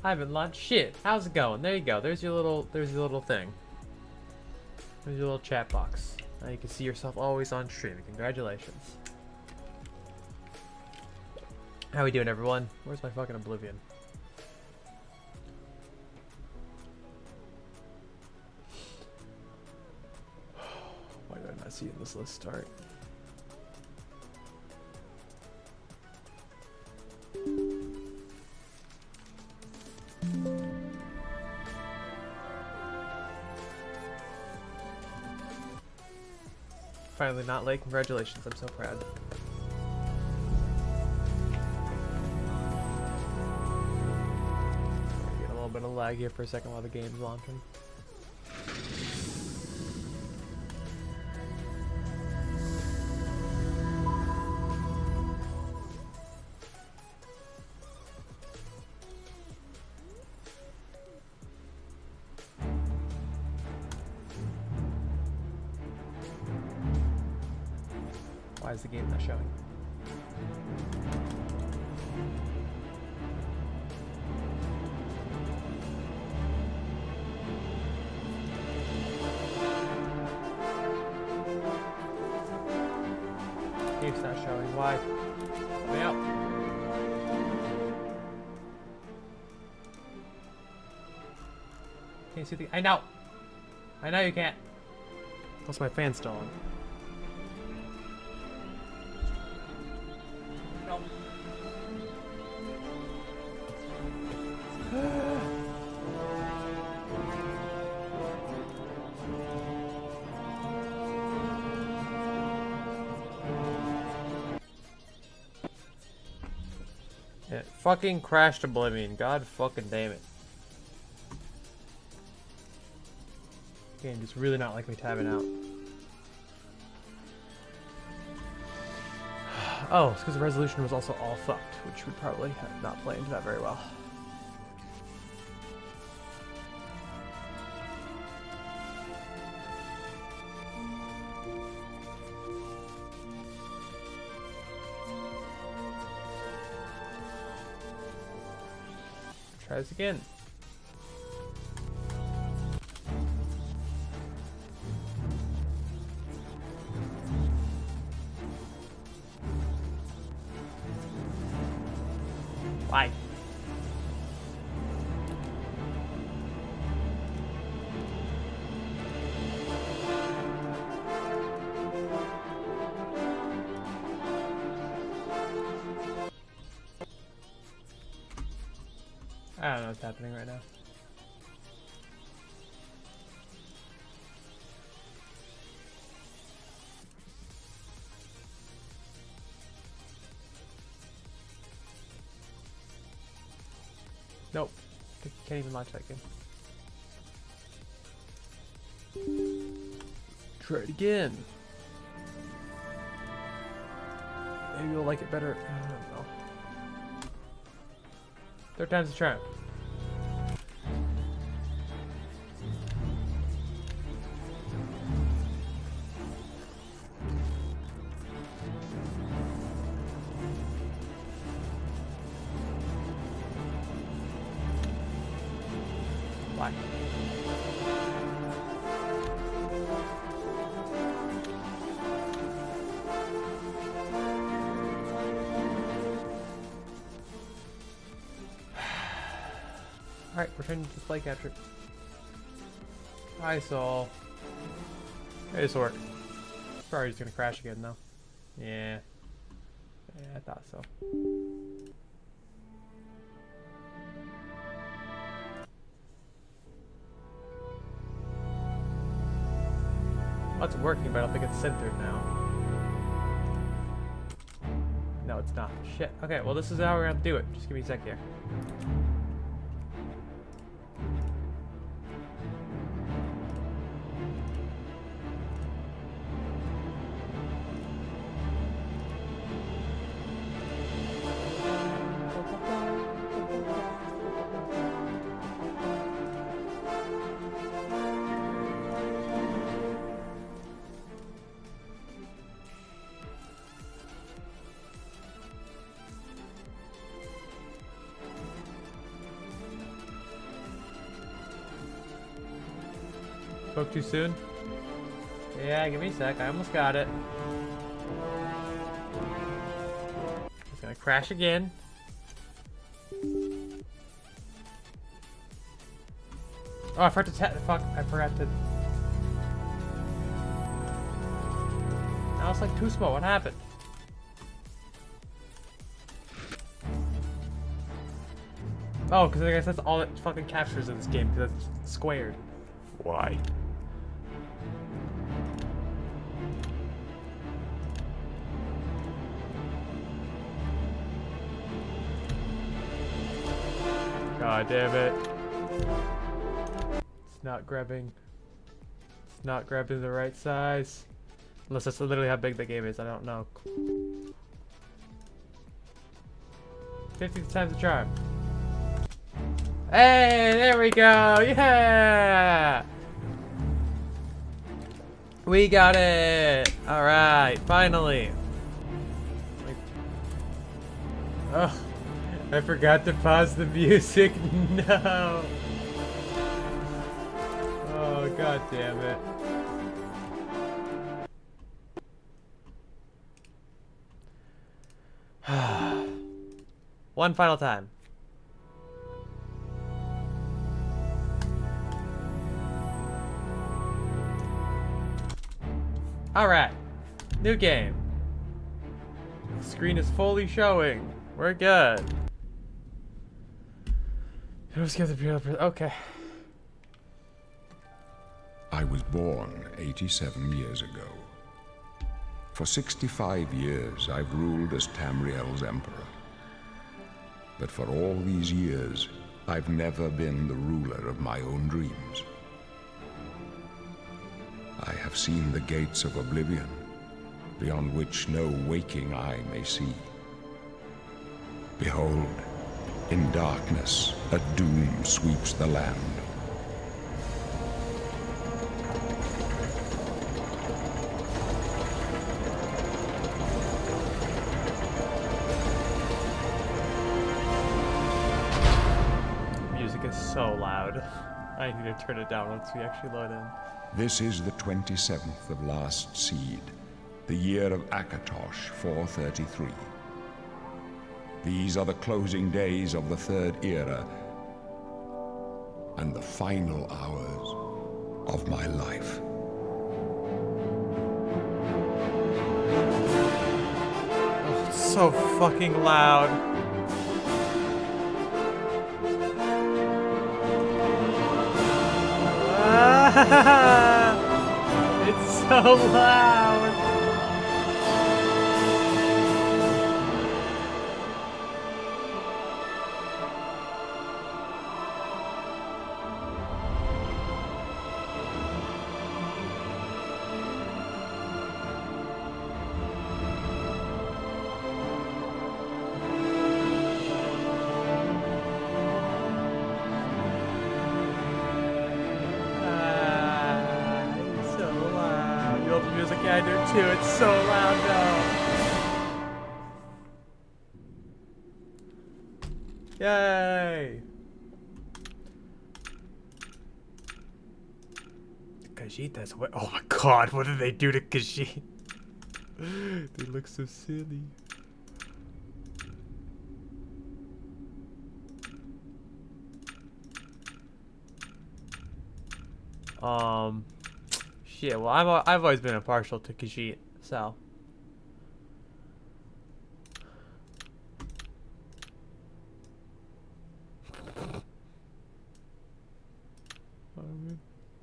I haven't launched shit. How's it going? There you go. There's your little thing. There's your little chat box. Now you can see yourself always on stream. Congratulations. How we doing, everyone? Where's my fucking Oblivion? Why did I not see it in this list start? Finally not late. Congratulations. I'm so proud. Get a little bit of lag here for a second while the game's launching. Why is the game not showing? Game's not showing. Why? Let me out. Can you see the? I know you can't. Plus my fan's still on. It fucking crashed Oblivion. God fucking damn it. Game does really not like me tabbing out. Oh, it's because the resolution was also all fucked, which would probably not play into that very well. Try this again. Why? I don't know what's happening right now. Nope. Can't even launch that game. Try it again. Maybe you'll like it better. I don't know. Third time's the charm. Why? Alright, return to display capture. Hi, Saul. Hey, this work. Probably just gonna crash again, though. Yeah. Yeah, I thought so. Well, it's working, but I don't think it's centered now. No, it's not. Shit. Okay, well, this is how we're gonna do it. Just give me a sec here. Spoke too soon? Yeah, give me a sec. I almost got it. It's gonna crash again. Oh, I forgot to fuck. I forgot to. Now it's like too small. What happened? Oh, because I guess that's all it fucking captures in this game, because it's squared. Why? God damn it. It's not grabbing. It's not grabbing the right size. Unless that's literally how big the game is, I don't know. 50 times the charm. Hey, there we go! Yeah! We got it! Alright, finally. Ugh. I forgot to pause the music. No. Oh, god damn it. One final time. Alright. New game. The screen is fully showing. We're good. Okay. I was born 87 years ago. For 65 years, I've ruled as Tamriel's emperor. But for all these years, I've never been the ruler of my own dreams. I have seen the gates of Oblivion, beyond which no waking eye may see. Behold, in darkness, a doom sweeps the land. Music is so loud. I need to turn it down once we actually load in. This is the 27th of Last Seed, the year of Akatosh 433. These are the closing days of the Third Era and the final hours of my life. Oh, it's so fucking loud. It's so loud. It's so loud. You love the music? Yeah, I do too. It's so loud though. Yay! Khajiita's what? Oh my god, what did they do to Khajiit? They look so silly. Shit. Well, I've always been impartial to Khajiit, so.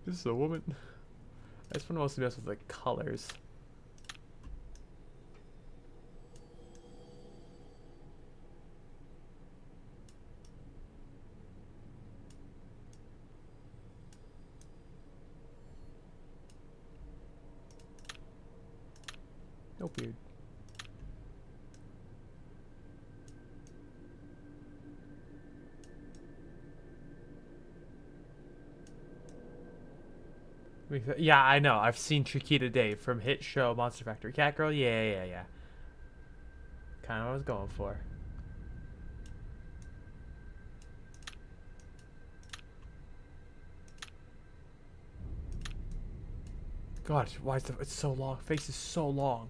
This is a woman. I just want to mostly mess with the colors. No beard. Yeah, I know. I've seen Chiquita Dave from hit show Monster Factory. Cat Girl? Yeah. Kind of what I was going for. God, why is it's so long? Face is so long.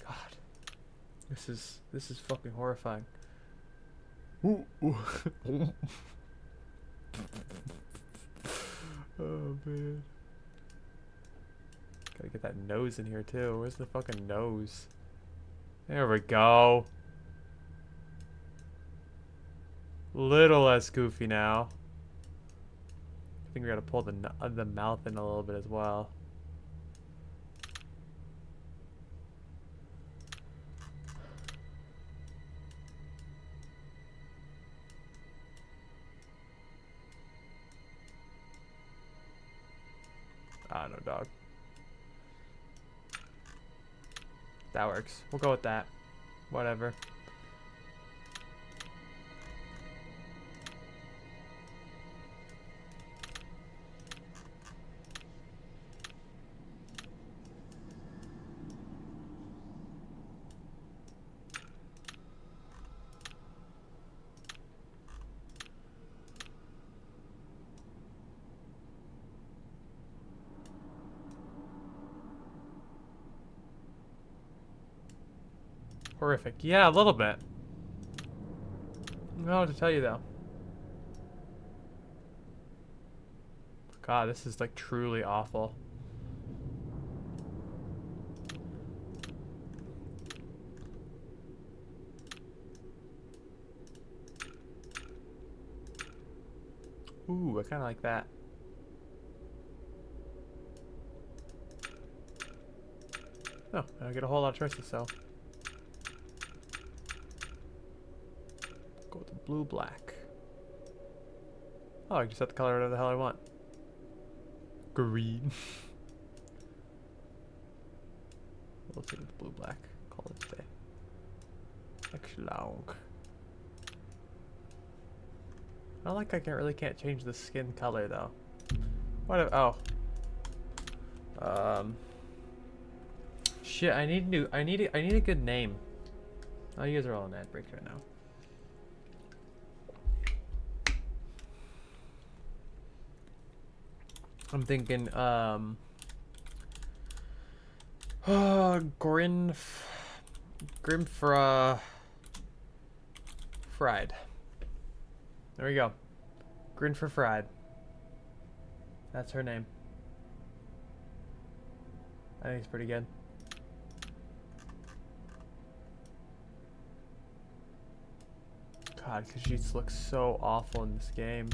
God. This is fucking horrifying. Ooh. Oh man. Gotta get that nose in here too. Where's the fucking nose? There we go. Little less goofy now. I think we gotta pull the mouth in a little bit as well. Ah, no, dog. That works. We'll go with that. Whatever. Horrific. Yeah, a little bit. I don't know what to tell you though. God, this is like truly awful. Ooh, I kind of like that. Oh, I get a whole lot of choices, so. Go with the blue, black. Oh, I can set the color whatever the hell I want. Green. We'll take the blue, black. Call it a day. Extra long. I don't like I can't change the skin color though. What? Oh. Shit. I need a good name. Oh, you guys are all on ad breaks right now. I'm thinking, Grimfra Fried. There we go. Grinfra Fried. That's her name. I think it's pretty good. God, Khajiits look so awful in this game.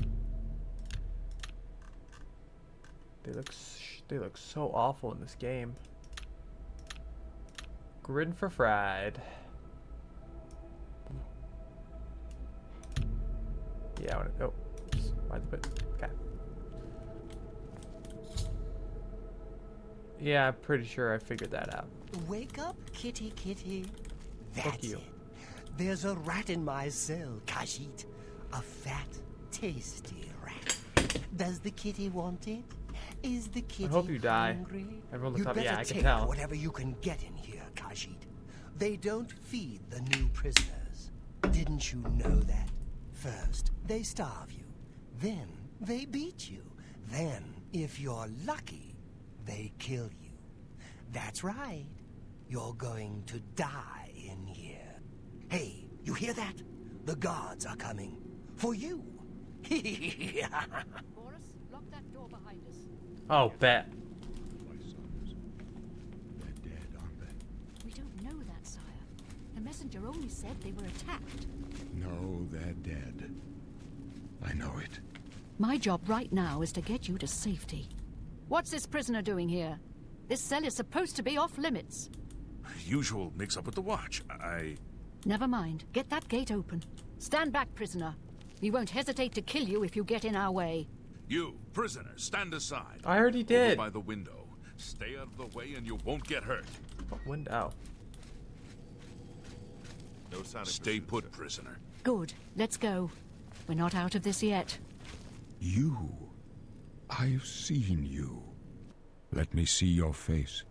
They look so awful in this game. Grin for fried. Yeah, I want to. Oh, oops. Why'd they put? Okay. Yeah, I'm pretty sure I figured that out. Wake up, kitty kitty. Fuck That's you. it. There's a rat in my cell, Khajiit. A fat, tasty rat. Does the kitty want it? Is the kitty hope you die. hungry? Everyone looks You'd up. better Yeah, I can take tell. whatever you can get in here, Khajiit. They don't feed the new prisoners. Didn't you know that? First, they starve you. Then, they beat you. Then, if you're lucky, they kill you. That's right. You're going to die in here. Hey, you hear that? The guards are coming. For you. Boris, lock that door behind us. Oh, bet. My sons, they're dead, aren't they? We don't know that, sire. The messenger only said they were attacked. No, they're dead. I know it. My job right now is to get you to safety. What's this prisoner doing here? This cell is supposed to be off limits. Usual mix-up with the watch. Never mind. Get that gate open. Stand back, prisoner. We won't hesitate to kill you if you get in our way. You, prisoner, stand aside. I already did. Over by the window. Stay out of the way and you won't get hurt. What window? No sign of Stay pursuit, put, sir. prisoner. Good. Let's go. We're not out of this yet. You. I've seen you. Let me see your face.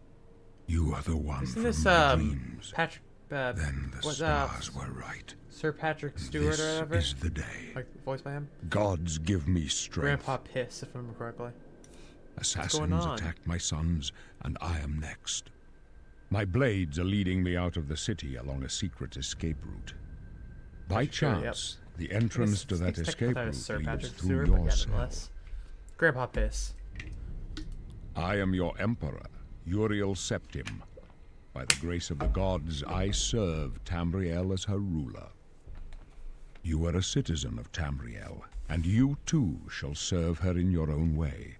You are the one Isn't from this my dreams. Patrick? Then the what, stars were right. Sir Patrick Stewart This or whatever? is the day. Like voiced by him. Gods give me strength. Grandpa Piss, if I remember correctly. Assassins on? attacked my sons, and I am next. My blades are leading me out of the city along a secret escape route. By Sure, yep. chance, the entrance to that escape route Sir leads Patrick through Stewart, but your yeah, cell. nonetheless. Grandpa Piss. I am your emperor, Uriel Septim. By the grace of the gods, I serve Tamriel as her ruler. You are a citizen of Tamriel, and you too shall serve her in your own way.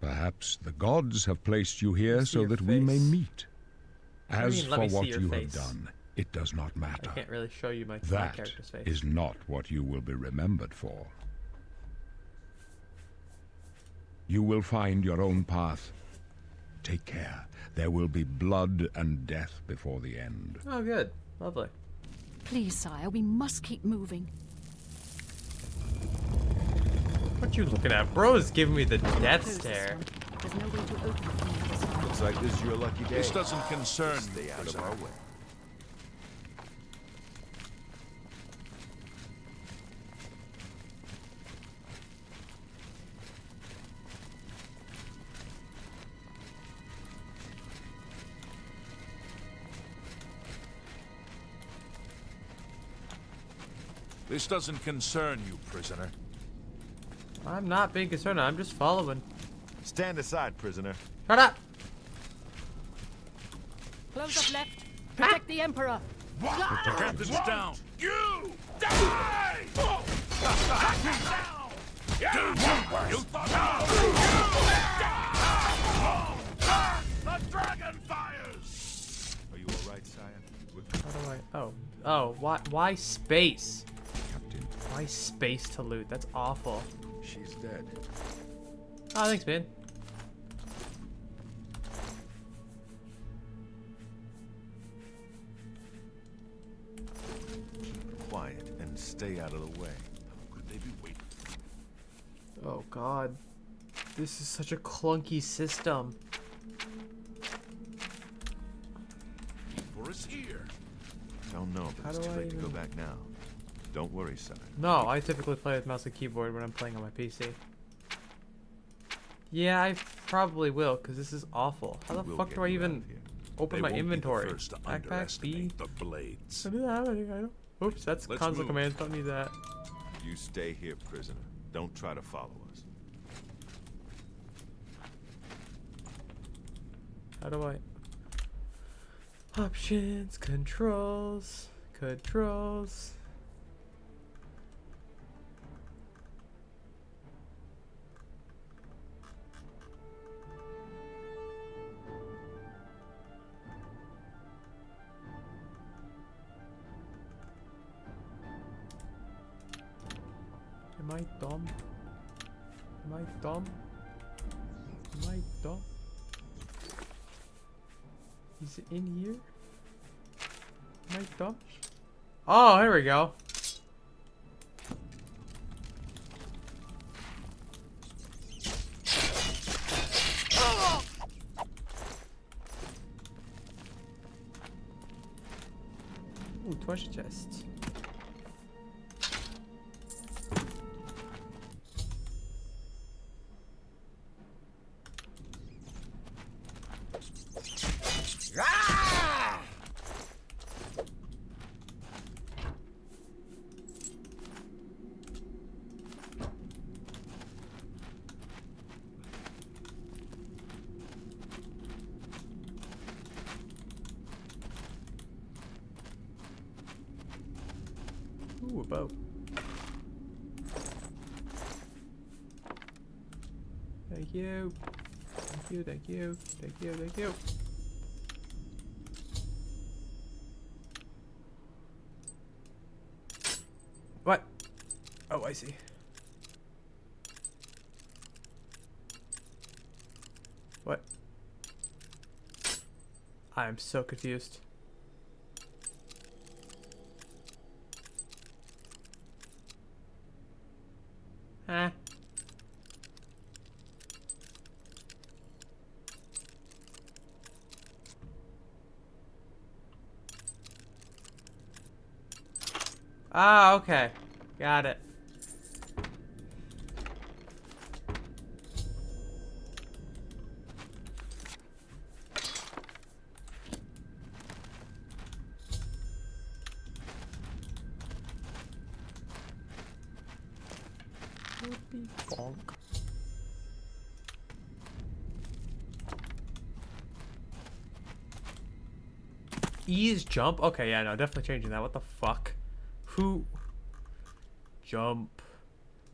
Perhaps the gods have placed you here see so your that we may face. meet. What do you As mean, let for me see what your you face? have done, it does not I matter. can't really show you my That character's face. is not what you will be remembered for. You will find your own path. Take care. There will be blood and death before the end. Oh, good. Lovely. Please, sire, we must keep moving. What you looking at? Bro's giving me the death Close this stare. one. There's no way to open it from the other side. Looks like this is your lucky day. This doesn't concern Stay you, out of prisoner. our way. This doesn't concern you, prisoner. I'm not being concerned. I'm just following. Stand aside, prisoner. Shut up! Close up left. Protect the Emperor. Captain's down. You die! Down! You thought the dragon fires! Are you all right, sire? How do I? Oh, why space? Captain, Why space to loot? That's awful. She's dead. Oh, thanks, man. Keep quiet and stay out of the way. How could they be waiting? Oh God, this is such a clunky system. For us here. Don't know, How but it's do too I late to go even- back now. Don't worry, sire. No, I typically play with mouse and keyboard when I'm playing on my PC. Yeah, I probably will, because this is awful. How the We'll fuck get do I you out even of here. open They my won't inventory? Be the first to Backpack, B? underestimate the blades. I do have anything, I don't. Oops, that's Let's console move. commands, don't need that. You stay here, prisoner. Don't try to follow us. How do I? Options, controls, controls. Am I dumb? Am I dumb? Am I dumb? Is it in here? Am I dumb? Oh, here we go. Ooh, treasure chest. Ooh, a boat. Thank you. Thank you, thank you, thank you, thank you. What? Oh, I see. What? I am so confused. Huh? Ah, okay. Got it. Bonk. E is jump? Okay, yeah, no, definitely changing that. What the fuck? Who? Jump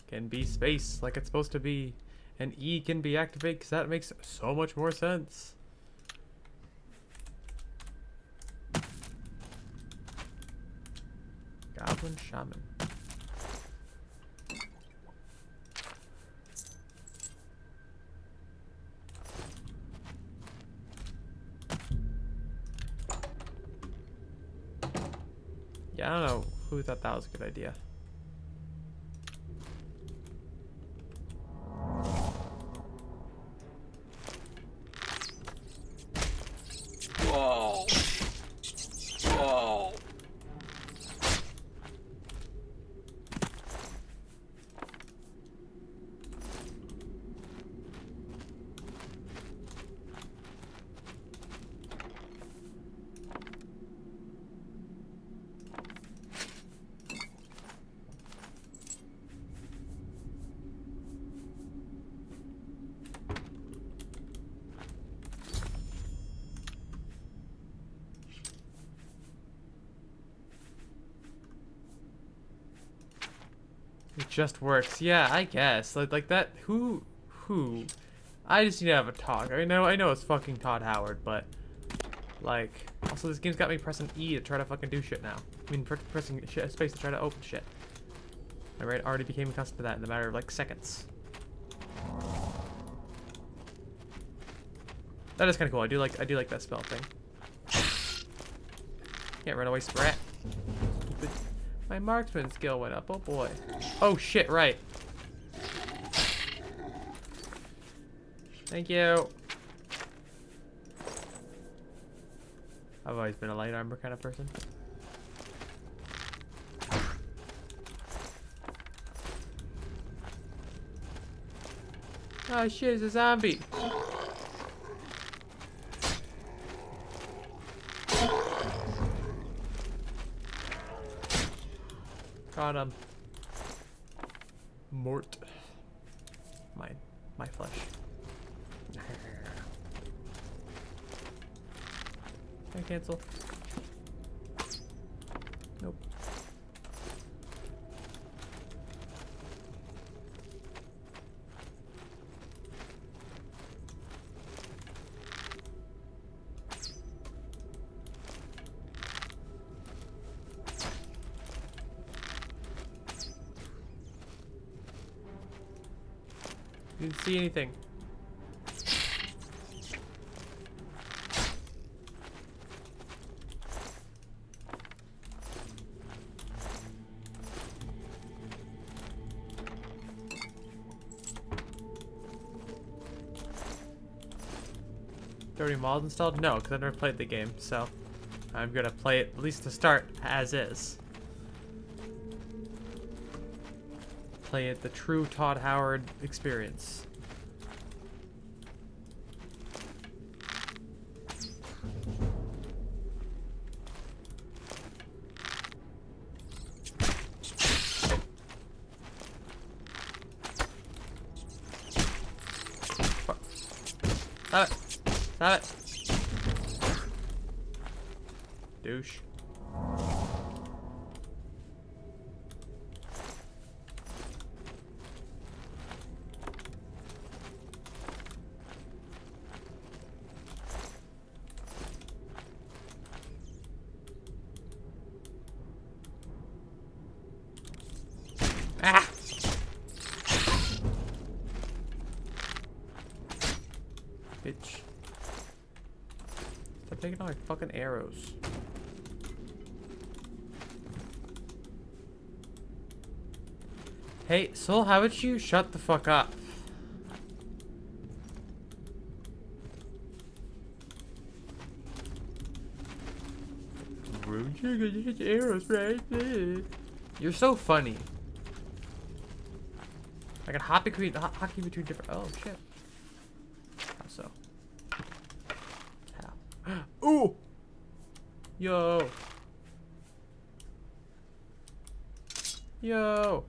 can be space like it's supposed to be. And E can be activated because that makes so much more sense. Goblin Shaman. Yeah, I don't know who thought that was a good idea. Whoa! Whoa! It just works. Yeah, I guess. Like that. Who? I just need to have a talk. I know it's fucking Todd Howard, but like, also this game's got me pressing E to try to fucking do shit now. I mean, pressing shit, space to try to open shit. My brain already became accustomed to that in a matter of like seconds. That is kind of cool. I do like that spell thing. Can't run away, sprat. My marksman skill went up. Oh boy. Oh shit, right. Thank you. I've always been a light armor kind of person. Oh shit, it's a zombie. Got him. Mort. My flesh. Can I cancel? Nope. Didn't see anything. Already mods installed? No, because I never played the game, so I'm gonna play it at least to start as is. Play it the true Todd Howard experience. Stop it! Stop it! Douche. Ah! Bitch. Stop taking all my fucking arrows. Hey, Soul, how about you shut the fuck up? Arrows right there. You're so funny. I can hockey between different. Oh shit. How so? How? Ooh! Yo! Yo!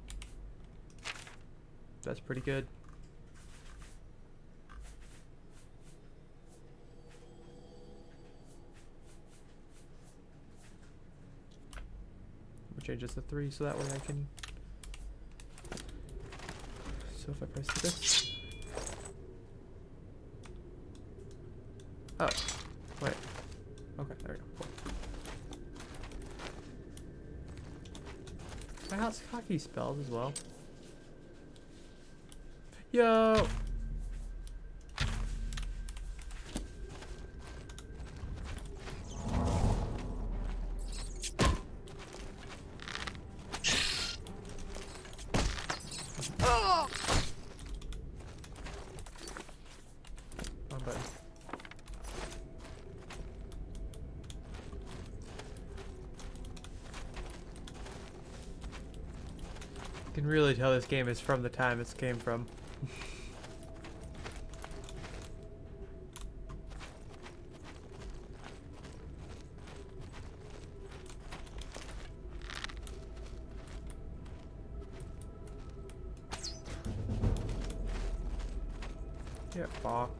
That's pretty good. We'll change this to 3 so that way I can. So if I press this. Oh, wait. Okay, there we go. Cool. My house hockey spells as well. Yo! Wrong button. You can really tell this game is from the time it came from. Get fucked.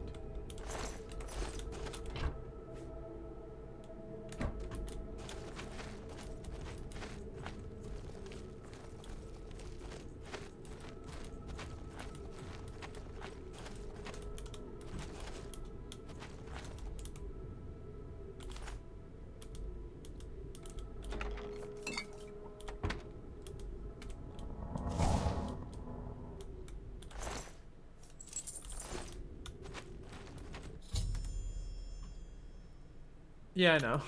Yeah, I know.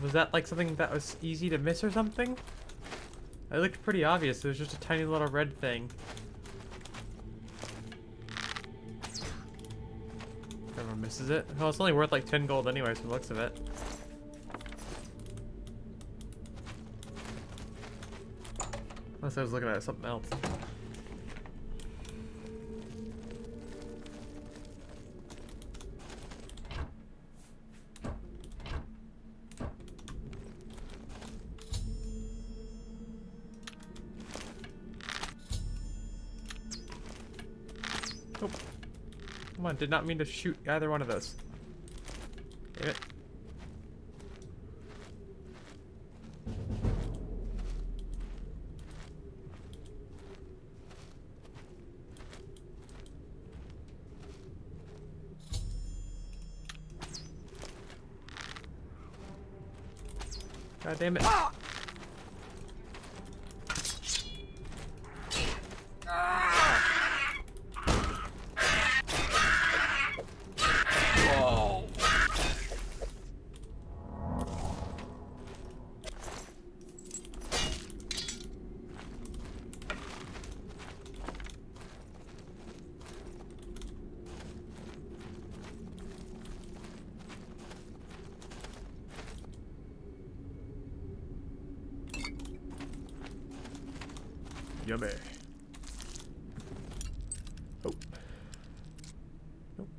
Was that like something that was easy to miss or something? It looked pretty obvious. It was just a tiny little red thing. Everyone misses it. Well, it's only worth like 10 gold anyways from the looks of it. Unless I was looking at something else. Oh. Come on, did not mean to shoot either one of those. Damn it. God damn it. Ah! Yummy. Oh. Nope.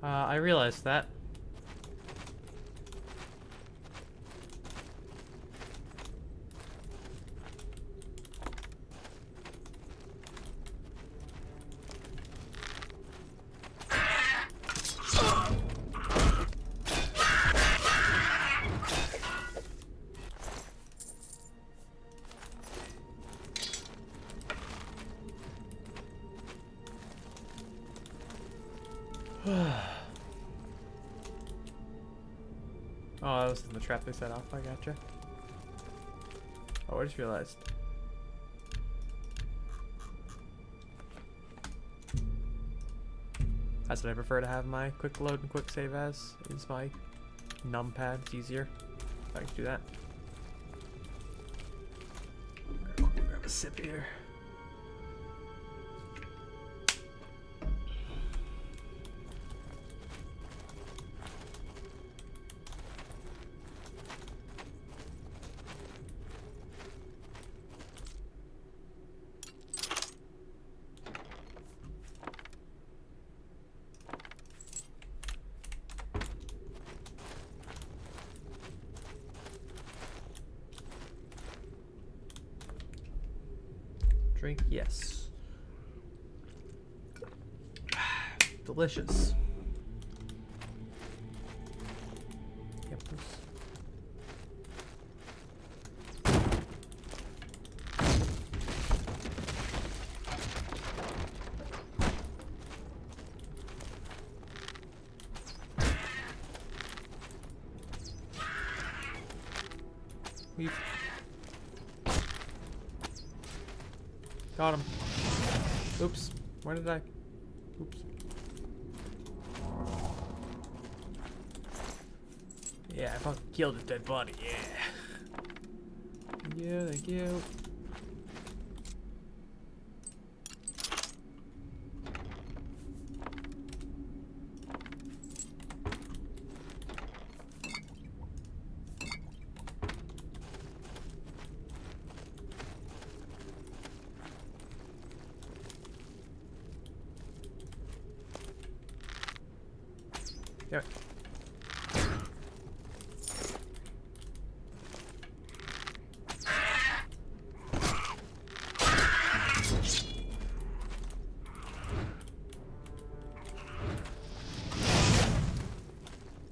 I realized that. Oh, that was in the trap they set off. I gotcha. Oh, I just realized. That's what I prefer to have my quick load and quick save as. Is my numpad. It's easier. I can do that. Grab a sip here. Drink, yes. Delicious. Yep. We've got him. Oops. Where did I? Oops. Yeah, I fucking killed his dead body. Yeah. Yeah, thank you. Yeah.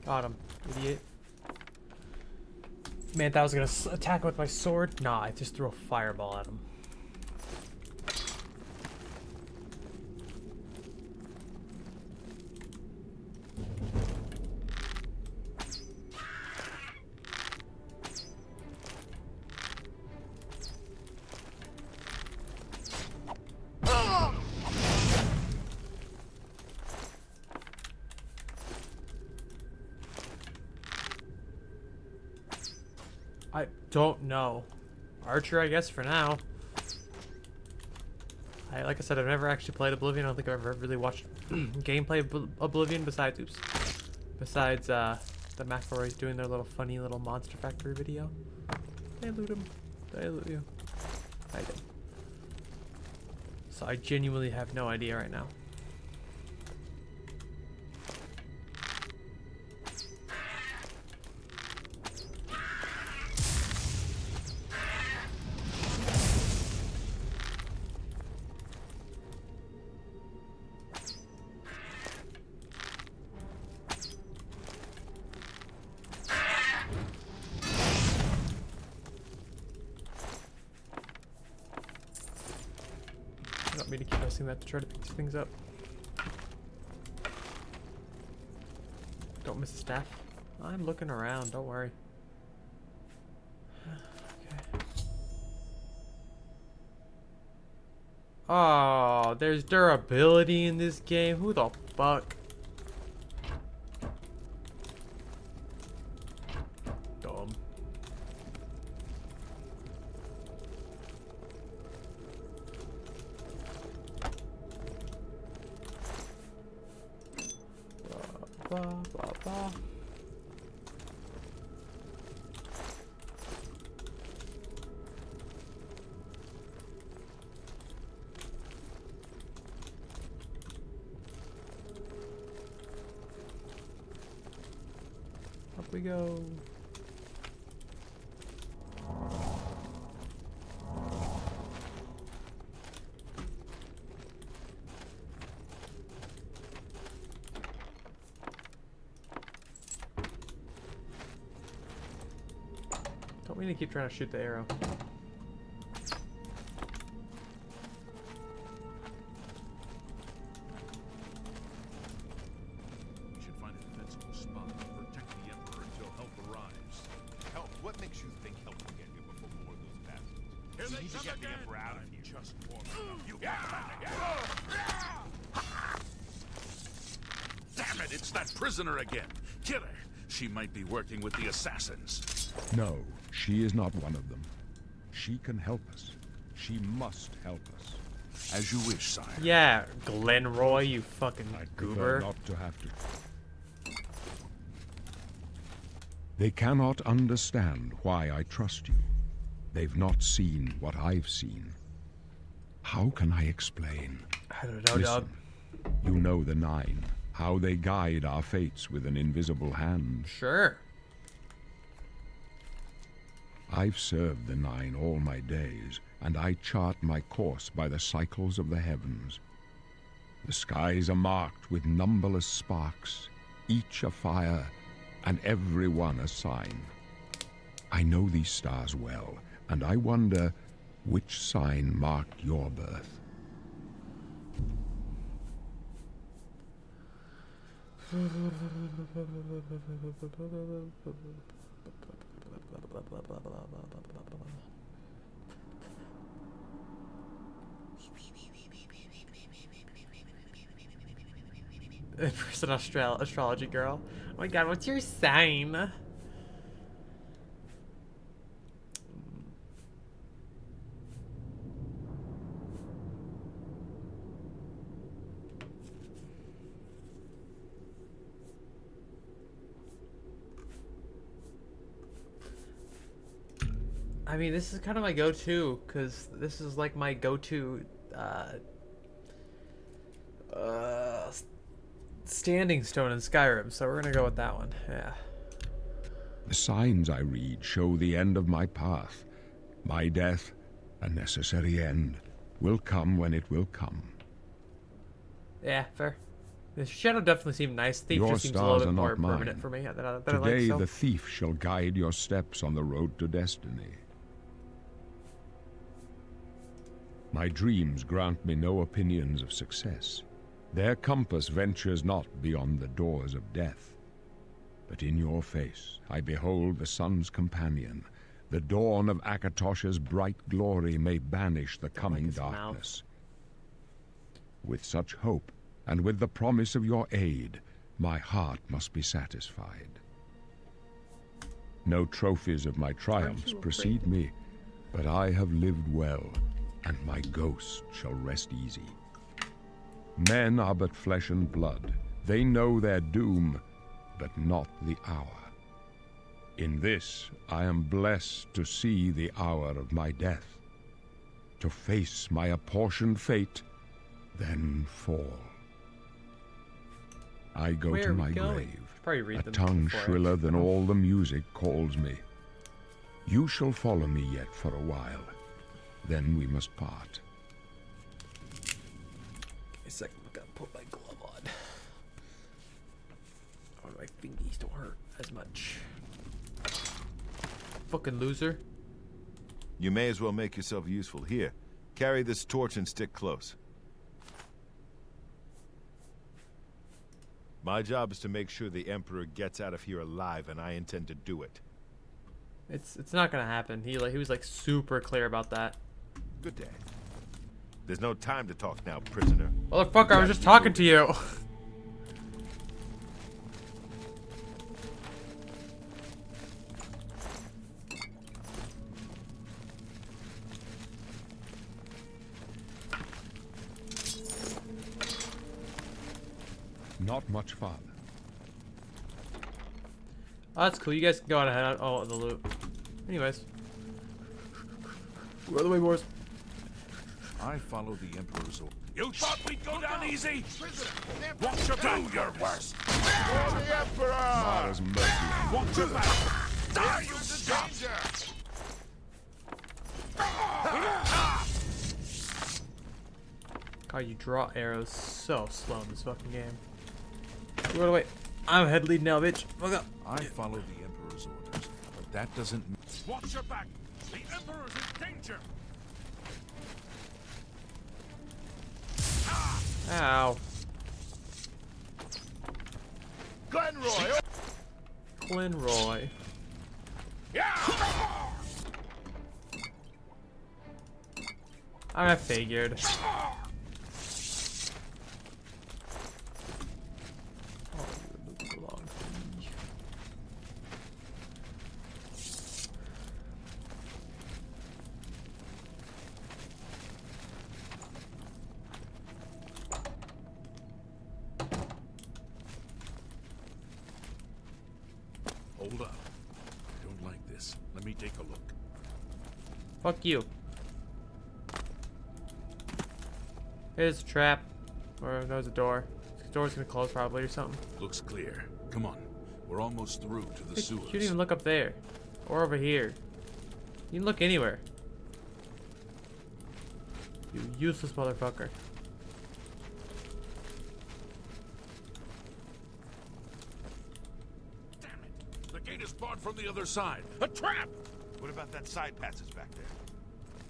Got him, idiot. Man, I was gonna attack him with my sword. Nah, I just threw a fireball at him. I don't know. Archer, I guess, for now. Like I said, I've never actually played Oblivion. I don't think I've ever really watched gameplay of Oblivion besides, the McElroys doing their little funny little Monster Factory video. Did I loot him? Did I loot you? I did. So I genuinely have no idea right now. I don't mean to keep pressing that to try to pick these things up. Don't miss a staff. I'm looking around, don't worry. Okay. Oh, there's durability in this game. Who the fuck? Dumb. Blah, blah, blah. we go. Don't mean to keep trying to shoot the arrow. We should find a defensible spot to protect the Emperor until help arrives. Help? What makes you think help will get here before more of those bastards? Here We they need to come get the again. Emperor out of I'm here. just warming up. You Damn it, it's that prisoner again. Kill her. She might be working with the assassins. No, she is not one of them. She can help us. She must help us. As you wish, sire. Yeah, Glenroy, you fucking I'd prefer goober. not to have to. They cannot understand why I trust you. They've not seen what I've seen. How can I explain? I don't know, dog. You know the Nine, how they guide our fates with an invisible hand. Sure. I've served the Nine all my days, and I chart my course by the cycles of the heavens. The skies are marked with numberless sparks, each a fire, and every one a sign. I know these stars well, and I wonder which sign marked your birth. It's an astrology girl. Oh my god, what's your sign? I mean, this is kind of my go-to, because this is like my go-to standing stone in Skyrim, so we're gonna go with that one. Yeah. The signs I read show the end of my path. My death, a necessary end, will come when it will come. Yeah, fair. The shadow definitely seemed nice. Thief Your just seems a little stars bit are more not mine. permanent for me. That I like, Today so. the thief shall guide your steps on the road to destiny. My dreams grant me no opinions of success. Their compass ventures not beyond the doors of death. But in your face I behold the sun's companion. The dawn of Akatosh's bright glory may banish the coming his mouth. darkness. With such hope, and with the promise of your aid, my heart must be satisfied. No trophies of my triumphs precede me, but I have lived well, and my ghost shall rest easy. Men are but flesh and blood. They know their doom, but not the hour. In this, I am blessed to see the hour of my death, to face my apportioned fate, then fall. I go Where to are we my going? grave. Probably read A them tongue before I shriller than go. all the music calls me. You shall follow me yet for a while. Then we must part. A second, I gotta put my glove on. I want my fingies don't hurt as much. Fucking loser. You may as well make yourself useful. Here, carry this torch and stick close. My job is to make sure the Emperor gets out of here alive, and I intend to do it. It's not gonna happen. He was like super clear about that. Good day. There's no time to talk now, prisoner. Motherfucker, I was just talking to you. Not much farther. Oh, that's cool. You guys can go on ahead. Oh, the loot. Anyways. We're the way, boys. I follow the Emperor's orders. You thought we'd go down easy? Watch your back. Do your worst. The Emperor! Mara's mercy. Watch your back. Die, you stop. God, you draw arrows so slow in this fucking game. Run away. I'm head lead now, bitch. Fuck up. I follow the Emperor's orders, but that doesn't mean... Watch your back. The Emperor's in danger. Ow. Glenroy! Glenroy. I figured. Oh, you belong to me. Hold up. I don't like this. Let me take a look. Fuck you. Here's a trap. Or there's a door. The door's gonna close probably or something. Looks clear. Come on. We're almost through to the You sewers. didn't even look up there. Or over here. You can look anywhere. You useless motherfucker. Damn it! The gate is barred from the other side. A trap! What about that side passage back there?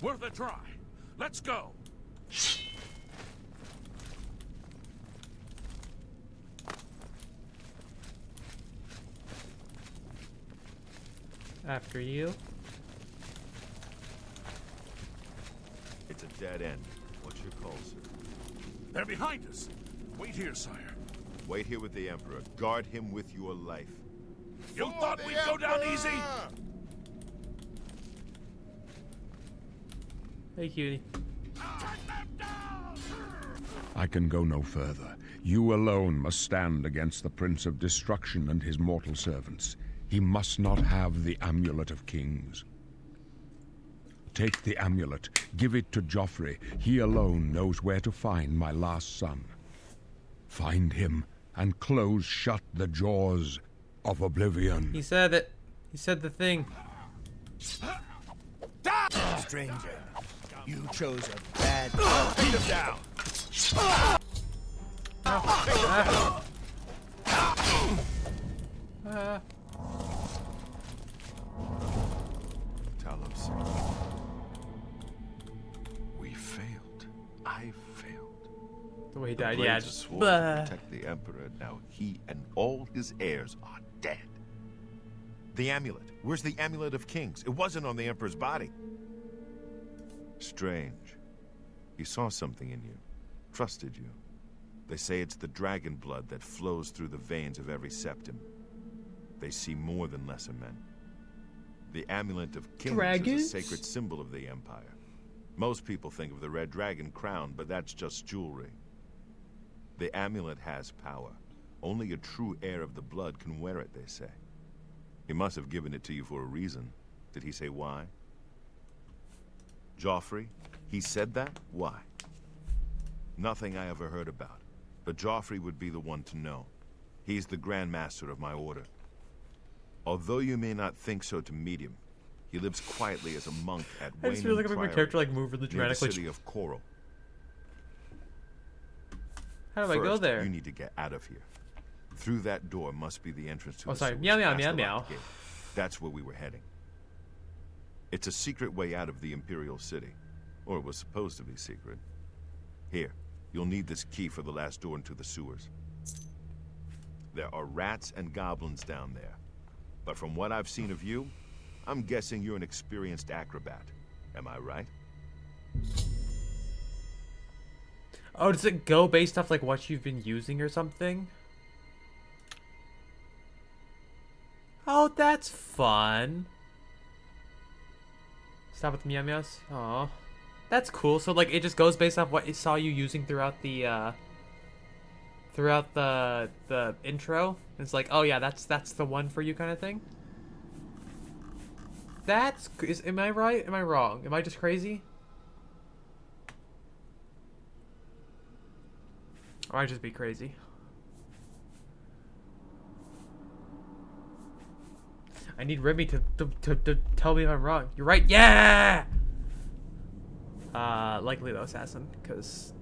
Worth a try. Let's go. After you. It's a dead end. What's your call, sir? They're behind us. Wait here, sire. Wait here with the Emperor. Guard him with your life. You thought we'd go down easy? Hey, cutie. I can go no further. You alone must stand against the Prince of Destruction and his mortal servants. He must not have the Amulet of Kings. Take the amulet, give it to Joffrey. He alone knows where to find my last son. Find him and close shut the jaws of Oblivion. He said it. He said the thing. Stranger, you chose a bad... Beat him down! Talos. We failed. I failed. The way he The died, blades yeah. of Just, sword blah. to protect the Emperor. Now he and all his heirs are dead. The amulet. Where's the Amulet of Kings? It wasn't on the Emperor's body. Strange. He saw something in you. Trusted you. They say it's the dragon blood that flows through the veins of every septim. They see more than lesser men. The Amulet of Kings Dragons? is a sacred symbol of the Empire. Most people think of the red dragon crown, but that's just jewelry. The amulet has power. Only a true heir of the blood can wear it, they say. He must have given it to you for a reason. Did he say why? Joffrey? He said that? Why? Nothing I ever heard about. But Joffrey would be the one to know. He's the Grand Master of my order. Although you may not think so to meet him, he lives quietly as a monk at I just feel like I'm making my character like move really near the dramatically. city of Coral. How do I go First, there? You need to get out of here. Through that door must be the entrance to Oh, the sorry. sewers, Meow, meow, past meow, the meow. locked gate. That's where we were heading. It's a secret way out of the Imperial City. Or it was supposed to be secret. Here, you'll need this key for the last door into the sewers. There are rats and goblins down there. But from what I've seen of you, I'm guessing you're an experienced acrobat. Am I right? Oh, does it go based off like what you've been using or something? Oh, that's fun. Stop with the meow meows. Aw. That's cool. So like it just goes based off what it saw you using throughout the intro. It's like, oh yeah, that's the one for you kind of thing. Am I right? Am I wrong? Am I just crazy? Or I just be crazy. I need Remy to tell me if I'm wrong. You're right. Yeah. Likely the assassin, because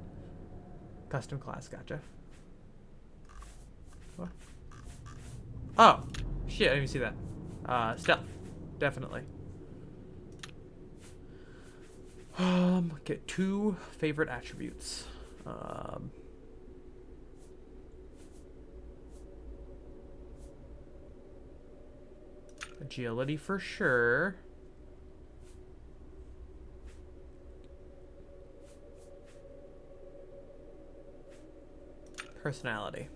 custom class. Gotcha. What? Oh, shit! I didn't even see that. Stealth, definitely. Get 2 favorite attributes. Agility for sure. Personality.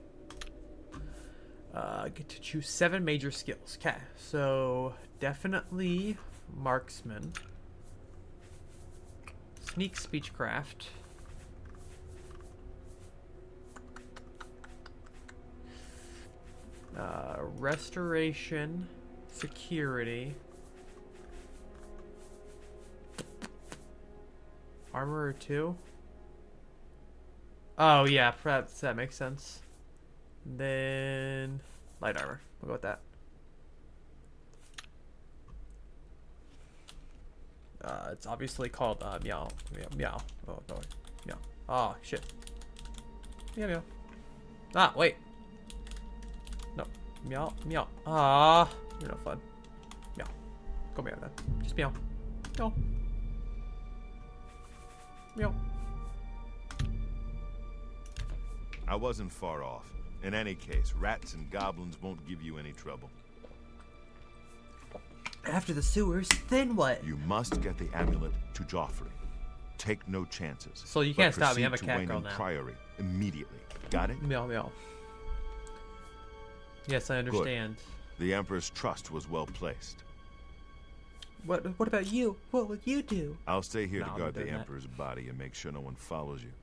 Get to choose 7 major skills. Okay, so definitely marksman. Sneak, speechcraft. Restoration, security. Armor 2. Oh yeah, perhaps that makes sense. Then light armor. We'll go with that. It's obviously called meow. Meow. Oh no. Meow. Oh shit. Meow meow. Ah wait. No. Meow meow. Ah, you're no fun. Meow. Go meow then. Just meow. Meow. Meow. I wasn't far off. In any case, rats and goblins won't give you any trouble. After the sewers, then what? You must get the amulet to Joffrey. Take no chances. So you but can't stop me. I'm a proceed to cat Wayne girl and now. Priory immediately. Got it? Meow meow. Yes, I understand. The Emperor's trust was well placed. What about you? What will you do? I'll stay here No, to I'm guard the doing that. Emperor's body and make sure no one follows you.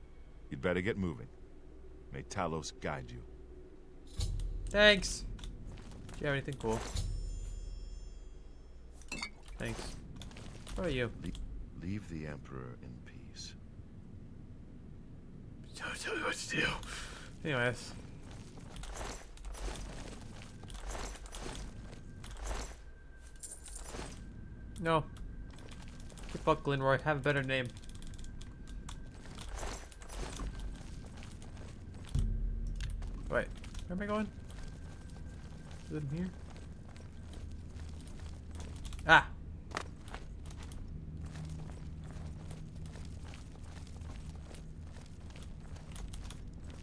You'd better get moving. May Talos guide you. Thanks. Do you have anything cool? Thanks. What about you? Leave the Emperor in peace. Don't tell me what to do. Anyways. No. Get fuck Glenroy. Have a better name. Wait. Where am I going? Is it in here? Ah!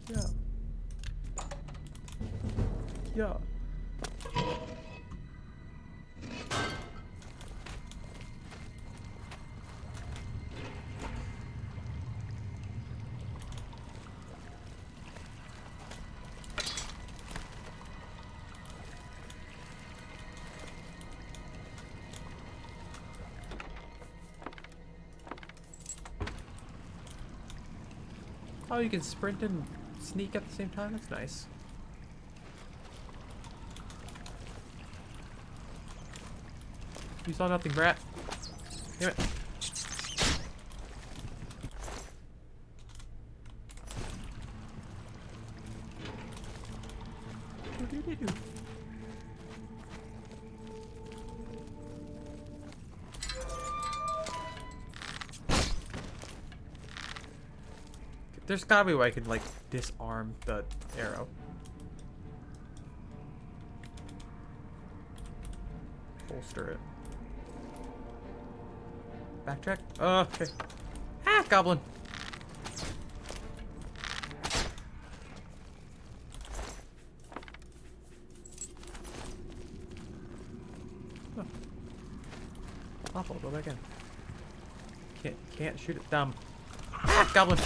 Yeah. Yeah. Oh, you can sprint and sneak at the same time? That's nice. You saw nothing, brat. Damn it. Doo-doo-doo-doo. There's gotta be a way I can, like, disarm the arrow. Holster it. Backtrack? Oh, okay. Ah, goblin! Oh. Awful, go back in. Can't shoot it. Dumb. Ah, goblin!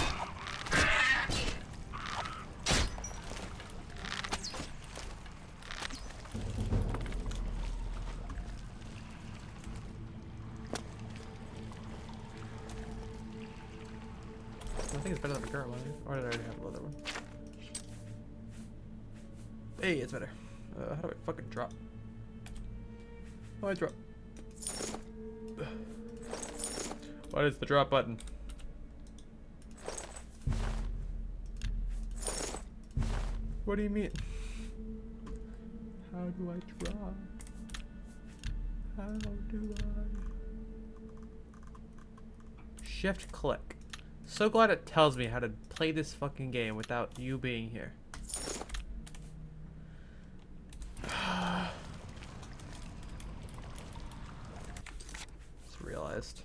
I think it's better than the current one. Or did I already have the other one? Hey, it's better. How do I fucking drop? Oh, I drop. What is the drop button? What do you mean? How do I try? How do I? Shift click. So glad it tells me how to play this fucking game without you being here. Just realized.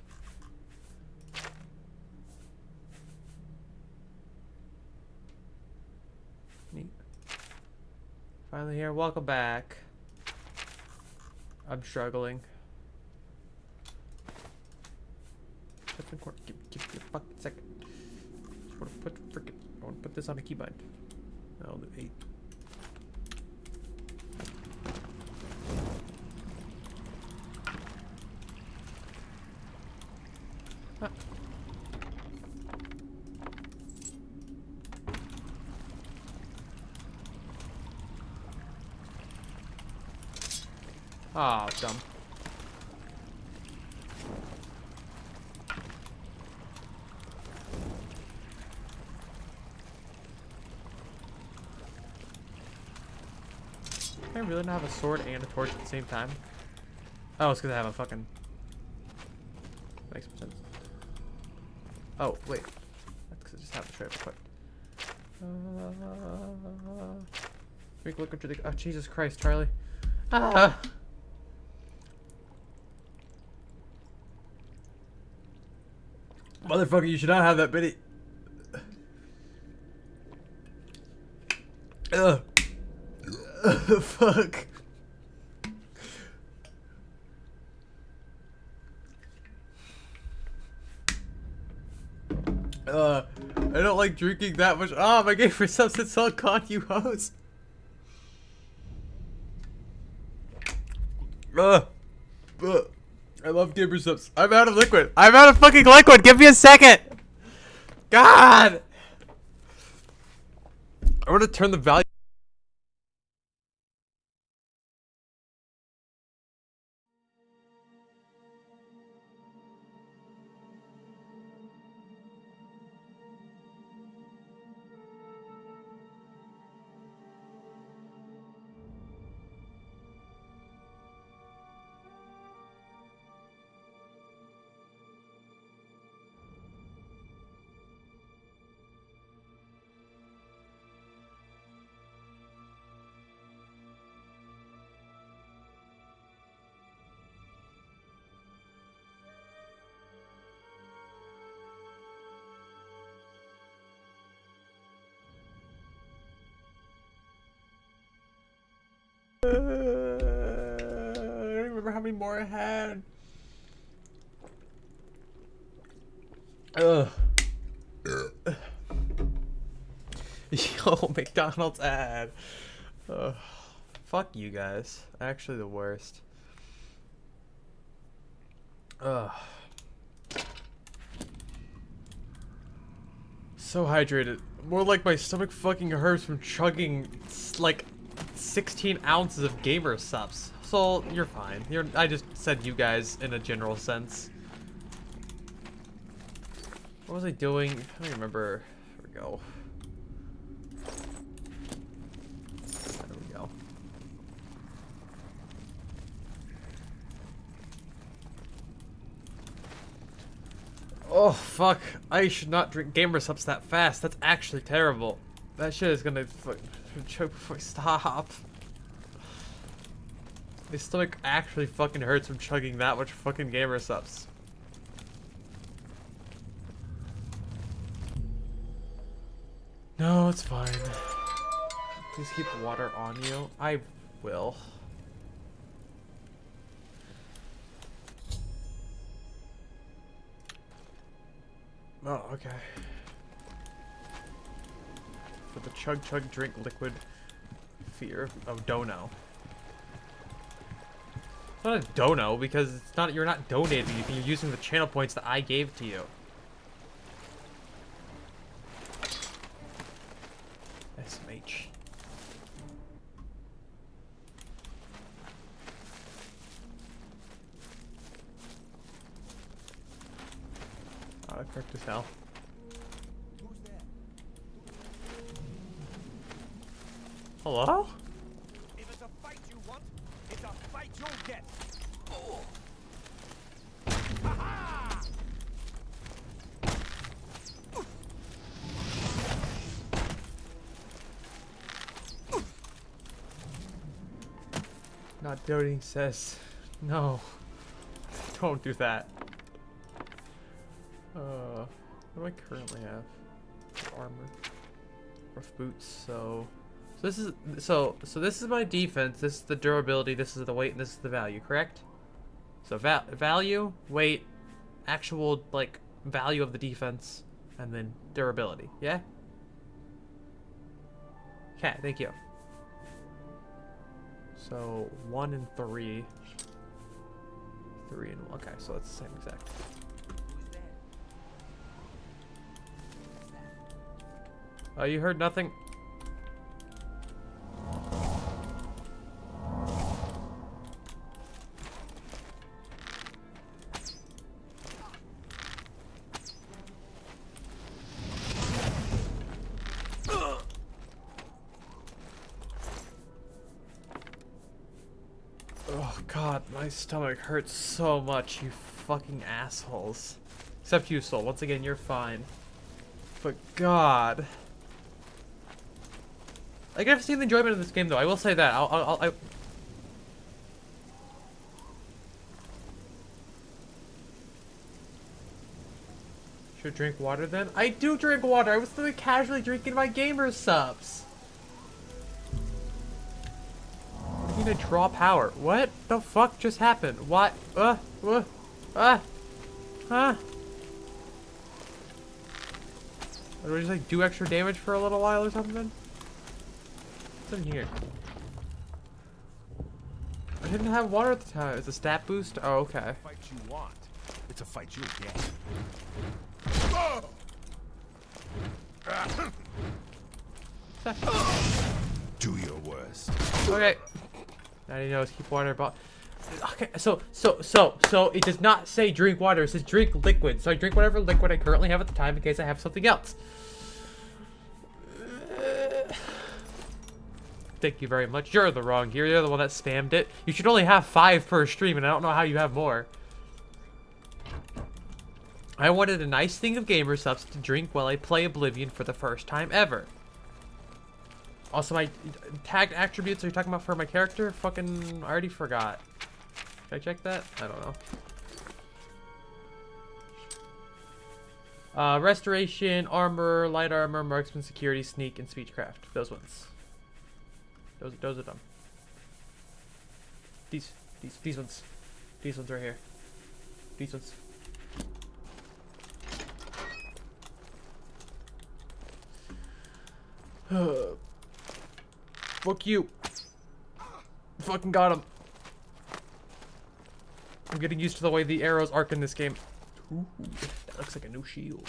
Neat. Finally here. Welcome back. I'm struggling. Give me a fucking second. I want to put this on a keybind. I'll do 8. Ah, oh, dumb. I really not have a sword and a torch at the same time? Oh, it's because I have a fucking... Makes sense. Oh, wait. That's because I just have the straight equipped. Look into the... Oh, Jesus Christ, Charlie. Ah! Motherfucker, you should not have that bitty. Ugh. Fuck. I don't like drinking that much. Oh, my game for substance all gone, you hoes. I love gamer subs. I'm out of liquid. I'm out of fucking liquid. Give me a second. God. I want to turn the value. I don't remember how many more I had. Ugh. Yo, McDonald's ad. Fuck you guys. Actually the worst. Ugh. So hydrated. More like my stomach fucking hurts from chugging like 16 ounces of gamer subs. So you're fine. I just said you guys in a general sense. What was I doing? I don't remember. Here we go. There we go. Oh fuck. I should not drink gamer subs that fast. That's actually terrible. That shit is gonna choke before I stop. My stomach actually fucking hurts from chugging that much fucking gamer subs. No, it's fine. Please keep water on you. I will. Oh, okay. For the chug drink liquid fear of dono. It's not a dono because it's not. You're not donating anything. You're using the channel points that I gave to you. SMH. Correct as hell. Hello? If it's a fight you want, it's a fight you'll get. Not doting says no. Don't do that. What do I currently have? Armor. Rough boots, so this is this is my defense, this is the durability, this is the weight, and this is the value, correct? So value, weight, actual like value of the defense, and then durability, yeah? Okay, thank you. So 1 and 3. 3 and 1. Okay, so that's the same exact. Oh, you heard nothing? Oh god, my stomach hurts so much, you fucking assholes. Except you, Soul. Once again, you're fine. But god. I have seen the enjoyment of this game, though. I will say that. I should drink water then. I do drink water. I was literally casually drinking my gamer subs. I need to draw power. What the fuck just happened? What? Huh? Do I just like do extra damage for a little while or something? What's in here? I didn't have water at the time. It's a stat boost? Oh, okay. Fight you want, it's a fight you'll get. Do your worst. Okay. Now you know, keep water but okay, so it does not say drink water, it says drink liquid. So I drink whatever liquid I currently have at the time in case I have something else. Thank you very much. You're the wrong here. You're the one that spammed it. You should only have 5 per stream, and I don't know how you have more. I wanted a nice thing of gamer subs to drink while I play Oblivion for the first time ever. Also, my tagged attributes are you talking about for my character? Fucking, I already forgot. Should I check that? I don't know. Restoration, armor, light armor, marksman, security, sneak, and speechcraft. Those ones. Those are them. These ones. These ones right here. These ones. Fuck you. Fucking got him. I'm getting used to the way the arrows arc in this game. Ooh, that looks like a new shield.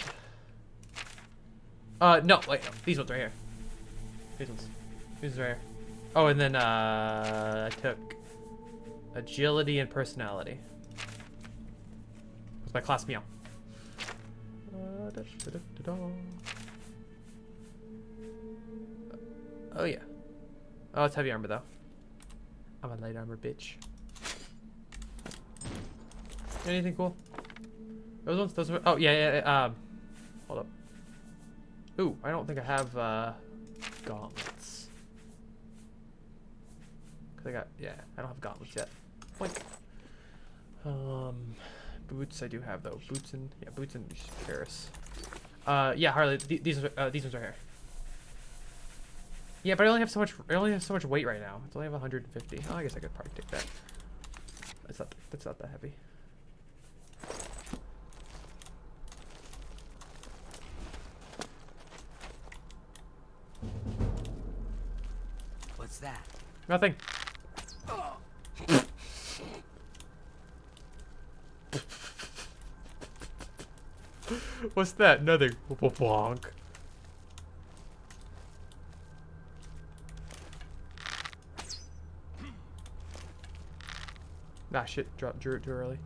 No, wait, no. These ones right here. These ones. These ones right here. Oh, and then, I took agility and personality. With my class meow. Oh, yeah. Oh, it's heavy armor, though. I'm a light armor bitch. Anything cool? Those ones, oh, yeah, hold up. Ooh, I don't think I have, gauntlets. Cause I got, yeah, I don't have gauntlets yet. Like, boots I do have, though. Boots and Paris. Yeah, Harley, these ones right here. Yeah, but I only have so much weight right now. It's only have 150. Oh, I guess I could probably take that. That's not that heavy. What's that? Nothing. What's that? Nothing. Bonk. Ah, shit. Drew it too early.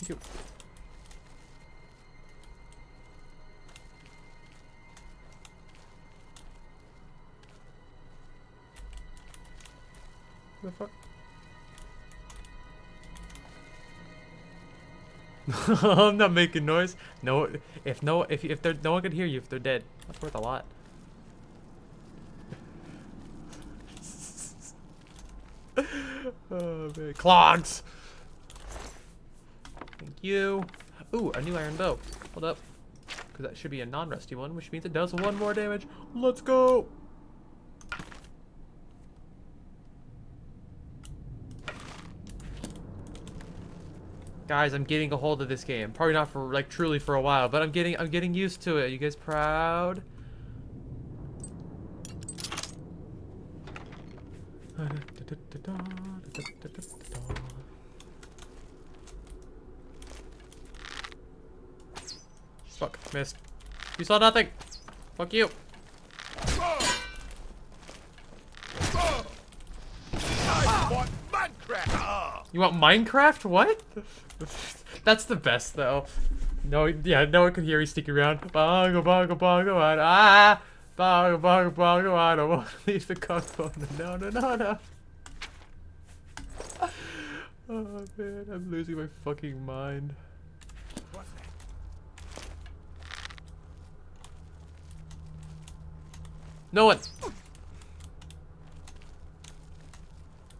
Thank you. The fuck? I'm not making noise. No, if no one can hear you if they're dead. That's worth a lot. Oh man, clogs. Thank you. Ooh, a new iron bow. Hold up, because that should be a non-rusty one, which means it does 1 more damage. Let's go. Guys, I'm getting a hold of this game. Probably not for like truly for a while, but I'm getting used to it. You guys proud? Fuck, missed. You saw nothing. Fuck you. You want Minecraft? What? That's the best though. No, yeah, no one can hear you sneaking around. Bongo, bongo, bongo, ah, bongo, bongo, bongo, I don't want to leave the compound. No, no, no, no. Oh man, I'm losing my fucking mind. No one.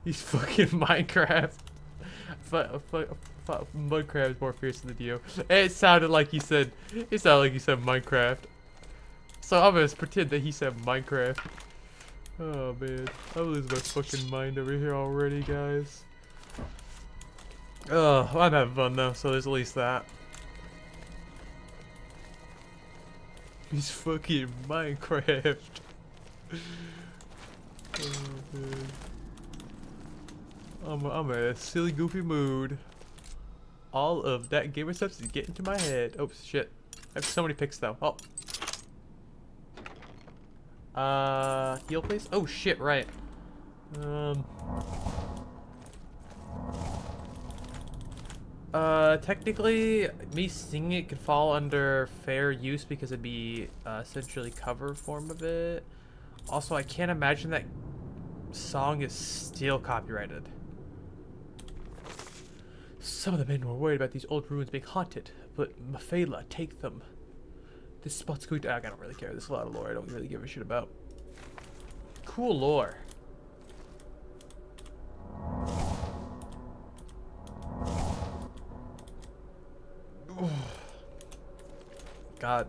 He's fucking Minecraft. Minecraft is more fierce than you. It sounded like he said. It sounded like he said Minecraft. So I'm gonna pretend that he said Minecraft. Oh man, I'm losing my fucking mind over here already, guys. Oh, I'm having fun though, so there's at least that. He's fucking Minecraft. Oh man. I'm in a silly, goofy mood. All of that gamer stuff is getting to my head. Oh shit! I have so many picks though. Oh. Heal please. Oh shit! Right. Technically, me singing it could fall under fair use because it'd be essentially cover form of it. Also, I can't imagine that song is still copyrighted. Some of the men were worried about these old ruins being haunted, but Mafela, take them. This spot's going to... I don't really care. There's a lot of lore I don't really give a shit about. Cool lore. God.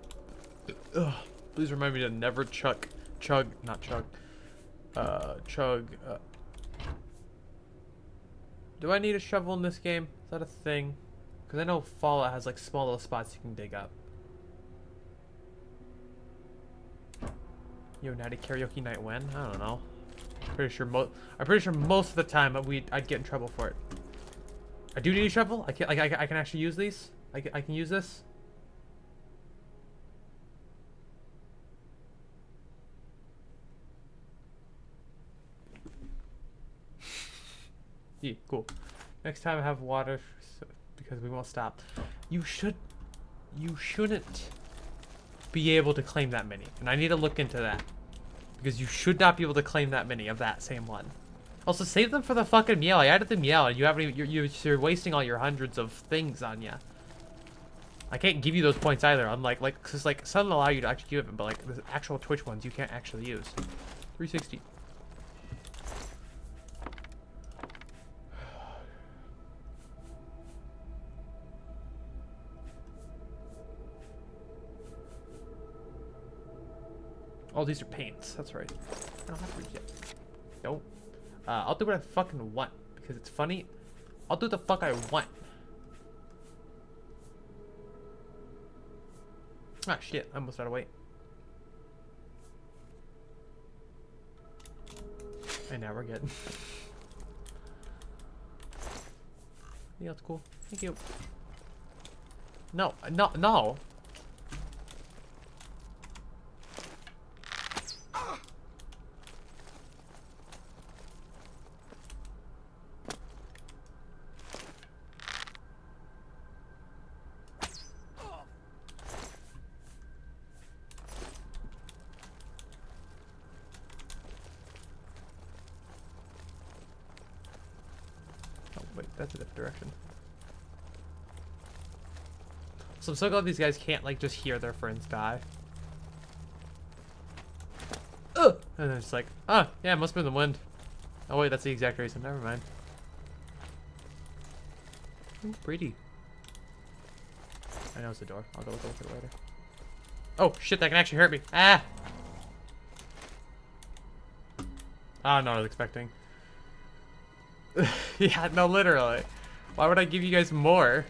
Ugh. Please remind me to never chug. Do I need a shovel in this game? Is that a thing? Because I know Fallout has like small little spots you can dig up. Yo, Natty karaoke night when? I don't know. I'm pretty sure most of the time I'd get in trouble for it. I do need a shovel. I can actually use these. I can use this. Yeah, cool. Next time I have water, because we won't stop. You shouldn't be able to claim that many, and I need to look into that because you should not be able to claim that many of that same one. Also, save them for the fucking meow. I added the meow, and you haven't even, you're wasting all your hundreds of things on ya. I can't give you those points either. Unlike cause like some allow you to actually give them, but like the actual Twitch ones you can't actually use. 360. Oh, these are paints. That's right. I don't have to read yet. Nope. I'll do what I fucking want because it's funny. I'll do the fuck I want. Ah, shit. I almost out of weight. And now we're good. Yeah, that's cool. Thank you. No, no, no. Wait, that's a different direction. So I'm so glad these guys can't, like, just hear their friends die. Ugh! And then it's like, ah, yeah, it must have been the wind. Oh wait, that's the exact reason. Never mind. Ooh, pretty. I know it's the door. I'll go look at it later. Oh, shit, that can actually hurt me. Ah! Oh, no, I was expecting. Yeah, no, literally. Why would I give you guys more?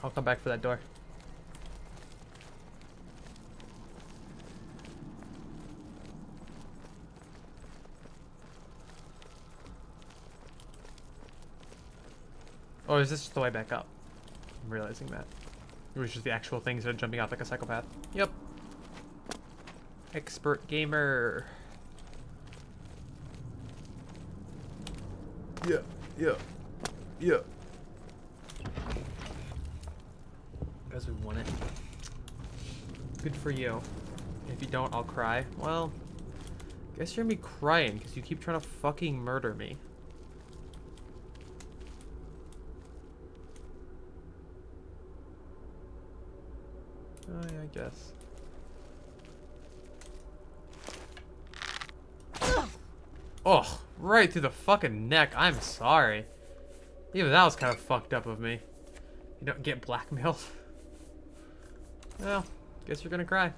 I'll come back for that door. Oh, is this just the way back up? I'm realizing that. It was just the actual things that are jumping out like a psychopath. Yep. Expert gamer. Yeah, yeah, yeah. Because we won it. Good for you. If you don't, I'll cry. Well, guess you're gonna be crying because you keep trying to fucking murder me. Oh, yeah, I guess. Oh, right through the fucking neck. I'm sorry. Even that was kind of fucked up of me. You don't get blackmailed. Well, guess you're gonna cry.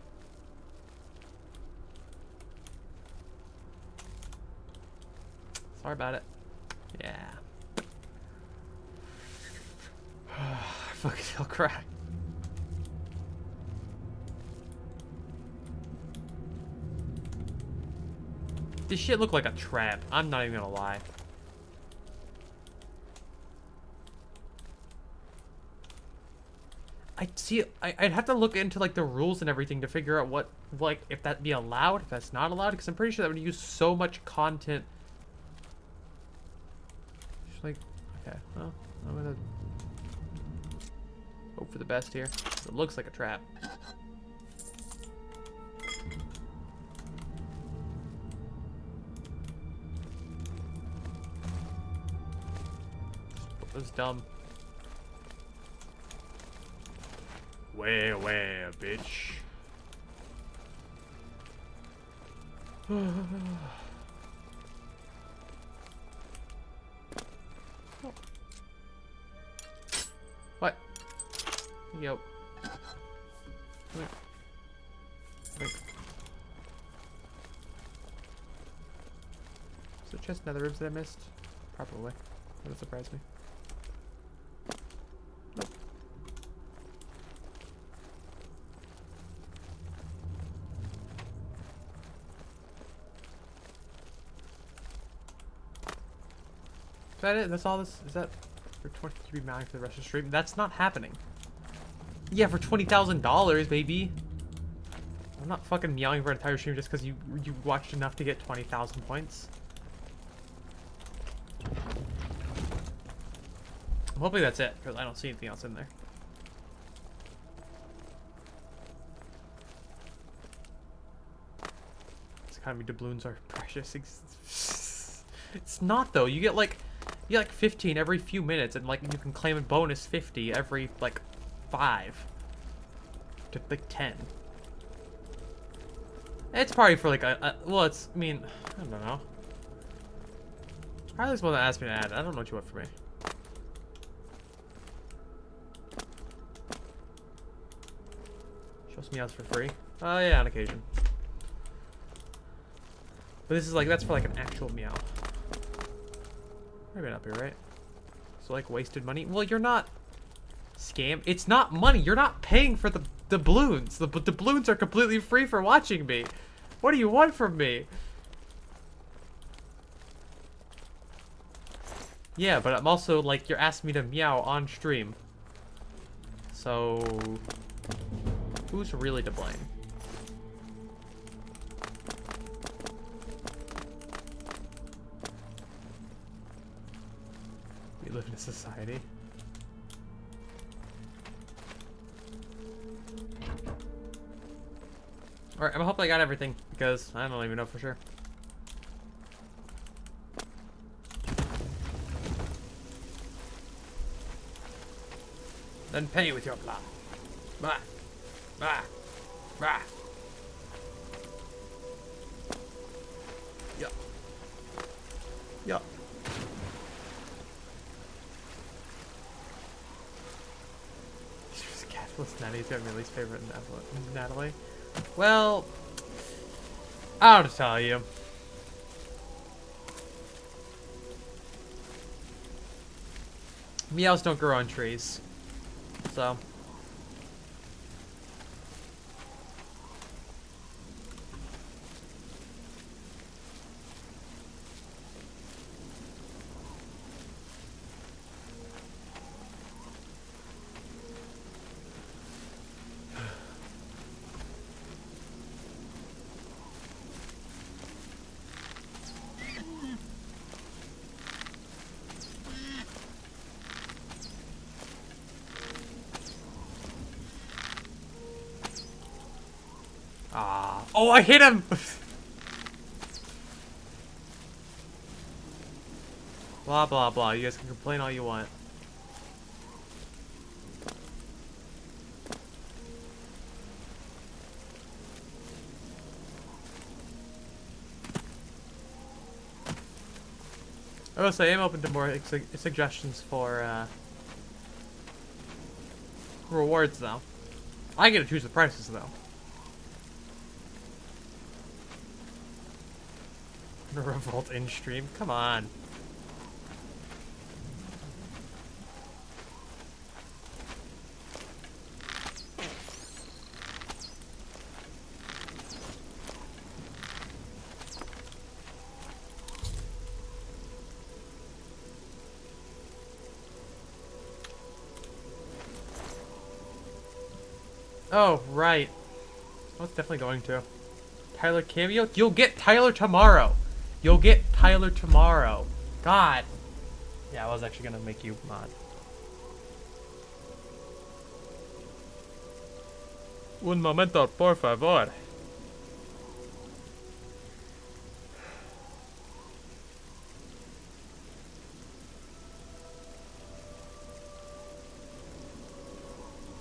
Sorry about it. Yeah. Fucking I'll cry. This shit looked like a trap. I'm not even gonna lie. I'd have to look into like the rules and everything to figure out what, like, if that'd be allowed, if that's not allowed, because I'm pretty sure that would use so much content. Just like, okay, well, I'm gonna hope for the best here. It looks like a trap. That was dumb. Where, bitch? What? Yo. Wait. Wait. Is the chest nether ribs that I missed? Probably. That would surprise me. Nope. Is that it? That's all this? Is that for 23 million for the rest of the stream? That's not happening. Yeah, for $20,000, baby. I'm not fucking meowing for an entire stream just because you watched enough to get 20,000 points. Hopefully that's it, because I don't see anything else in there. This economy doubloons are precious. It's not though. You get like 15 every few minutes, and like you can claim a bonus 50 every like 5 to like 10. It's probably for like well, it's, I mean, I don't know. Riley's the one that asked me to add it. I don't know what you want from me. Shows me out for free. Oh yeah, on occasion. But this is like, that's for like an actual meow. Maybe up here, right? So like wasted money. Well, you're not scam. It's not money. You're not paying for the doubloons. The doubloons are completely free for watching me. What do you want from me? Yeah, but I'm also like, you're asking me to meow on stream. So who's really to blame? We live in a society. Alright, I'm hoping I got everything, because I don't even know for sure. Then pay with your blood. Bah. Bah. Bah. Yeah. Yeah. Capitalist Natty's got my least favorite Natalie. Well, I don't tell you. Meows don't grow on trees. So. Oh, I hit him! Blah, blah, blah. You guys can complain all you want. I will say, I'm open to more suggestions for, rewards, though. I get to choose the prices, though. Revolt in stream? Come on. Oh, right. I was definitely going to. Tyler cameo? You'll get Tyler tomorrow. You'll get Tyler tomorrow. God. Yeah, I was actually gonna make you mod. Un momento, por favor.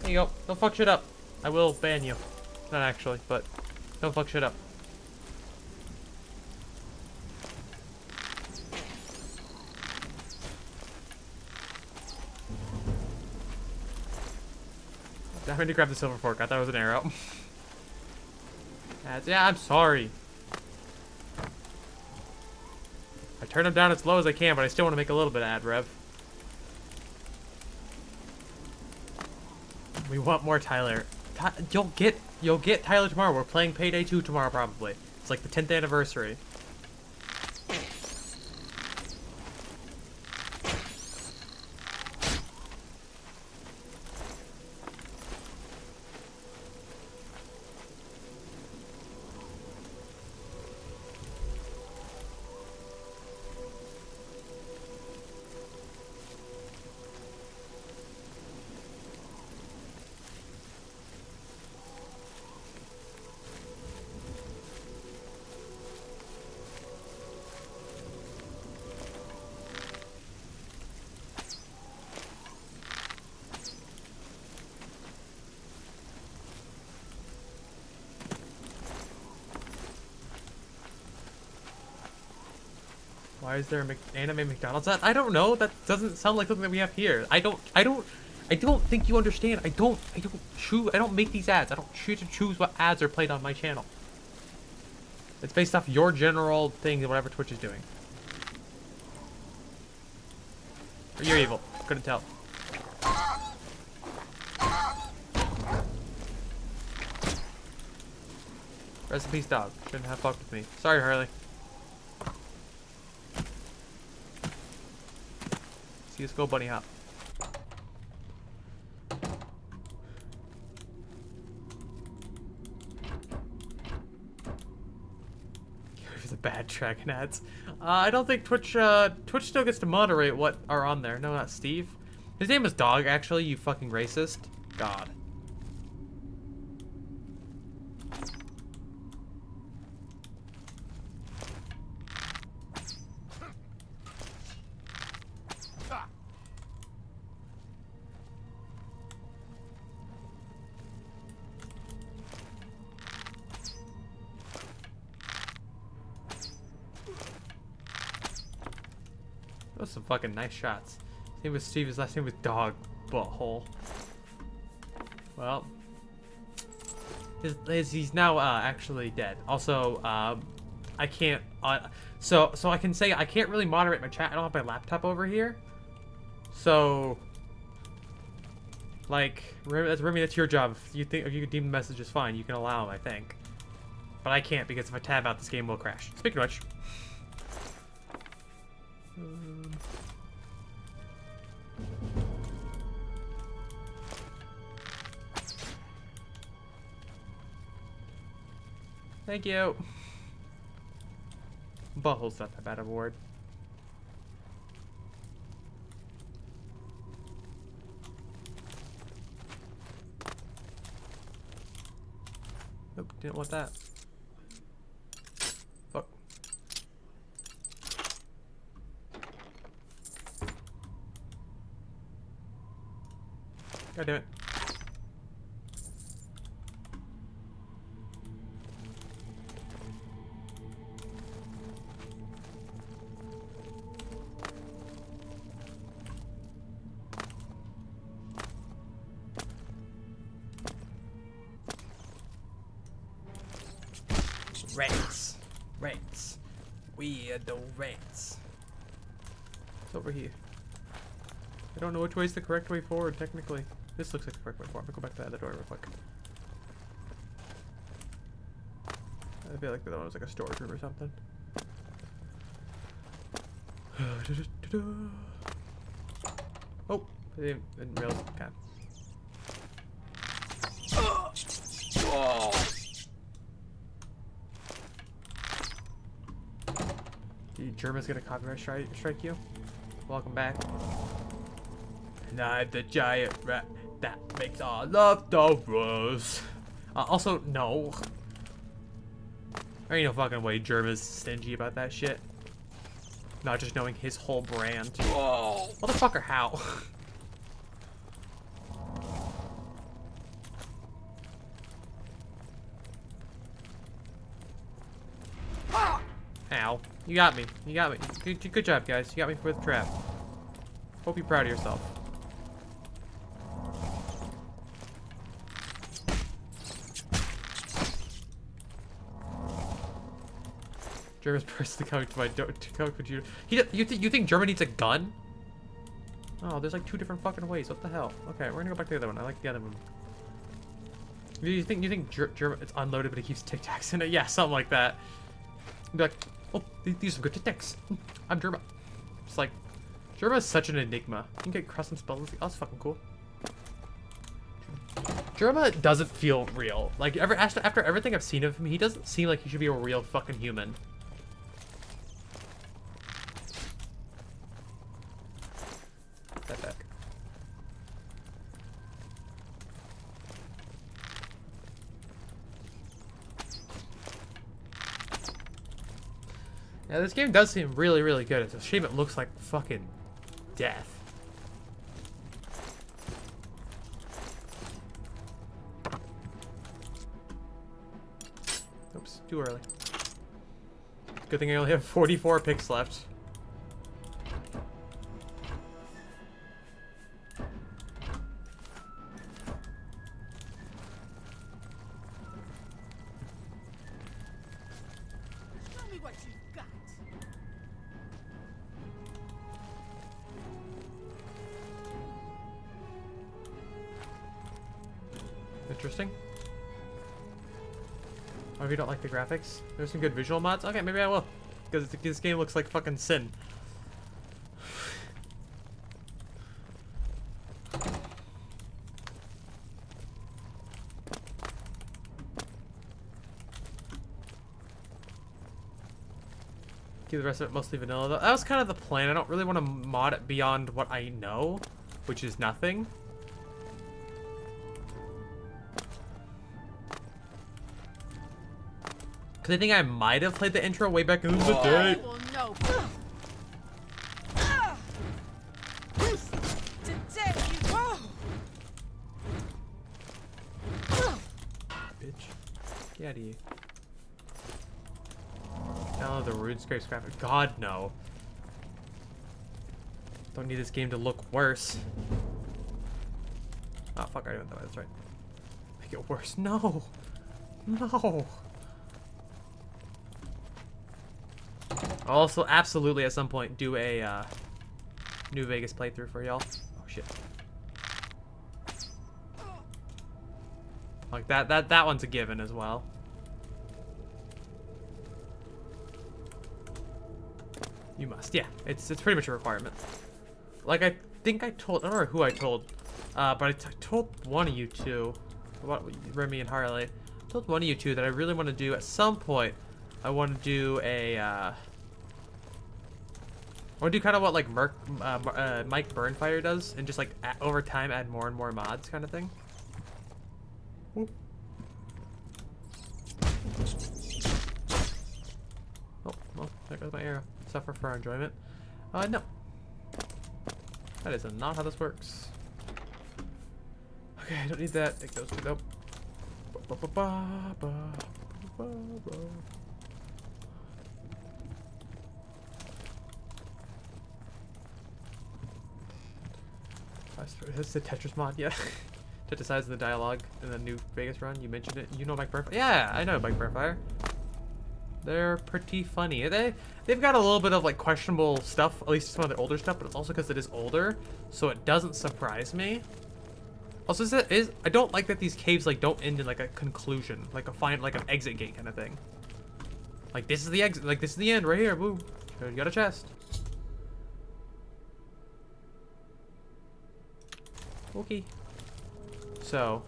There you go. Don't fuck shit up. I will ban you. Not actually, but don't fuck shit up. I meant to grab the silver fork. I thought it was an arrow. Yeah, I'm sorry. I turn them down as low as I can, but I still want to make a little bit of ad rev. We want more Tyler. You'll get Tyler tomorrow. We're playing Payday 2 tomorrow, probably. It's like the 10th anniversary. Why is there an anime McDonald's at? I don't know. That doesn't sound like something that we have here. I don't think you understand. I don't make these ads. I don't choose what ads are played on my channel. It's based off your general thing and whatever Twitch is doing. Or you're evil. Couldn't tell. Rest in peace, dog. Shouldn't have fucked with me. Sorry, Harley. See us go, bunny hop. The bad Dragon ads. I don't think Twitch still gets to moderate what are on there. No, not Steve. His name is Dog, actually, you fucking racist. God. Those some fucking nice shots. His name was Steve, his last name was Dog Butthole. Well, he's now actually dead. Also, I can't. So I can say I can't really moderate my chat. I don't have my laptop over here. So, like, Remy, that's your job. If you deem the message is fine, you can allow him, I think. But I can't because if I tab out, this game will crash. Speaking of which. Thank you. Butthole's not that bad of a word. Nope, didn't want that. Fuck. God damn it. Rats. Rats. Weirdo rats. It's over here. I don't know which way is the correct way forward, technically. This looks like the correct way forward. I'm gonna go back to the other door real quick. I feel like the other one was like a storage room or something. Oh, I didn't realize. Okay. The German's gonna copyright strike you. Welcome back. And I'm the giant rat that makes all of the rules. Also, no. There ain't no fucking way Germa's stingy about that shit. Not just knowing his whole brand. Oh. Motherfucker, how? Ow. You got me. You got me. Good job, guys. You got me for the trap. Hope you're proud of yourself. German's personally coming to my door to come with you. You think German needs a gun? Oh, there's like 2 different fucking ways. What the hell? Okay, we're gonna go back to the other one. I like the other one. You think German it's unloaded, but it keeps Tic Tacs in it? Yeah, something like that. Be like, oh, these are good Tic Tacs. I'm Germa. It's like, Germa is such an enigma. You can get custom spells. Oh, that's fucking cool. Germa doesn't feel real. Like, after everything I've seen of him, he doesn't seem like he should be a real fucking human. That back. Yeah, this game does seem really, really good. It's a shame it looks like fucking death. Oops, too early. Good thing I only have 44 picks left. Interesting. Oh, if you don't like the graphics, there's some good visual mods. Okay, maybe I will, because this game looks like fucking sin. Keep the rest of it mostly vanilla though. That was kind of the plan. I don't really want to mod it beyond what I know, which is nothing. Because I think I might have played the intro way back in the day. Bitch. Get out of here. Download the RuneScape graphic. God, no. Don't need this game to look worse. Oh, fuck, I already went that way. That's right. Make it worse. No. No. I'll also absolutely at some point do a New Vegas playthrough for y'all. Oh, shit. Like, that one's a given as well. You must. Yeah, it's pretty much a requirement. Like, I think I told, I don't remember who I told, but I told one of you two, Remy and Harley, I told one of you two that I really want to do at some point. I want to do a, I want to do kind of what like Mike Burnfire does, and just like over time add more and more mods, kind of thing. Ooh. Oh, well, there goes my arrow. Suffer for our enjoyment. No. That is not how this works. Okay, I don't need that. Take those two. Nope. That's the Tetris mod, yeah. To decide the dialogue in the New Vegas run. You mentioned it. You know Mike Burnfire? Yeah, I know Mike Burnfire. They're pretty funny. They've got a little bit of like questionable stuff, at least some of the older stuff, but it's also because it is older, so it doesn't surprise me. Also, I don't like that these caves like don't end in like a conclusion, like an exit gate kind of thing. Like this is the exit, like this is the end right here. Boom, you got a chest. Okay. So.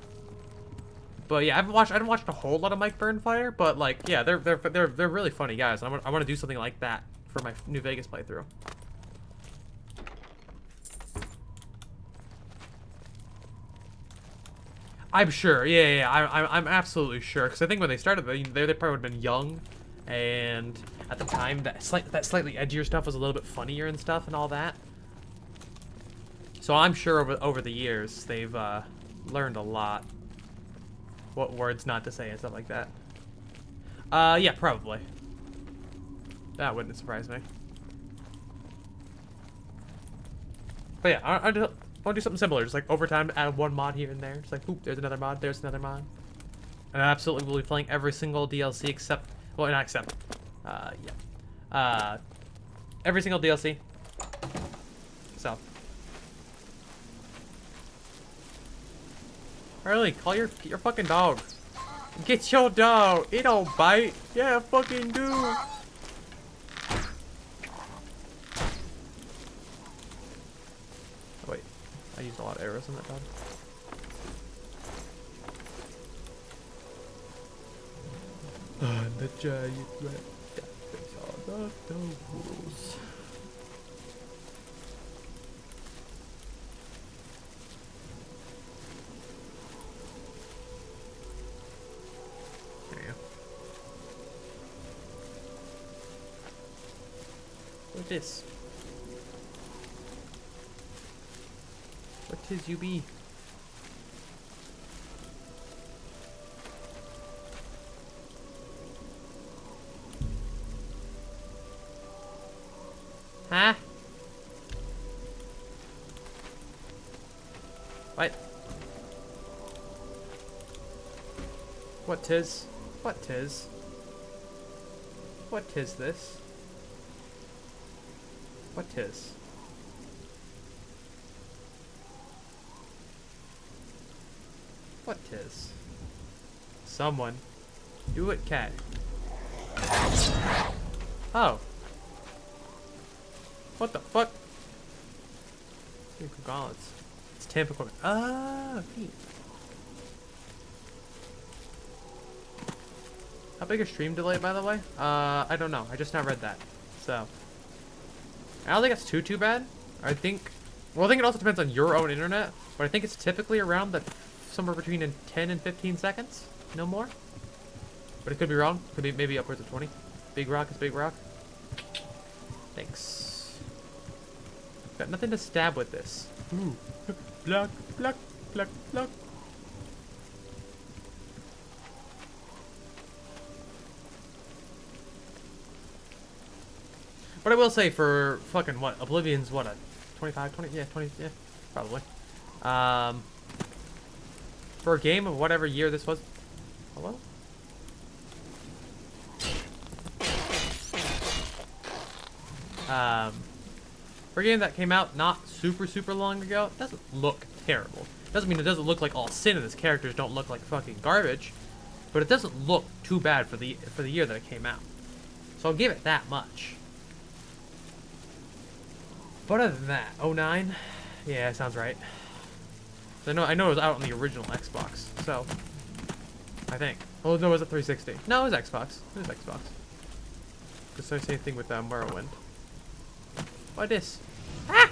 But yeah, I haven't watched a whole lot of Mike Burnfire, but like, yeah, they're really funny guys. I want to do something like that for my New Vegas playthrough. I'm sure, yeah, I'm absolutely sure, because I think when they started, they probably would have been young, and at the time that slightly edgier stuff was a little bit funnier and stuff and all that. So I'm sure over the years they've learned a lot. What words not to say and stuff like that. Yeah, probably. That wouldn't surprise me. But yeah, I want to do something similar. Just like over time, add one mod here and there. Just like, oop, there's another mod, there's another mod. And I absolutely will be playing every single DLC except, well, not except, yeah. Every single DLC. So. Harley, call your fucking dog. Get your dog. It don't bite. Yeah, fucking do. Oh, wait. I used a lot of arrows on that dog. The giant rat that on the nose. What's this? What is you be? Huh? What? What tis? What tis? What tis this? What tis? What tis? Someone. Do it, cat. Oh. What the fuck? Gauntlets. It's Tampa equipment. Ah, neat. How big a stream delay, by the way? I don't know. I just now read that. So. I don't think it's too bad. I think, well, I think it also depends on your own internet, but I think it's typically around that somewhere between 10 and 15 seconds, no more. But it could be wrong. Could be maybe upwards of 20. Big rock is big rock. Thanks. Got nothing to stab with this. Ooh. Block, block, block, block. But I will say for fucking what? Oblivion's what, a 25, 20, yeah, 20, yeah, probably. For a game of whatever year this was. Hello? For a game that came out not super long ago, it doesn't look terrible. Doesn't mean it doesn't look like all sin and its characters don't look like fucking garbage, but it doesn't look too bad for the year that it came out. So I'll give it that much. But other than that, 09? Yeah, sounds right. I know it was out on the original Xbox, so I think. Oh no, it was a 360. No, it was Xbox. It was Xbox. Just the same thing with Morrowind. What is? Ah!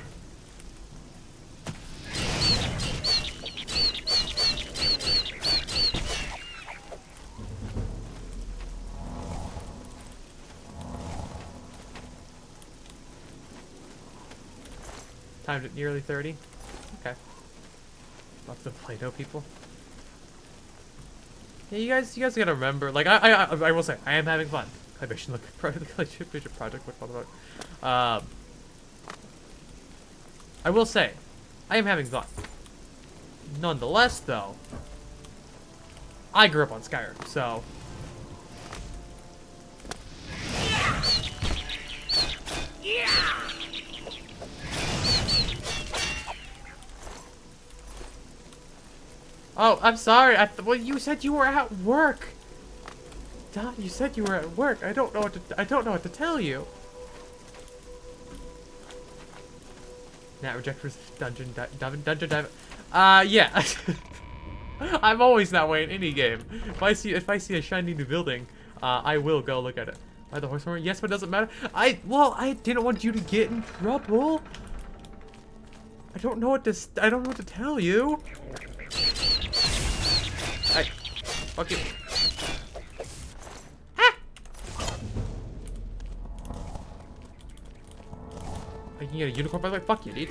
Timed at nearly 30. Okay. Lots of Play-Doh people. Yeah, you guys gotta remember. Like I will say, I am having fun. Claymation project. What about? I will say, I am having fun. Nonetheless, though, I grew up on Skyrim, so. Yeah. Oh, I'm sorry. Well, you said you were at work. Don, you said you were at work. I don't know what to tell you. Nat rejected dungeon dive. Yeah. I'm always that way in any game. If I see a shiny new building, I will go look at it. By the horse horn? Yes, but it doesn't matter. I didn't want you to get in trouble. I don't know what to tell you. Hey, fuck you. Ah! I can get a unicorn by the way. Fuck you, dude.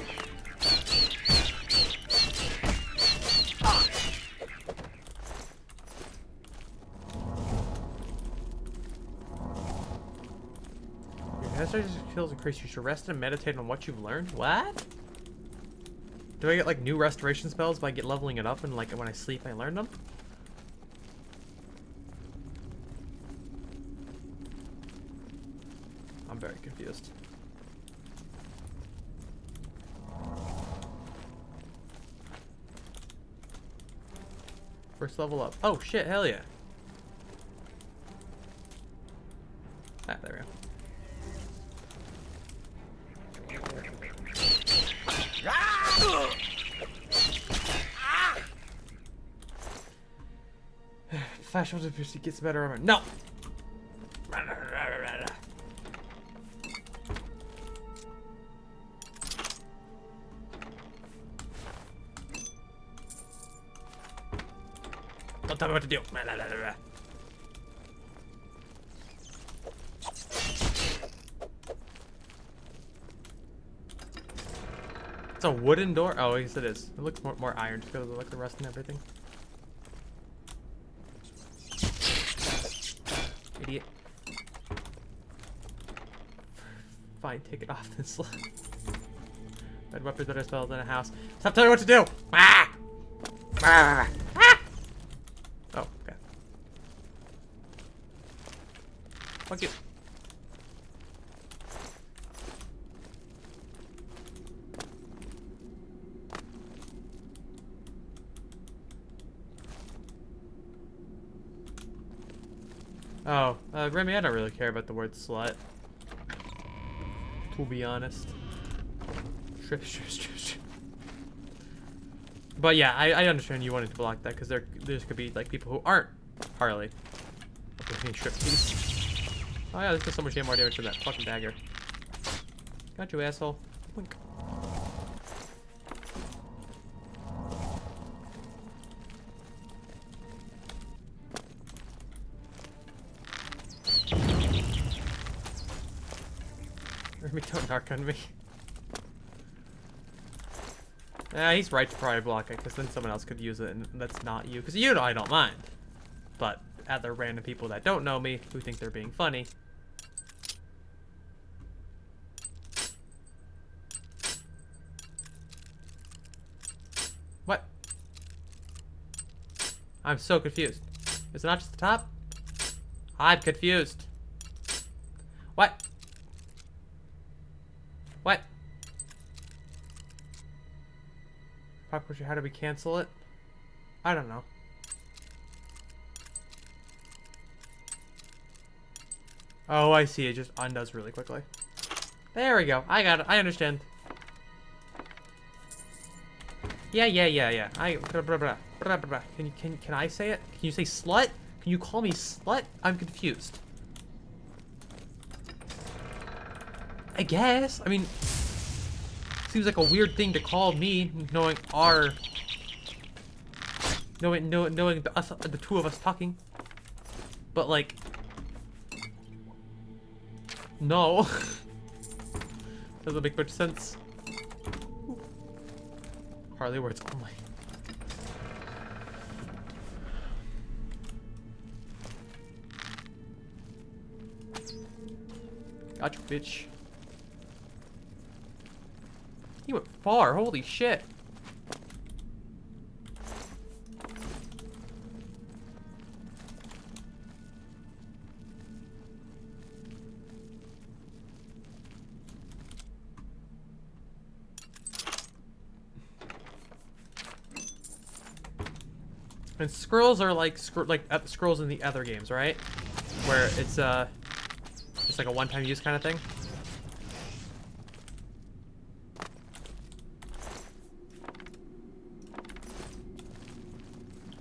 Your necessary skills increase. You should rest and meditate on what you've learned. What? Do I get like new restoration spells by leveling it up and like when I sleep I learn them? I'm very confused. First level up. Oh shit, hell yeah. Ah, there we go. Flash was if he gets better armor. No! Don't tell me what to do. It's a wooden door? Oh, yes it is. It looks more iron because of like the rust and everything. Idiot. Fine, take it off this slot. Red weapons that are spells in a house. Stop telling me what to do! Ah! Ah! Ah! Oh, okay. Fuck you. Oh, Remy, I don't really care about the word slut. To be honest. But yeah, I understand you wanted to block that because there could be like people who aren't Harley. Oh yeah, this does so much more damage than that fucking dagger. Got you, asshole. Wink. Remy, don't narc on me. Yeah, he's right to probably block it, because then someone else could use it, and that's not you. Because you know I don't mind. But other random people that don't know me, who think they're being funny. I'm so confused. Is it not just the top? I'm confused. What? What? Pop culture, how do we cancel it? I don't know. Oh, I see. It just undoes really quickly. There we go. I got it. I understand. Yeah. Can I say it? Can you say slut? Can you call me slut? I'm confused. I guess. I mean, seems like a weird thing to call me, knowing the two of us talking. But like, no. Doesn't make much sense. Hardly words only. Gotcha, bitch. You went far, holy shit. And scrolls are like scrolls in the other games, right? Where it's just like a one-time use kind of thing.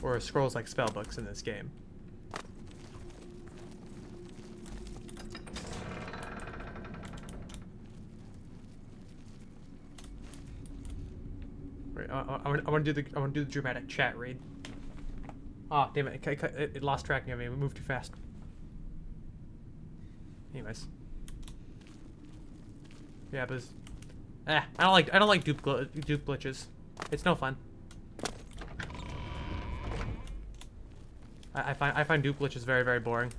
Or scrolls like spellbooks in this game. Wait, I want to do the dramatic chat read. Ah, oh, damn it! It lost track of me. We moved too fast. Anyways, yeah, but I don't like dupe glitches. It's no fun. I find dupe glitches very, very boring.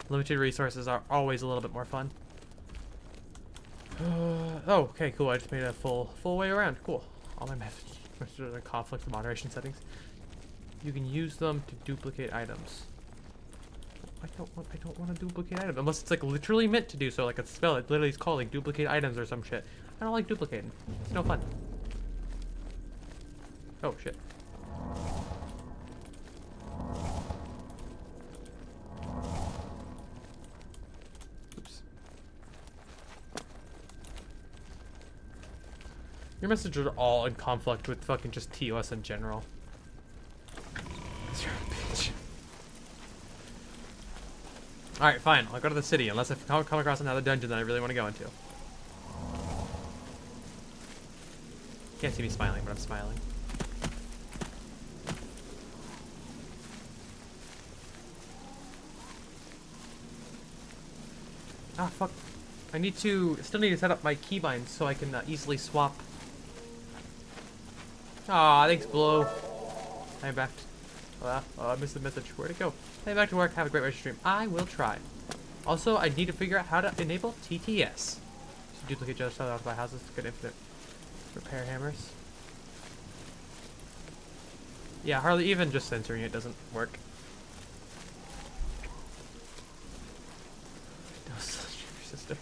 Limited resources are always a little bit more fun. Oh, okay, cool. I just made a full way around. Cool. All my methods conflict moderation settings. You can use them to duplicate items. I don't want to duplicate items unless it's like literally meant to do so. Like a spell, it literally is called like duplicate items or some shit. I don't like duplicating. It's no fun. Oh shit. Your messages are all in conflict with fucking just TOS in general. You're a bitch. Alright, fine. I'll go to the city unless I come across another dungeon that I really want to go into. Can't see me smiling, but I'm smiling. Ah, fuck. Still need to set up my keybinds so I can easily swap. Aw, thanks, Blue. I'm back. Oh, I missed the message. Where'd it go? Hey, back to work. Have a great rest of your stream. I will try. Also, I need to figure out how to enable TTS. So duplicate other stuff out of my houses to get infinite repair hammers. Yeah, hardly even just censoring it doesn't work. No, sister.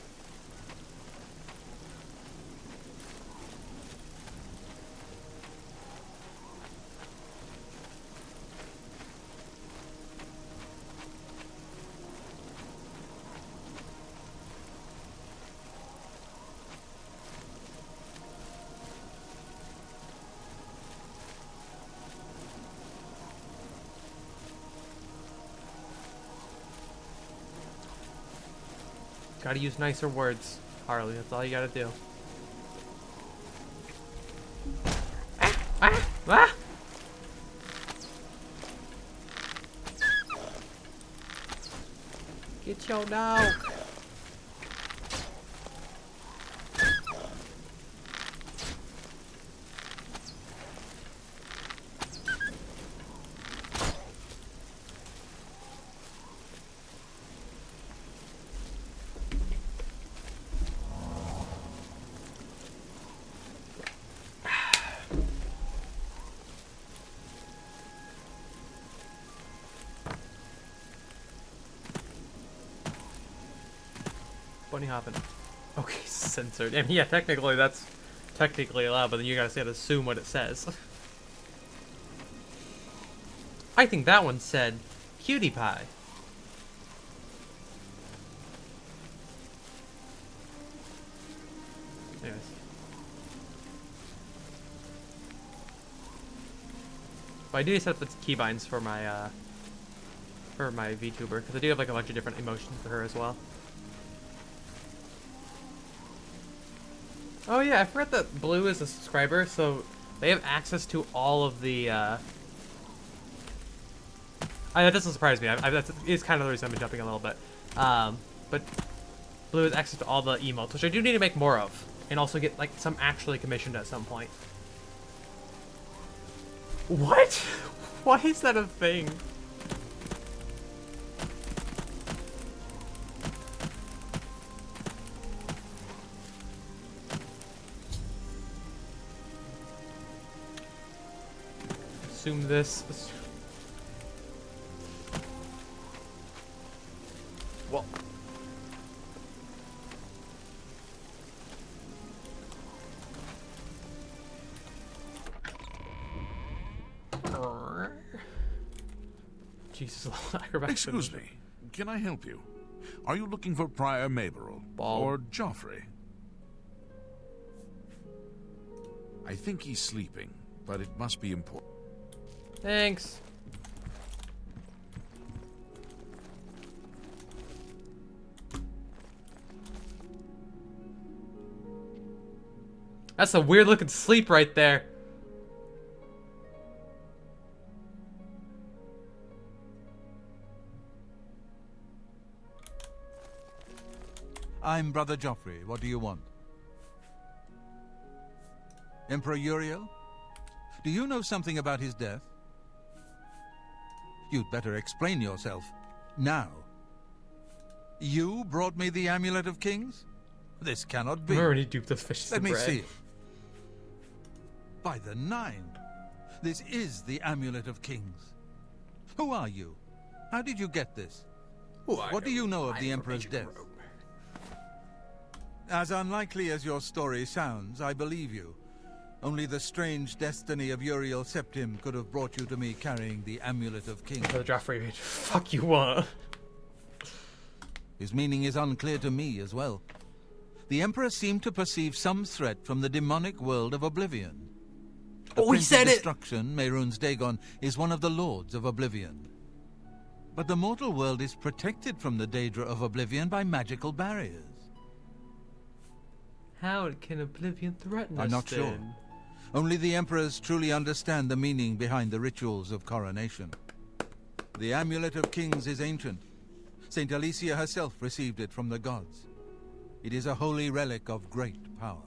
Gotta use nicer words, Harley. That's all you gotta do. Ah! Get your dog. Bunny hopping. Okay, censored. I mean, yeah, technically that's technically allowed, but then you gotta assume what it says. I think that one said cutie pie. Anyways. But I do set up the keybinds for my VTuber, because I do have like a bunch of different emotions for her as well. Oh yeah, I forgot that Blue is a subscriber, so they have access to all of the, that doesn't surprise me. That is kind of the reason I've been jumping a little bit. But Blue has access to all the emotes, which I do need to make more of, and also get like some actually commissioned at some point. What? Why is that a thing? Assume this. Well. Jesus, acrobatics. Excuse me. Can I help you? Are you looking for Prior Maberel or Joffrey? I think he's sleeping, but it must be important. Thanks. That's a weird looking sleep right there. I'm Brother Joffrey. What do you want? Emperor Uriel? Do you know something about his death? You'd better explain yourself. Now. You brought me the Amulet of Kings? This cannot be. I already duped those fishes. Let me see it. By the Nine. This is the Amulet of Kings. Who are you? How did you get this? What do you know of the Emperor's death? As unlikely as your story sounds, I believe you. Only the strange destiny of Uriel Septim could have brought you to me carrying the Amulet of Kings. Brother Joffrey, fuck you want? His meaning is unclear to me as well. The Emperor seemed to perceive some threat from the demonic world of Oblivion. The Prince of Destruction, Mehrunes Dagon, is one of the Lords of Oblivion. But the mortal world is protected from the Daedra of Oblivion by magical barriers. How can Oblivion threaten us? I'm not sure. Only the Emperors truly understand the meaning behind the rituals of coronation. The Amulet of Kings is ancient. Saint Alicia herself received it from the gods. It is a holy relic of great power.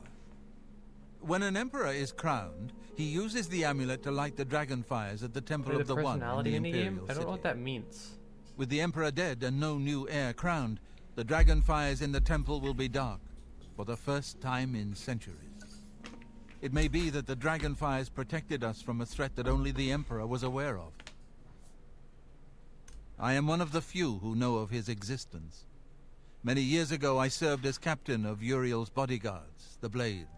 When an emperor is crowned, he uses the amulet to light the dragon fires at the Temple of the One in the Imperial City. I don't know what that means. With the Emperor dead and no new heir crowned, the dragon fires in the temple will be dark, for the first time in centuries. It may be that the dragon fires protected us from a threat that only the Emperor was aware of. I am one of the few who know of his existence. Many years ago, I served as captain of Uriel's bodyguards, the Blades.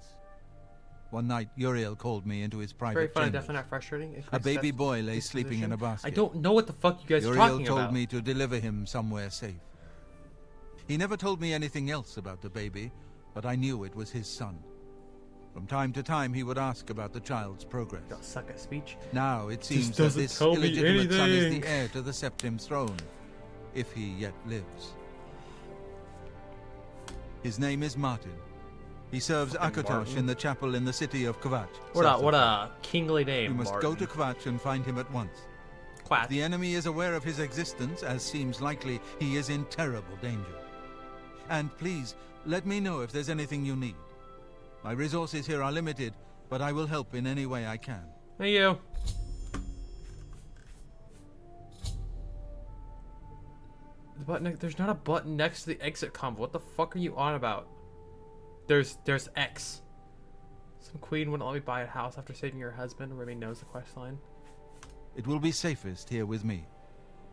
One night, Uriel called me into his private Very funny, chambers. definitely not frustrating. A baby boy lay sleeping in a basket. I don't know what the fuck you guys are Uriel talking about. told me to deliver him somewhere safe. He never told me anything else about the baby, but I knew it was his son. From time to time, he would ask about the child's progress. Don't suck at speech. Now it seems that doesn't this tell me illegitimate son is anything. the heir to the Septim throne, if he yet lives. His name is Martin. He serves Akatosh in the chapel in the city of Kvatch. What a kingly name, You must Martin. go to Kvatch and find him at once. Quatch. If the enemy is aware of his existence, as seems likely, he is in terrible danger. And please, let me know if there's anything you need. My resources here are limited, but I will help in any way I can. Thank you. The button, there's not a button next to the exit combo. What the fuck are you on about? There's X. Some queen wouldn't let me buy a house after saving her husband. Remy knows the quest line. It will be safest here with me.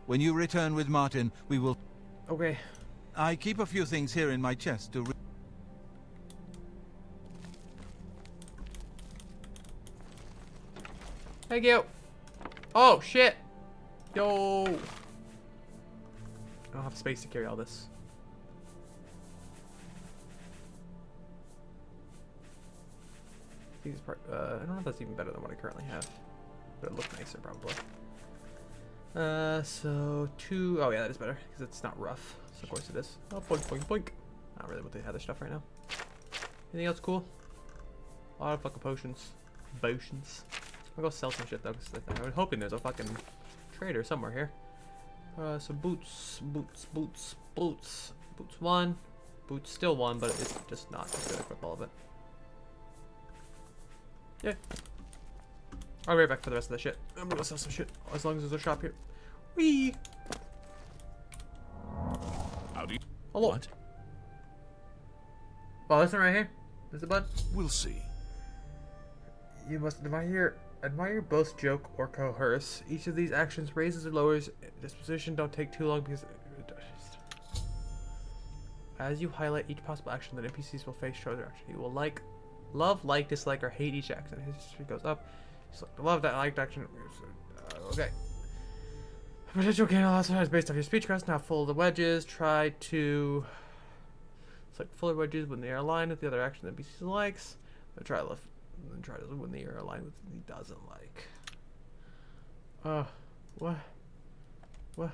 When you return with Martin, we will... Okay. I keep a few things here in my chest to... Thank you. Oh, shit. Yo. I don't have space to carry all this. These part, I don't know if that's even better than what I currently have, but it looks nicer probably. So 2. Oh yeah, that is better because it's not rough. So of course it is. Oh, boink, boink, boink. Not really with the other stuff right now. Anything else cool? A lot of fucking potions. Potions. I'll go sell some shit though, because I was hoping there's a fucking trader somewhere here. So boots, boots, boots, boots. Boots 1. Boots still 1, but it's just not as good to equip all of it. Yeah. I'll be right back for the rest of the shit. I'm gonna sell some shit as long as there's a shop here. Whee! Howdy. Hello. What? Oh, this one right here? Is it, bud? We'll see. You must admire boast, joke, or coerce. Each of these actions raises or lowers disposition. Don't take too long because... As you highlight each possible action that NPCs will face, show their action. You will love, like, dislike, or hate each action. His history goes up. Select the love, that liked action. Okay. Potential gain loss is based off your speech crest. Now full of the wedges. Try to select fuller wedges when they are aligned with the other action that NPC likes. Then try left. Then try to when they are aligned with what he doesn't like. What? What?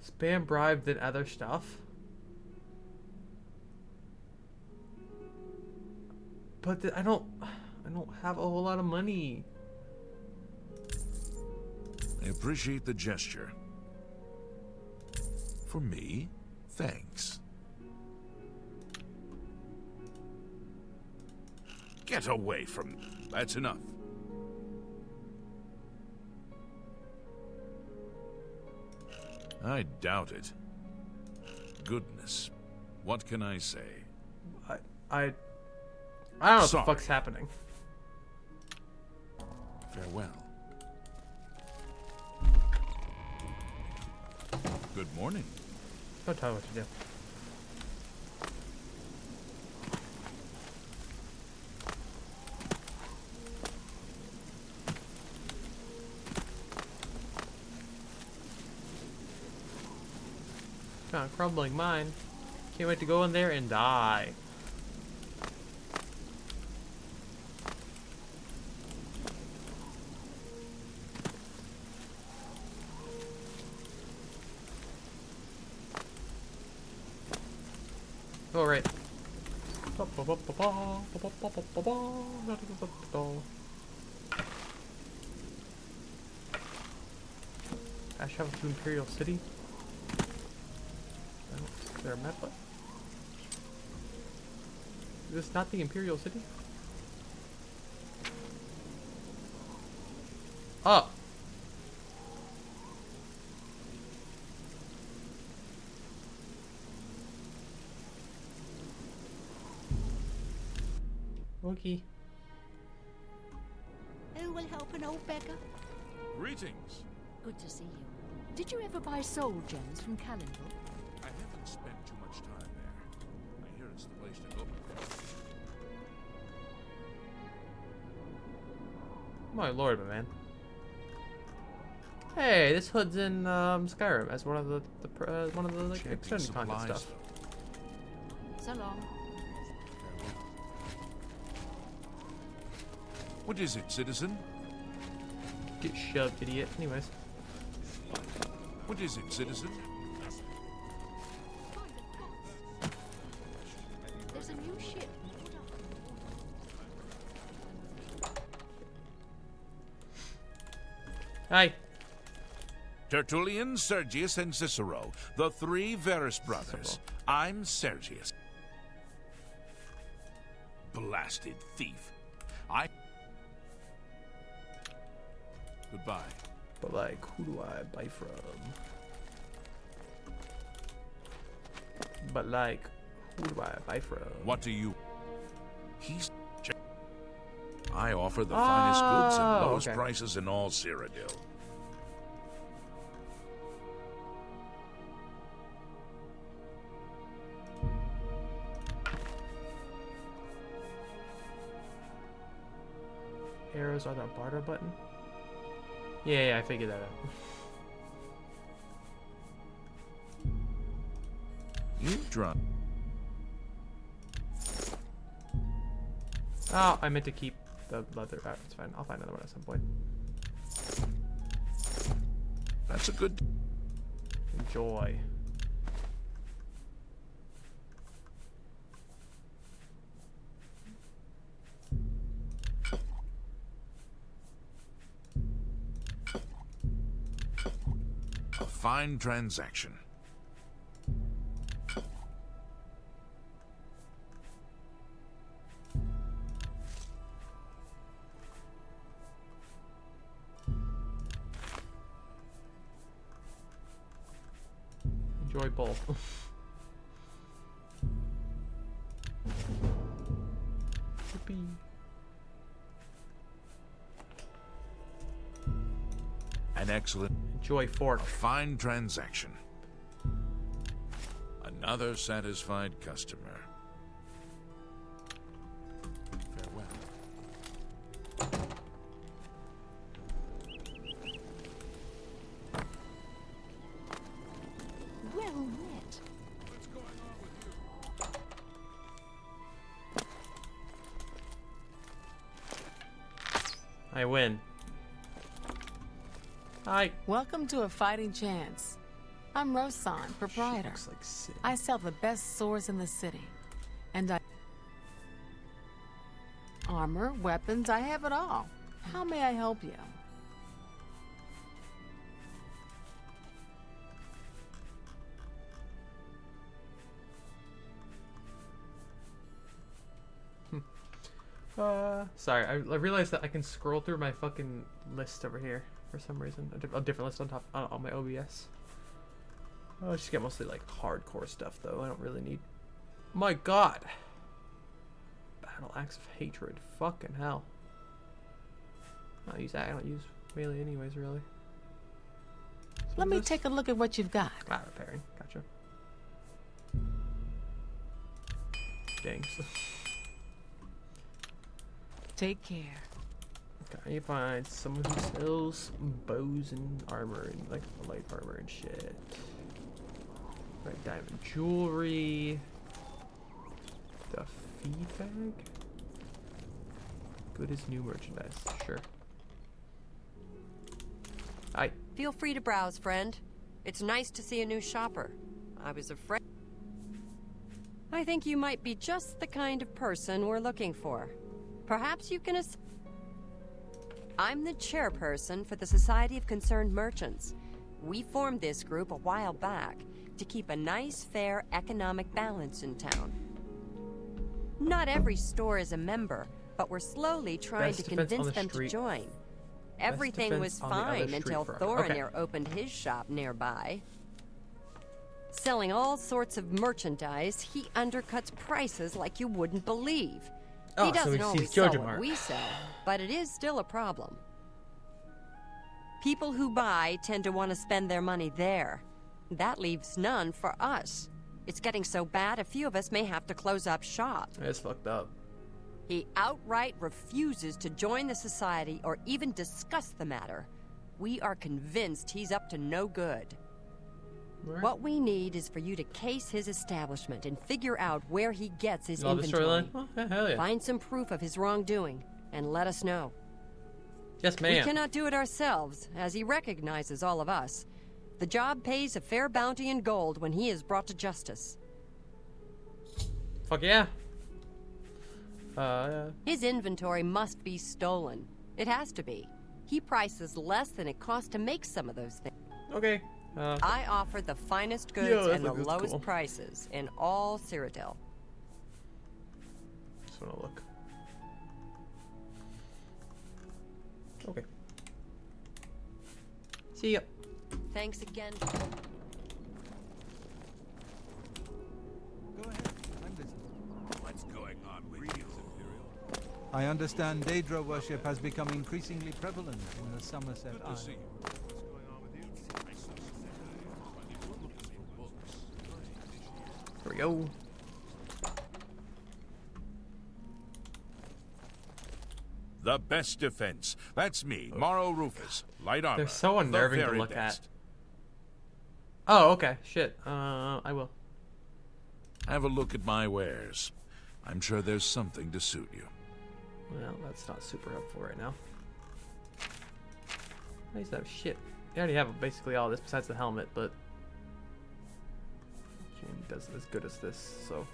Spam bribe then other stuff. But I don't have a whole lot of money. I appreciate the gesture. For me, thanks. Get away from me. That's enough. I doubt it. Goodness. What can I say? I don't know what Sorry. the fuck's happening. Farewell. Good morning. Don't tell me what to do. Found a crumbling mine. Can't wait to go in there and die. Oh, right. Ash travel to Imperial City. Is there a map? Is this not the Imperial City? Oh! Okay. Who will help an old beggar? Greetings. Good to see you. Did you ever buy soul gems from Callendal? I haven't spent too much time there. I hear it's the place to go. My lord, my man. Hey, this hood's in Skyrim as one of the like Checking extended content supplies. stuff. So long. What is it, citizen? Get shoved, idiot. Anyways. What is it, citizen? There's a new ship. Hi. Tertullian, Sergius, and Cicero, the three Verus brothers. Cicero. I'm Sergius. Blasted thief. Goodbye. But like, who do I buy from? But like, who do I buy from? What do you... He's... I offer the finest goods and lowest okay. prices in all Cyrodiil. arrows are the barter button? Yeah, I figured that out. You drop. Oh, I meant to keep the leather. Alright, it's fine. I'll find another one at some point. That's a good. Enjoy. A fine transaction. Enjoy both. Yippee. An excellent. Enjoy fork. A fine transaction. Another satisfied customer. Farewell. Well met. I win. Hi. Welcome to A Fighting Chance. I'm Rosan, proprietor. Looks like Sid. I sell the best swords in the city. And armor, weapons, I have it all. How may I help you? Sorry, I realized that I can scroll through my fucking list over here for some reason. A different list on top on my OBS. I just get mostly like hardcore stuff though. I don't really need. My God. Battle axe of hatred. Fucking hell. I don't use that. I don't use melee anyways, really. So Let me take a look at what you've got. Ah, repairing. Gotcha. Thanks. Take care. Okay, you find someone who sells bows and armor and like light armor and shit. Right, diamond jewelry. The feed bag. Good as new merchandise. Sure. Hi. Feel free to browse, friend. It's nice to see a new shopper. I was afraid. I think you might be just the kind of person we're looking for. Perhaps you can I'm the chairperson for the Society of Concerned Merchants. We formed this group a while back to keep a nice, fair economic balance in town. Not every store is a member, but we're slowly trying to convince them to join. Everything was fine until Thorinir opened his shop nearby. Selling all sorts of merchandise, he undercuts prices like you wouldn't believe. He doesn't always sell what we sell, but it is still a problem. People who buy tend to want to spend their money there. That leaves none for us. It's getting so bad, a few of us may have to close up shop. That's fucked up. He outright refuses to join the society or even discuss the matter. We are convinced he's up to no good. Right. What we need is for you to case his establishment and figure out where he gets his You know the inventory. storyline? Oh, yeah, hell yeah. Find some proof of his wrongdoing and let us know. Yes, We ma'am. cannot do it ourselves, as he recognizes all of us. The job pays a fair bounty in gold when he is brought to justice. Fuck yeah. His inventory must be stolen. It has to be. He prices less than it costs to make some of those things. Okay. I offer the finest goods Yeah, and the that's lowest cool. prices in all Cyrodiil. Just wanna look. Okay. See ya. Thanks again. Go ahead. I'm listening. What's going on with you? I understand Daedra worship has become increasingly prevalent in the Somerset Good to Isle. see you. What's going on with you? Here we go. The best defense. That's me, Morrow Rufus. Light armor. They're so The unnerving to very look best. at. Oh, okay. Shit. I will. Have a look at my wares. I'm sure there's something to suit you. Well, that's not super helpful right now. I used to have shit. I already have basically all this besides the helmet, but it does as good as this, so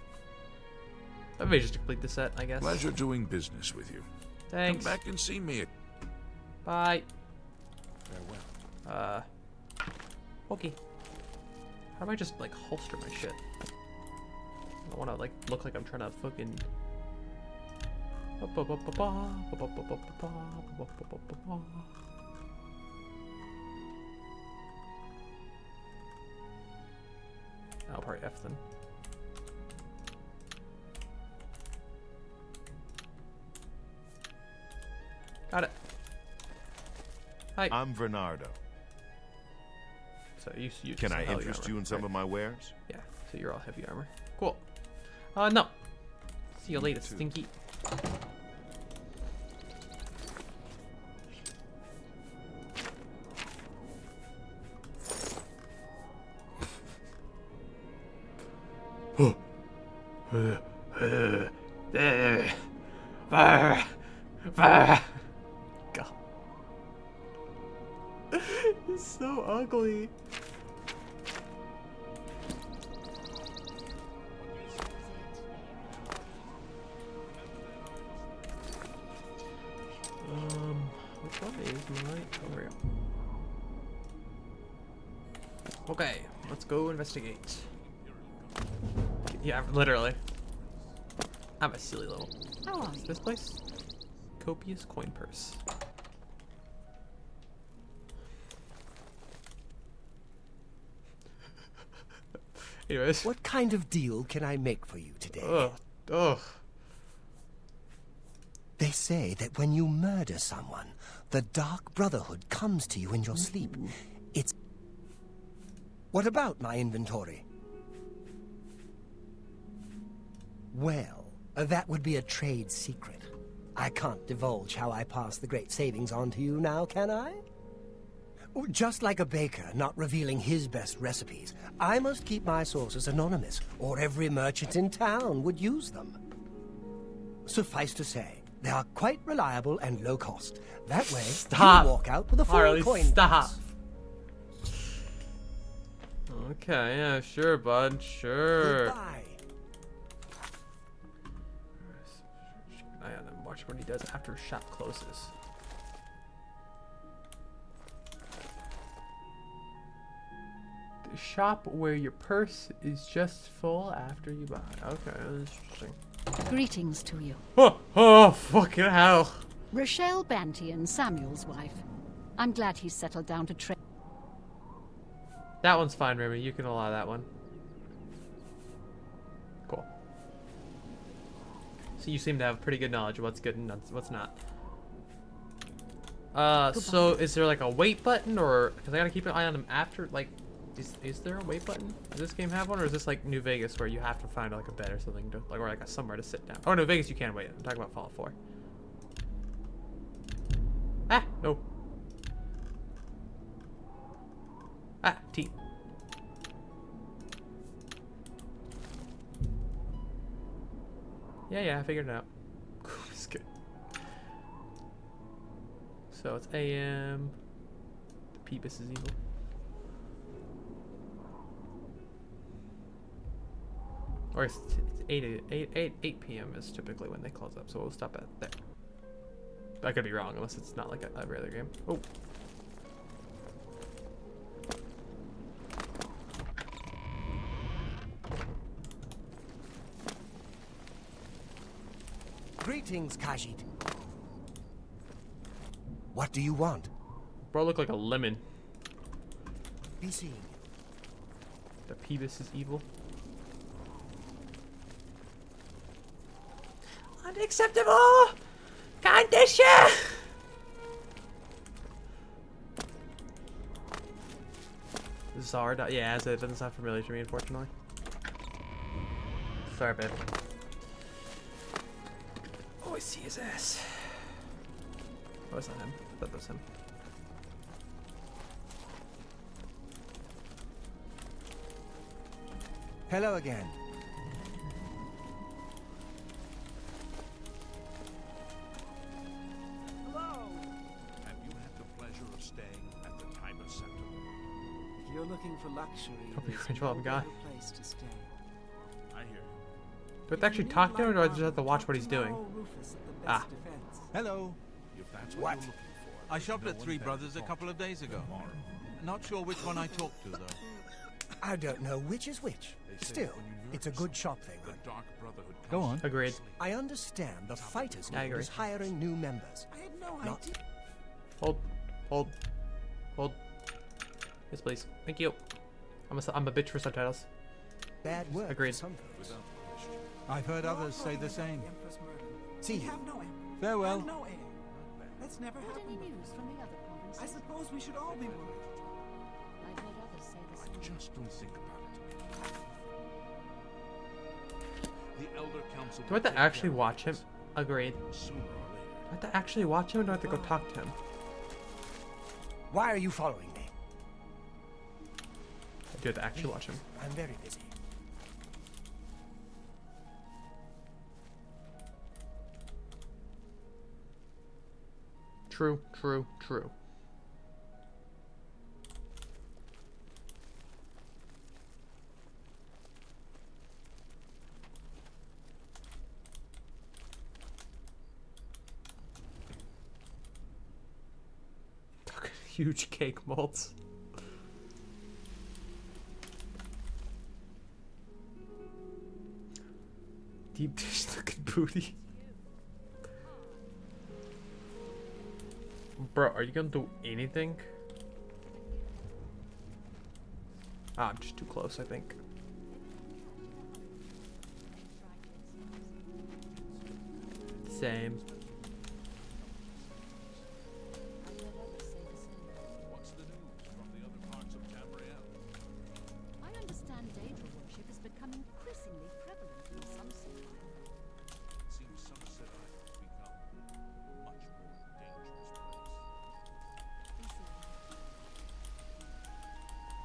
I may just complete the set, I guess. Pleasure doing business with you. Thanks. Come back and see me. Bye. Farewell. Okay. How do I just like holster my shit? I don't want to like look like I'm trying to fucking. I'll probably F them. Got it. Hi. I'm Bernardo. So you Can just I heavy interest armor, you in some right? of my wares? Yeah. So you're all heavy armor. Cool. No. See you later, too. Stinky. God. It's so ugly. Which one is my... Oh, there we go. Okay, let's go investigate. Yeah, literally. I'm a silly little... How are What's you? this place? Copious coin purse. Anyways. What kind of deal can I make for you today? Ugh. They say that when you murder someone, the Dark Brotherhood comes to you in your sleep. It's... What about my inventory? Well, that would be a trade secret. I can't divulge how I pass the great savings on to you now, can I? Just like a baker not revealing his best recipes, I must keep my sources anonymous, or every merchant in town would use them. Suffice to say, they are quite reliable and low cost. That way, Stop. you walk out with a full Harley, coin stop. purse. Okay, yeah, sure, bud, sure. Goodbye. Eye on him. Watch what he does after shop closes. The shop where your purse is just full after you buy. Okay, that's interesting. Greetings to you. Oh, fucking hell. Rochelle Bantian, Samuel's wife. I'm glad he's settled down to trade. That one's fine, Remy. You can allow that one. Cool. So you seem to have pretty good knowledge of what's good and what's not. So is there like a wait button, or because I gotta keep an eye on him after? Like, is there a wait button? Does this game have one, or is this like New Vegas where you have to find like a bed or something to like, or like somewhere to sit down? Oh, New Vegas you can wait. I'm talking about Fallout 4. Ah, no. Ah, T. Yeah, I figured it out. It's good. So it's AM. Peebus is evil. Or it's 8 p.m. is typically when they close up, so we'll stop at there. I could be wrong, unless it's not like every other game. Oh. Greetings, Khajiit. What do you want? Bro, look like a lemon. Be seeing you. The Peebus is evil. Unacceptable condition. Zard. Yeah, it doesn't sound familiar to me, unfortunately. Sorry, babe. Oh, I see his ass. Oh, it's not him. I thought that was him. Hello again. Have you had the pleasure of staying at the Tiber Center? If you're looking for luxury, Hope you there's control no the guy. better place to stay. I hear you. Do I have to actually talk to him, or do I just have to watch what he's doing? Ah. Hello. If that's What? what you're looking for, I shopped no at one Three better Brothers a talk couple of days ago. tomorrow. Not sure which one I talked to, though. I don't know which is which. They say Still, when you it's a nerve good yourself, shop they the run. Dark Brotherhood Go comes on. to Agreed. sleep. I understand the Fighters I Guild agree. is hiring new members. I had no Not idea. Hold. Hold. Hold. Yes, please. Thank you. I'm a bitch for subtitles. bad work Agreed. for some folks. I've heard others say the same. The Empress murder. See We you. have no heir. Farewell. Have no heir. That's never Heard any happened. news from the other I provinces? suppose we should all be worried. I've heard others say the I same. just don't think about it. The Elder Council. Do I have to actually watch him? Agreed. Sooner or later. Do I have to actually watch him, or do I have to go talk to him? Why are you following me? I do have to actually watch him. I'm very busy. True, true, true. Fucking huge cake molds. Deep dish looking booty. Bro, are you gonna do anything? Ah, I'm just too close, I think. Same. What's the news from the other parts of Tamriel? I understand Daedra worship has become increasingly prevalent in Sunset Isle. It seems Sunset Isle has become a much more dangerous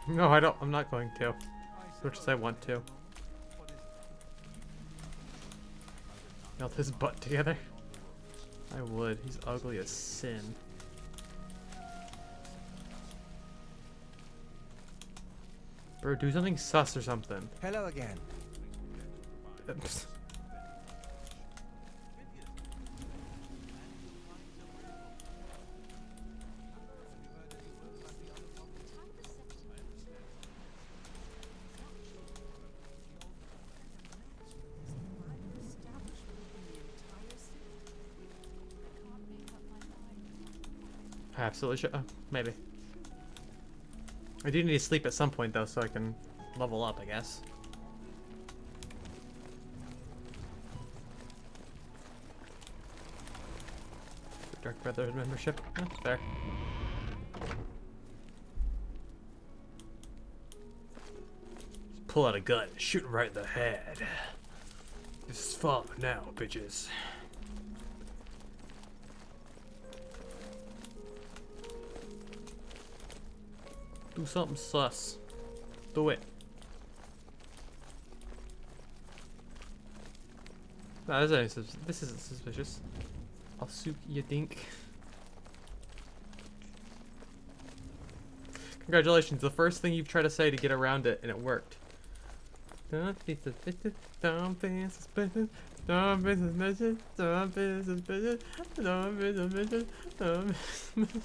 place. No, I don't. I'm not going to. As much as I want to. Melt his butt together. I would. He's ugly as sin. Bro, do something sus or something. Hello again. I absolutely should. Maybe. I do need to sleep at some point though, so I can level up, I guess. Dark Brotherhood membership. Fair. Pull out a gun, shoot him right in the head. This is fun now, bitches. Do something sus. Do it. No, this isn't suspicious. I'll suit you dink. Congratulations, the first thing you've tried to say to get around it, and it worked. Don't be suspicious, don't be suspicious, don't be suspicious, don't be suspicious, don't be suspicious, don't be suspicious.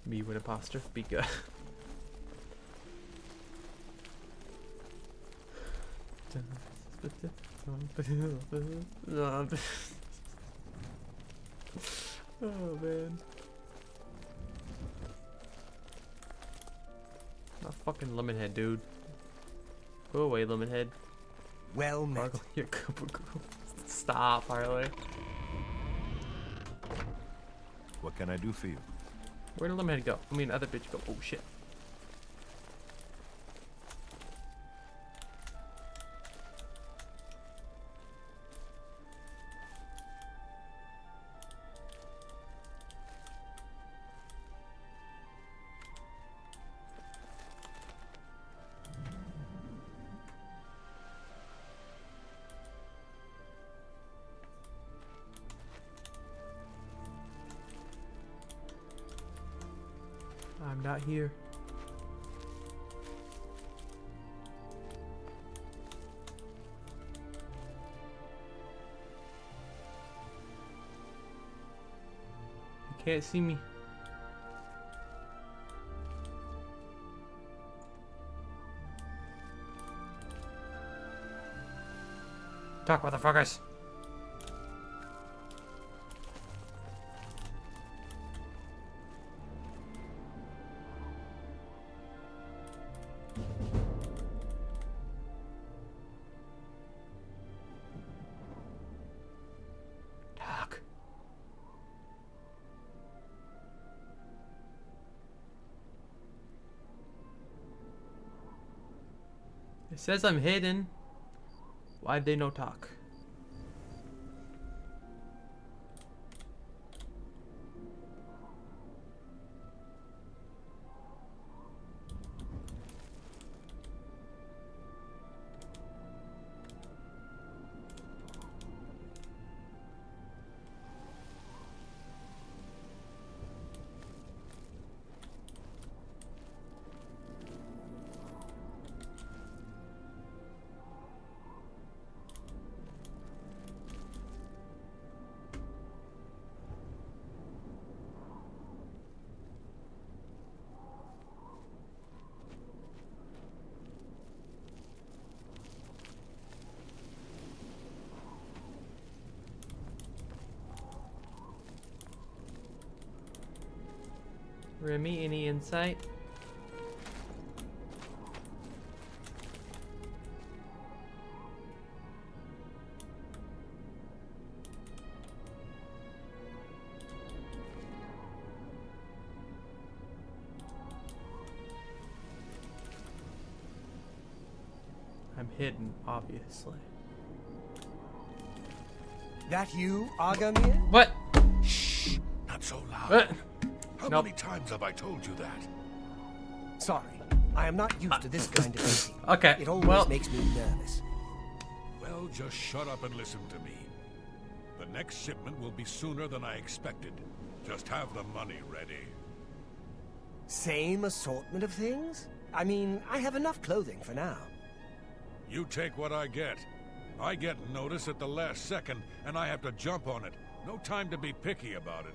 Me with imposter, be good. Oh man. Not fucking Lemonhead, dude. Go away, Lemonhead. Well met. Gargle your cup. Stop, Harley. What can I do for you? Where did Lemonhead go? I mean, other bitch go. Oh shit. I'm not here. You can't see me. Talk, motherfuckers. Talk. It says I'm hidden. Why'd they no talk? Remy, any insight? I'm hidden, obviously. That you, Agamir? What? Shh! Not so loud. How Nope. many times have I told you that? Sorry, I am not used to this kind of thing. Okay, It always well- makes me nervous. Well, just shut up and listen to me. The next shipment will be sooner than I expected. Just have the money ready. Same assortment of things? I mean, I have enough clothing for now. You take what I get. I get notice at the last second, and I have to jump on it. No time to be picky about it.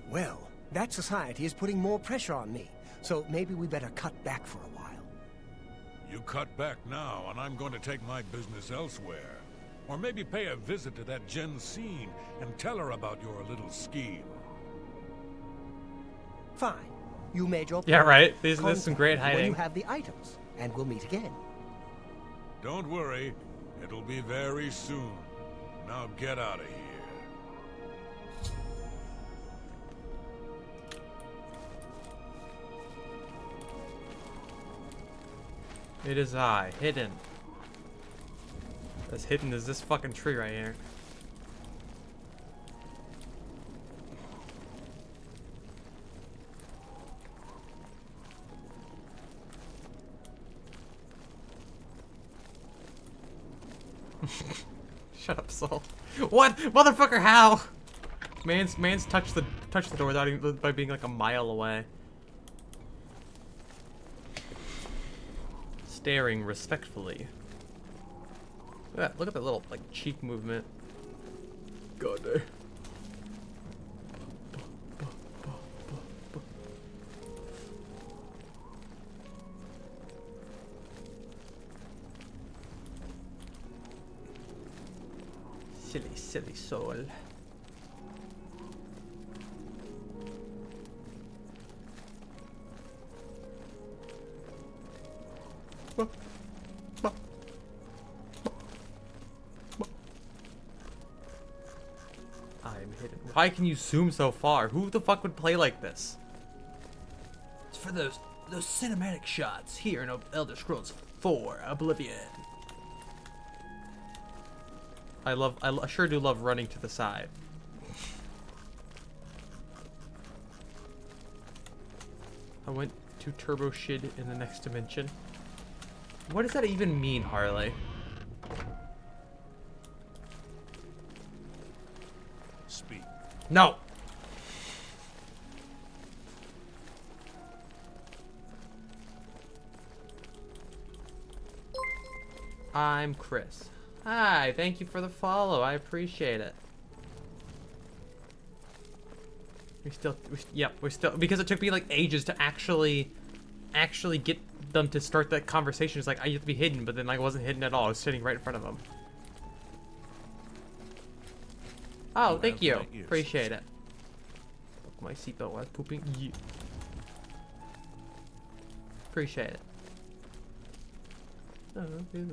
Well, that society is putting more pressure on me, so maybe we better cut back for a while. You cut back now, and I'm going to take my business elsewhere. Or maybe pay a visit to that Jensine and tell her about your little scheme. Fine. You made your Yeah, point. right. There's some Contact great me when hiding. you have the items, and we'll meet again. Don't worry, it'll be very soon. Now get out of here. It is I, hidden. As hidden as this fucking tree right here. Shut up, Saul. What? Motherfucker, how? Man's touched the door without even, by being like a mile away. Staring respectfully. Look at that little like cheek movement. God damn. Silly soul. I'm hidden. Why can you zoom so far? Who the fuck would play like this? It's for those cinematic shots here in Elder Scrolls 4 Oblivion. I sure do love running to the side. I went to turbo shit in the next dimension. What does that even mean, Harley? Speak. No. I'm Chris. Hi, thank you for the follow. I appreciate it. We're still, because it took me like ages to actually get them to start that conversation. It's like, I have to be hidden, but then like, I wasn't hidden at all. I was sitting right in front of them. Oh, thank you. Appreciate it. Broke my seatbelt while I was pooping. Yeah. Appreciate it. He's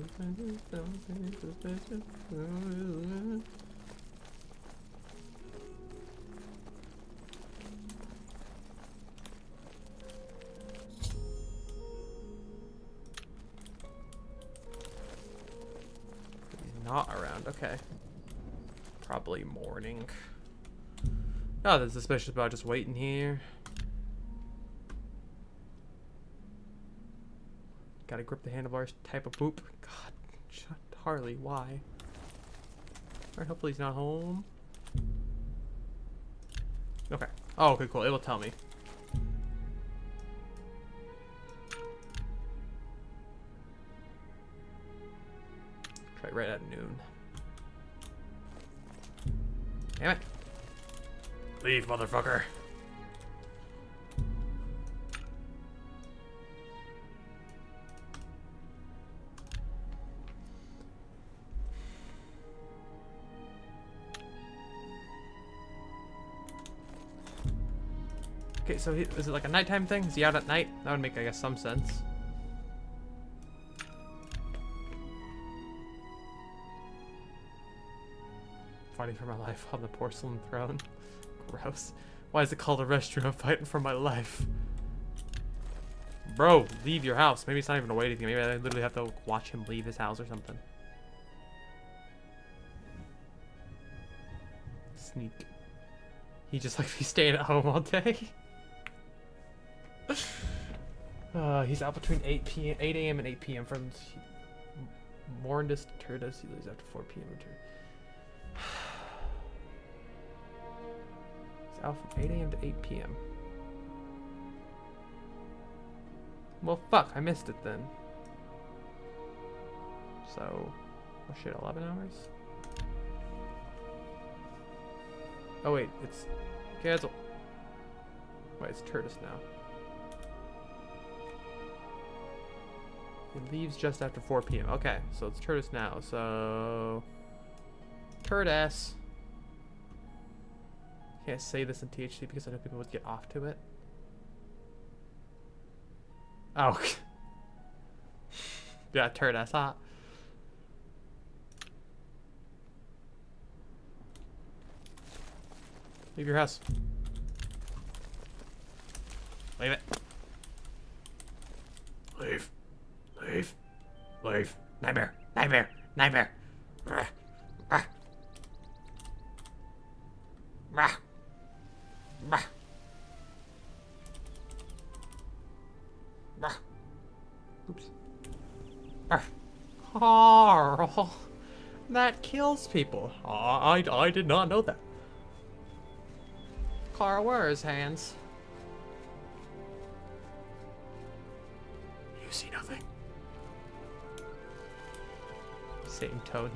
not around. Okay. Probably morning. Oh, that's suspicious about just waiting here. Gotta grip the handlebars type of poop. God, shut Harley, why? Alright, hopefully he's not home. Okay. Oh, okay, cool. It'll tell me. Try right at noon. Damn it. Leave, motherfucker. Okay, so is it like a nighttime thing? Is he out at night? That would make, I guess, some sense. Fighting for my life on the porcelain throne. Gross. Why is it called a restroom? I'm fighting for my life. Bro, leave your house. Maybe it's not even a waiting thing. Maybe I literally have to watch him leave his house or something. Sneak. He just like he's staying at home all day. He's out between 8 a.m. and 8 p.m. from Morndus Turdus. He leaves after 4 p.m. return. He's out from 8 a.m. to 8 p.m. Well, fuck, I missed it then. So, oh shit, 11 hours? Oh wait, it's cancel. Wait, it's Turdus now. He leaves just after 4 p.m. Okay, so it's Turdus now. So Turdus. Can't say this in THC because I know people would get off to it. Oh. Yeah, Turdus, huh? Leave your house. Leave it. Leave. Leave. Leave. Nightmare. Nightmare. Nightmare. Rah. Rah. Rah. Rah. Rah. Oops. Rah. Carl. That kills people. I did not know that. Carl, where are his hands? You see nothing. Same tone.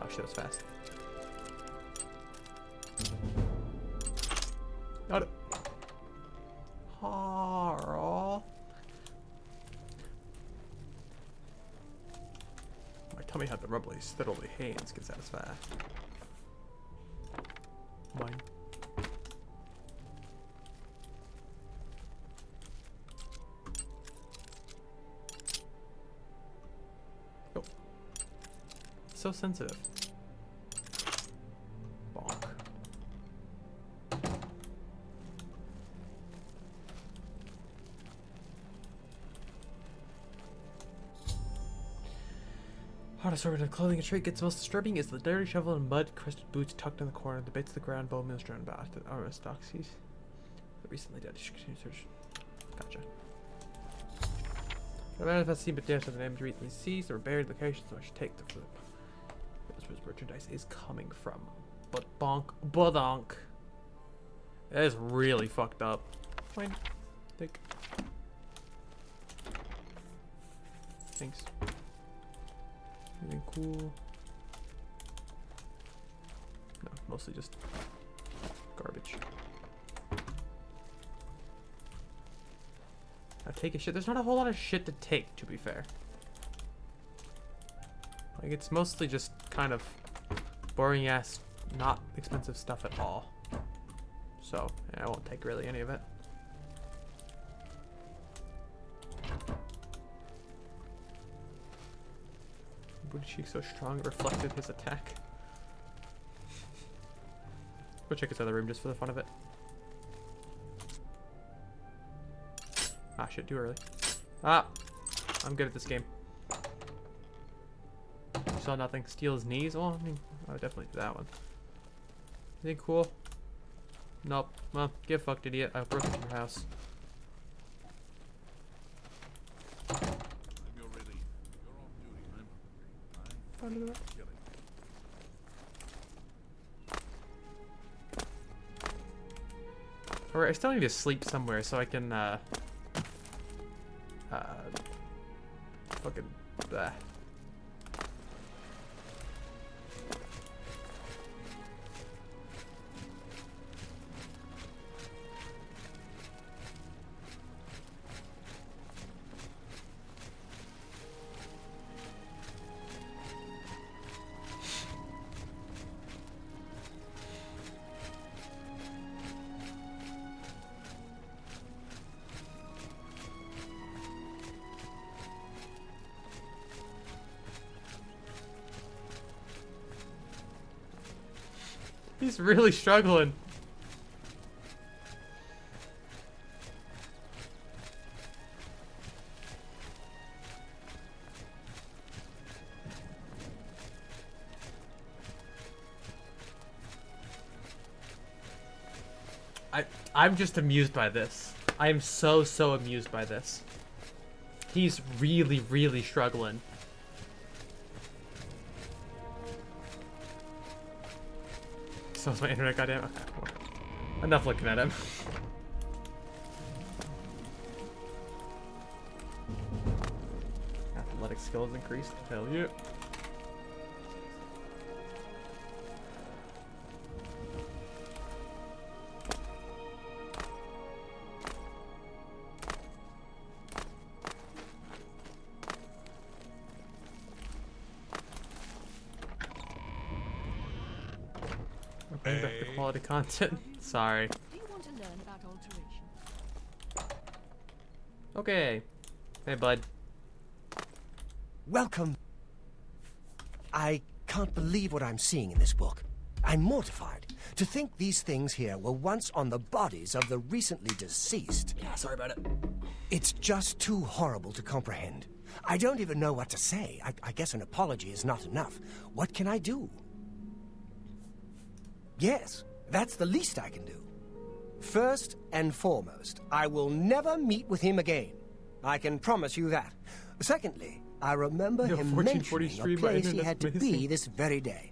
Oh shit, that's fast. Got it. Carl. My tummy had the rubbly, stiddly hands can satisfy. Mine. Oh. So sensitive. Bonk. Hardest order of clothing and trait gets most disturbing is the dirty shovel and mud-crusted boots tucked in the corner, the bits of the ground, bone meals drawn about the Aristoxes. The recently dead. Gotcha. The manifest seen but dares of the name to read these seas, there were buried locations, so I should take the flip. That's where merchandise is coming from. But bonk, badonk. That is really fucked up. Fine. Think. Thanks. Anything cool? No, mostly just garbage. I take a shit. There's not a whole lot of shit to take, to be fair. Like, it's mostly just kind of boring ass, not expensive stuff at all. So, yeah, I won't take really any of it. Booty cheek so strong it reflected his attack. Go check his other room just for the fun of it. Ah, shit, too early. Ah! I'm good at this game. You saw nothing. Steal his knees? Well, I mean, I would definitely do that one. Anything cool? Nope. Well, get fucked, idiot. I broke into your house. Alright, I still need to sleep somewhere so I can, fucking, blah. He's really struggling. I'm just amused by this. I am so amused by this. He's really struggling. So is my internet, goddamn. Okay, well, enough looking at him. Athletic skills increased. Hell yeah. Bring back the quality content. Sorry. Do you want to learn about alteration? Okay. Hey, bud. Welcome. I can't believe what I'm seeing in this book. I'm mortified to think these things here were once on the bodies of the recently deceased. Yeah, sorry about it. It's just too horrible to comprehend. I don't even know what to say. I guess an apology is not enough. What can I do? Yes, that's the least I can do. First and foremost, I will never meet with him again. I can promise you that. Secondly, I remember him mentioning a place he had to be this very day.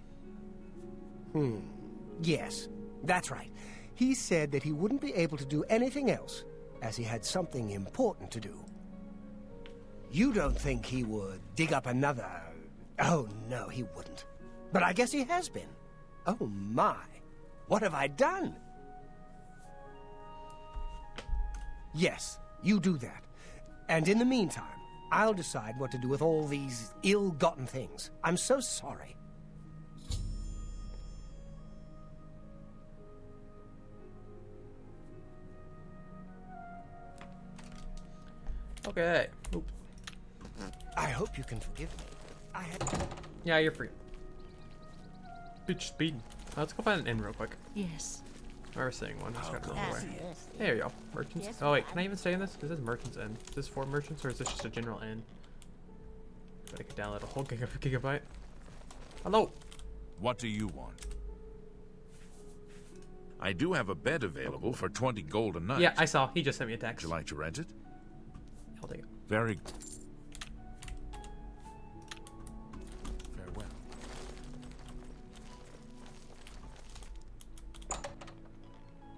Yes, that's right. He said that he wouldn't be able to do anything else, as he had something important to do. You don't think he would dig up another... Oh, no, he wouldn't. But I guess he has been. Oh, my. What have I done? Yes, you do that. And in the meantime, I'll decide what to do with all these ill-gotten things. I'm so sorry. Okay. Oop. I hope you can forgive me. I had... Yeah, you're free. Bitch speeding. Let's go find an inn real quick. Yes. I was saying one. Just gotta run away. There you go. Merchants. Yes, oh wait, can I even stay in this? This is merchants inn. Is this for merchants or is this just a general inn? But I could download a whole gigabyte. Hello. What do you want? I do have a bed available for 20 gold a night. Yeah, I saw. He just sent me a text. Would you like to rent it? I'll take it. Very good. Farewell.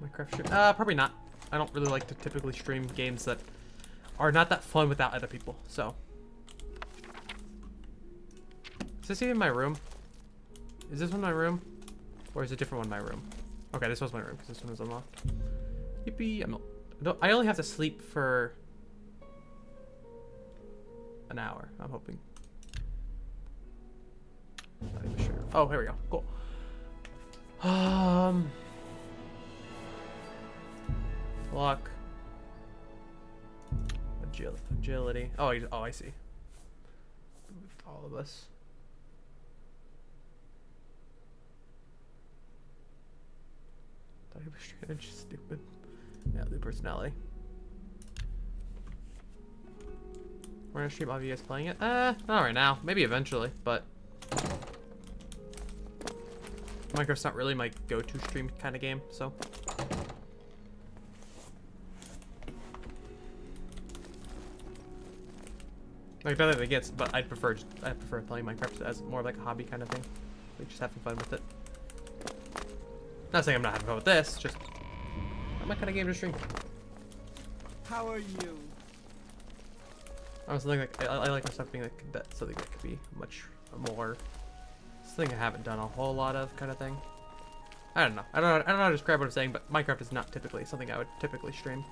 Minecraft ship. Probably not. I don't really like to typically stream games that are not that fun without other people. So, is this even my room? Is this one my room, or is it a different one my room? Okay, this was my room because this one was unlocked. Yippee! I only have to sleep for an hour. I'm hoping. Not even sure. Oh, here we go. Cool. Luck. Agility. Oh, I see. With all of us. Thought he was strange, stupid. Yeah, the personality. We're gonna stream all of you guys playing it. Not right now. Maybe eventually, but Minecraft's not really my go-to stream kind of game, so. Like better than it gets, but I prefer playing Minecraft as more like a hobby kind of thing, like just having fun with it. Not saying I'm not having fun with this, just not my kind of game to stream. How are you? I was like I like my stuff being like that, something that could be much more something I haven't done a whole lot of kind of thing. I don't know. I don't know how to describe what I'm saying, but Minecraft is not typically something I would typically stream.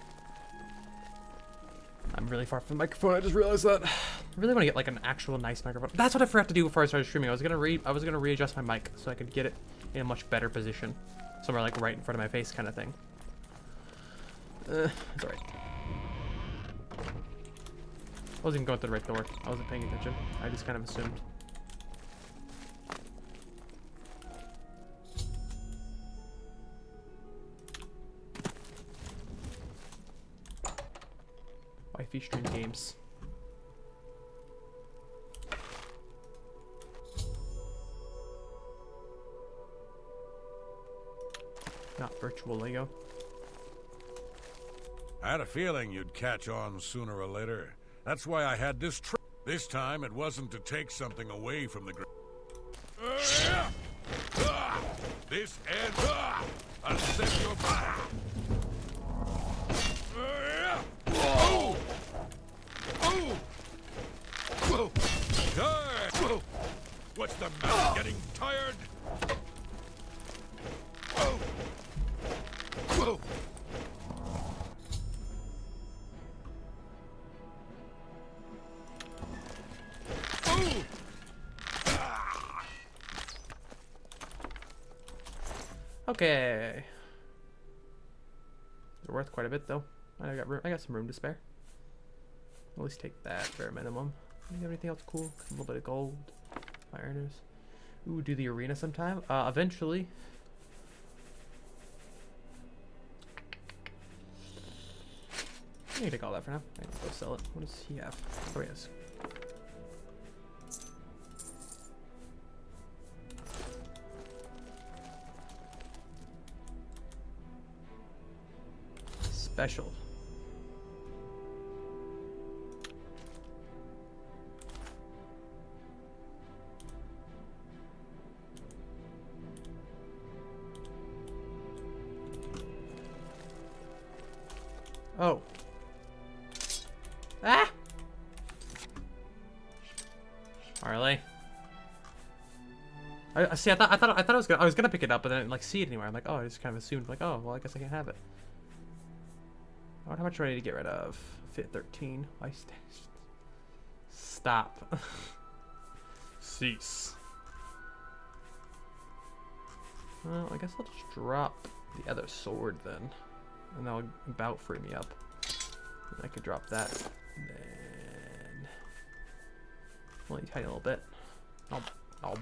I'm really far from the microphone. I just realized that. I really want to get like an actual nice microphone. That's what I forgot to do before I started streaming. I was gonna readjust my mic so I could get it in a much better position, somewhere like right in front of my face, kind of thing. It's alright. I wasn't even going through the right door. I wasn't paying attention. I just kind of assumed. Wifey stream games. Not virtual Lego. I had a feeling you'd catch on sooner or later. That's why I had this trick. This time it wasn't to take something away from the this ends. I'll set your What's the matter? Getting tired? Okay. They're worth quite a bit though. I got some room to spare. At least take that bare minimum. Do you have anything else cool? A little bit of gold. Ironers. Ooh, do the arena sometime. Eventually. I can take all that for now. I can go sell it. What does he have? Oh yes. Special. Oh. Ah! Harley. I see. I thought I was gonna pick it up, but then I didn't like see it anywhere. I'm like, oh, I just kind of assumed like, oh, well, I guess I can't have it. How much do I need to get rid of? Fit 13. Why stop? Cease. Well, I guess I'll just drop the other sword then, and that'll about free me up. And I could drop that. Then only a tiny little bit. Oh.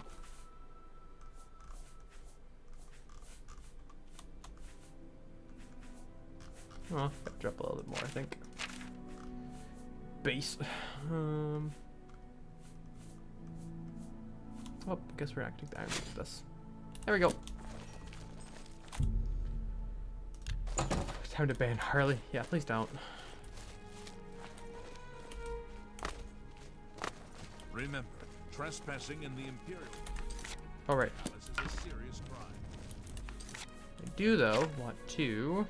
Well, gotta drop a little bit more, I think. Base. Oh, I guess we're acting the iron with this. There we go. Time to ban Harley. Yeah, please don't. Remember, trespassing in the Imperial. All right. This is a serious crime. I do though want to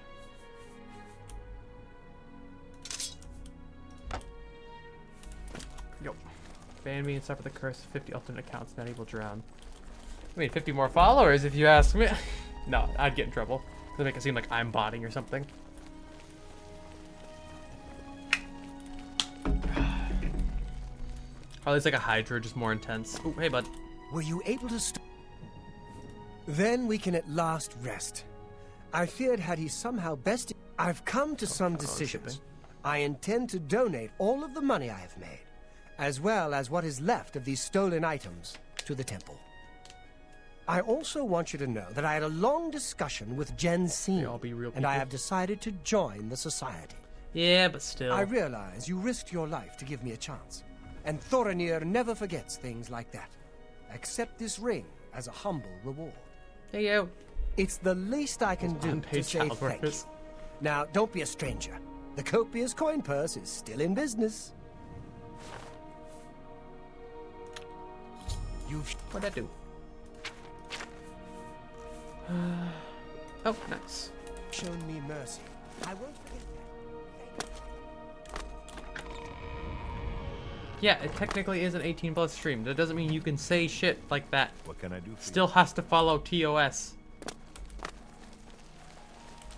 ban me and suffer the curse of 50 alternate accounts, not able to drown. I mean, 50 more followers if you ask me. No, I'd get in trouble. They make it seem like I'm botting or something. Probably it's like a Hydra, just more intense. Oh, hey, bud. Were you able to Then we can at last rest. I feared had he somehow bested... I've come to some decisions. I intend to donate all of the money I have made, as well as what is left of these stolen items, to the temple. I also want you to know that I had a long discussion with Jensine, and I have decided to join the society. Yeah, but still. I realize you risked your life to give me a chance, and Thorinir never forgets things like that. Accept this ring as a humble reward. There you go. It's the least I can do to say thank you. Now, don't be a stranger. The copious coin purse is still in business. What'd that do? Oh, nice. Shown me mercy. I won't forget that. Yeah, it technically is an 18+ stream. That doesn't mean you can say shit like that. What can I do for Still has to follow TOS.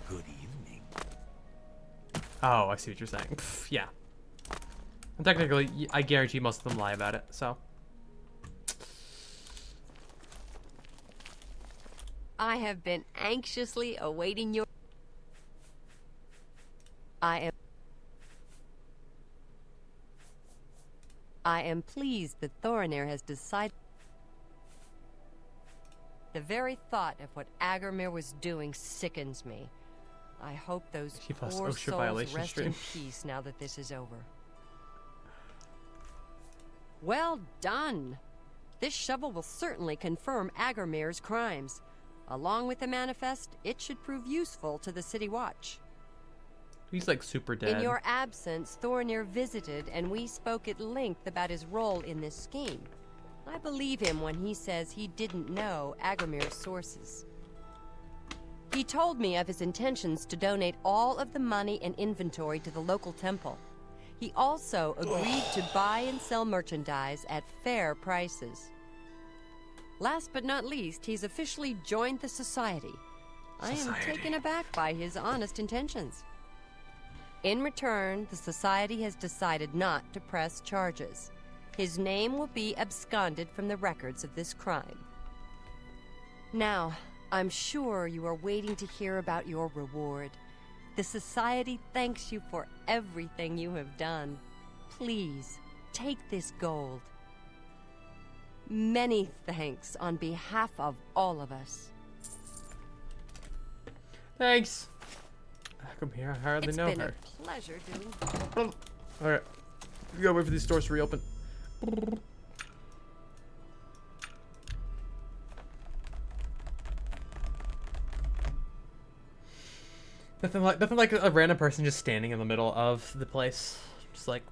Good evening. Oh, I see what you're saying. Pff, yeah. And technically, I guarantee most of them lie about it, so. I have been anxiously awaiting your... I am pleased that Thorinir has decided... The very thought of what Agarmir was doing sickens me. I hope those poor souls rest in peace now that this is over. Well done! This shovel will certainly confirm Agarmir's crimes. Along with the manifest, it should prove useful to the City Watch. He's like super dead. In your absence, Thorinir visited and we spoke at length about his role in this scheme. I believe him when he says he didn't know Agarmir's sources. He told me of his intentions to donate all of the money and inventory to the local temple. He also agreed to buy and sell merchandise at fair prices. Last but not least, he's officially joined the society. I am taken aback by his honest intentions. In return, the society has decided not to press charges. His name will be absconded from the records of this crime. Now, I'm sure you are waiting to hear about your reward. The society thanks you for everything you have done. Please, take this gold. Many thanks on behalf of all of us. Thanks. Come here, I hardly know her. It's been a pleasure doing. Alright. We gotta wait for these stores to reopen. Nothing like a random person just standing in the middle of the place. Just like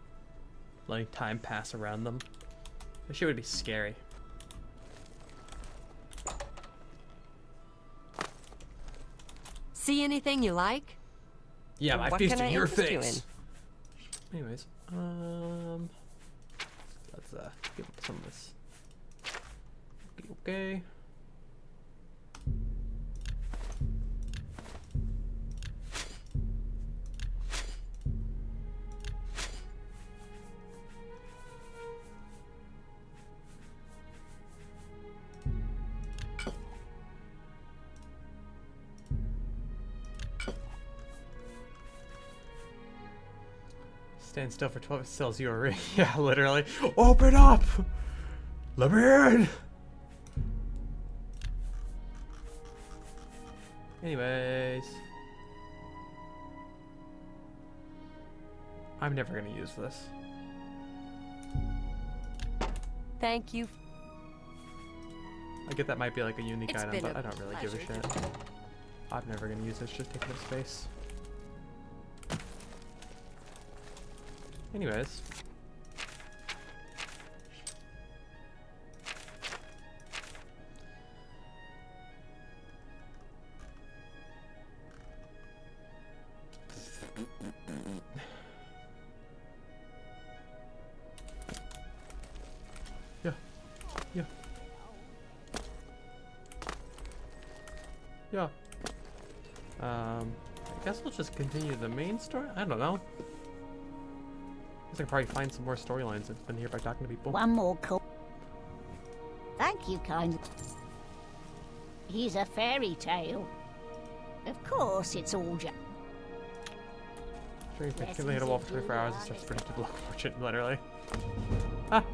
letting time pass around them. That shit would be scary. See anything you like? Yeah, I What feast can in I your interest you face. Anyways, let's give him some of this. Okay. Stand still for 12 sells you a ring. Yeah, literally. Open up! Let me in! Anyways. I'm never gonna use this. Thank you. I get that might be like a unique It's item, been but a I don't really give a pleasure shit. I'm never gonna use this, just taking up space. Anyways. Yeah. I guess we'll just continue the main story. I don't know. I can probably find some more storylines that's been here by talking to people. One more call. Thank you, kind. He's a fairy tale. Of course, it's all just. Sure, you can hit a wall for 24 hours and starts predictable fortune, literally. Ah!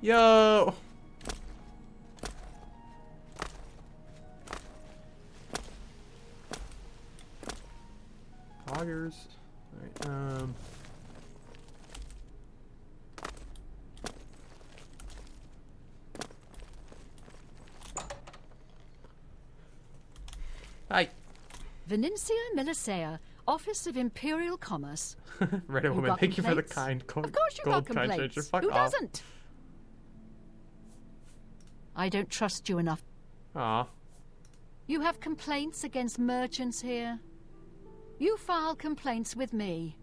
Yo! Hoggers. Alright, Hi. Venencia Melisea, Office of Imperial Commerce. Reddit woman, got thank you for the complaints? kind gold, Of course you got gold complaints. changer. Fuck Who off. doesn't? I don't trust you enough. Aw. You have complaints against merchants here? You file complaints with me.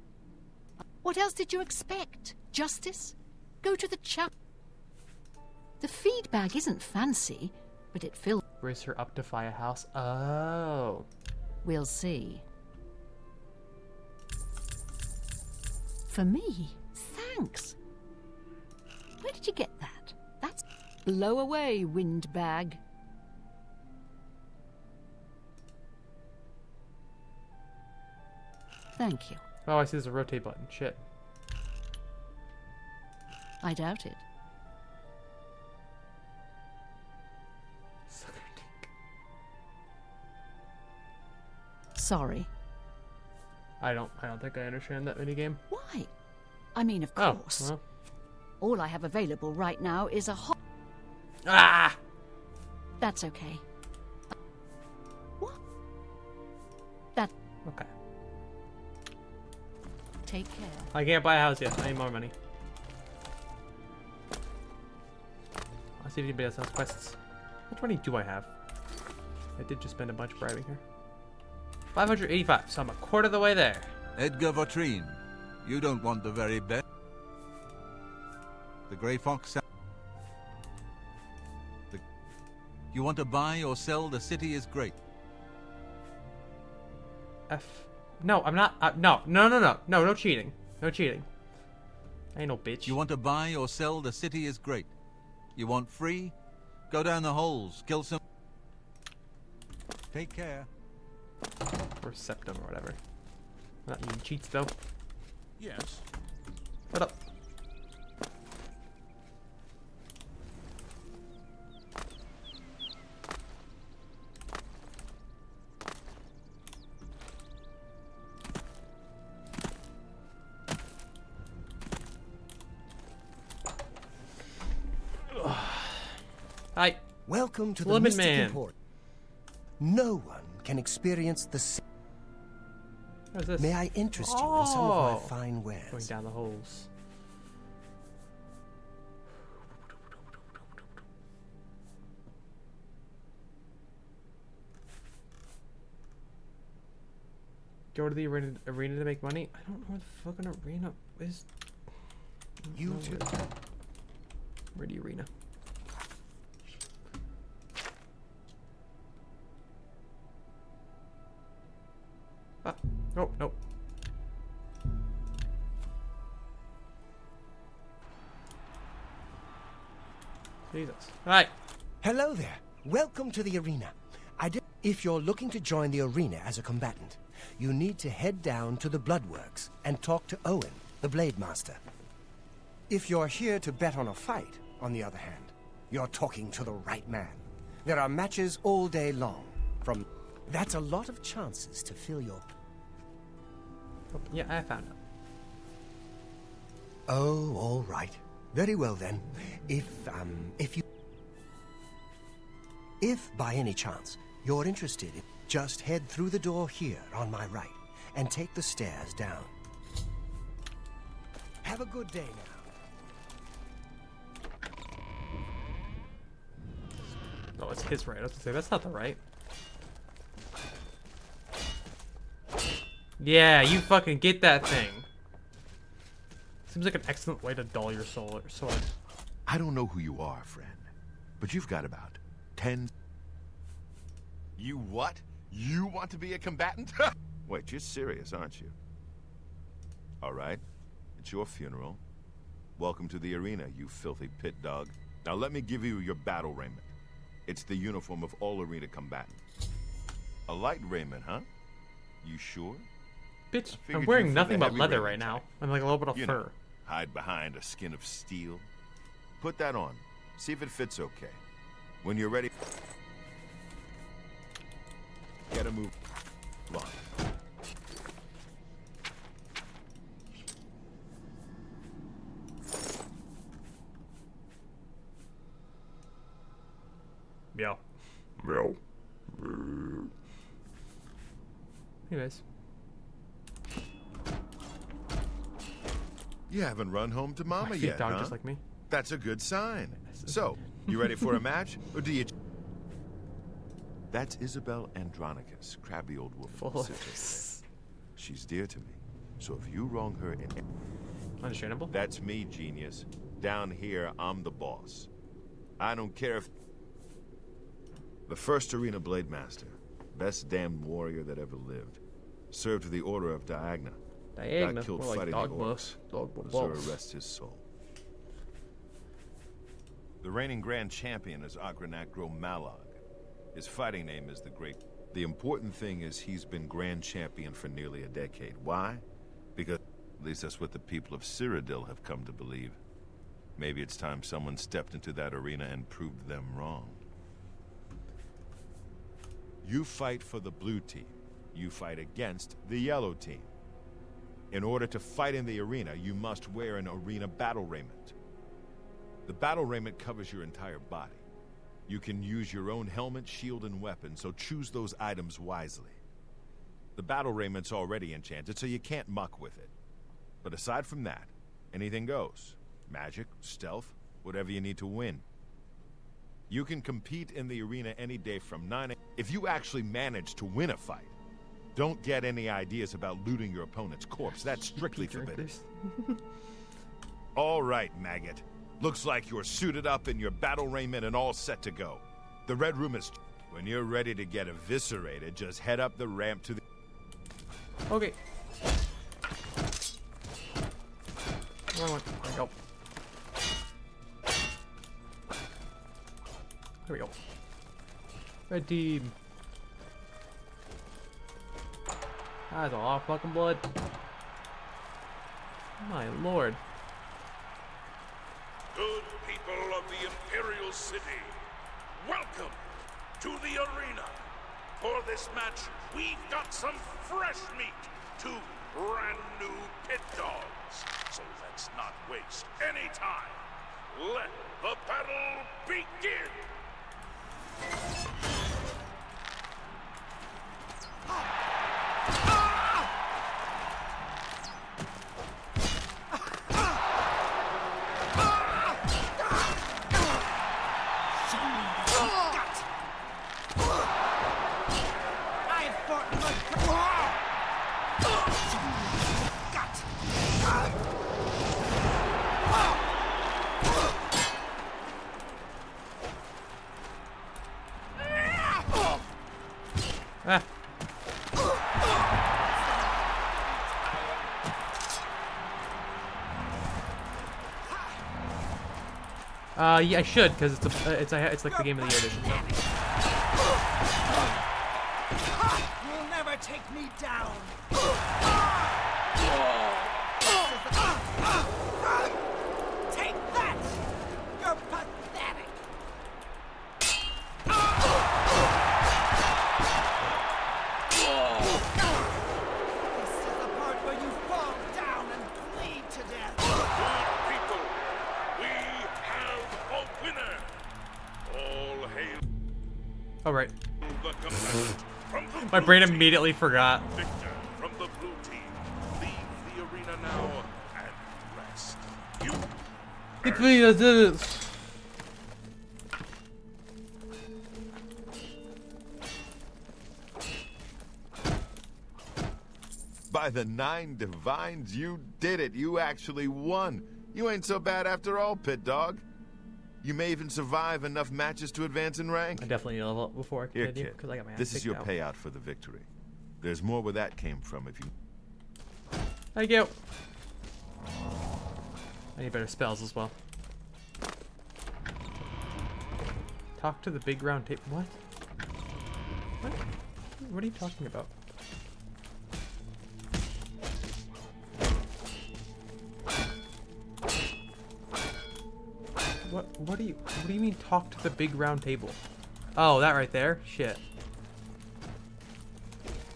What else did you expect? Justice? Go to the chap. The feed bag isn't fancy, but it fills. Raise her up to fire house. Oh. We'll see. For me? Thanks. Where did you get that? That's... Blow away, windbag. Thank you. Oh, I see there's a rotate button. Shit. I doubt it. Sorry. I don't think I understand that minigame. Why? I mean, of Oh, course. well. All I have available right now is a hot... Ah! That's okay. What? That... Okay. Take care. I can't buy a house yet. I need more money. I'll see if anybody else has quests. How much money do I have? I did just spend a bunch bribing her. 585, so I'm a quarter of the way there. Edgar Vautrin, you don't want the very best. The Grey Fox. You want to buy or sell? The city is great. No, I'm not. No cheating. No cheating. I ain't no bitch. You want to buy or sell? The city is great. You want free? Go down the holes, kill some. Take care. Or septum or whatever. Not even cheats though. Yes. What up? Hi. Welcome to the Lemon Mystic Man. Emporium. No one can experience the. What is this? May I interest you in some of my Oh. fine Going wares? down the holes. Go to the arena to make money? I don't know where the fucking arena is. You too. Where the arena? Ah, no, no. Jesus. Alright. Hello there. Welcome to the arena. If you're looking to join the arena as a combatant, you need to head down to the Bloodworks and talk to Owen, the Blade Master. If you're here to bet on a fight, on the other hand, you're talking to the right man. There are matches all day long. That's a lot of chances to fill your... Oh, yeah, I found it. Oh, all right. Very well then. If by any chance you're interested, just head through the door here on my right and take the stairs down. Have a good day now. Oh, it's his right. I was gonna say, that's not the right. Yeah, you fucking get that thing. Seems like an excellent way to dull your soul or sword. I don't know who you are, friend, but you've got about 10... You what? You want to be a combatant? Wait, you're serious, aren't you? All right, it's your funeral. Welcome to the arena, you filthy pit dog. Now let me give you your battle raiment. It's the uniform of all arena combatants. A light raiment, huh? You sure? Bitch, I'm wearing nothing but leather right now. And like a little bit of fur. Hide behind a skin of steel. Put that on. See if it fits okay. When you're ready... Get a move. Come on. Meow. Meow. Anyways. You haven't run home to Mama My yet, dog huh? just like me. That's a good sign. So, you ready for a match, or do you... That's Isabel Andronicus, crabby old woman. Full who sits over there. She's dear to me, so if you wrong her in... Understandable. That's me, genius. Down here, I'm the boss. I don't care if... The first arena blade master, best damned warrior that ever lived, served the order of Diagna. Got killed more like fighting dog the buff. orcs. Dog buff. Azura rest his soul. The reigning grand champion is Agranacro Malog. His fighting name is the Great. The important thing is he's been grand champion for nearly a decade. Why? Because at least that's what the people of Cyrodiil have come to believe. Maybe it's time someone stepped into that arena and proved them wrong. You fight for the blue team. You fight against the yellow team. In order to fight in the arena, you must wear an arena battle raiment. The battle raiment covers your entire body. You can use your own helmet, shield, and weapon, so choose those items wisely. The battle raiment's already enchanted, so you can't muck with it. But aside from that, anything goes. Magic, stealth, whatever you need to win. You can compete in the arena any day from 9 a.m. If you actually manage to win a fight, don't get any ideas about looting your opponent's corpse. That's strictly forbidden. All right, maggot. Looks like you're suited up in your battle raiment and all set to go. The red room is... When you're ready to get eviscerated, just head up the ramp to the... Okay. Wrong one. There we go. There we go. Red team. That's a lot of fucking blood. My lord. Good people of the Imperial City, welcome to the arena. For this match, we've got some fresh meat, 2 brand new pit dogs. So let's not waste any time. Let the battle begin! Yeah, I should, because it's like the game of the year edition. You'll never take me down. Take that! You're pathetic. This is the part where you fall down and bleed to death. Good people, we have a winner. All hail Alright. the combatant from the My blue brain team. immediately forgot. Victor from the blue team. Leave the arena now and rest. You It's me, I did it. By the 9 divines, you did it. You actually won. You ain't so bad after all, pit dog. You may even survive enough matches to advance in rank. I definitely need to level up before I Here, continue, kid. because I got my ass This is kicked your out. payout for the victory. There's more where that came from if you... Thank you. I need better spells as well. Talk to the big round table. What? What? What are you talking about? What do you mean talk to the big round table? Oh, that right there? Shit.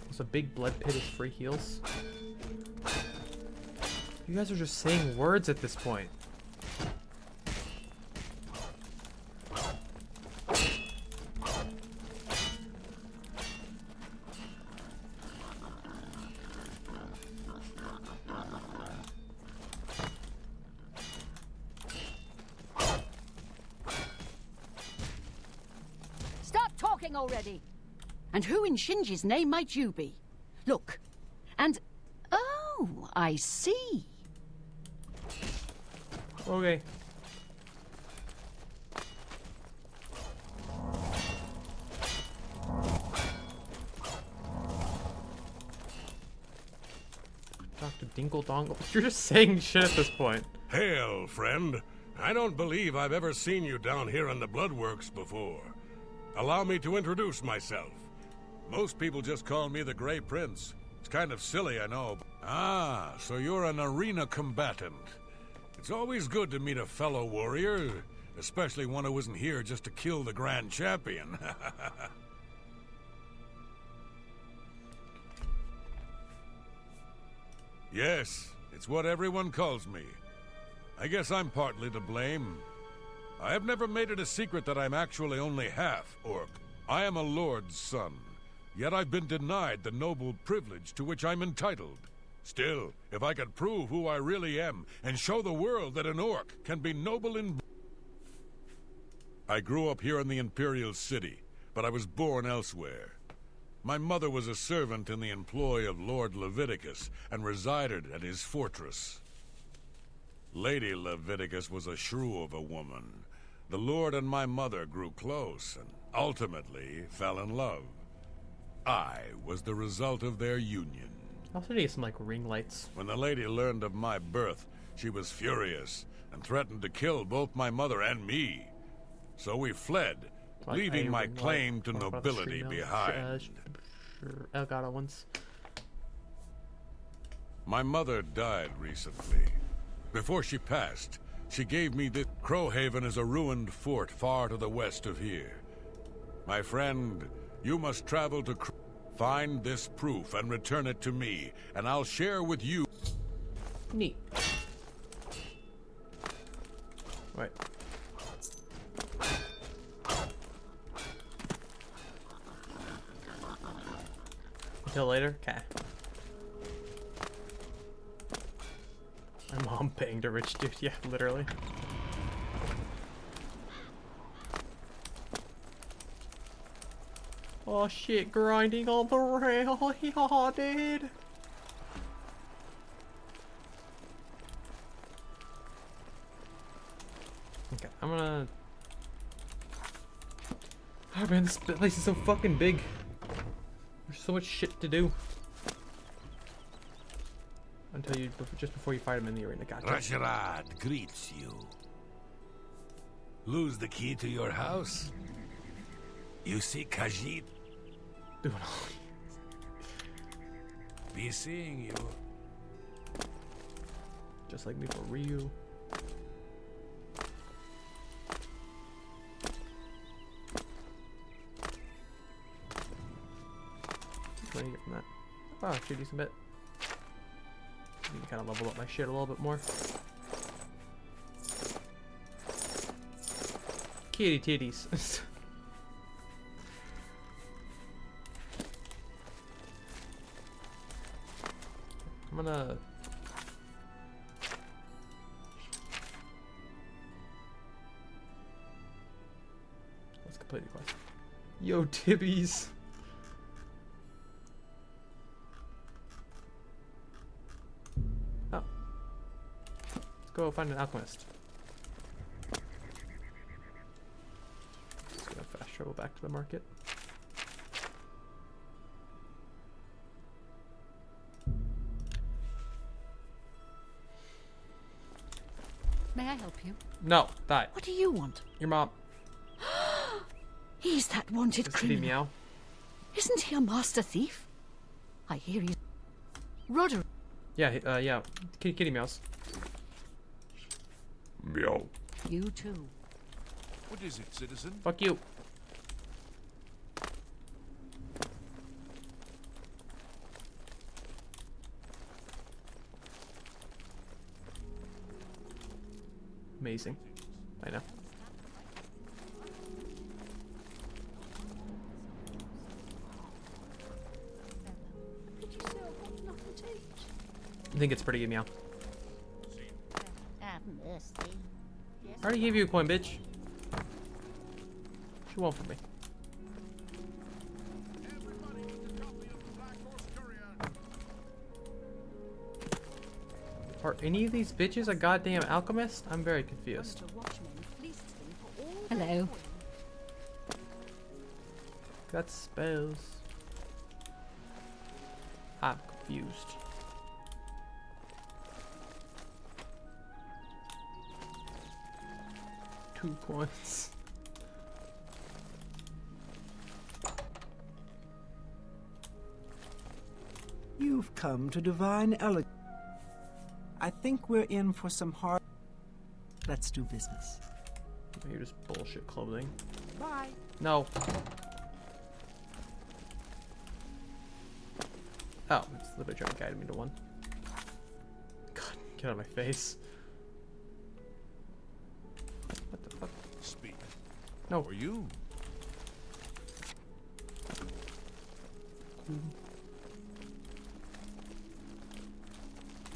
There's a big blood pit is free heals. You guys are just saying words at this point. Stop talking already! And who in Shinji's name might you be? Look, and... Oh, I see. Okay. Talk to Dinkle Dongle. You're just saying shit at this point. Hail, friend. I don't believe I've ever seen you down here in the Bloodworks before. Allow me to introduce myself. Most people just call me the Grey Prince. It's kind of silly, I know. Ah, so you're an arena combatant. It's always good to meet a fellow warrior, especially one who isn't here just to kill the Grand Champion. Yes, it's what everyone calls me. I guess I'm partly to blame. I have never made it a secret that I'm actually only half orc. I am a lord's son, yet I've been denied the noble privilege to which I'm entitled. Still, if I could prove who I really am and show the world that an orc can be noble in... I grew up here in the Imperial City, but I was born elsewhere. My mother was a servant in the employ of Lord Leviticus and resided at his fortress. Lady Leviticus was a shrew of a woman. The Lord and my mother grew close and ultimately fell in love. I was the result of their union. I also need some, like, ring lights. When the lady learned of my birth, she was furious and threatened to kill both my mother and me. So we fled, Like leaving a my ring claim light. to What about the nobility street behind. Elgato ones. My mother died recently. Before she passed, she gave me this. Crowhaven is a ruined fort far to the west of here. My friend, you must travel to find this proof and return it to me, and I'll share with you. Neat. Wait. Until later? Okay. My mom paying to rich dude. Yeah, literally. Oh shit, grinding on the rail. Yeah, dude. Okay, I'm gonna... Oh man, this place is so fucking big. There's so much shit to do. Until you, just before you fight him in the arena. Gotcha. Rasharad greets you. Lose the key to your house? You see Khajiit? Doing all... Be seeing you. Just like me for Ryu. What do you get from that? Oh, actually a decent bit. Need to kind of level up my shit a little bit more. Kitty titties. I'm gonna... Let's complete the quest. Yo, Tibbies! Oh. Let's go find an alchemist. travel back to the market. May I help you? No, die. What do you want? Your mom. He's that wanted Is Kitty criminal. Meow? Isn't he a master thief? I hear he's... Roderick. Yeah, yeah. Kitty Meows. Meow. You too. What is it, citizen? Fuck you. Amazing. I know. I think it's pretty good, Meow. Have mercy. I already gave you a coin, bitch. What you want from me? Are any of these bitches a goddamn alchemist? I'm very confused. Hello. Got spells. I'm confused. Two coins. You've come to divine elegance. I think we're in for some hard... Let's do business. You're just bullshit clothing. Bye. No. Oh, it's literally trying to guide me to one. God, get out of my face. What the fuck? Speak. No. For you.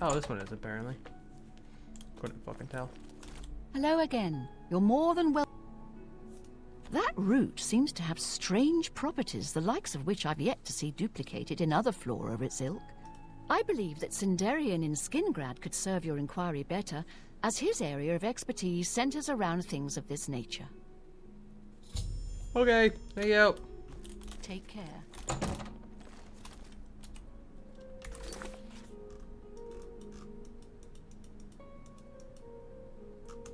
Oh, this one is apparently. Couldn't fucking tell. Hello again. You're more than well... That root seems to have strange properties, the likes of which I've yet to see duplicated in other flora of its ilk. I believe that Sindarian in Skingrad could serve your inquiry better, as his area of expertise centers around things of this nature. Okay, there you go. Take care.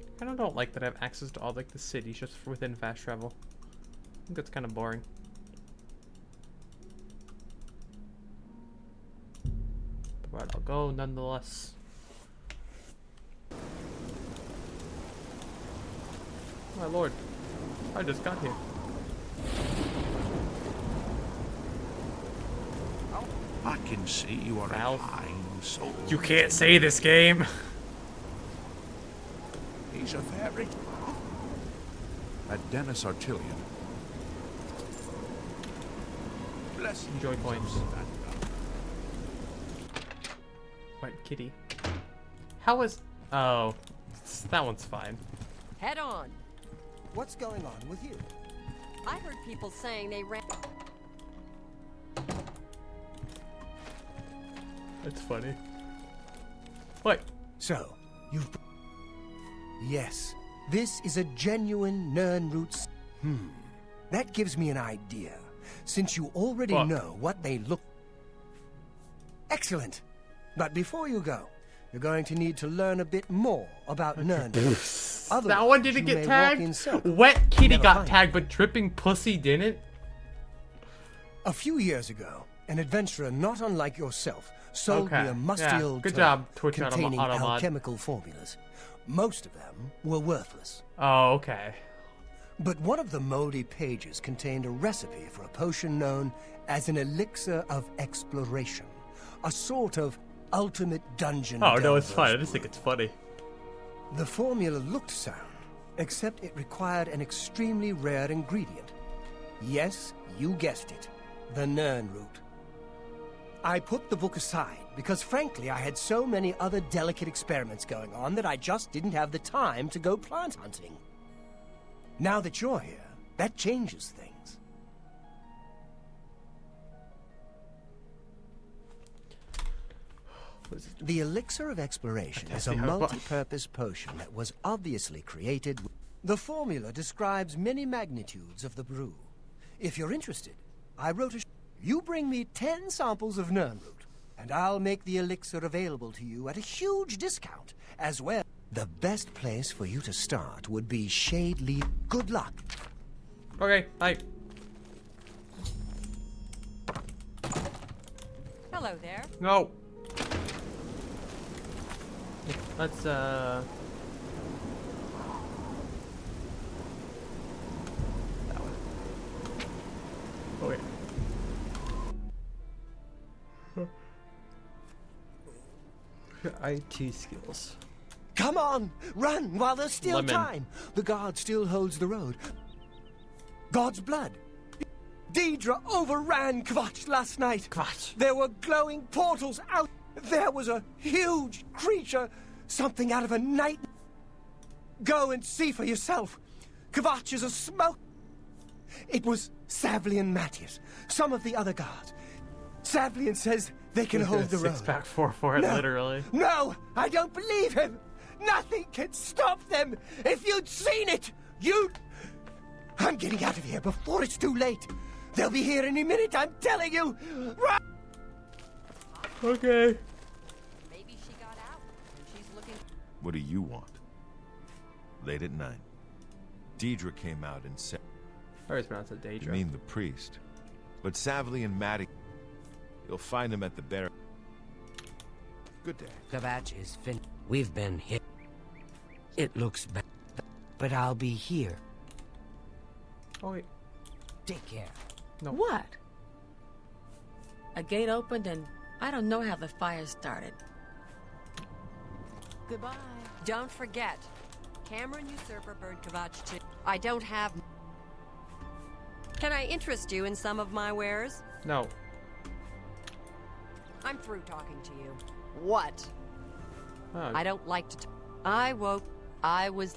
I kind of don't like that I have access to all like the cities just within fast travel. I think that's kind of boring. But I'll go nonetheless. Oh my lord, I just got here. I can see you are Ralph. a fine soul. You can't say this game. He's a very... At Dennis Artilian. Bless Enjoy you, coins. that Wait, kitty. How is... Oh, that one's fine. Head on. What's going on with you? I heard people saying they ran... That's funny. Wait. So, you've... Yes, this is a genuine Nirnroot. That gives me an idea. Since you already know what they look... Excellent. But before you go, you're going to need to learn a bit more about Nirnroot. That one didn't you get may walk in tagged? circles, Wet Kitty never got find tagged, but Dripping Pussy didn't? A few years ago, an adventurer not unlike yourself sold me a musty old Good tome job, Twitch containing Automod. alchemical formulas. Most of them were worthless. Oh, okay. But one of the moldy pages contained a recipe for a potion known as an elixir of exploration. A sort of ultimate dungeon. Oh, no, it's delver's fine. I just think brew. it's funny. The formula looked sound, except it required an extremely rare ingredient. Yes, you guessed it. The Nirnroot. I put the book aside because, frankly, I had so many other delicate experiments going on that I just didn't have the time to go plant hunting. Now that you're here, that changes things. The Elixir of Exploration is a multi-purpose potion that was obviously created... The formula describes many magnitudes of the brew. If you're interested, I wrote a... You bring me 10 samples of Nirnroot, and I'll make the elixir available to you at a huge discount, as well. The best place for you to start would be Shade Leaf. Good luck. Okay, bye. Hello there. No. Let's that one. Oh wait. IT skills. Come on, run while there's still Lemon. time. The guard still holds the road. God's blood. Deidre overran Kvatch last night. Kvatch. There were glowing portals out. There was a huge creature, something out of a night. Go and see for yourself. Kvatch is a smoke. It was Savlian Matthias, some of the other guards. Savlian says they can hold the road. 6-pack 4 No. literally. No, I don't believe him. Nothing can stop them. If you'd seen it, you'd... I'm getting out of here before it's too late. They'll be here any minute, I'm telling you. Run! Okay. Maybe she got out and she's looking. What do you want? Late at night, Deidre came out and said... I always pronounce it Daedra. You mean the priest. But Savli and Maddie... You'll find them at the bar... Good day. Kvatch is finished. We've been hit. It looks bad, but I'll be here. Oh wait. Take care. No. What? A gate opened and I don't know how the fire started. Goodbye. Don't forget, Cameron Usurper Bird Kvatch too. I don't have... Can I interest you in some of my wares? No. I'm through talking to you. What? Oh, I don't like to... I woke... I was...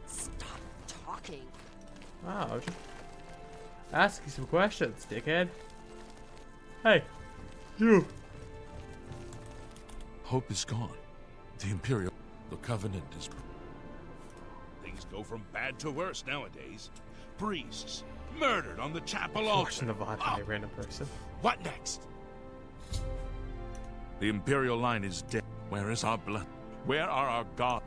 Stop talking. wow. I was just asking some questions, dickhead. Hey. You. Hope is gone. The Imperial... The Covenant is... Things go from bad to worse nowadays. Priests murdered on the chapel altar. Watching the VOD by a random person. What next? The Imperial line is dead. Where is our blood? Where are our gods?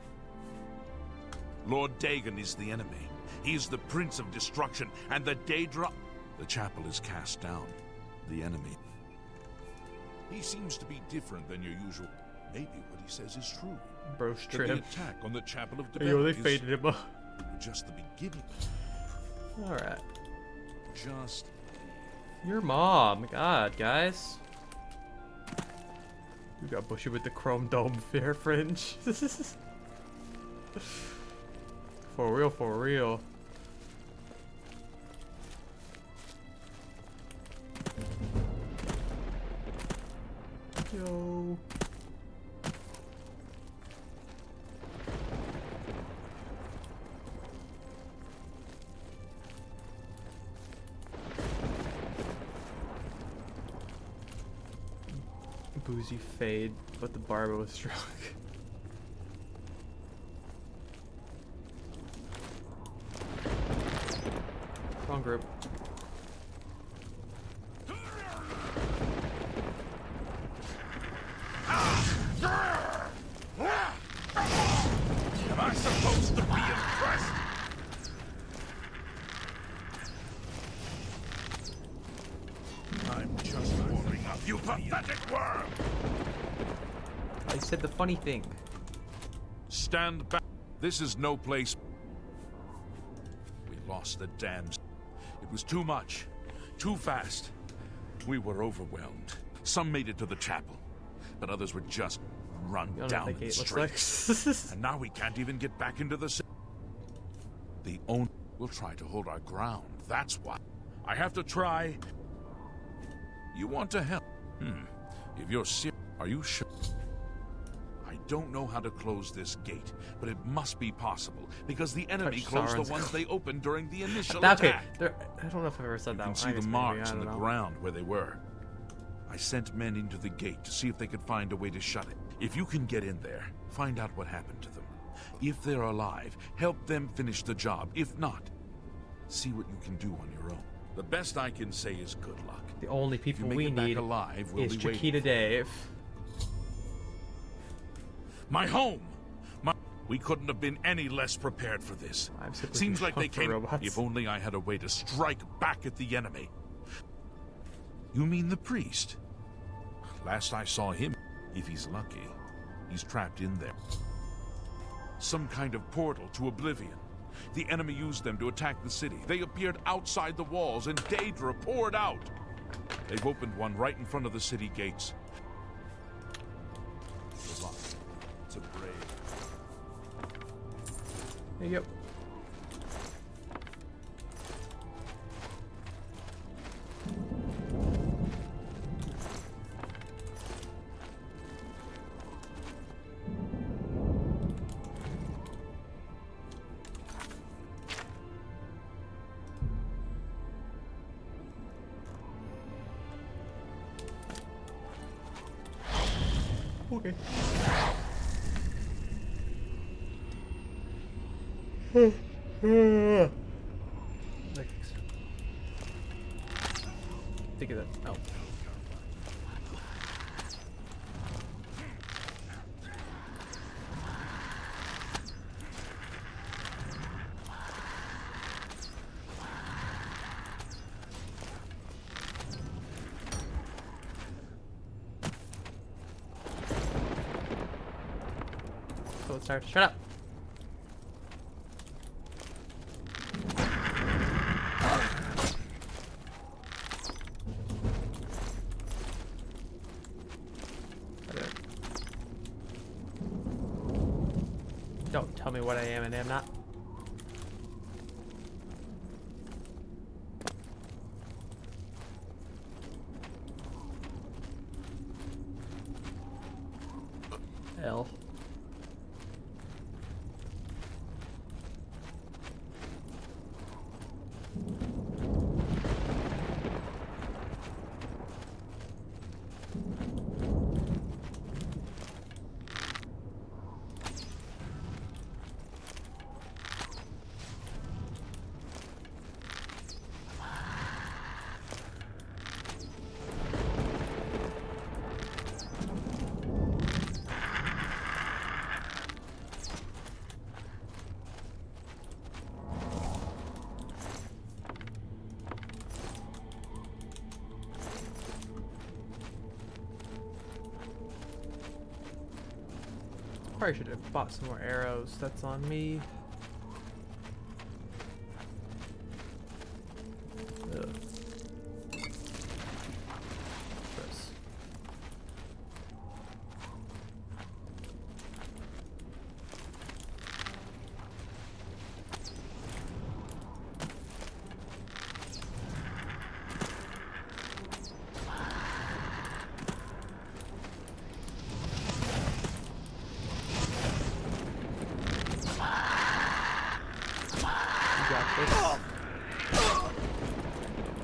Lord Dagon is the enemy. He is the Prince of Destruction, and the Daedra... The chapel is cast down. The enemy. He seems to be different than your usual... Maybe what he says is true. Bro, But the strip. attack on the chapel of Hey, yo, they Debel faded him up. is just the beginning. Alright. Just... Your mom. God, guys. You got bushy with the chrome dome fair fringe. For real, for real. Yo. Boozy fade, but the barber was drunk. Wrong group. Am I supposed to be impressed? I'm just warming up, you pathetic worm! I said the funny thing. Stand back. This is no place. We lost the dams. It was too much. Too fast. We were overwhelmed. Some made it to the chapel, but others were just run You don't know down what in that the gate looks streets. like. And now we can't even get back into the city. The owner will try to hold our ground. That's why. I have to try. You want to help? If you're serious, are you sure? I don't know how to close this gate, but it must be possible because the enemy Touch closed Sauron's the ones they opened during the initial Okay, attack. I don't know if I've ever said You that can one. see I the guess maybe, marks I in the don't know. ground where they were. I sent men into the gate to see if they could find a way to shut it. If you can get in there, find out what happened to them. If they're alive, help them finish the job. If not, see what you can do on your own. The best I can say is good luck. The only people we need alive, we'll is be Chiquita Dave. My home! We couldn't have been any less prepared for this. Seems like they came... robots. If only I had a way to strike back at the enemy. You mean the priest? Last I saw him, if he's lucky, he's trapped in there. Some kind of portal to Oblivion. The enemy used them to attack the city. They appeared outside the walls and Daedra poured out. They've opened one right in front of the city gates. Good luck. It's a brave... Yep. Okay. Think of that. Oh. So let's start. Shut up. Don't tell me what I am and am not. L. Probably should have bought some more arrows. That's on me. Ugh. Gross.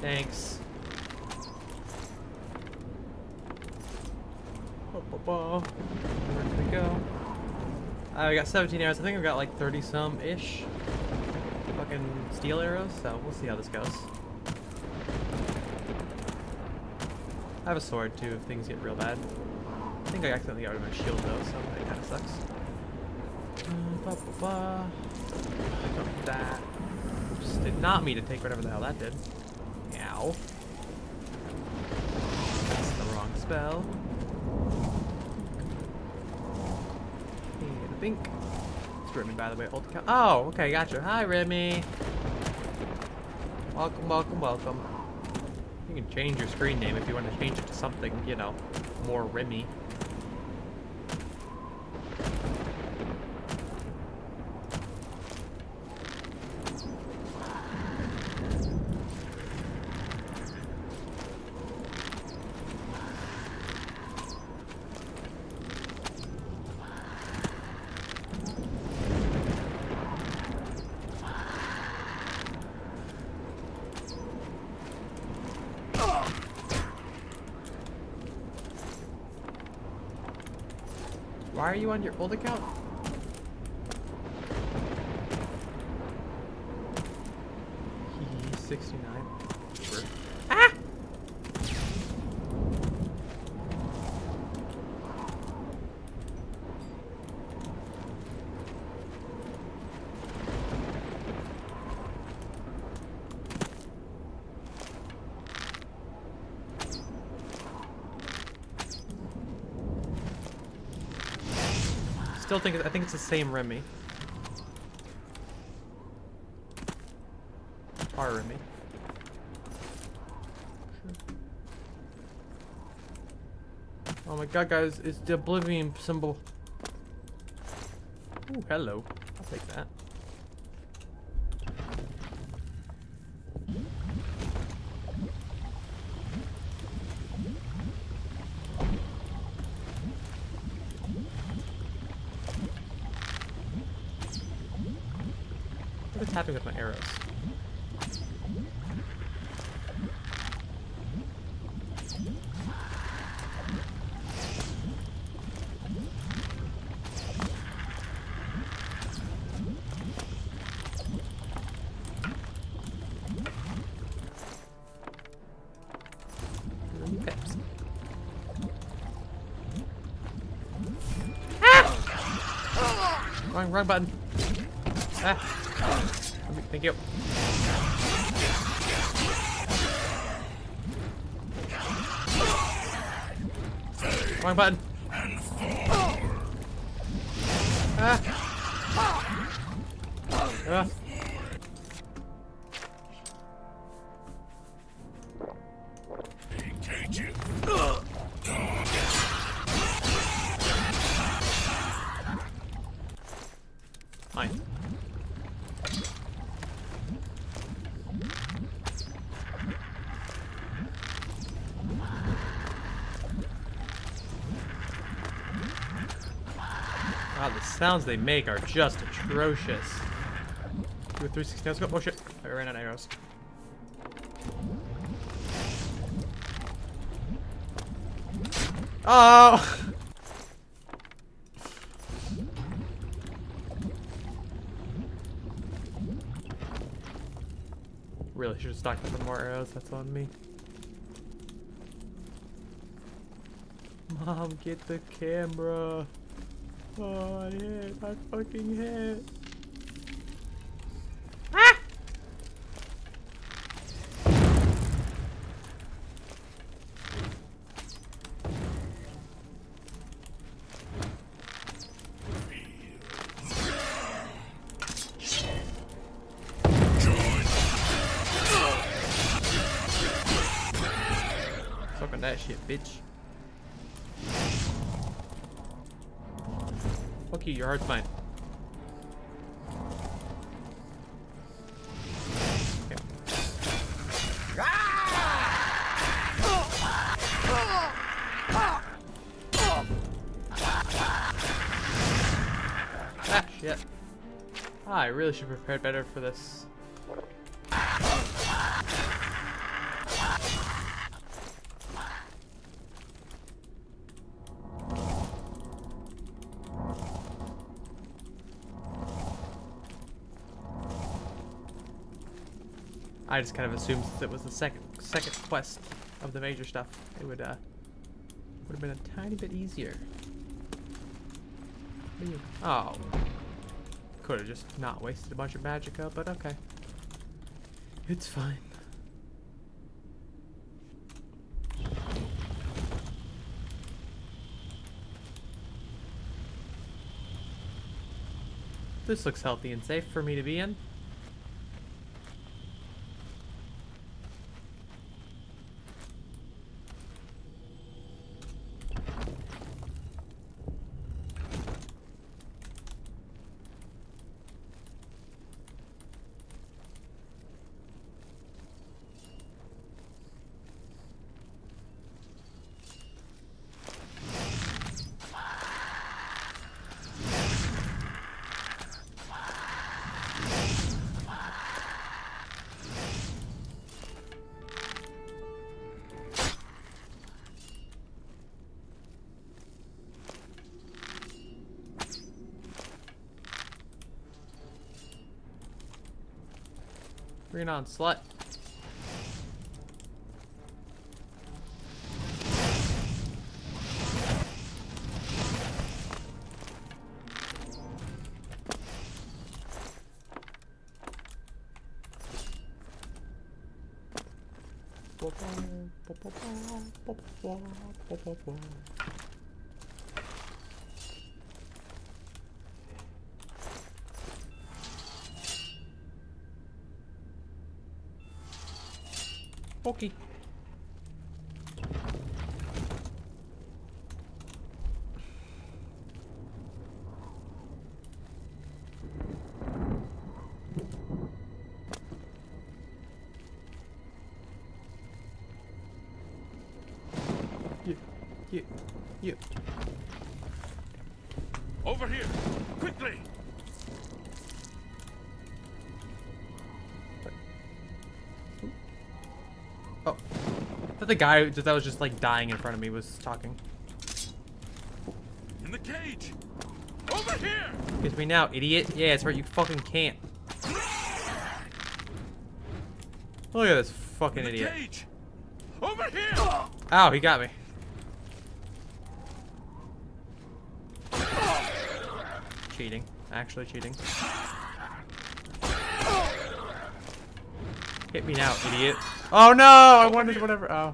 Thanks. Where did we go? I got 17 arrows. I think I've got like 30 some ish. Fucking steel arrows, so we'll see how this goes. I have a sword too if things get real bad. I think I accidentally got rid of my shield though, so that kind of sucks. That. Just did not mean to take whatever the hell that did. Ow. That's the wrong spell. And a bink. It's Remy, by the way. Old account. Oh, okay, gotcha. Hi, Remy. Welcome, welcome, welcome. You can change your screen name if you want to change it to something, you know, more Remy. Why are you on your old account? 69. Sure. Ah! Still think I think it's the same Remy. Our Remy. Sure. Oh my god, guys, it's the Oblivion symbol. Ooh, hello. I'll take that. What is happening with my arrows? Pepsi. Ah! Wrong button. Ah. Thank you. Wrong button. Ah. Mine. Wow, the sounds they make are just atrocious. Do a 360. Let's go. Oh shit. I ran out of arrows. Oh! Really should have stocked up on more arrows. That's on me. Mom, get the camera. Oh, I hit. I fucking hit. Ah! Suck on that shit, bitch. Fuck you, your heart's fine. Okay. Ah, shit. Ah, I really should have prepared better for this. I just kind of assumed since it was the second quest of the major stuff, it would have been a tiny bit easier. Oh, could have just not wasted a bunch of magicka, but okay, it's fine. This looks healthy and safe for me to be in. Bring it on, slut. Okay. Yeah. Over here! Quickly! Oh. I thought the guy that was just like dying in front of me was talking. In the cage! Over here! Kiss me now, idiot. Yeah, it's right, you fucking can't. Look at this fucking In the idiot. cage! Over here! Ow, he got me. Cheating. Actually cheating. Hit me now, idiot. Oh no! I wanted whatever. Oh,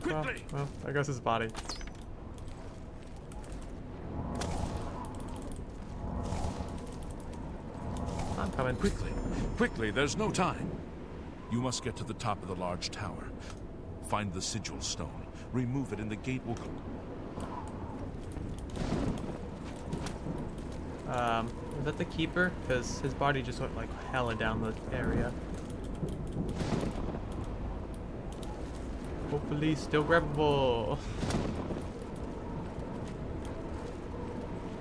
well, there goes his body. I'm coming. Quickly, quickly, there's no time. You must get to the top of the large tower. Find the sigil stone. Remove it and the gate will go. Is that the keeper? Because his body just went like hella down the area. Hopefully still grabbable.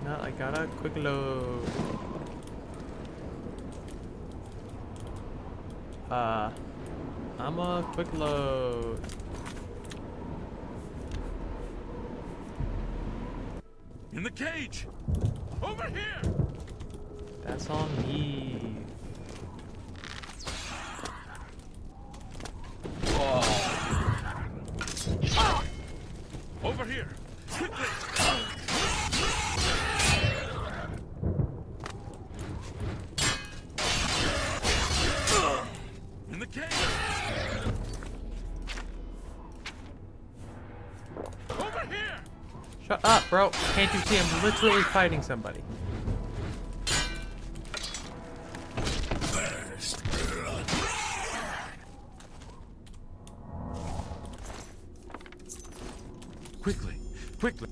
No, I got a quick load. I'm a quick load. In the cage! Over here! That's on me. Over here! Quickly! In the cage! Over here! Shut up, bro. Can't you see I'm literally fighting somebody? Quickly! Quickly!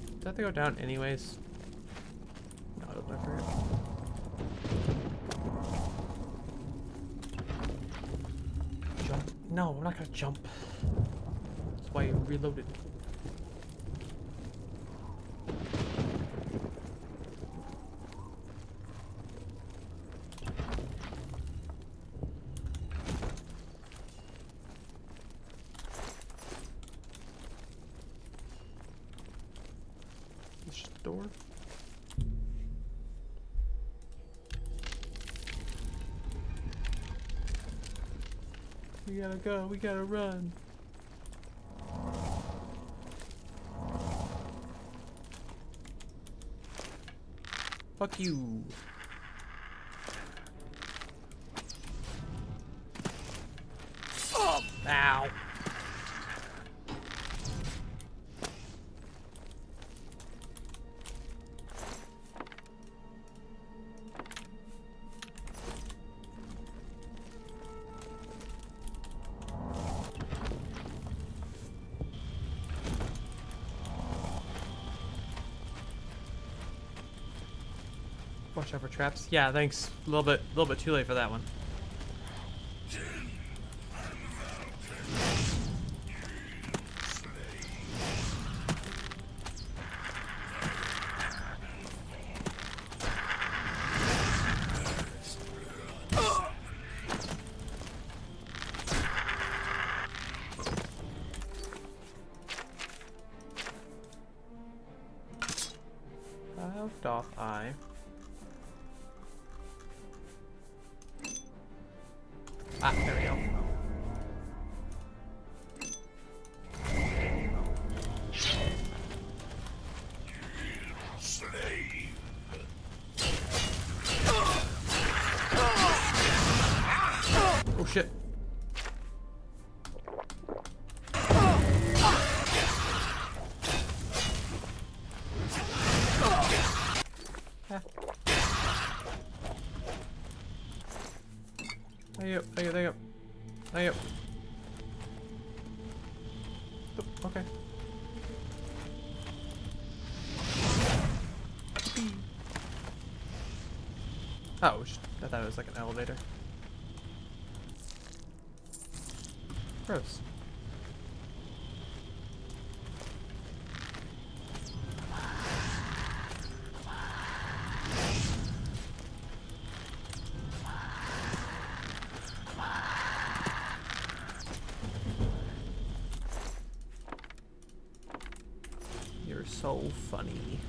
Does that have to go down anyways? No, it doesn't. I forget. Jump. No, I'm not gonna jump. That's why I reloaded. This door. We gotta go, we gotta run. Fuck you. Oh, ow. Watch out for traps. Yeah, thanks. A little bit too late for that one. How doth I? Ah, there we go. Oh shit. Hey up, hey up, hey up. Hey up. Oh, okay. Oh, I thought it was like an elevator. Gross. You're so funny.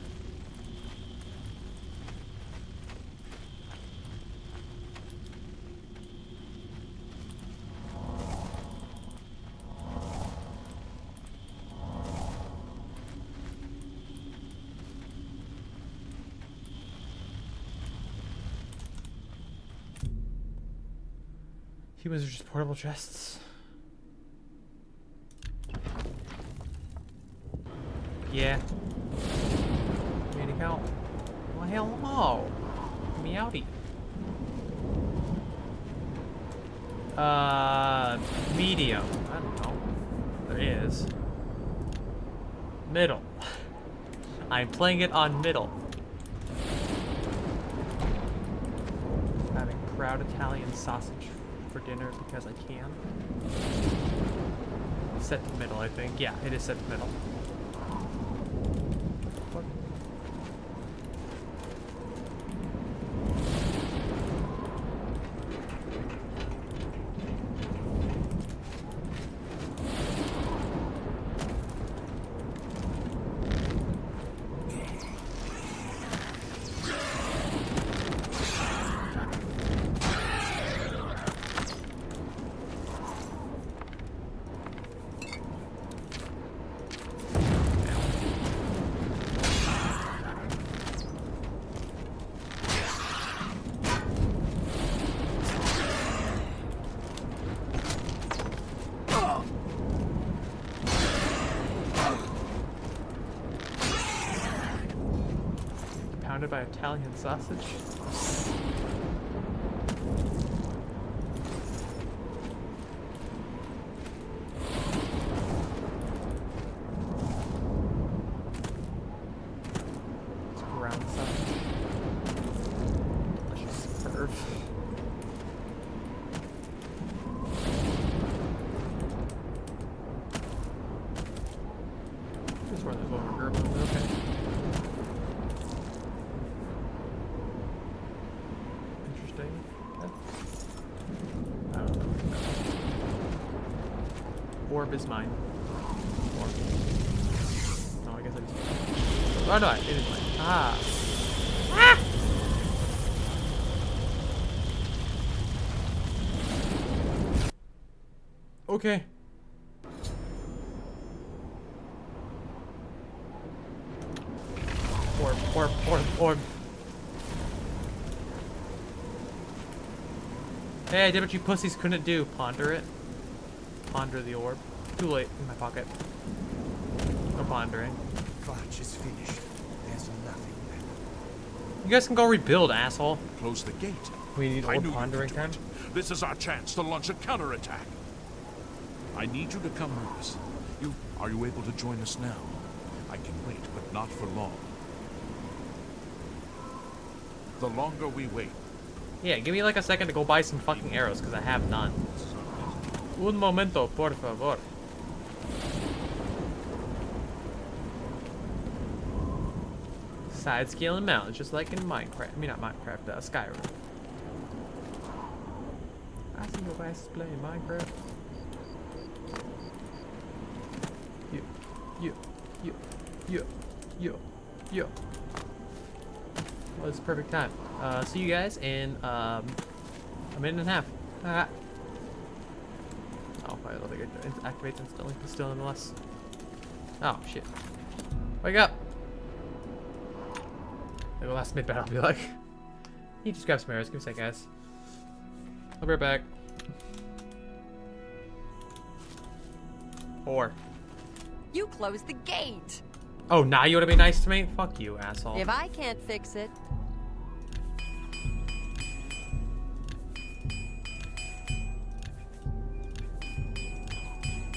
Humans are just portable chests. Yeah. Made it count. Well, hello. Meowdy. Medium. I don't know. There is. Middle. I'm playing it on middle. Having proud Italian sausage for dinner because I can. Set to middle, I think. Yeah, it is set to middle. What? Pounded by Italian sausage. It's ground sausage. Delicious perv. Just one of those over gerbil. Okay. Orb is mine. Orb. No, I guess it is. Oh no, it is mine. Ah! Ah! Okay. Orb. Hey, I did what you pussies couldn't do. Ponder it. Ponder the orb. Too late. In my pocket. No pondering. Clutch is finished. There's nothing left. You guys can go rebuild, asshole. Close the gate. We need I orb knew you pondering could do time. it. This is our chance to launch a counterattack. I need you to come with us. Are you able to join us now? I can wait, but not for long. The longer we wait. Yeah, give me like a second to go buy some fucking arrows, because I have none. Un momento, por favor. Side scaling mountains, just like in Minecraft. I mean, not Minecraft, Skyrim. I see you guys playing Minecraft. Yo. Well, it's perfect time. See you guys in a minute and a half. Oh, I don't think it activates instantly, but still nonetheless. Oh, shit. Wake up! The last mid-battle will be like, you just grab some arrows. Give me a sec, guys. I'll be right back. Or. You closed the gate. Oh, now you want to be nice to me? Fuck you, asshole. If I can't fix it,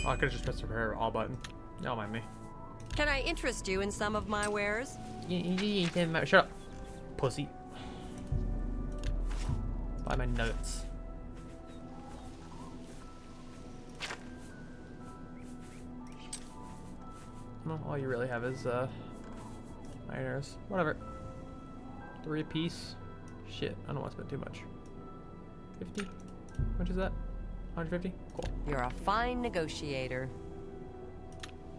Oh, I could've just pressed her all button. Don't mind me. can I interest you in some of my wares? Shut up, pussy. Buy my nuggets. Well, all you really have is iron arrows. Whatever. 3 apiece. Shit, I don't want to spend too much. 50? How much is that? 150? Cool. You're a fine negotiator.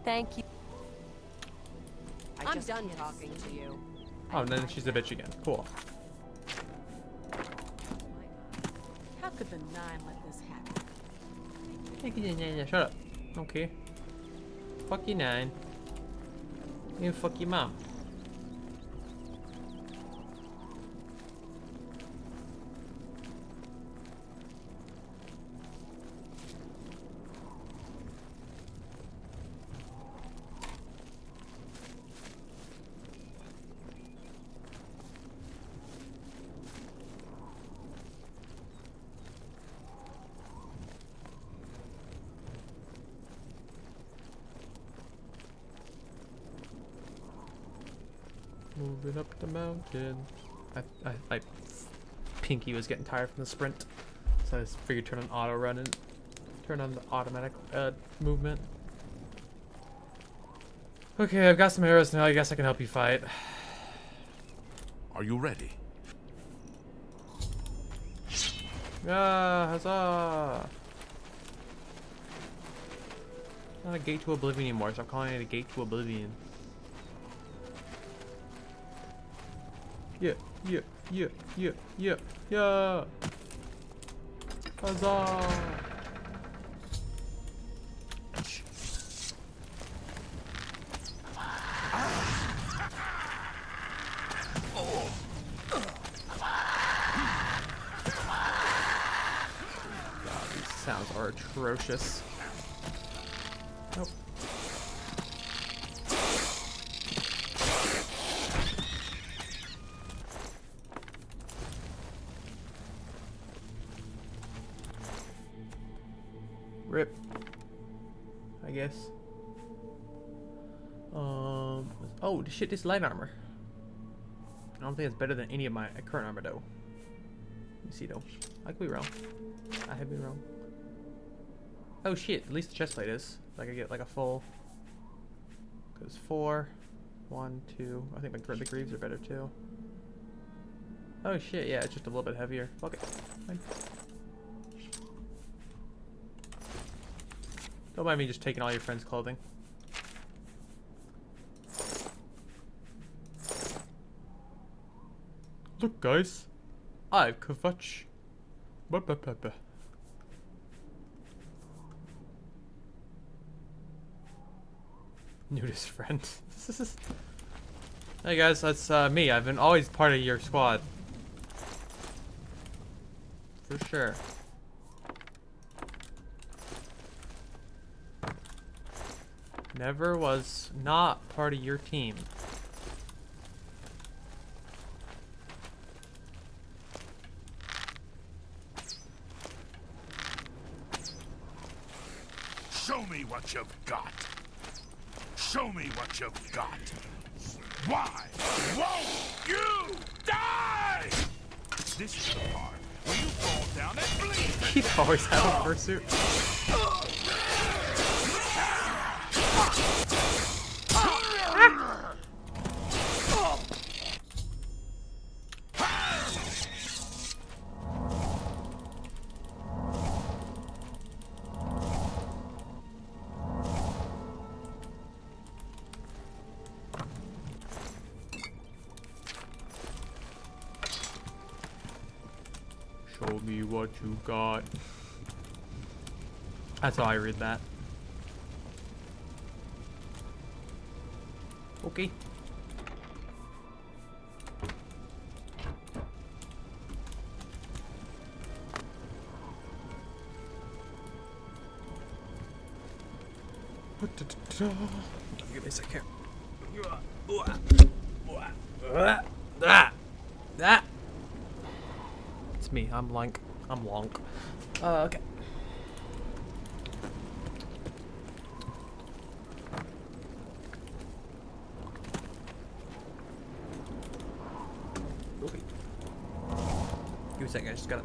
Thank you. I'm done talking to you. Oh, and then she's a bitch again. Cool. How could the Nine let this happen? Shut up. Okay. Fuck you, 9. You fuck your mom. Moving up the mountain. I Pinky was getting tired from the sprint, so I just figured turn on auto run and turn on the automatic movement. Okay, I've got some arrows now. I guess I can help you fight. Are you ready? Ah, huzzah! Not a gate to Oblivion anymore, so I'm calling it a gate to Oblivion. Yeah, yeah, yeah, yeah, yeah, yeah! Huzzah! God, these sounds are atrocious. Nope. Rip. I guess. Oh shit! This light armor. I don't think it's better than any of my current armor though. Let me see though. I could be wrong. I have been wrong. Oh shit! At least the chest plate is. So I could get like a full. Goes 4, 1, 2. I think the greaves are better too. Oh shit! Yeah, it's just a little bit heavier. Fuck it. Fine. Don't mind me just taking all your friends' clothing. Look, guys, I've kvetch. Nudist friend. Hey guys, that's me. I've been always part of your squad. For sure. Never was not part of your team. Show me what you've got. Show me what you've got. Why won't you die? This is the part where you fall down and bleed. Keith always have a fursuit. Show me what you got. That's how I read that. Okay. Give me a second. It's me. I'm Lonk. Okay. Okay. Give me a second. I just gotta.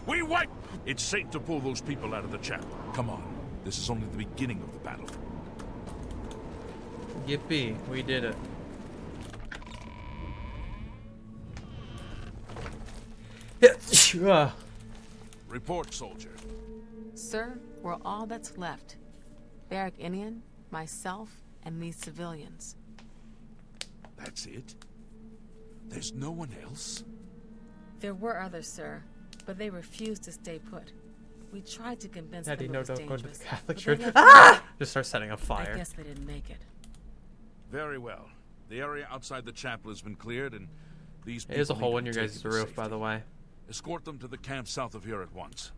We wipe! It's safe to pull those people out of the chapel. Come on. This is only the beginning of the battle. Yippee, we did it. Report, soldier. Sir, we're all that's left. Barrack Indian, myself, and these civilians. That's it? There's no one else? There were others, sir, but they refused to stay put. We tried to convince them it was don't go to dangerous, the Catholic but Church. they Ah! Just start setting a I fire. guess they didn't make it. Very well. The area outside the chapel has been cleared, and these people There's a hole need in to your be guys' taken to roof, by safety. the way. Escort them to the camp south of here at once.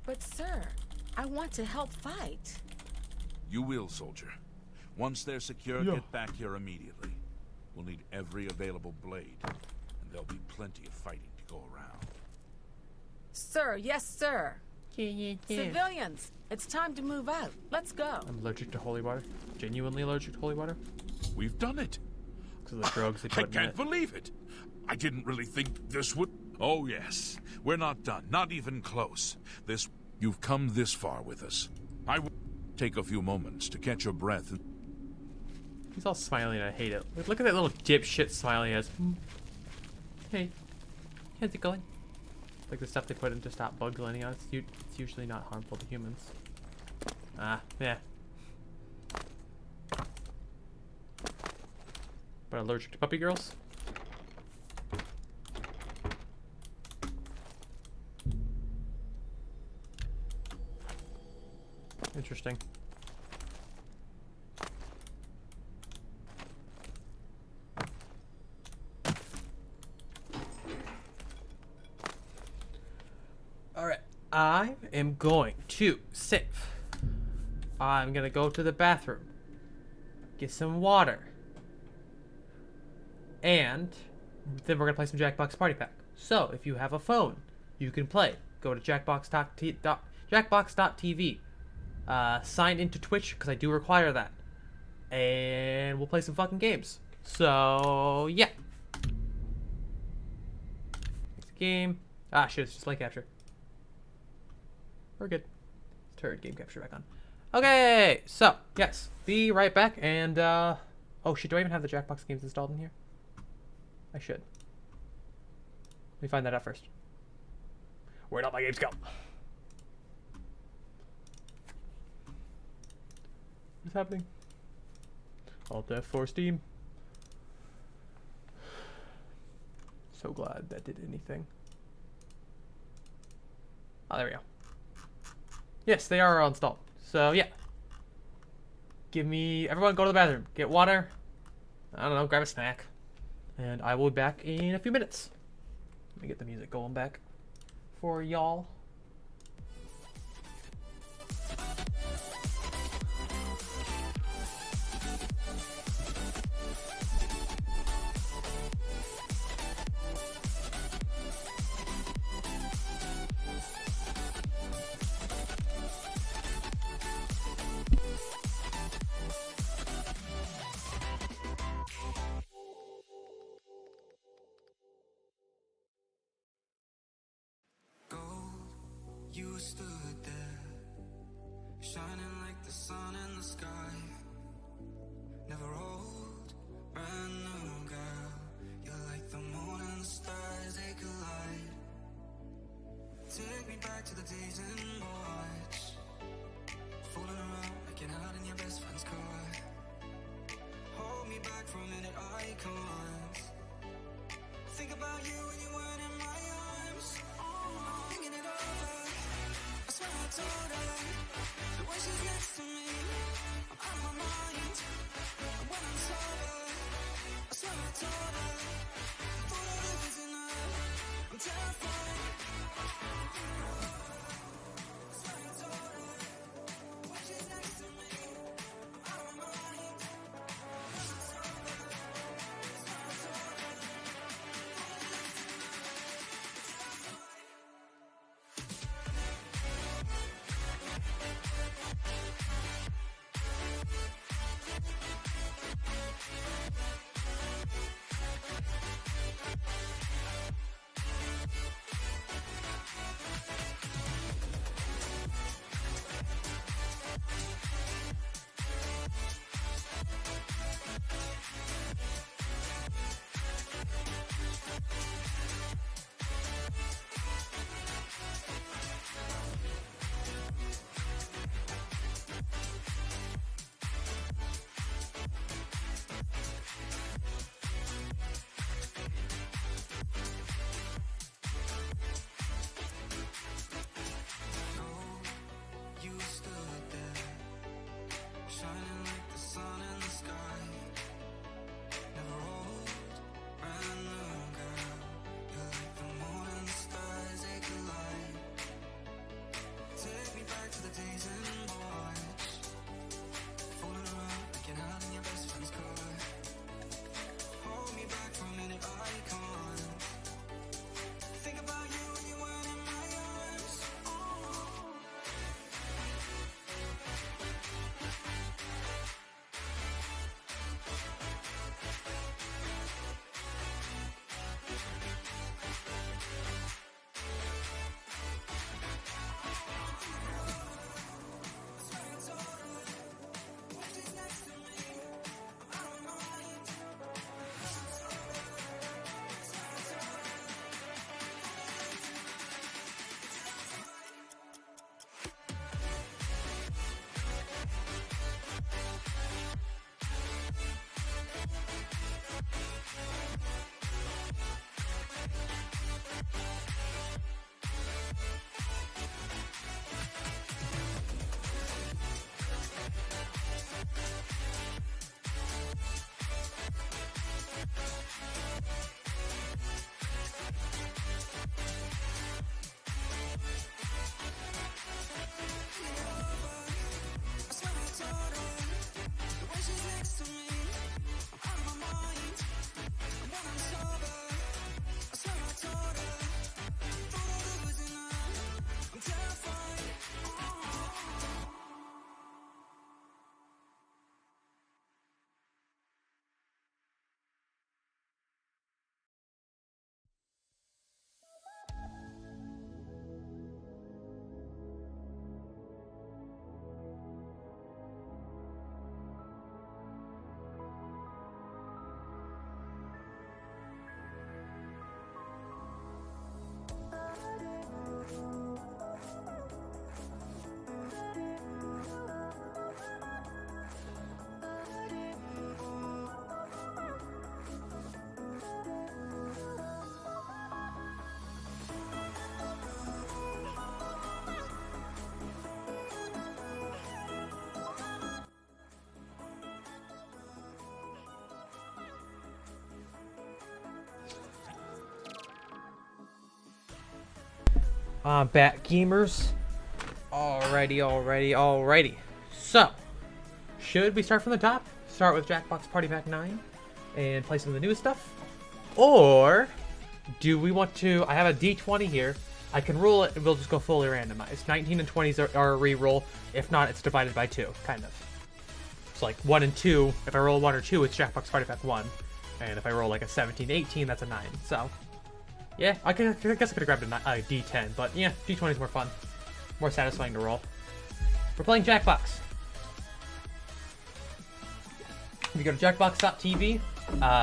But sir, I want to help fight. You will, soldier. Once they're secure, get back here immediately. We'll need every available blade, and there'll be plenty of fighting to go around. Sir, yes, sir. Civilians, it's time to move out. Let's go. I'm allergic to holy water. Genuinely allergic to holy water. We've done it. Because of the drugs they I put in can't it. believe it. I didn't really think this would... Oh, yes. We're not done. Not even close. You've come this far with us. I will take a few moments to catch your breath. He's all smiling and I hate it. Look at that little dipshit smile he has. Hey, how's it going? Like the stuff they put in to stop bugs landing on us. It's usually not harmful to humans. Ah, yeah. But allergic to puppy girls? Interesting. Alright, I am going to save. I'm gonna go to the bathroom, get some water, and then we're gonna play some Jackbox Party Pack. So, if you have a phone, you can play. Go to jackbox.tv. Sign into Twitch, because I do require that. And we'll play some fucking games. So, yeah. Next game. Ah, shit, it's just like capture. We're good. Turd game capture back on. Okay, so, yes. Be right back, and, oh shit, do I even have the Jackbox games installed in here? I should. Let me find that out first. Where'd all my games go? What's happening? Alt F4 Steam. So glad that did anything. Oh, there we go. Yes, they are all installed. So, yeah. Everyone go to the bathroom. Get water. I don't know, grab a snack. And I will be back in a few minutes. Let me get the music going back for y'all. You stood there, shining like the sun in the sky. Never old, brand new girl. You're like the moon and the stars, they collide. Take me back to the days in March, fooling around, making out in your best friend's car. Hold me back for a minute, I can't think about you when you weren't in my arms. I'm thinking it over. I swear I told her that when she's next to me, I'm out of my mind. And when I'm sober, I swear I told her, I thought I was enough. I'm terrified. Back gamers. Alrighty. So, should we start from the top? Start with Jackbox Party Pack 9 and play some of the newest stuff? Or do we want to... I have a D20 here. I can roll it and we'll just go fully randomized. 19 and 20s are a re-roll. If not, it's divided by 2, kind of. It's like 1 and 2. If I roll 1 or 2, it's Jackbox Party Pack 1. And if I roll like a 17, 18, that's a 9. So, yeah, I guess I could have grabbed a D10. But yeah, D20 is more fun. More satisfying to roll. We're playing Jackbox. If you go to jackbox.tv,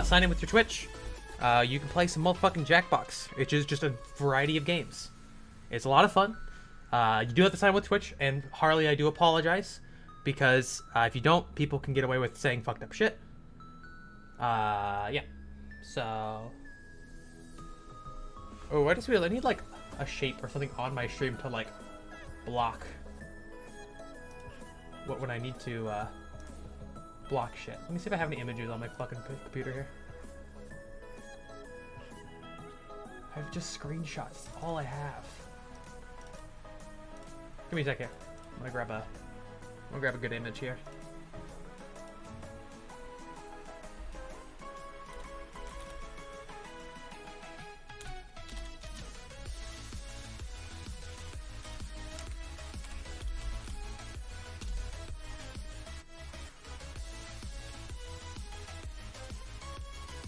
sign in with your Twitch, you can play some motherfucking Jackbox, which is just a variety of games. It's a lot of fun. You do have to sign in with Twitch, and Harley, I do apologize, because if you don't, people can get away with saying fucked up shit. Yeah. So... Oh, I just realized I need, like, a shape or something on my stream to, like, block when I need to, block shit. Let me see if I have any images on my fucking computer here. I have just screenshots. That's all I have. Give me a second. I'm gonna grab a good image here.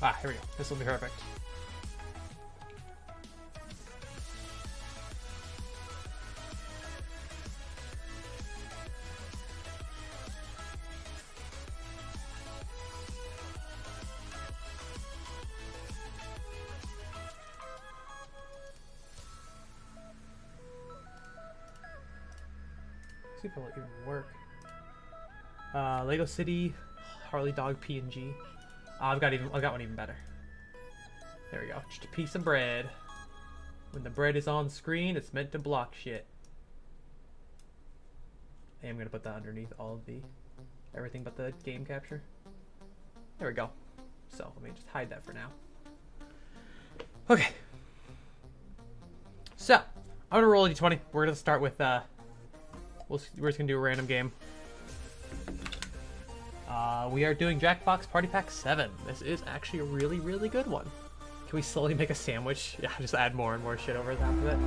Ah, here we go. This will be perfect. See if it'll even work. Lego City, Harley Dog PNG. I've got one even better. There we go. Just a piece of bread. When the bread is on screen, it's meant to block shit. And I'm gonna put that underneath all of the everything but the game capture. There we go. So let me just hide that for now. Okay. So I'm gonna roll a d20. We're gonna start with we're just gonna do a random game. We are doing Jackbox Party Pack 7. This is actually a really, really good one. Can we slowly make a sandwich? Yeah, just add more and more shit over the top of it.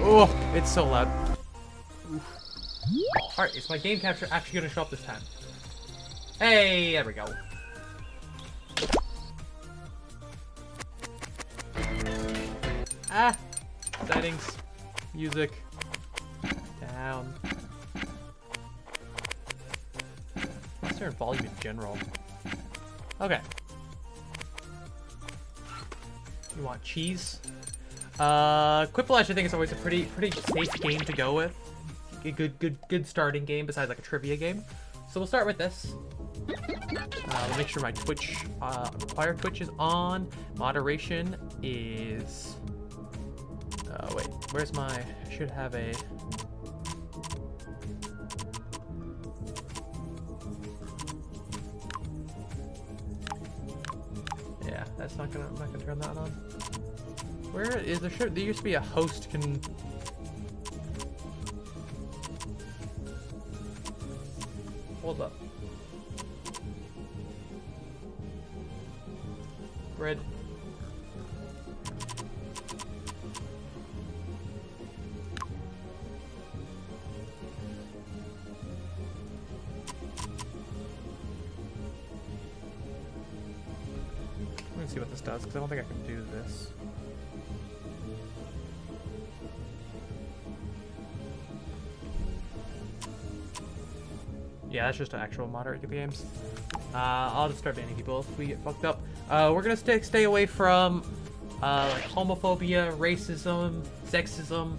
Oh, it's so loud. Alright, is my game capture actually gonna show up this time? Hey, there we go. Ah! Settings. Music. Down. What's there in volume in general? Okay. You want cheese? Quiplash, I think, is always a pretty safe game to go with. A good starting game besides like a trivia game. So we'll start with this. We'll make sure my Twitch, Fire Twitch is on. Moderation is. Wait, where's my? I should have a. Yeah, that's not gonna. I'm not gonna turn that on. Where is there? There used to be a host can. Hold up. Bread. Let me see what this does, because I don't think I can do this. Yeah, that's just an actual moderate to the games. I'll just start banning people if we get fucked up. We're gonna stay away from like homophobia, racism, sexism.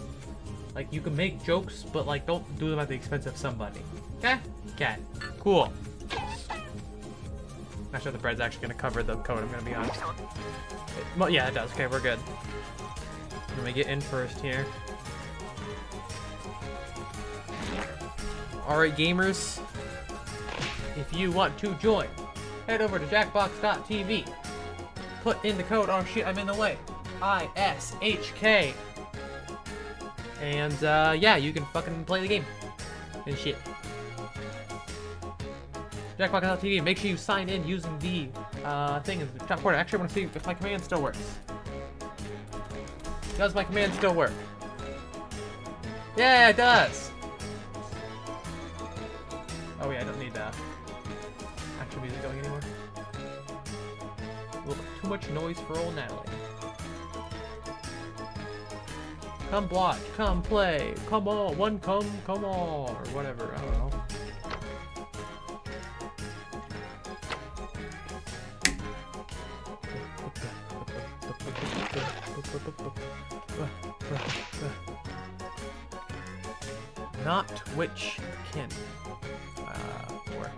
Like, you can make jokes, but like don't do them at the expense of somebody. Okay? Okay. Cool. Not sure the bread's actually gonna cover the code, I'm gonna be honest. Well, yeah, it does. Okay, we're good. Let me get in first here. Alright, gamers. If you want to join, head over to jackbox.tv. Put in the code, oh shit, I'm in the way. ISHK. And yeah, you can fucking play the game. And shit. Jackbox.tv, make sure you sign in using the thing in the chat corner. Actually, I want to see if my command still works. Does my command still work? Yeah, it does! Oh yeah, I don't need actual music going anymore. A little bit too much noise for old Natalie. Come watch, come play, come on, come on, or whatever, I don't know. Not Twitch kin. Or.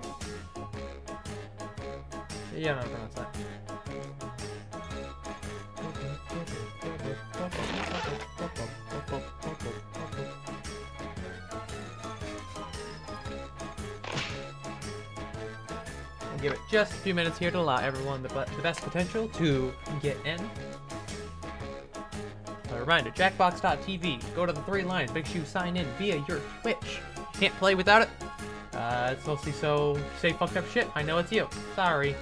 Yeah, no, pronounce that. I'll give it just a few minutes here to allow everyone the best potential to get in. reminder, Jackbox.tv. Go to the 3 lines. Make sure you sign in via your Twitch. Can't play without it. It's mostly so you say fucked up shit. I know it's you. Sorry.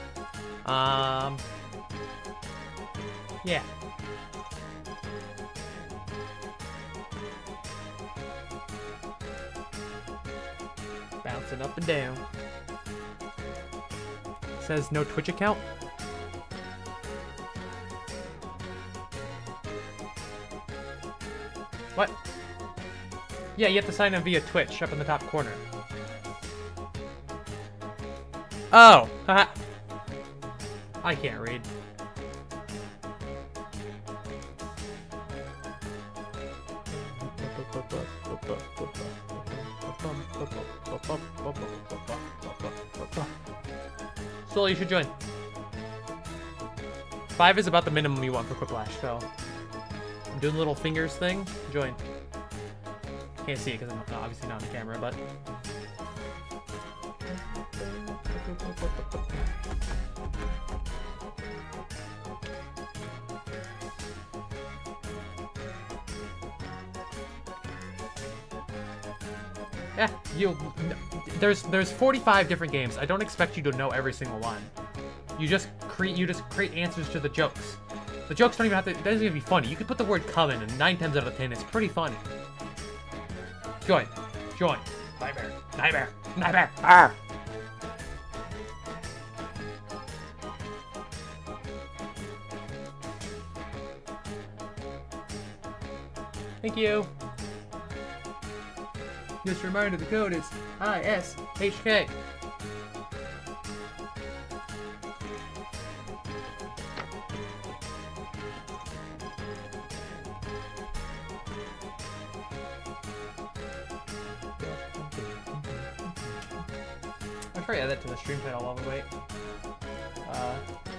Yeah. Bouncing up and down. Says no Twitch account. What? Yeah, you have to sign in via Twitch up in the top corner. Oh! Haha. I can't read. Slowly, you should join. 5 is about the minimum you want for Quiplash, so I'm doing a little fingers thing. Join. Can't see it because I'm obviously not on camera, but yeah, there's 45 different games. I don't expect you to know every single one. You just create answers to the jokes. The jokes don't even have to. It doesn't even be funny. You could put the word "come" in, and 9 times out of 10, it's pretty funny. Join. Nightmare. Arr. Thank you. Just a reminder, the code is ISHK. I'll try to add that to the stream title while we wait.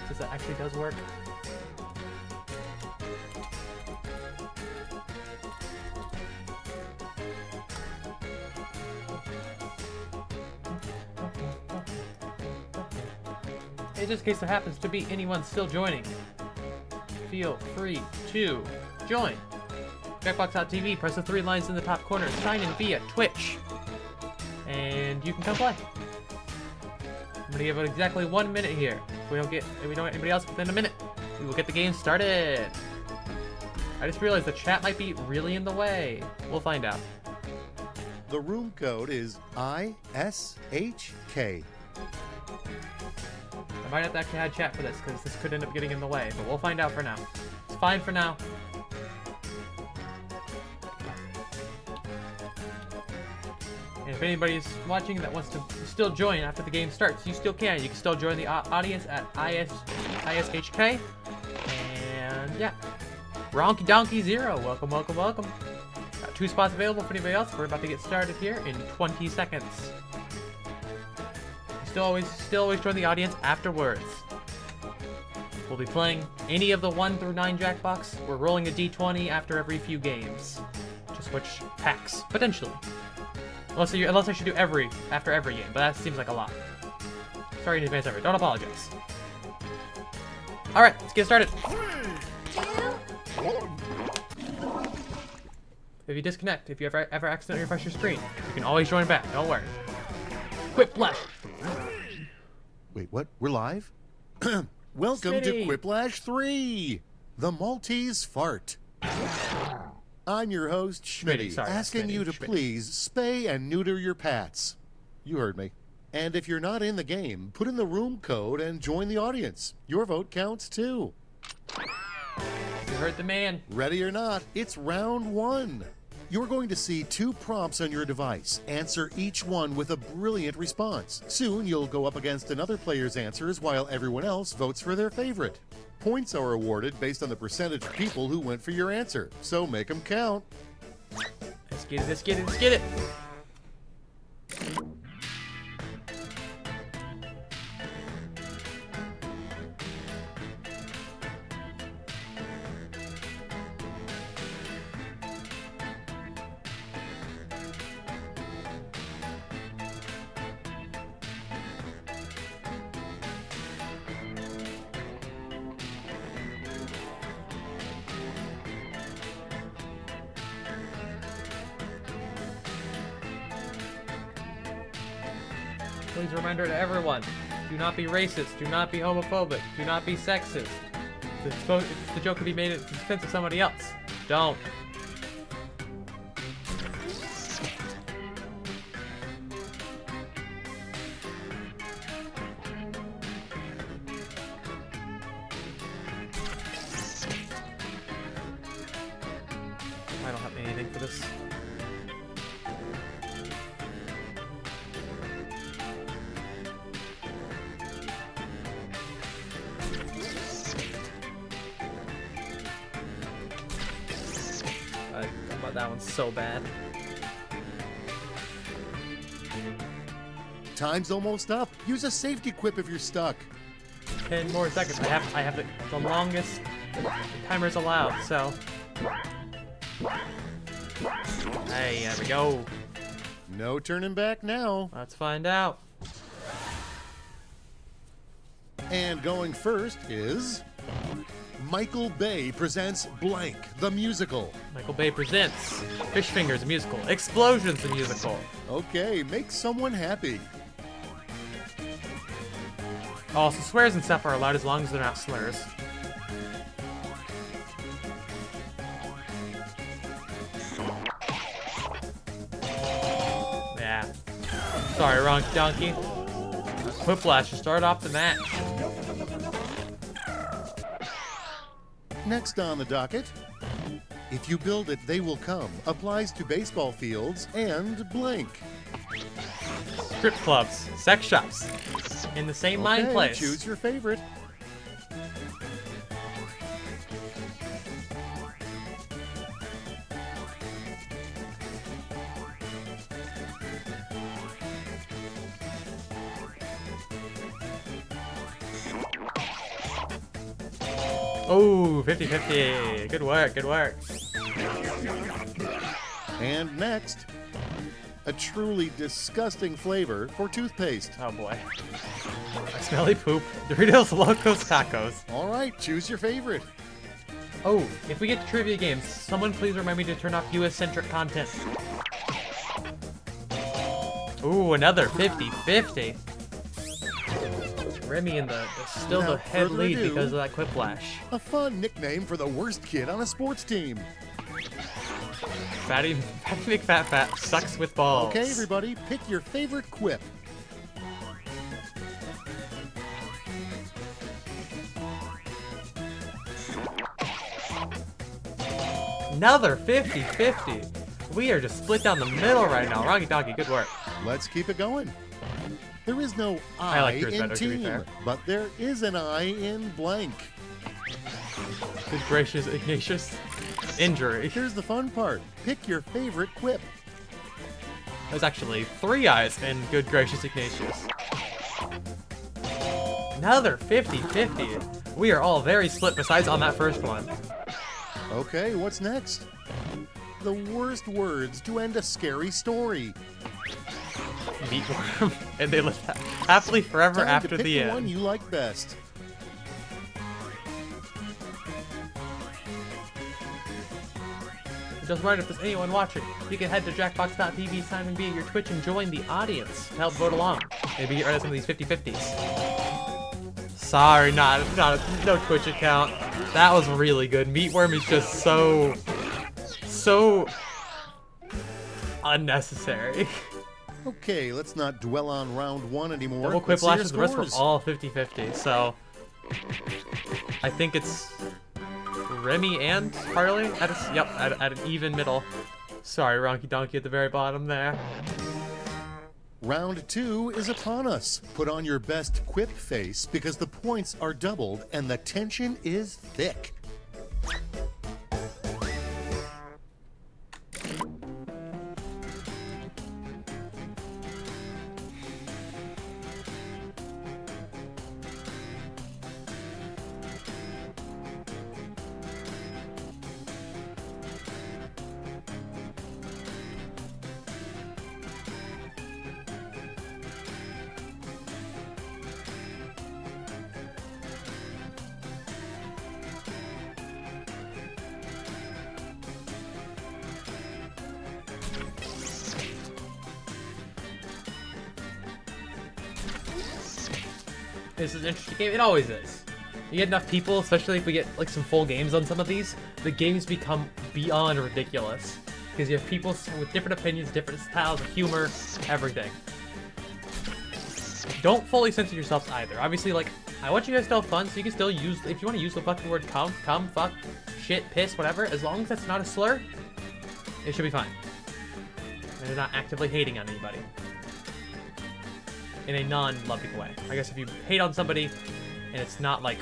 Since that actually does work. Hey, just in case there happens to be anyone still joining, feel free to join. Jackbox.tv, press the 3 lines in the top corner, sign in via Twitch, and you can come play. I'm gonna give it exactly 1 minute here. If we don't get anybody else within a minute, we will get the game started. I just realized the chat might be really in the way. We'll find out. The room code is ISHK. I might have to actually have chat for this, because this could end up getting in the way, but we'll find out for now. It's fine for now. And if anybody's watching that wants to still join after the game starts, you still can. You can still join the audience at ISHK. And yeah. Ronky Donkey Zero, welcome. Got 2 spots available for anybody else. We're about to get started here in 20 seconds. Still always join the audience afterwards. We'll be playing any of the 1 through 9 Jackbox. We're rolling a d20 after every few games to switch packs, potentially. Unless I should do after every game, but that seems like a lot. Sorry in advance, don't apologize. All right, let's get started. 3, 2, 1. If you disconnect, if you ever accidentally refresh your screen, you can always join back. Don't worry. Quiplash. Wait, what? We're live? Welcome to Quiplash 3, the Maltese fart. I'm your host, Schmitty, asking you to please spay and neuter your pats. You heard me. And if you're not in the game, put in the room code and join the audience. Your vote counts too. You heard the man. Ready or not, it's round 1. You're going to see 2 prompts on your device. Answer each one with a brilliant response. Soon you'll go up against another player's answers while everyone else votes for their favorite. Points are awarded based on the percentage of people who went for your answer, so make them count. Let's get it. Please, a reminder to everyone. Do not be racist. Do not be homophobic. Do not be sexist. If the joke could be made at the expense of somebody else, don't. I don't have anything for this. That one's so bad. Time's almost up. Use a safety quip if you're stuck. 10 more seconds. I have the longest timer's allowed, so. Hey, there we go. No turning back now. Let's find out. And going first is Michael Bay presents Blank, the musical. Michael Bay presents Fish Fingers, a musical. Explosions, a musical. Okay, make someone happy. Oh, so swears and stuff are allowed as long as they're not slurs. Yeah. Sorry, wrong donkey. Whiplash to start off the match. Next on the docket, if you build it, they will come. Applies to baseball fields and blank. Strip clubs, sex shops, in the same mind place. Choose your favorite. Oh, 50-50. Good work, good work. And next, a truly disgusting flavor for toothpaste. Oh boy. A smelly poop. Doritos Locos Tacos. All right, choose your favorite. Oh, if we get to trivia games, someone please remind me to turn off US-centric content. Ooh, another 50-50. Remy in the head lead because of that quiplash. A fun nickname for the worst kid on a sports team. Fatty McFat sucks with balls. Okay, everybody, pick your favorite quip. Another 50-50. We are just split down the middle right now. Wrongy Donkey, good work. Let's keep it going. There is no I like yours in better, to be team, fair. but there is an I in blank. Good gracious, Ignatius. Injury. Here's the fun part. Pick your favorite quip. There's actually 3 I's in good gracious Ignatius. Another 50-50. We are all very split besides on that first one. Okay, what's next? The worst words to end a scary story. Meatworm, and they live happily forever Time after to pick the end. One you like best. Just right, if there's anyone watching, you can head to jackbox.tv, sign and be at your Twitch, and join the audience to help vote along. Maybe get rid of some of these 50-50s. Sorry, no Twitch account. That was really good. Meatworm is just so unnecessary. Okay, let's not dwell on round 1 anymore. Double quiplashes, the rest were all 50-50, so I think it's Remy and Harley at an even middle. Sorry, Ronky Donkey at the very bottom there. Round 2 is upon us. Put on your best quip face because the points are doubled and the tension is thick. this is an interesting game. It always is. You get enough people, especially if we get like some full games on some of these, the games become beyond ridiculous. Because you have people with different opinions, different styles of humor, everything. Don't fully censor yourselves either. Obviously, like, I want you guys to have fun, so you can still use, if you want to use the fucking word cum, fuck, shit, piss, whatever, as long as that's not a slur, it should be fine. And they're not actively hating on anybody. In a non-loving way. I guess if you hate on somebody, and it's not like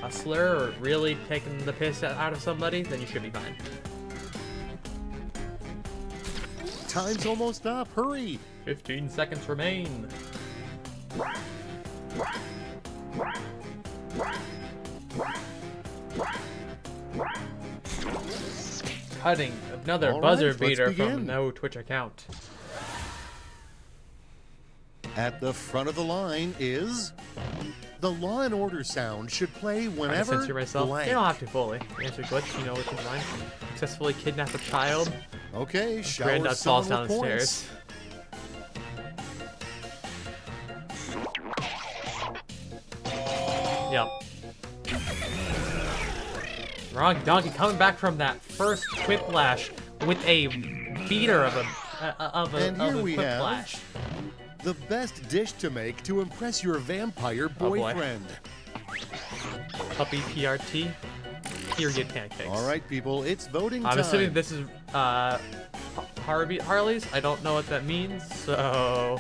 a slur or really taking the piss out of somebody, then you should be fine. Time's almost up. Hurry. 15 seconds remain. Cutting another buzzer beater from no Twitch account. At the front of the line is the Law and Order sound should play whenever. I censor myself. Blank. You don't have to fully. Answer glitch. You know which is mine. Successfully kidnap a child. Okay, shower Granddad falls someone with downstairs. Yep. Wrong donkey coming back from that first quiplash with a beater of a And here we quiplash. have the best dish to make to impress your vampire boyfriend. Puppy PRT. Period pancakes. All right, people, it's voting time. I'm assuming this is Harley's. I don't know what that means, so.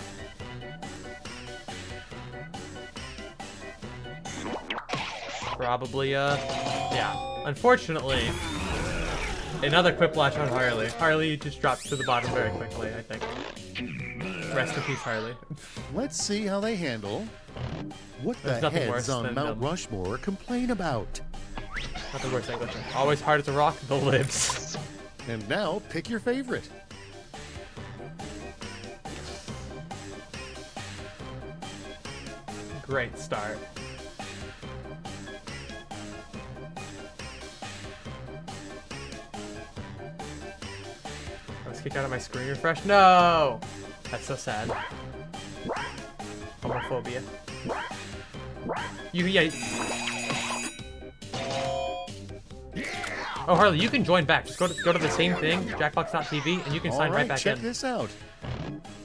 Probably, yeah. Unfortunately, another quiplash on Harley. Harley just dropped to the bottom very quickly, I think. Rest in peace, Harley. Let's see how they handle what the heads on Mount Rushmore complain about. Nothing worse than glitching. Always hard as a rock, the libs. And now, pick your favorite. Great start. I was kicked out of my screen refresh. No! That's so sad. Homophobia. Yeah. Oh, Harley, you can join back. Just go to the same thing, Jackbox.tv, and you can sign right back in. Check this out.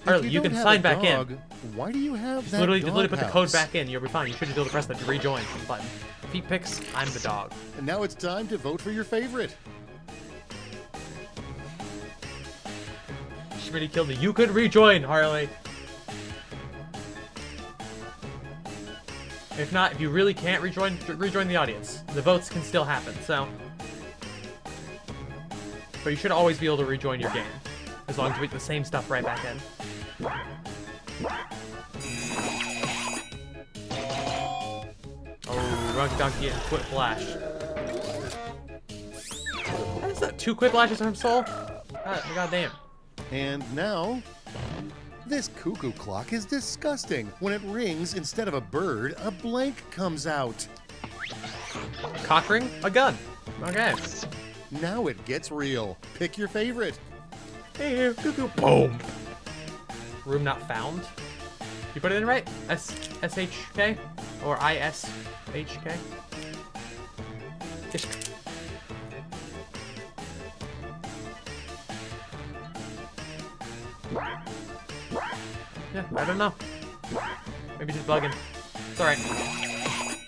Harley, you can sign back in. Why do you have that? Literally put the code back in. You'll be fine. You should just be able to press the rejoin button. If he picks, I'm the dog. And now it's time to vote for your favorite. Schmitty killed me. You could rejoin, Harley. If not, if you really can't rejoin the audience. The votes can still happen, so. But you should always be able to rejoin your game. As long as you put the same stuff right back in. Oh, Rocky Donkey getting quiplash. What is that? 2 quiplashes from Soul? God damn. And now, this cuckoo clock is disgusting. When it rings, instead of a bird, a blank comes out. Cock ring? A gun. Okay. Now it gets real. Pick your favorite. Hey, cuckoo. Boom. Room not found. You put it in right? SHK? Or ISHK? Yeah, I don't know. Maybe just bugging. It's alright.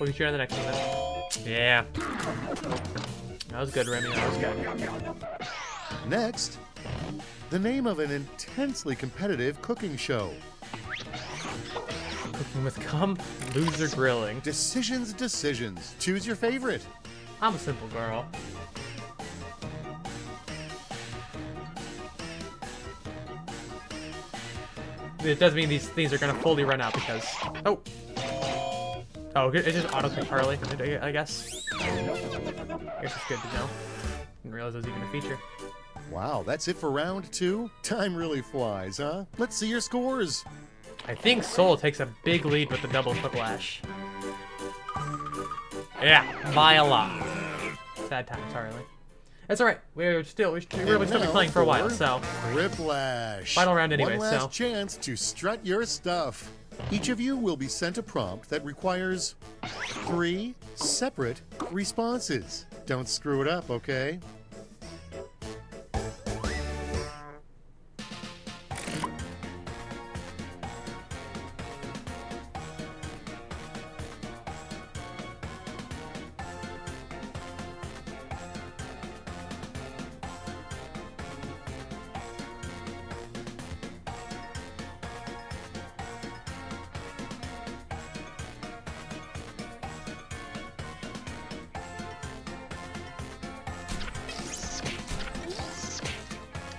We'll get you on the next one then. Yeah. That was good, Remy. That was good. Next, the name of an intensely competitive cooking show. Cooking with cum, loser grilling. Decisions. Choose your favorite. I'm a simple girl. It does mean these things are gonna fully run out because... Oh! Oh, it's just auto-click Harley, I guess. I guess it's good to know. Didn't realize it was even a feature. Wow, that's it for round 2? Time really flies, huh? Let's see your scores. I think Soul takes a big lead with the double quiplash. Yeah, by a lot. Sad times, Harley. That's alright. We're still be playing for a while, so. Quiplash. Final round anyway, One last so. chance to strut your stuff. Each of you will be sent a prompt that requires 3 separate responses. Don't screw it up, okay?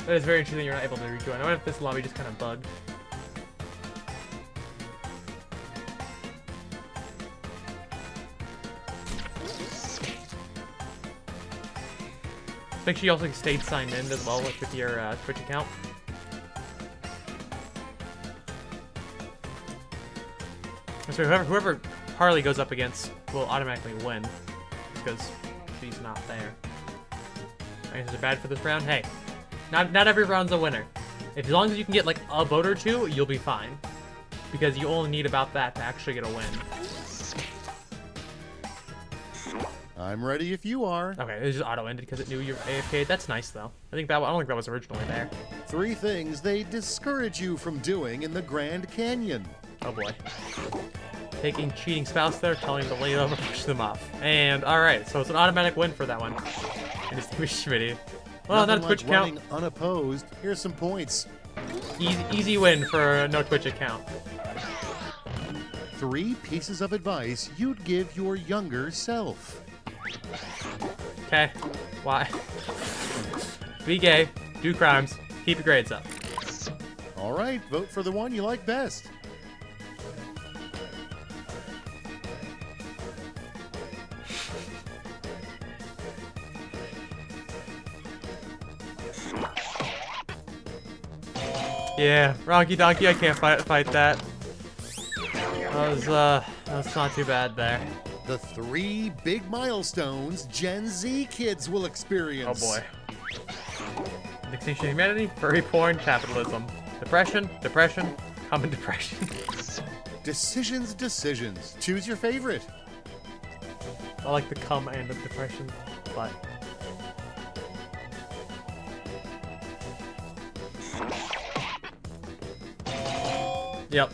That is very interesting you're not able to rejoin. I wonder if this lobby just kind of bugged. Make sure you also stayed signed in as well with your Twitch account. So whoever Harley goes up against will automatically win because she's not there. Alright, is it bad for this round? Hey. Not every round's a winner. As long as you can get like a vote or two, you'll be fine. Because you only need about that to actually get a win. I'm ready if you are. Okay, it just auto-ended because it knew you were AFK. That's nice though. I don't think that was originally there. 3 things they discourage you from doing in the Grand Canyon. Oh boy. Taking cheating spouse there, telling him to lay over, push them off. And alright, so it's an automatic win for that one. And it's Schmitty. Well, not a Twitch account. Unopposed. Here's some points. Easy win for no Twitch account. 3 pieces of advice you'd give your younger self. Okay. Why? Be gay. Do crimes. Keep your grades up. All right. Vote for the one you like best. Yeah, Ronky Donkey, I can't fight that. That's not too bad there. The 3 big milestones Gen Z kids will experience. Oh boy. Extinction of humanity, furry porn, capitalism. Depression, common depression. Decisions. Choose your favorite. I like the cum and the depression, but... Yep.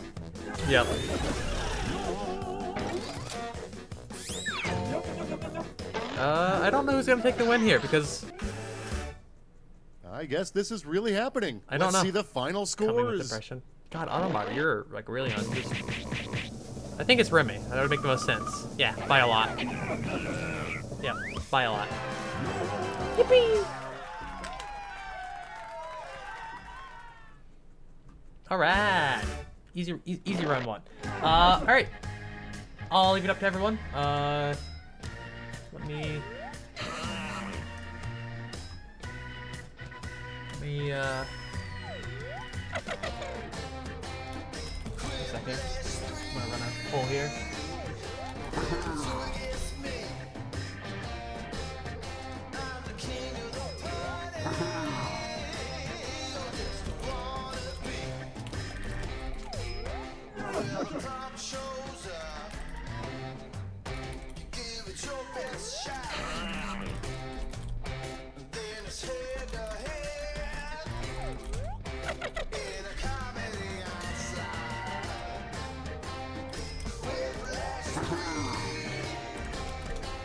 I don't know who's gonna take the win here because I guess this is really happening. I don't know. Let's see the final scores. Coming with depression. God, Autobot, you're like really on. I think it's Remy. That would make the most sense. Yeah, by a lot. Yeah, by a lot. Yippee! All right. Easy run one. All right. I'll leave it up to everyone. Let me a second. I'm gonna run a poll here.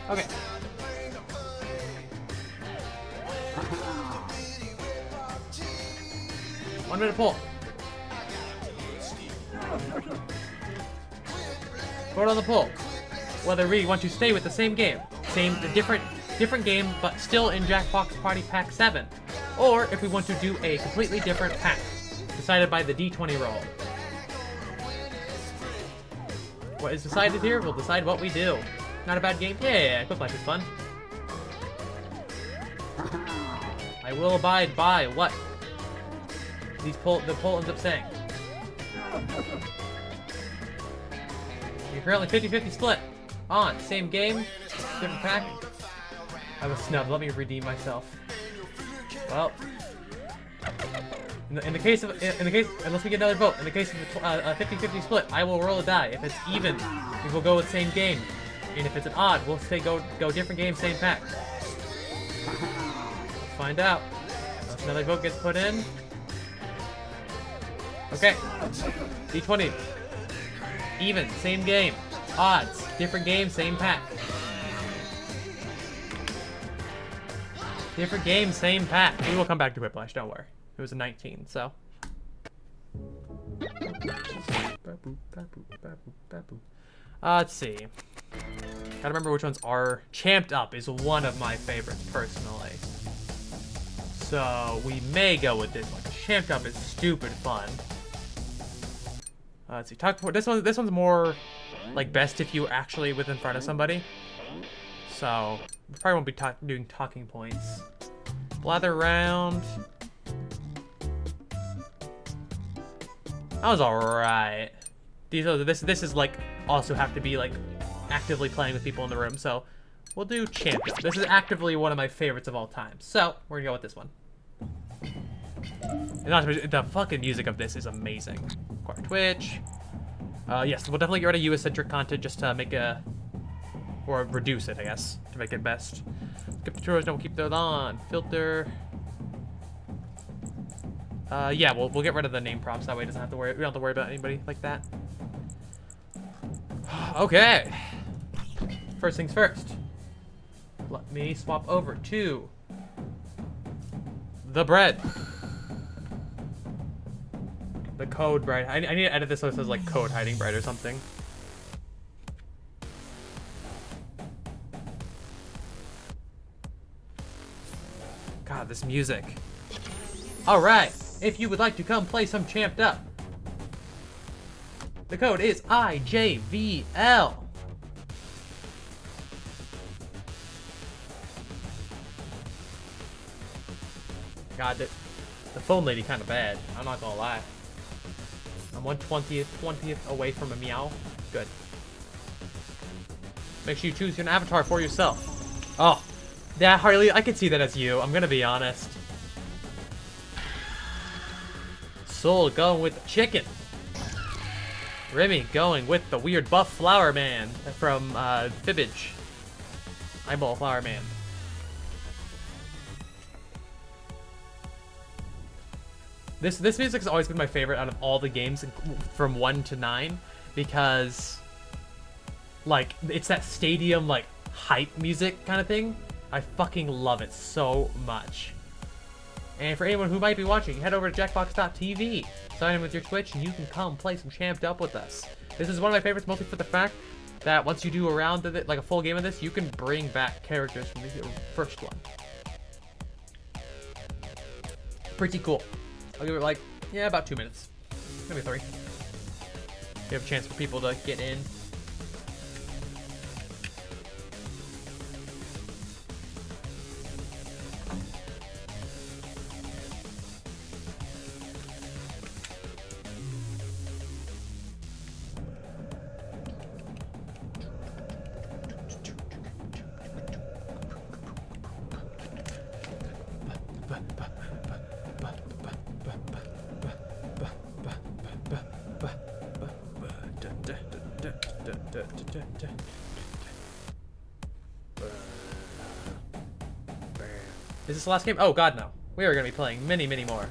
Okay. 1 minute poll. Vote on the poll. Whether we want to stay with the same game, different game, but still in Jackbox Party Pack 7, or if we want to do a completely different pack, decided by the D20 roll. What is decided here will decide what we do. Not a bad game? Yeah, Quick Life is fun. I will abide by what the poll ends up saying. You're currently 50-50 split on same game, different pack. I was snubbed. Let me redeem myself. Well, In the case, unless we get another vote, in the case of a 50-50 split, I will roll a die. If it's even, we will go with same game. And if it's an odd, we'll say go different game, same pack. Let's find out. Unless another vote gets put in. Okay. D20. Even, same game. Odds, different game, same pack. Different game, same pack. We will come back to Whiplash, don't worry. It was a 19, so. Let's see. Gotta remember which ones are. Champed Up is one of my favorites, personally. So, we may go with this one. Champed Up is stupid fun. Let's see. This one's more like best if you actually in front of somebody. So, we probably won't be doing talking points. Blather around. That was alright. This is like also have to be like actively playing with people in the room, so we'll do Champion. This is actively one of my favorites of all time, so we're gonna go with this one. And not to mention, the fucking music of this is amazing. Acquire Twitch. Yes, we'll definitely get rid of US-centric content just to make or reduce it, I guess, to make it best. Skip tutorials, don't keep those on. Filter. Yeah, we'll get rid of the name prompts. That way, we don't have to worry about anybody like that. Okay. First things first. Let me swap over to the bread. The code bread. I need to edit this so it says like code hiding bread or something. God, this music. All right. If you would like to come play some Champed Up, the code is IJVL. God, the phone lady kind of bad. I'm not gonna lie. I'm 1/20th away from a meow. Good. Make sure you choose an avatar for yourself. Oh, yeah, Harley, I can see that as you. I'm gonna be honest. Soul going with the chicken. Remy going with the weird buff flower man from Fibbage. Eyeball flower man. This music has always been my favorite out of all the games from 1 to 9 because like it's that stadium like hype music kind of thing. I fucking love it so much. And for anyone who might be watching, head over to jackbox.tv, sign in with your Twitch, and you can come play some Champed Up with us. This is one of my favorites, mostly for the fact that once you do a round of it, like a full game of this, you can bring back characters from the first one. Pretty cool. I'll give it like, yeah, about 2 minutes. Maybe 3. Give a chance for people to get in. Is this the last game? Oh god, no. We are going to be playing many, many more.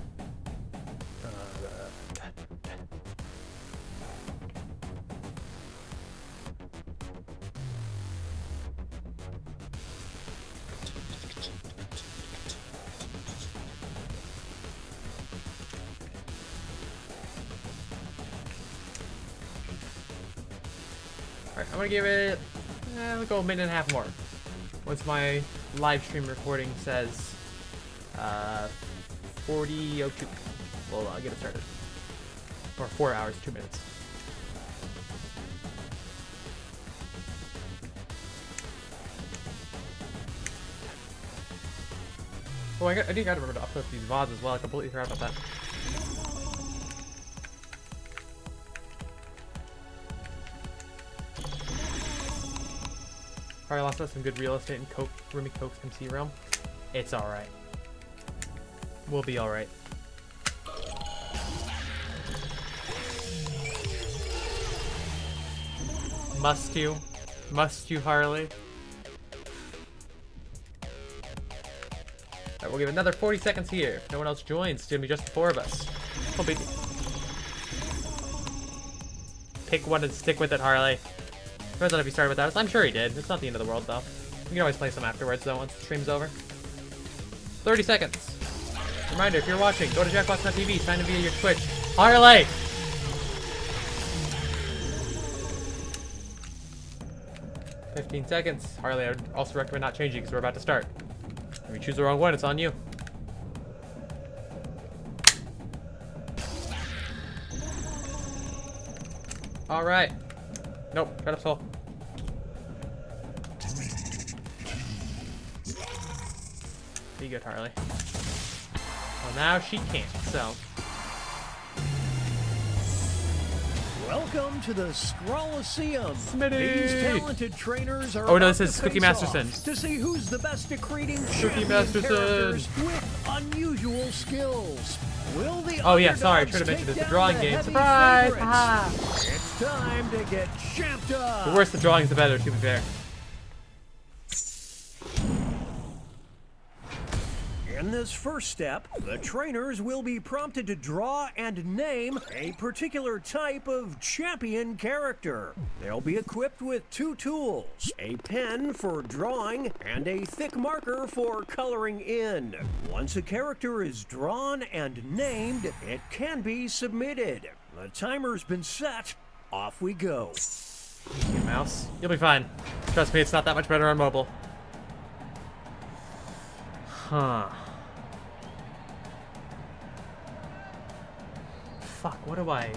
Alright, I'm going to give it, we'll go a minute and a half more. Once my live stream recording says 40:02, we'll get it started. Or 4 hours, 2 minutes. Oh, I do gotta remember to upload these VODs as well. I completely forgot about that. Probably lost us some good real estate in Remy Coke's MC realm. It's alright. We'll be alright. Must you? Must you, Harley? Alright, we'll give another 40 seconds here. If no one else joins, it's gonna be just the four of us. No big deal. Pick one and stick with it, Harley. Depends on if he started with us. I'm sure he did. It's not the end of the world, though. We can always play some afterwards, though, once the stream's over. 30 seconds. Reminder, if you're watching, go to jackbox.tv, sign in via your Twitch. Harley! "15 seconds. Harley, I would also recommend not changing because we're about to start. If you choose the wrong one, it's on you. Alright. Nope, got up soul. Be good, Harley. Well, now she can't, so. Welcome to the Scrollaceum. Smitty! These talented trainers are Oh no, about this is to Cookie face Masterson. off to see who's the best at creating Cookie champion Masterson. characters with unusual skills. Will the Oh yeah, sorry, I should have underdogs mentioned it's a take drawing down the game. heavy Surprise! favorites? Haha. It's time to get champed up. The worse the drawings, the better, to be fair. In this first step, the trainers will be prompted to draw and name a particular type of champion character. They'll be equipped with two tools, a pen for drawing and a thick marker for coloring in. Once a character is drawn and named, it can be submitted. The timer's been set. Off we go. Easy, mouse. You'll be fine. Trust me, it's not that much better on mobile. Huh. Fuck, what do I...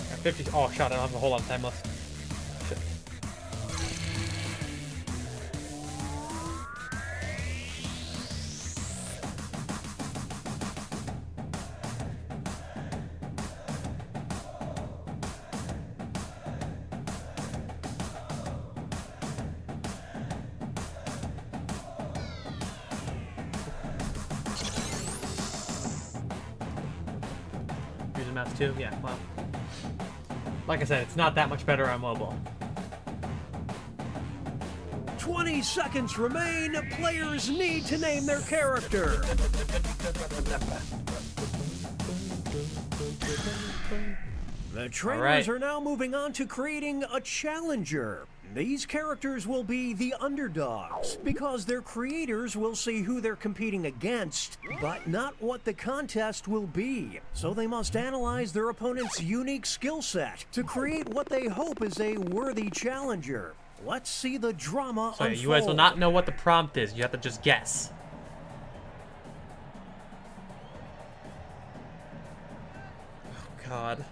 Got 50... Oh, shot, I don't have a whole lot of time left. Shit. Using mouse too? Yeah, well. Like I said, it's not that much better on mobile. 20 seconds remain. Players need to name their character. The trainers are now moving on to creating a challenger. These characters will be the underdogs, because their creators will see who they're competing against, but not what the contest will be. So they must analyze their opponent's unique skill set to create what they hope is a worthy challenger. Let's see the drama So unfold. you guys will not know what the prompt is. You have to just guess. Oh, God.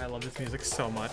love this music so much.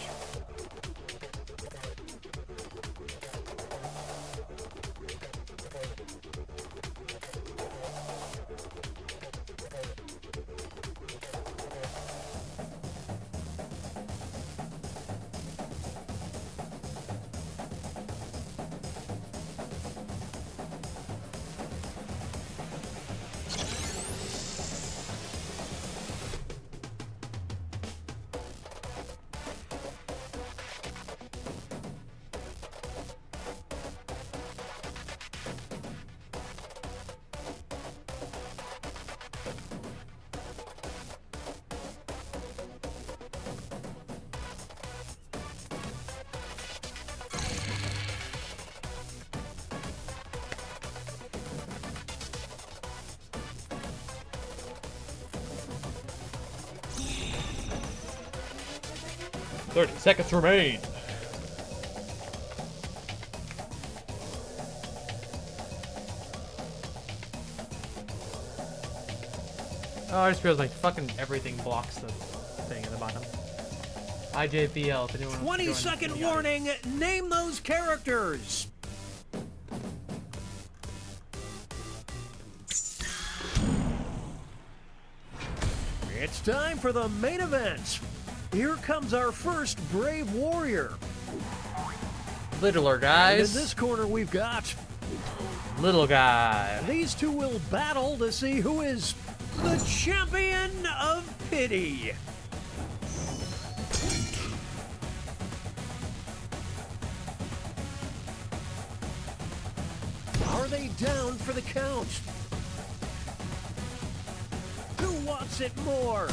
"30 seconds remain." Oh, I just realized like fucking everything blocks the thing at the bottom. IJBL, if anyone wants to join 20-second warning, name those characters. It's time for the main event. Here comes our first brave warrior. Littler guys. And in this corner we've got little guy. These two will battle to see who is the champion of pity. Are they down for the count? Who wants it more?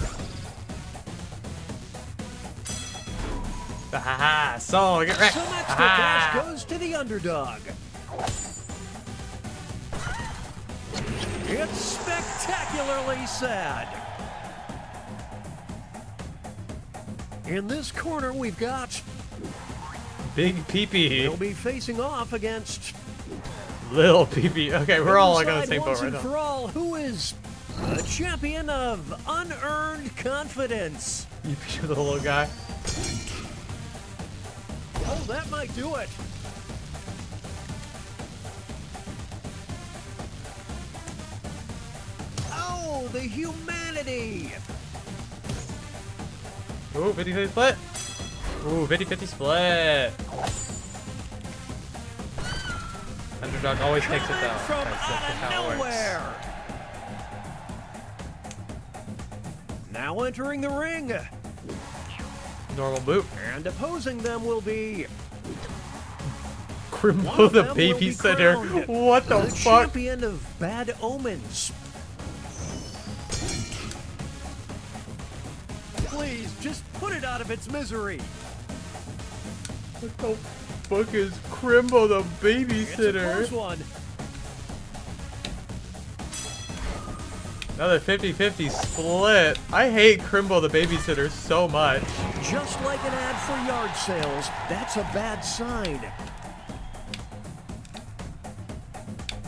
Haha, so get wrecked. Some extra cash goes to the underdog. It's spectacularly sad. In this corner, we've got Big Peepee. He'll be facing off against Little Peepee. Okay, we're all like on the same boat once right and now. for all, who is the champion of unearned confidence? You picture the little guy. Oh, that might do it. Oh, the humanity. Ooh, 50-50 split. Ooh, 50-50 split. Underdog always takes it though. From That's out just of how it works. nowhere. Now entering the ring. Normal boot. And opposing them will be Crimbo the babysitter. What the fuck? Champion of bad omens. Please, just put it out of its misery. What the fuck is Crimbo the babysitter? It's a close one. Another 50-50 split. I hate Crimbo the babysitter so much. Just like an ad for yard sales, that's a bad sign.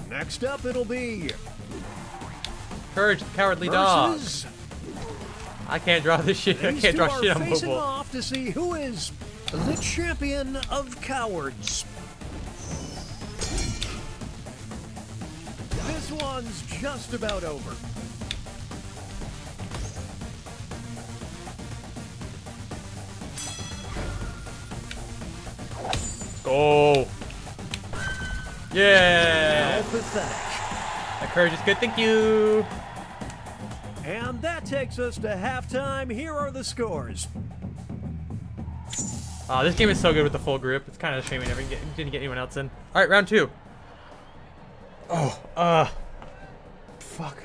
Next up, it'll be Courage, the cowardly dog. I can't draw this shit. I can't draw shit on facing mobile. off to see who is the champion of cowards. This one's just about over. Go. Yeah. How pathetic. That courage is good. Thank you. And that takes us to halftime. Here are the scores. Oh, this game is so good with the full group. It's kind of a shame we never didn't get anyone else in. All right, round 2. Oh, fuck.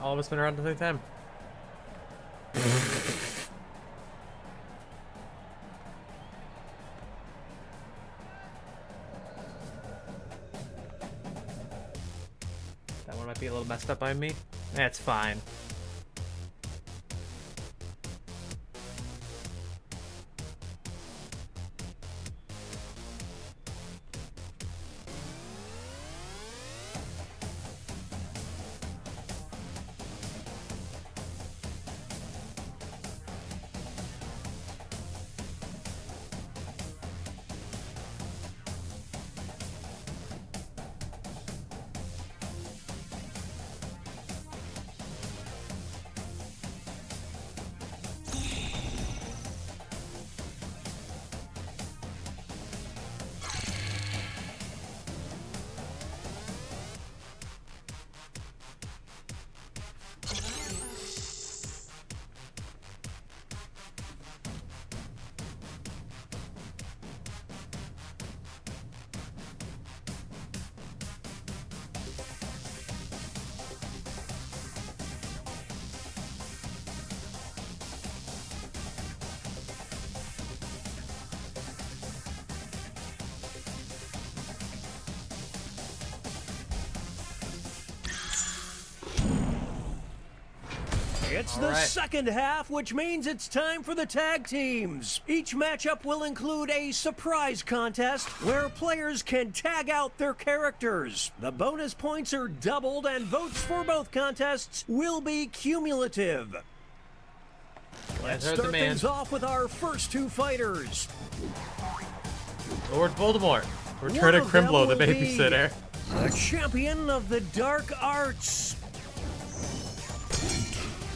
all of us been around at the same time. That one might be a little messed up by me. That's fine. It's the second half, which means it's time for the tag teams. Each matchup will include a surprise contest where players can tag out their characters. The bonus points are doubled and votes for both contests will be cumulative. Let's start things off with our first two fighters. Lord Voldemort. Return of Crimblow, the babysitter. The champion of the dark arts.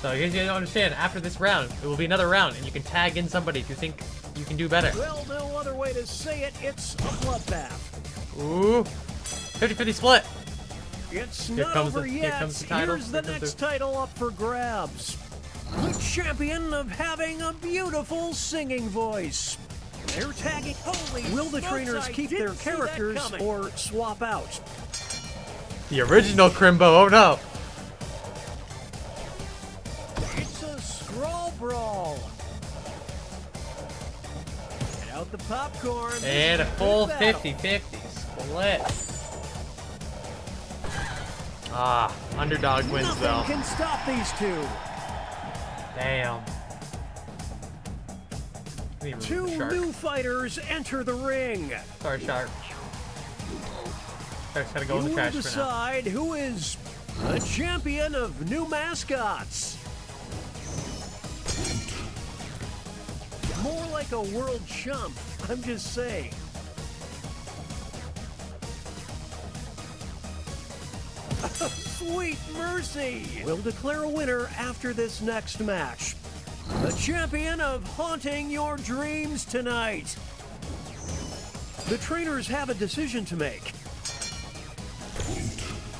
So in case you don't understand, after this round, it will be another round, and you can tag in somebody if you think you can do better. Well, no other way to say it, it's a bloodbath. Ooh. 50-50 split. It's not over yet. Here's the next title up for grabs. The champion of having a beautiful singing voice. They're tagging. Will the trainers keep their characters or swap out? The original Crimbo, oh no. It's a scroll brawl. Get out the popcorn. And a full 50-50 split. Ah, underdog wins though. Nothing can stop these two. Damn. Two new fighters enter the ring. Sorry, Shark. Shark's gotta go in the trash for now. Decide who is the champion of new mascots. More like a world chump, I'm just saying. Sweet mercy! We'll declare a winner after this next match. The champion of haunting your dreams tonight. The trainers have a decision to make.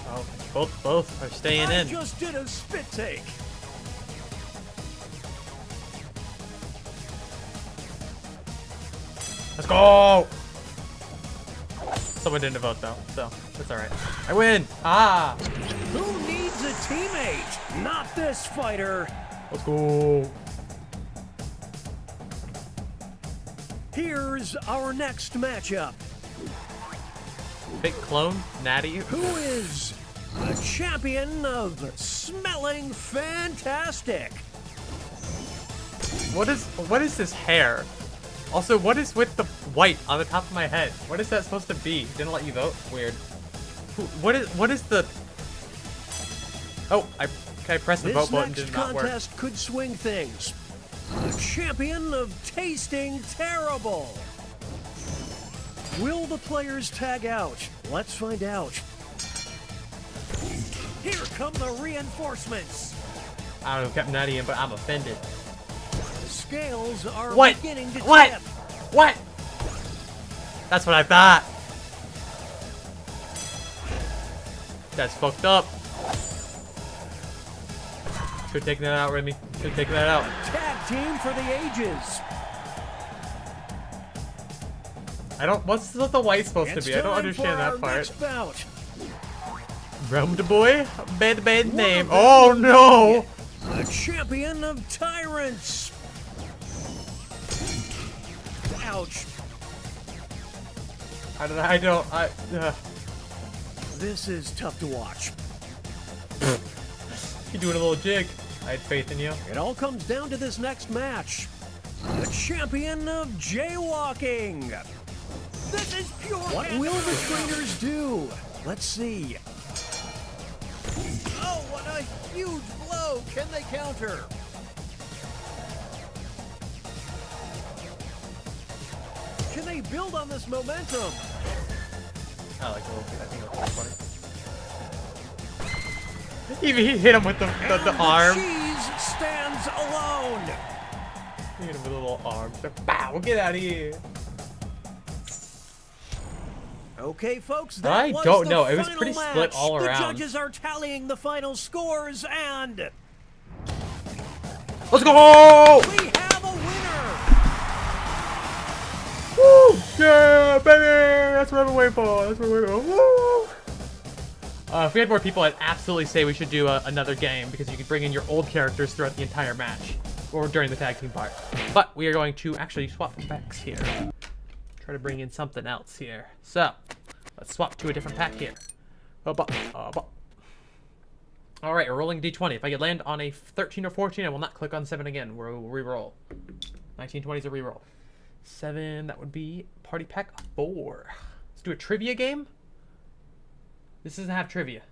Oh, both are staying in. I just did a spit take. Let's go! Someone didn't vote though, so that's alright. I win! Ah! Who needs a teammate? Not this fighter. Let's go! Here's our next matchup. Big clone, Natty. Who is the champion of smelling fantastic? What is this hair? Also, what is with the white on the top of my head? What is that supposed to be? Didn't let you vote? Weird. What is the... Oh, I pressed the vote button, did not work. This next contest could swing things. The champion of tasting terrible. Will the players tag out? Let's find out. Here come the reinforcements. I don't know who kept Natty in, but I'm offended. The scales are beginning to What? tip. What? That's what I thought. That's fucked up. Should have taken that out, Remy. Should have taken that out. Tag team for the ages. What's the white supposed to be? I don't understand that part. Roam to boy, bad name. Oh no! The champion of tyrants. Ouch. This is tough to watch. You're doing a little jig. I had faith in you. It all comes down to this next match. The champion of jaywalking. This is pure. What will the trainers do? Let's see. Oh, what a huge blow! Can they counter? Can they build on this momentum? I like the little bit. I think that's funny. He hit him with the arm. Cheese stands alone. He hit him with a little arm. So, bow! Get out of here. Okay, folks, I don't know. It was pretty split all around. The judges are tallying the final scores, and let's go! We have a winner. Woo! Yeah, baby! That's what I've been waiting for. That's what we're doing. Woo! If we had more people, I'd absolutely say we should do another game because you can bring in your old characters throughout the entire match or during the tag team part. But we are going to actually swap packs here. Try to bring in something else here. So, let's swap to a different pack here. Alright, we're rolling D20. If I could land on a 13 or 14, I will not click on 7 again. We'll re-roll. 1920 is a re-roll. 7, that would be party pack 4. Let's do a trivia game. This doesn't have trivia.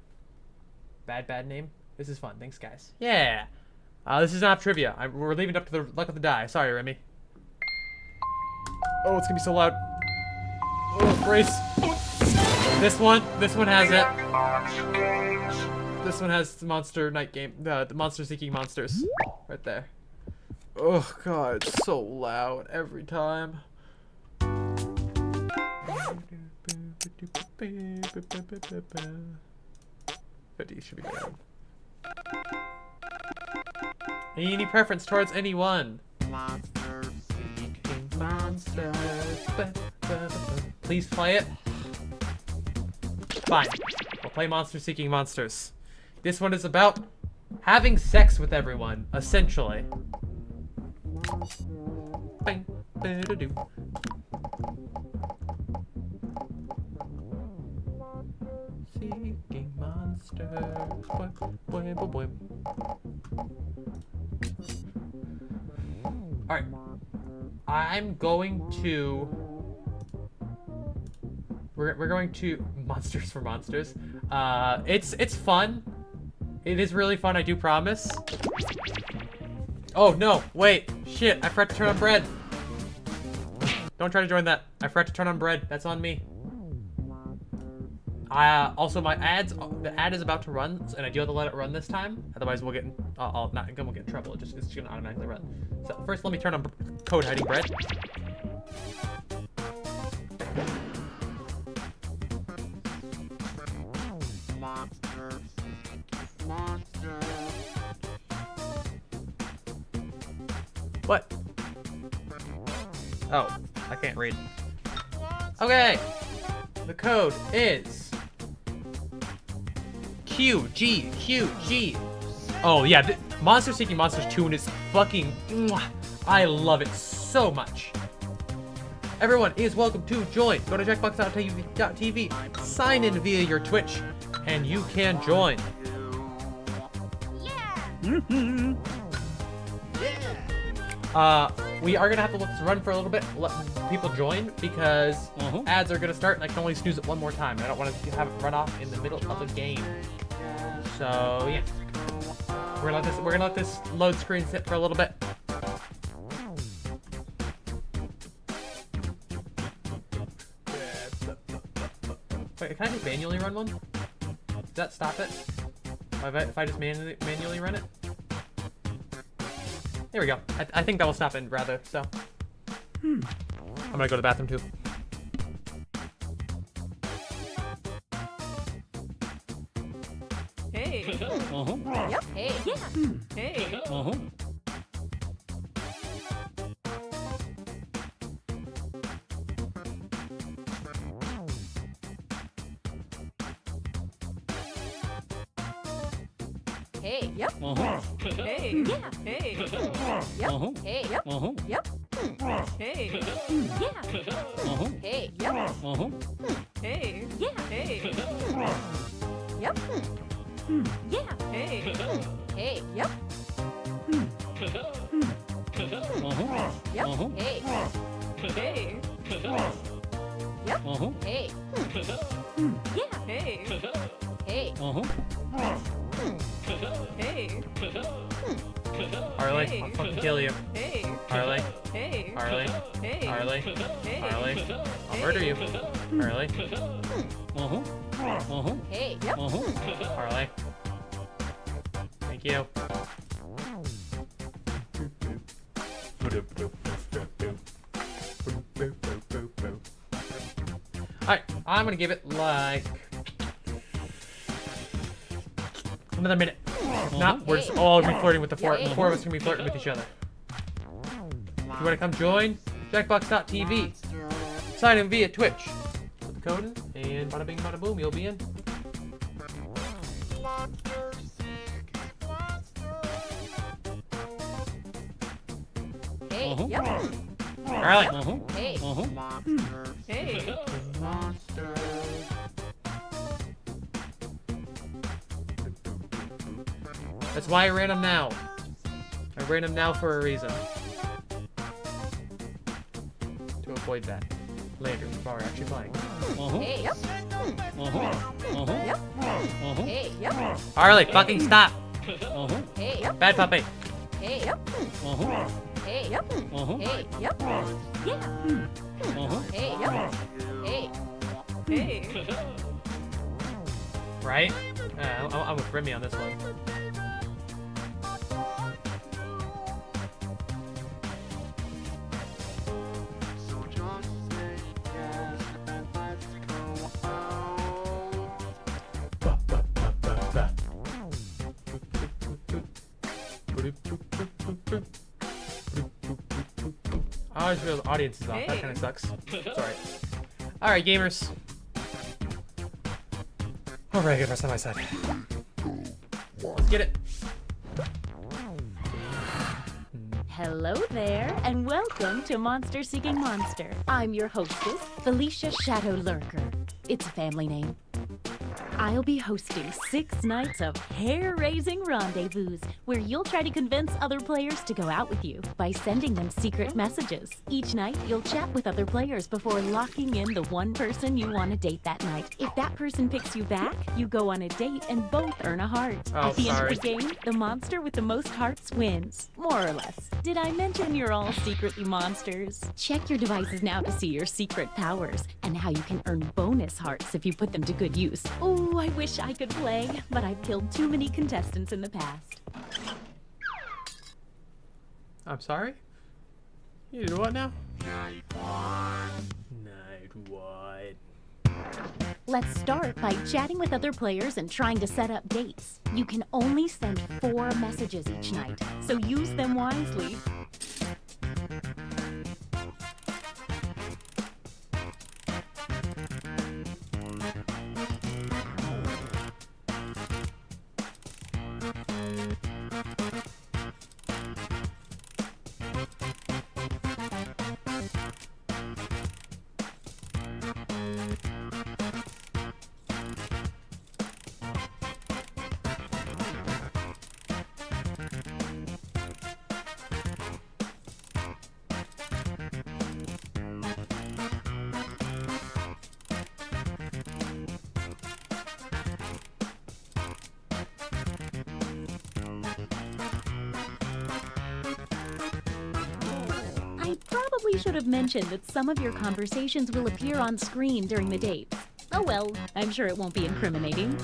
Bad name. This is fun. Thanks, guys. Yeah. This does not have trivia. We're leaving it up to the luck of the die. Sorry, Remy. Oh, it's gonna be so loud. Oh, brace. This one has it. This one has the Monster Night Game, the Monster Seeking Monsters, right there. Oh god, it's so loud every time. These should be good. Any preference towards anyone? Monsters. Please play it. Fine. We'll play Monster Seeking Monsters. This one is about having sex with everyone, essentially. Bang. Seeking monsters. Alright. I'm going to... We're going to Monsters for Monsters. It's fun. It is really fun, I do promise. Oh, no. Wait. Shit. I forgot to turn on bread. Don't try to join that. I forgot to turn on bread. That's on me. Also, my the ad is about to run, and I do have to let it run this time. Otherwise, we'll get in, we'll get in trouble. It's just gonna automatically run. So first, let me turn on code hiding bread. What? Oh, I can't read. Okay, the code is QGQG. Oh yeah, Monster Seeking Monsters 2 is fucking... I love it so much. Everyone is welcome to join. Go to jackbox.tv, sign in via your Twitch, and you can join. Yeah. We are gonna have to let this run for a little bit, let people join, because ads are gonna start and I can only snooze it one more time. I don't want to have it run off in the middle of a game. So yeah, we're gonna let this load screen sit for a little bit. Wait, can I just manually run one? Does that stop it? If I just manually run it? There we go. I think that will stop it rather, so. I'm gonna go to the bathroom too. Hey. Yep. Hey. Yeah. Hey. Hey. Yep. Hey. Yeah. Hey. Yep. Hey. Yep. Yep. Hey. Yeah. Hey. Yep. Hey. Yeah. Hey. Yep. Yeah. Hey. Hey. Yep. Yep. Hey. Hey. Yep. Hey. Yeah. Hey. Hey. Hey. Harley, Hey. I'll fucking kill you. Hey. Harley. Hey. Harley. Hey. Harley. Hey. Harley. I'll murder you. Harley. Hey. Yep. Harley. Thank you. Alright, I'm gonna give it like another minute. If not, we're just all gonna be flirting with the four of us gonna be flirting with each other. If you wanna come join, Jackbox.tv. Sign in via Twitch. Put the code in, and bada bing bada boom, you'll be in. Hey. Yep. Harley. Hey. Hey. That's why I ran him now. I ran him now for a reason. To avoid that. Later, while we're actually playing. Hey. Yep. Yep. Hey. Yep. Harley, fucking stop! Hey. Yep. Bad puppy. Hey. Yep. Hey. Yep. Hey. Yep. Yeah. Hey. Yep. Hey. Hey. Right? I'm with Remy on this one. I always feel the audience is off. That kind of sucks. It's alright. Alright, gamers. Alright, good. First time I said. Let's get it. Hello there, and welcome to Monster Seeking Monster. I'm your hostess, Felicia Shadow Lurker. It's a family name. I'll be hosting 6 nights of hair-raising rendezvous where you'll try to convince other players to go out with you by sending them secret messages. Each night, you'll chat with other players before locking in the one person you want to date that night. If that person picks you back, you go on a date and both earn a heart. At the end of the game, the monster with the most hearts wins. More or less. Did I mention you're all secretly monsters? Check your devices now to see your secret powers and how you can earn bonus hearts if you put them to good use. Oh, I wish I could play, but I've killed too many contestants in the past. I'm sorry? You do what now? Night one. Let's start by chatting with other players and trying to set up dates. You can only send 4 messages each night, so use them wisely. I probably should have mentioned that some of your conversations will appear on screen during the dates. Oh well, I'm sure it won't be incriminating.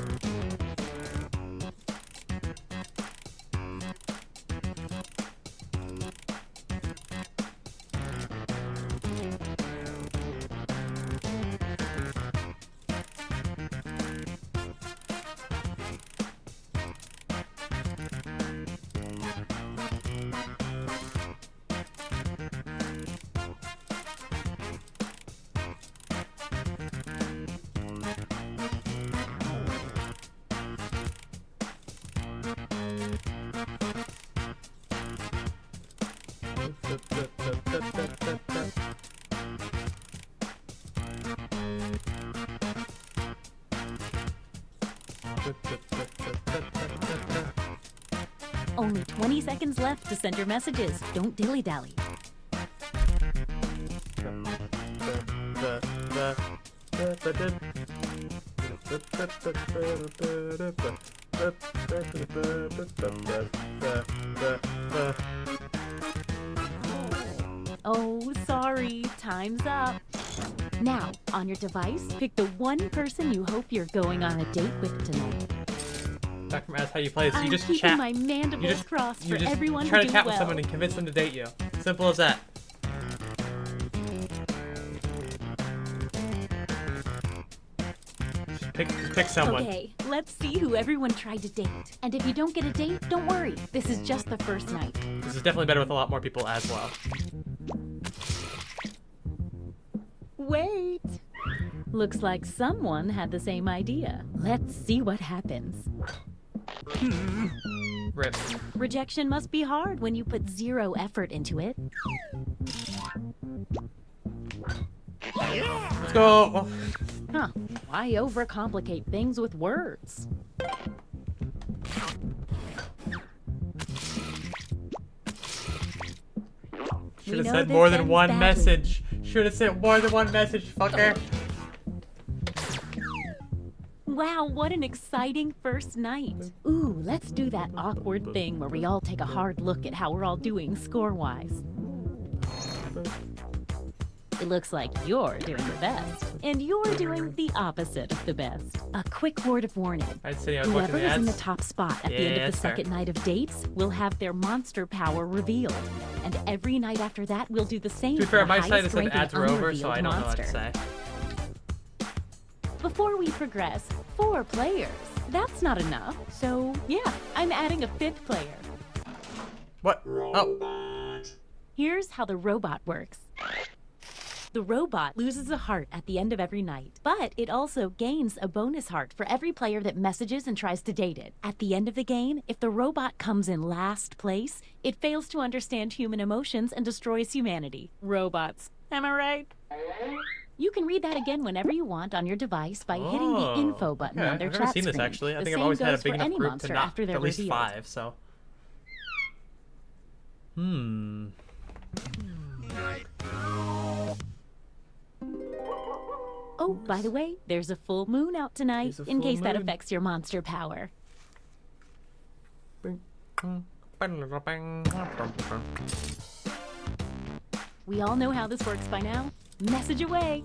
Only 20 seconds left to send your messages. Don't dilly-dally. Oh, sorry. Time's up. Now, on your device, pick the one person you hope you're going on a date with tonight. That's how you play this. You just keeping chat. my mandibles crossed for everyone try to to do chat well. with someone and convince them to date you. Simple as that. Just pick someone. Okay, let's see who everyone tried to date. And if you don't get a date, don't worry. This is just the first night. This is definitely better with a lot more people as well. Wait! Looks like someone had the same idea. Let's see what happens. Rip. Rejection must be hard when you put zero effort into it. Let's go! Huh. Why overcomplicate things with words? Should have said more than one message. Should have sent more than one message, fucker. Wow, what an exciting first night. Ooh, let's do that awkward thing where we all take a hard look at how we're all doing score-wise. It looks like you're doing the best, and you're doing the opposite of the best. A quick word of warning. Whoever is in the top spot at the end of the second night of dates will have their monster power revealed. And every night after that, we'll do the same To be fair, for my the site is highest that ads ranking were over, so I don't know what to monster. say. Before we progress, 4 players. That's not enough. So, yeah, I'm adding a 5th player. What? Oh. Here's how the robot works. The robot loses a heart at the end of every night, but it also gains a bonus heart for every player that messages and tries to date it. At the end of the game, if the robot comes in last place, it fails to understand human emotions and destroys humanity. Robots. Am I right? You can read that again whenever you want on your device by hitting the info button on their I've chat never seen screen. this actually. I The think I've same always had a goes big for enough any group monster to not after they're at least revealed. 5, so. Oh, by the way, there's a full moon out tonight, There's a in full case that moon. affects your monster power. We all know how this works by now. Message away.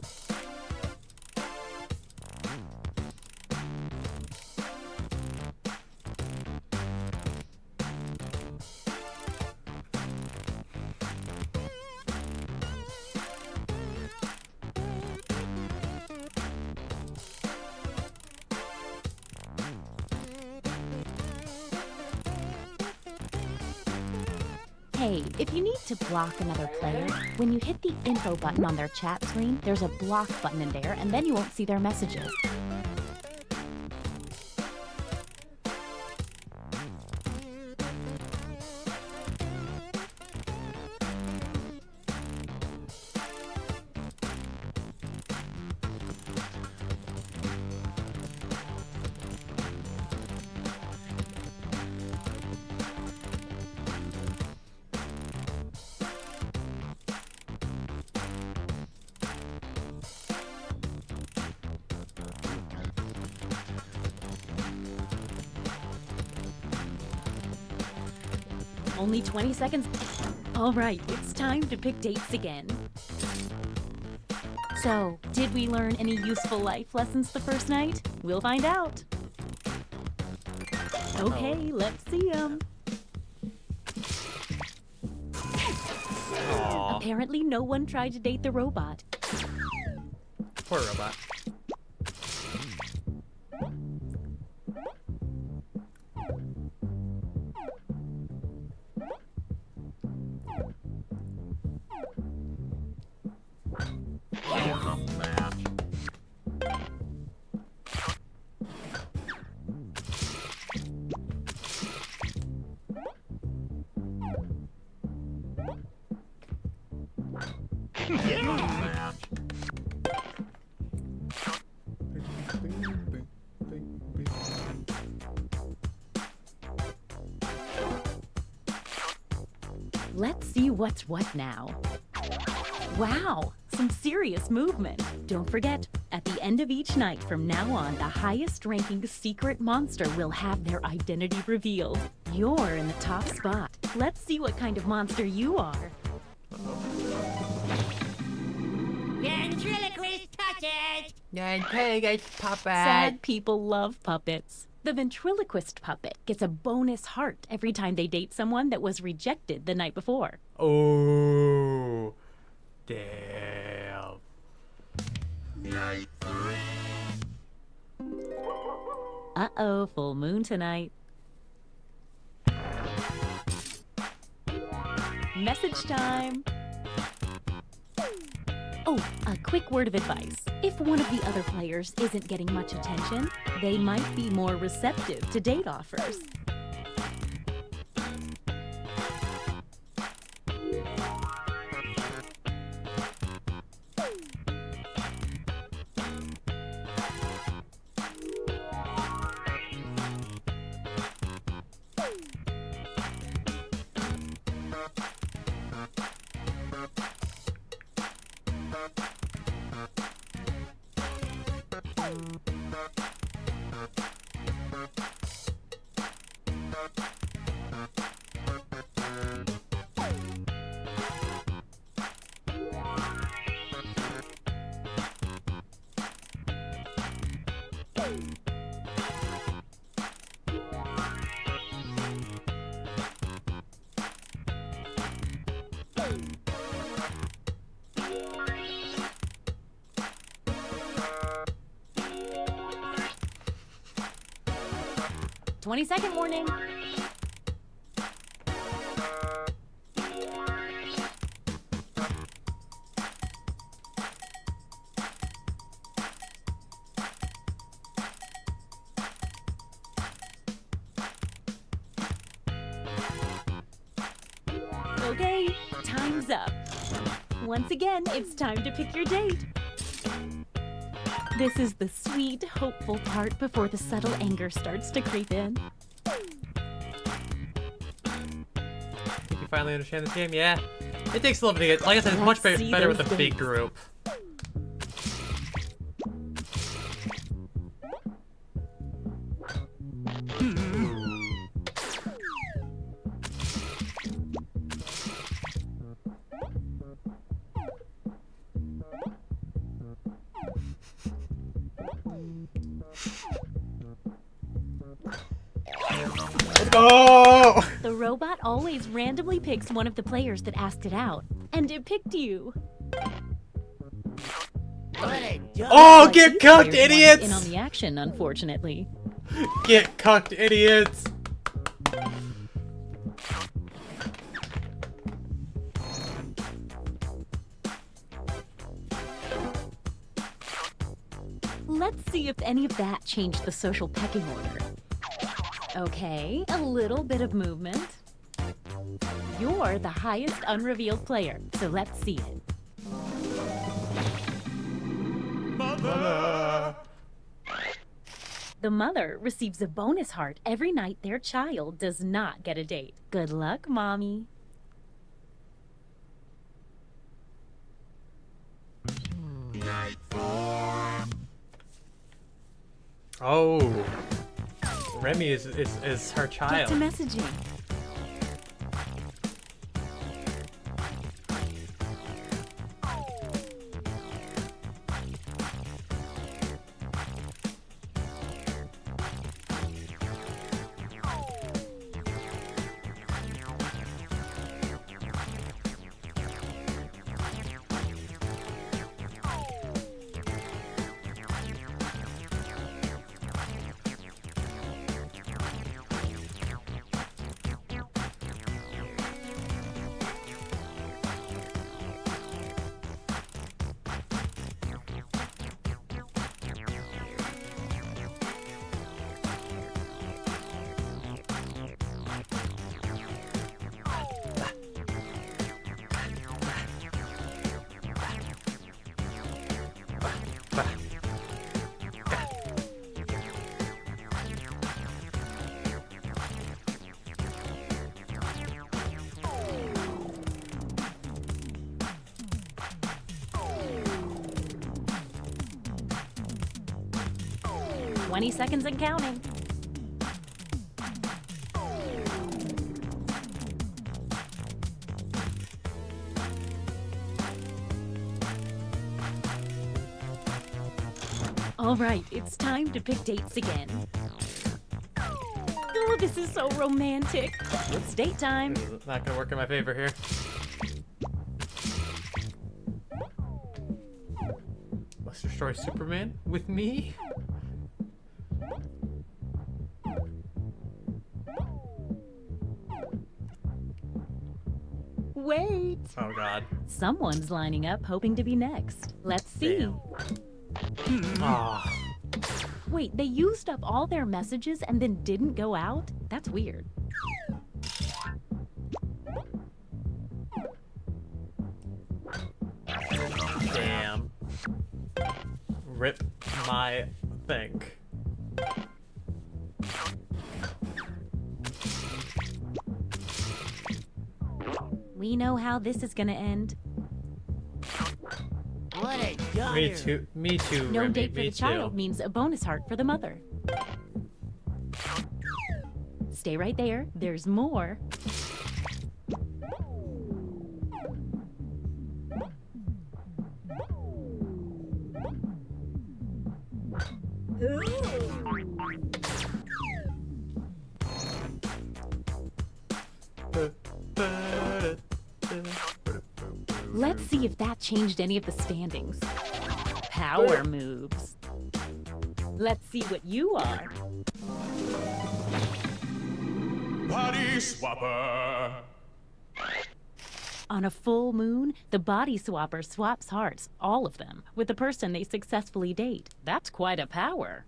Hey, if you need to block another player, when you hit the info button on their chat screen, there's a block button in there, and then you won't see their messages. Only 20 seconds. All right, it's time to pick dates again. So, did we learn any useful life lessons the first night? We'll find out. Okay, let's see them. Apparently, no one tried to date the robot. Poor robot. Let's see what's what now. Wow, some serious movement. Don't forget, at the end of each night from now on, the highest-ranking secret monster will have their identity revealed. You're in the top spot. Let's see what kind of monster you are. Ventriloquist puppet! Sad people love puppets. The ventriloquist puppet gets a bonus heart every time they date someone that was rejected the night before. Oh, damn. Uh-oh, full moon tonight. Message time. Oh, a quick word of advice. If one of the other players isn't getting much attention, they might be more receptive to date offers. "20-second warning." Okay, time's up. Once again, it's time to pick your date. This is the sweet, hopeful part before the subtle anger starts to creep in. Think you finally understand this game? Yeah. It takes a little bit to get, like I said, it's much better with a big group. Oh! The robot always randomly picks one of the players that asked it out, and it picked you. Oh, get cucked, idiots! In on the action, unfortunately. Get cucked, idiots! Let's see if any of that changed the social pecking order. Okay, a little bit of movement. You're the highest unrevealed player, so let's see it. Mother! The mother receives a bonus heart every night their child does not get a date. Good luck, Mommy. Oh. Remy is her child. Get to messaging. 20 seconds and counting. All right, it's time to pick dates again. Oh, this is so romantic. It's date time. This is not gonna work in my favor here. Let's destroy Superman with me? Wait. Oh god. Someone's lining up, hoping to be next. Let's see. Ah. Wait, they used up all their messages and then didn't go out? That's weird. Damn. Rip my thing. We know how this is gonna end. What a dogger. Me too, No Remy, date for me the child too. means a bonus heart for the mother. Stay right there. There's more. Let's see if that changed any of the standings. Power moves. Let's see what you are. Body swapper. On a full moon, the body swapper swaps hearts, all of them, with the person they successfully date. That's quite a power.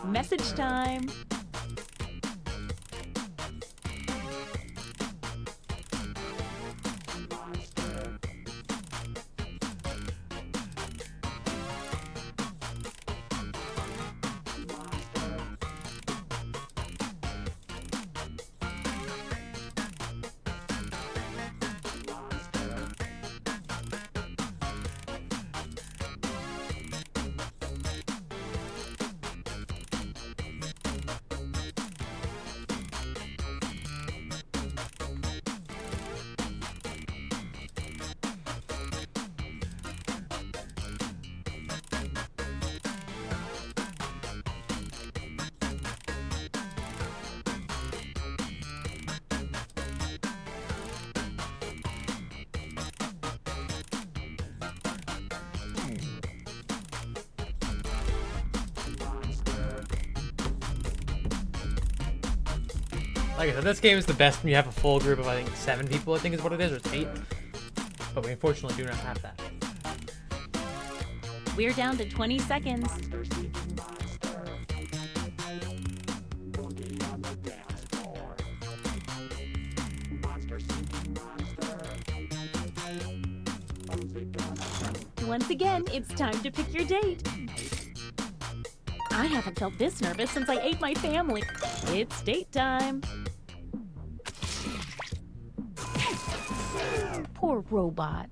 Message time. Like I said, this game is the best when you have a full group of, I think, 7 people, I think is what it is, or it's 8. But we unfortunately do not have that. We're down to 20 seconds. Once again, it's time to pick your date. I haven't felt this nervous since I ate my family. It's date time. Poor robot.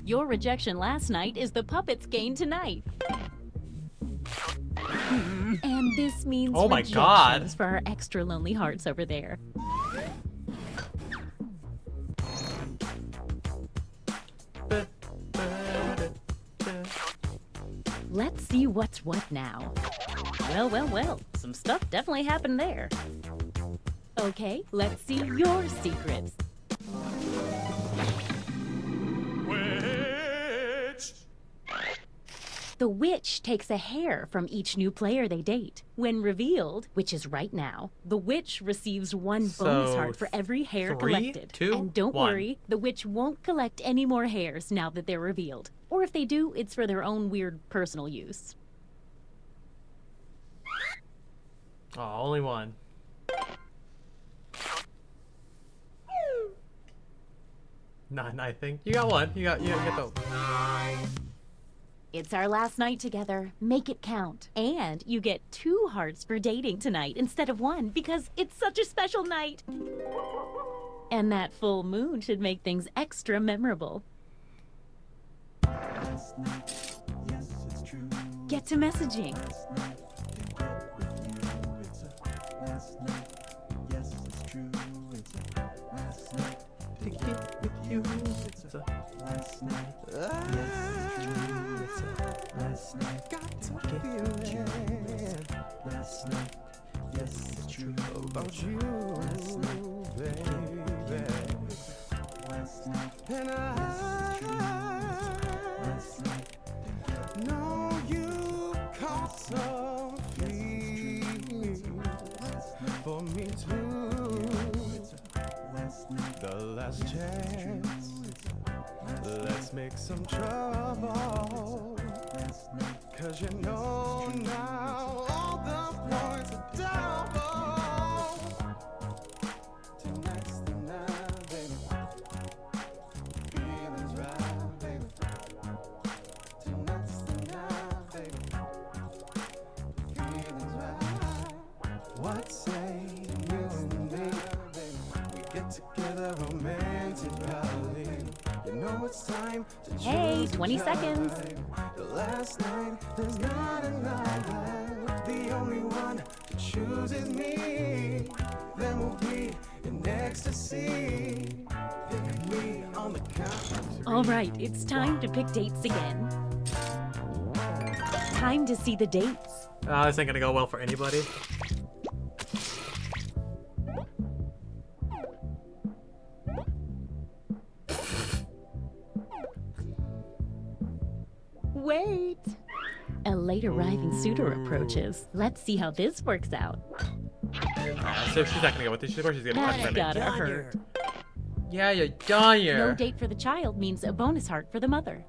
Your rejection last night is the puppet's gain tonight. And this means oh my rejections God. for our extra lonely hearts over there. Let's see what's what now. Well, well, well. Some stuff definitely happened there. Okay, let's see your secrets. Witch. The witch takes a hair from each new player they date. When revealed, which is right now, the witch receives one bonus heart for every hair 3, collected. 2, and don't 1. worry, the witch won't collect any more hairs now that they're revealed. Or if they do, it's for their own weird personal use. Oh, only one. None, I think. You got one. You get the. It's our last night together. Make it count. And you get 2 hearts for dating tonight instead of 1 because it's such a special night. And that full moon should make things extra memorable. Get to messaging. To get with you, it's a last night. Yes, it's a last night. Got to feel it. Last night. Yes, it's true about you. Last night, baby. Last night. And last night. Know you caught some feelings for me too. The last chance. Let's make some trouble. Cause you know now all the points are double. Tonight's the night, baby. Feelings right, baby. Tonight's the night, baby. Feelings right. What say you and me? We get together romantically. You know it's time to choose. Hey, 20 seconds. The last night, there's not enough left. The only one to choose is me. Then we'll be in ecstasy. Pick me on the count of 3. All right, it's time to pick dates again. Time to see the dates. This ain't gonna go well for anybody. Wait. A late arriving suitor approaches. Let's see how this works out. So she's not gonna go with this. Of course she's gonna cut That gotta hurt. Yeah, you're done here. No date for the child means a bonus heart for the mother.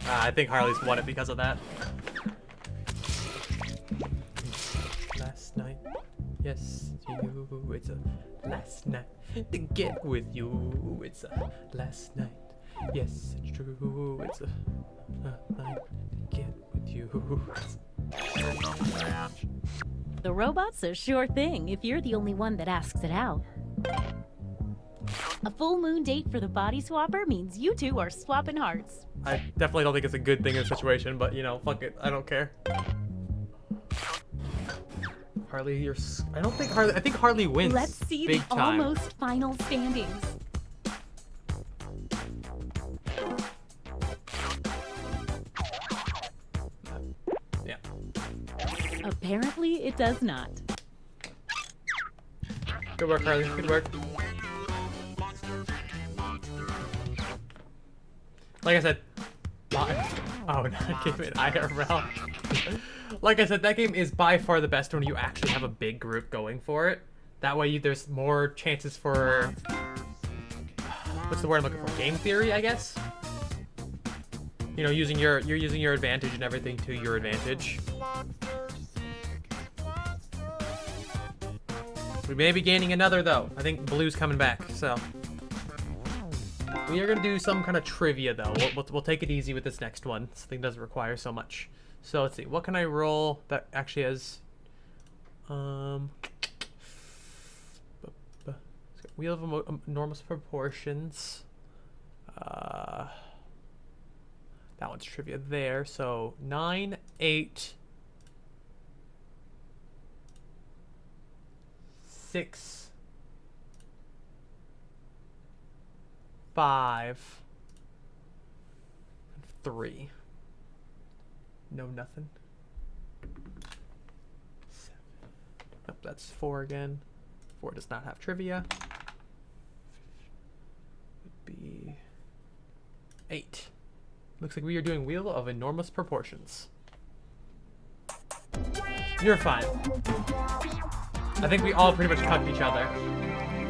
I think Harley's won it because of that. Last night, yes, you. It's a last night to get with you. It's a last night. Yes, it's true. It's a night to get with you. The robot's a sure thing if you're the only one that asks it out. A full moon date for the body swapper means you two are swapping hearts. I definitely don't think it's a good thing in the situation, but you know, fuck it. I don't care. Harley, you're. I don't think Harley. I think Harley wins. Let's see big the time. almost final standings. Yeah. Apparently, it does not. Good work, Harley. Good work. Like I said, oh, not game in IRL. Like I said, that game is by far the best when you actually have a big group going for it. That way, there's more chances for what's the word I'm looking for? Game theory, I guess. You know, you're using your advantage and everything to your advantage. We may be gaining another though. I think Blue's coming back, so. We are gonna do some kind of trivia though. We'll take it easy with this next one. This thing doesn't require so much. So let's see. What can I roll that actually has? Wheel of enormous proportions. That one's trivia there. So 9, 8, 6. 5, 3. No, nothing. 7. Nope, that's 4 again. 4 does not have trivia. Would be 8. Looks like we are doing Wheel of Enormous Proportions. You're fine. I think we all pretty much cucked each other.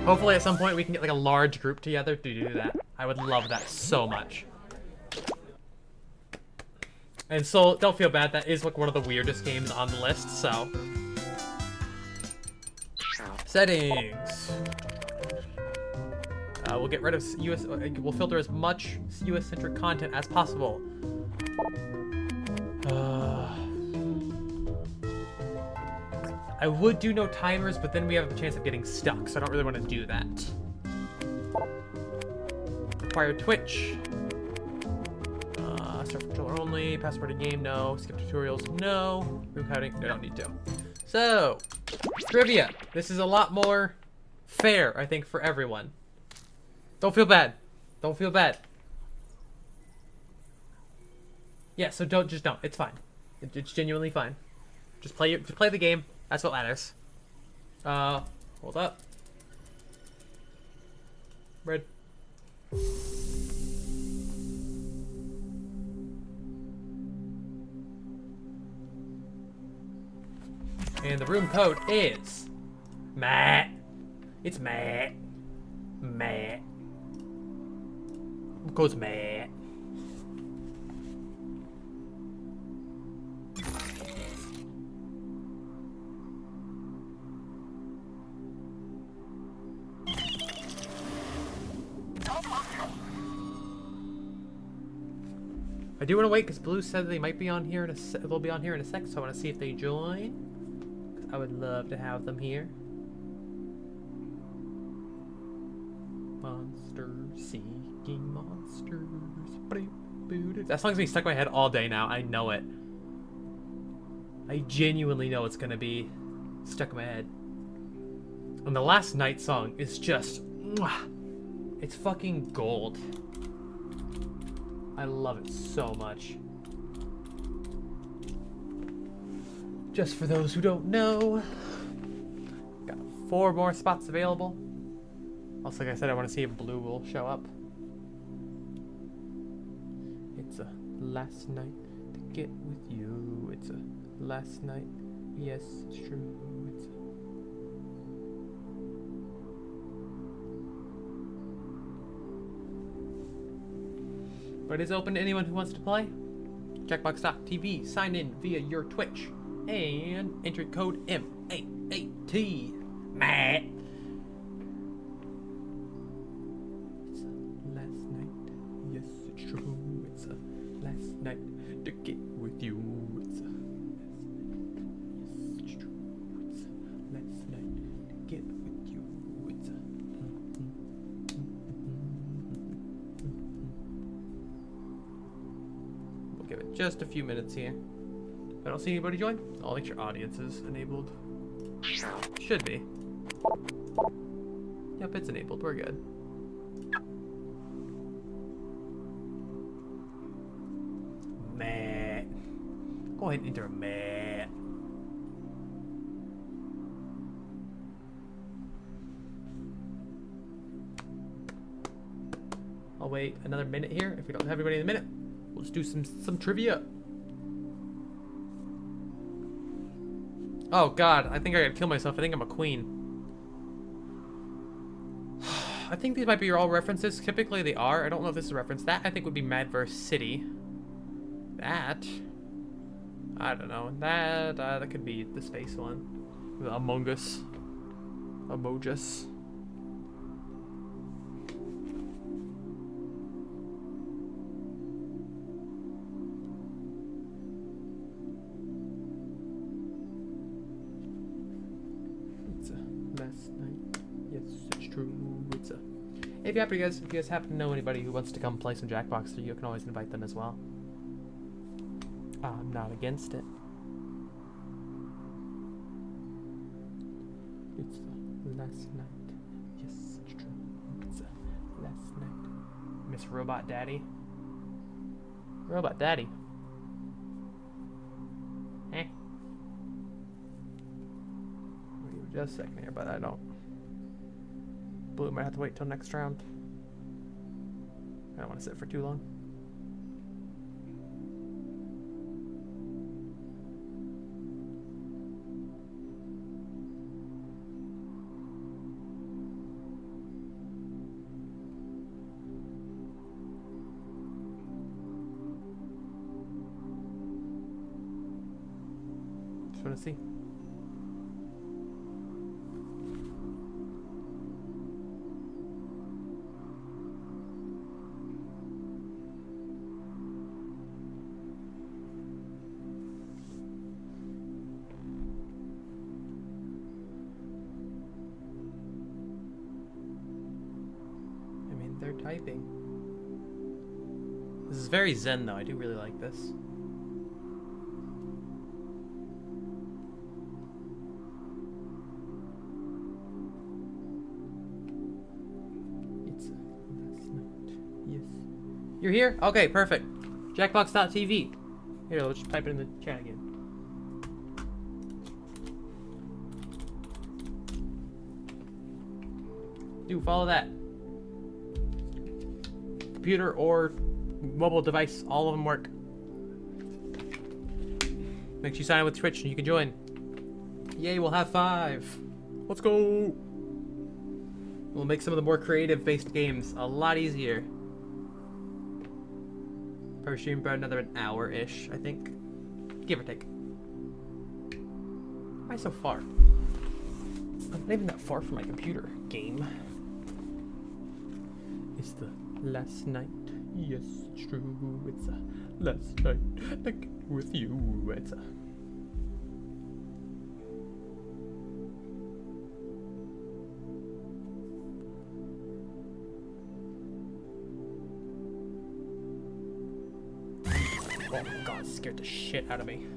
Hopefully at some point we can get like a large group together to do that. I would love that so much. And so don't feel bad, that is like one of the weirdest games on the list, so Settings. We'll get rid of US. We'll filter as much US-centric content as possible. I would do no timers, but then we have a chance of getting stuck, so I don't really want to do that. Require Twitch. Start controller only. Password in game, no. Skip tutorials, no. Room coding, they don't need to. So, trivia. This is a lot more fair, I think, for everyone. Don't feel bad. Don't feel bad. Yeah, so don't. It's fine. It's genuinely fine. Just play the game. That's what matters. Hold up. Red. And the room code is Matt. It's Matt. Matt. Code's Matt. I do want to wait because Blue said they might be on here in a sec. They'll be on here in a sec, so I want to see if they join. Because I would love to have them here. Monster seeking monsters. That song's been stuck in my head all day now. I know it. I genuinely know it's gonna be stuck in my head. And the last night song is just, it's fucking gold. I love it so much. Just for those who don't know, got 4 more spots available. Also, like I said, I want to see if Blue will show up. It's a last night to get with you. It's a last night. Yes, it's true. It's But it is open to anyone who wants to play. Jackbox.tv. Sign in via your Twitch. And enter code M8AT. Matt. It's a last night. Yes, it's true. It's a last night to get with you. It's a last night. Yes, it's true. It's a last night to get with you. It's a... We'll give it just a few minutes here. I don't see anybody join. I'll make sure audience is enabled. Should be. Yep, it's enabled. We're good. Matt. Go ahead and enter Matt. I'll wait another minute here. If we don't have anybody in a minute, we'll just do some trivia. Oh god, I think I gotta kill myself. I think I'm a queen. I think these might be all references. Typically they are. I don't know if this is a reference. That I think would be Madverse City. That, I don't know. That could be the space one. Among Us. Emogus. If you guys happen to know anybody who wants to come play some Jackbox, you can always invite them as well. I'm not against it. It's the last night. Yes, it's true. It's the last night. Miss Robot Daddy. Robot Daddy. Eh. We'll give it just a second here, but I don't. Blue might have to wait till next round. I don't want to sit for too long. Just want to see. they're typing. This is very zen, though. I do really like this. It's last night. Yes. You're here? Okay, perfect. Jackbox.tv. Here, let's just type it in the chat again. Do follow that. Computer or mobile device, all of them work. Make sure you sign in with Twitch and you can join. Yay, we'll have 5. Let's go. We'll make some of the more creative-based games a lot easier. Probably stream about another hour-ish, I think. Give or take. Why so far? I'm not even that far from my computer. Game. It's the last night. Yes, it's true. It's the last night with you. It's a... Oh god, scared the shit out of me.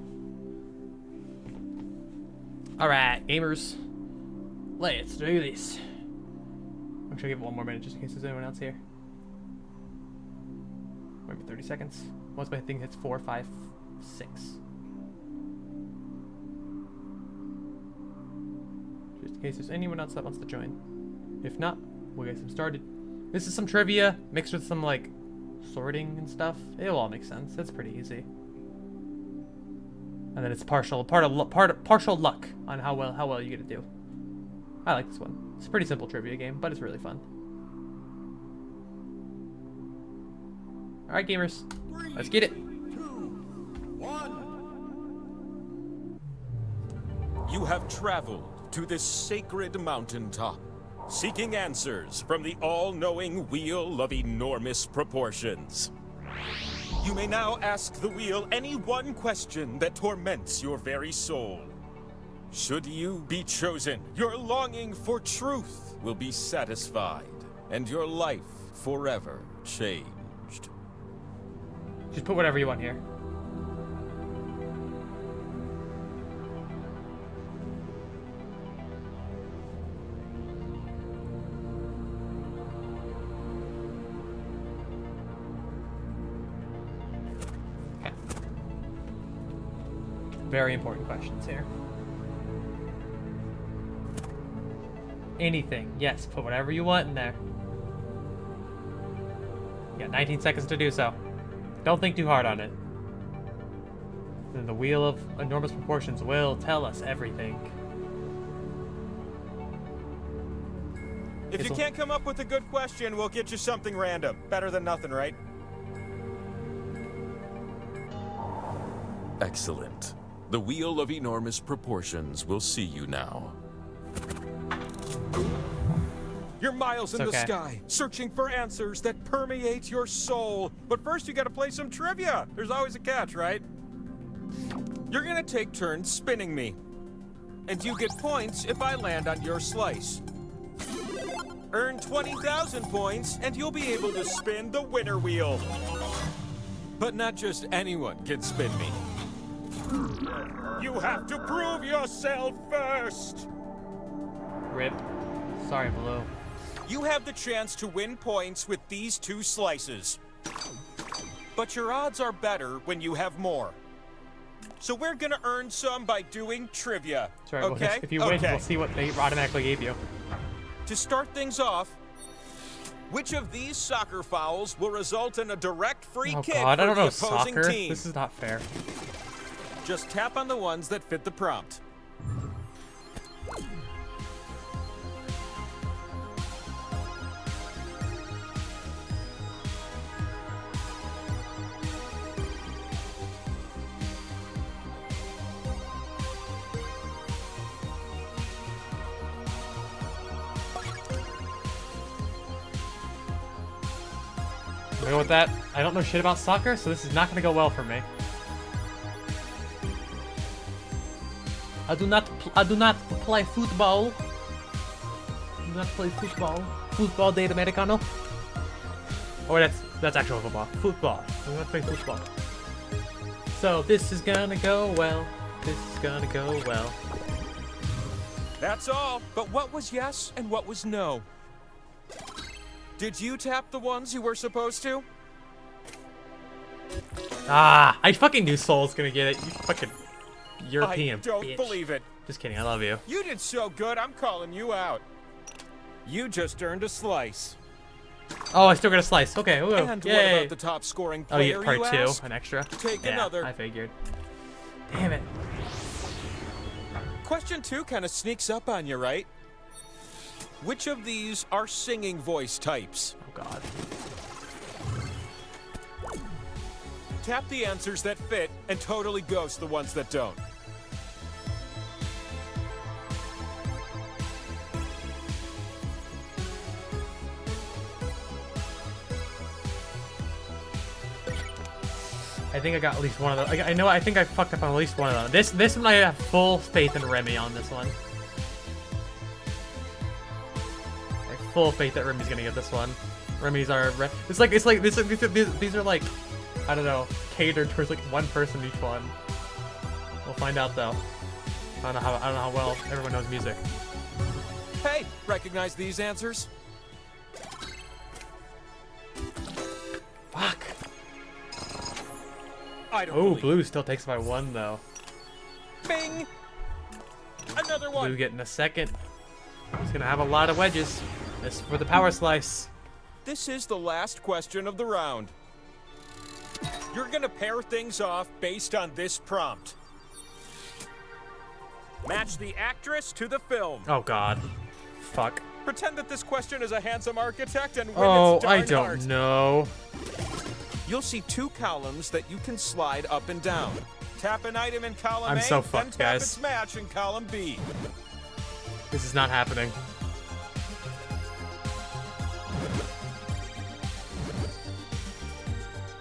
Alright, gamers. Let's do this. I'm sure I'll give it one more minute just in case there's anyone else here. Maybe 30 seconds. Once my thing hits 4, 5, 6. Just in case there's anyone else that wants to join. If not, we'll get some started. This is some trivia mixed with some like sorting and stuff. It'll all make sense. It's pretty easy. And then it's partial luck on how well you get to do. I like this one. It's a pretty simple trivia game, but it's really fun. Alright, gamers. Let's get it. 2, 1. You have traveled to this sacred mountaintop, seeking answers from the all-knowing wheel of enormous proportions. You may now ask the wheel any one question that torments your very soul. Should you be chosen, your longing for truth will be satisfied, and your life forever changed. Just put whatever you want here. Okay. Very important questions here. Anything. Yes, put whatever you want in there. You got 19 seconds to do so. Don't think too hard on it. Then the wheel of enormous proportions will tell us everything. If you can't come up with a good question, we'll get you something random. Better than nothing, right? Excellent. The wheel of enormous proportions will see you now. You're miles in the sky, searching for answers that permeate your soul. But first you gotta play some trivia. There's always a catch, right? You're gonna take turns spinning me. And you get points if I land on your slice. Earn 20,000 points, and you'll be able to spin the winner wheel. But not just anyone can spin me. You have to prove yourself first! Rip. Sorry, Blue. You have the chance to win points with these 2 slices. But your odds are better when you have more. So we're gonna earn some by doing trivia. Sorry, okay? If you win, we'll see what they automatically gave you. To start things off, which of these soccer fouls will result in a direct free kick for I don't the know opposing soccer. team? This is not fair. Just tap on the ones that fit the prompt. Go with that. I don't know shit about soccer, so this is not going to go well for me. I do not play football. I do not play football. Football de americano. Oh, that's actual football. Football. I'm gonna play football. So this is gonna go well. This is gonna go well. That's all. But what was yes and what was no? Did you tap the ones you were supposed to? Ah, I fucking knew Soul's gonna get it. You fucking European I don't bitch. believe it. Just kidding, I love you. You did so good, I'm calling you out. You just earned a slice. Oh, I still got a slice. Okay, woo. And Yay. what about the top scoring player, Oh, you get part two, ask? an extra. Take yeah, another. I figured. Damn it. Question 2 kind of sneaks up on you, right? Which of these are singing voice types? Oh, God. Tap the answers that fit and totally ghost the ones that don't. I think I got at least one of those. I know. I think I fucked up on at least one of them. This one I have full faith in Remy on this one. I have full faith that Remy's gonna get this one. Remy's are. These are like, I don't know, catered towards like one person each one. We'll find out though. I don't know how well everyone knows music. Hey, recognize these answers? Fuck. Oh, Blue still takes by one though. Bing! Another one. Blue getting a second. He's gonna have a lot of wedges. This is for the power slice. This is the last question of the round. You're gonna pair things off based on this prompt. Match the actress to the film. Oh God. Fuck. Pretend that this question is a handsome architect and win Oh, its darn I don't heart. know. You'll see 2 columns that you can slide up and down. Tap an item in column I'm A, so then fucked, tap guys. its match in column B. This is not happening.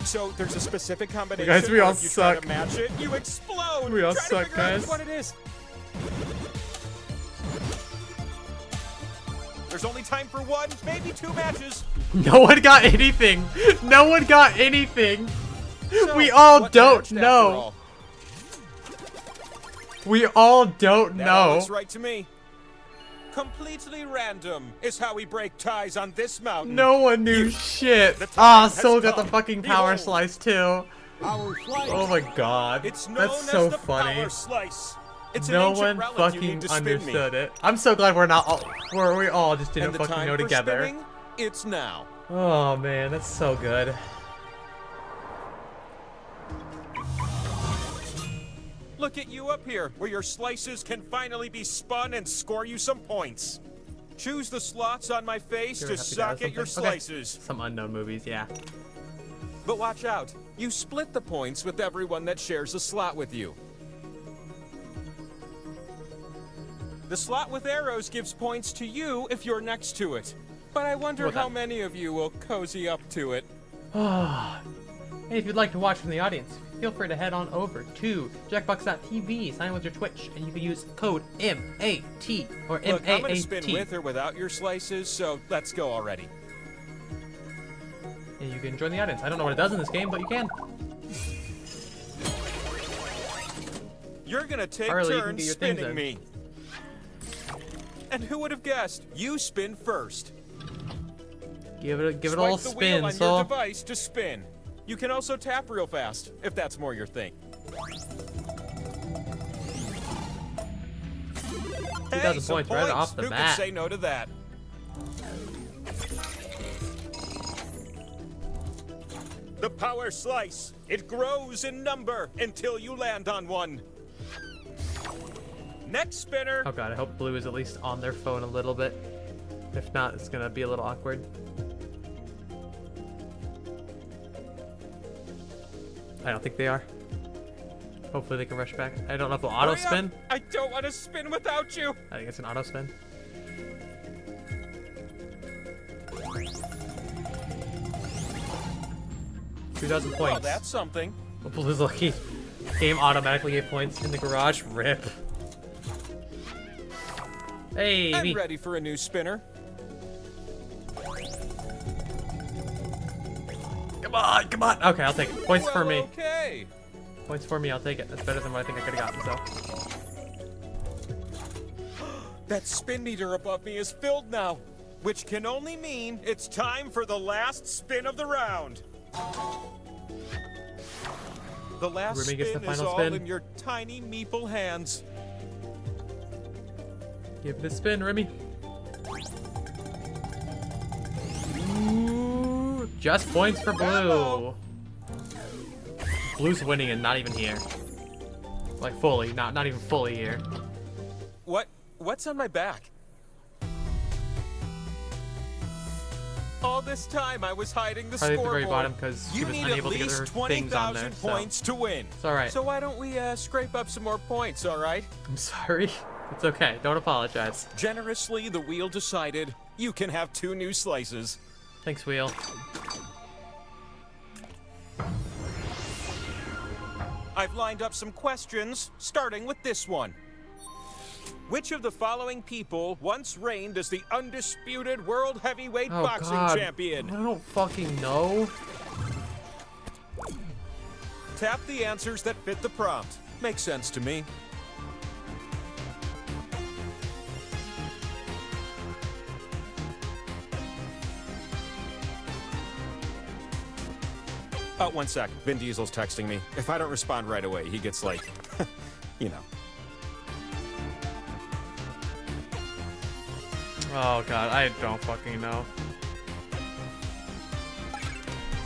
So there's a specific combination. Guys, we all where if you try suck. to match it, you explode. We all Try to suck, figure out guys. which one it is. There's only time for 1, maybe 2 matches. No one got anything. No one got anything. So, We all what don't matched after know. all? We all don't That all know. looks right to me. Completely random is how we break ties on this mountain. No one knew shit. The time Ah, has Soul got the come. fucking power Behold. slice too. Power slice. Oh my God. It's known That's so as the funny. power slice. It's No an ancient one relic you fucking need to spin understood me. it. I'm so glad we're not all, we all just didn't And the fucking time know for together. spinning, it's now. Oh man, that's so good. Look at you up here, where your slices can finally be spun and score you some points. Choose the slots on my face You're to happy to suck have at your something? Okay. slices. Some unknown movies, yeah. But watch out. You split the points with everyone that shares a slot with you. The slot with arrows gives points to you if you're next to it. But I wonder Well how done. many of you will cozy up to it. Hey, if you'd like to watch from the audience, feel free to head on over to jackbox.tv, sign in with your Twitch, and you can use code MAT or Look, I'm gonna spin MAAT. with or without your slices, so let's go already. And you can join the audience. I don't know what it does in this game, but you can. You're gonna take Harley, you can turns get your things spinning in. me. And who would have guessed? You spin first. Give it a Swipe little the wheel spin, on your Soul. device to spin. You can also tap real fast, if that's more your thing. 2,000 some points right off the Who bat. could say no to that? The power slice. It grows in number until you land on one. Next spinner. Oh god, I hope Blue is at least on their phone a little bit. If not, it's gonna be a little awkward. I don't think they are. Hopefully they can rush back. I don't know if they'll auto Hurry up. spin. I don't want to spin without you. I think it's an auto spin. $2,000 points. Well, that's something. Well, Blue's lucky. Game automatically gave points in the garage. Rip. Hey, I'm ready for a new spinner. on, come on. Okay, I'll take it. Points for me. Okay. Points for me, I'll take it. That's better than what I think I could have gotten, so. That spin meter above me is filled now, which can only mean it's time for the last spin of the round. The last Remy gets the spin is final all spin. in your tiny meeple hands. Give it a spin, Remy. Ooh, just points for blue. Blue's winning and not even here. Like fully, not even fully here. What's on my back? All this time I was hiding the Probably at the scoreboard. very bottom because she you was need unable at to get her least things on there. 20,000 points to win. It's alright. So why don't we scrape up some more points, alright? I'm sorry. It's okay. Don't apologize. Generously, the wheel decided you can have 2 new slices. Thanks, wheel. I've lined up some questions, starting with this one. Which of the following people once reigned as the undisputed world heavyweight boxing champion? I don't fucking know. Tap the answers that fit the prompt. Makes sense to me. Oh, 1 sec. Vin Diesel's texting me. If I don't respond right away, he gets like, you know. Oh god, I don't fucking know.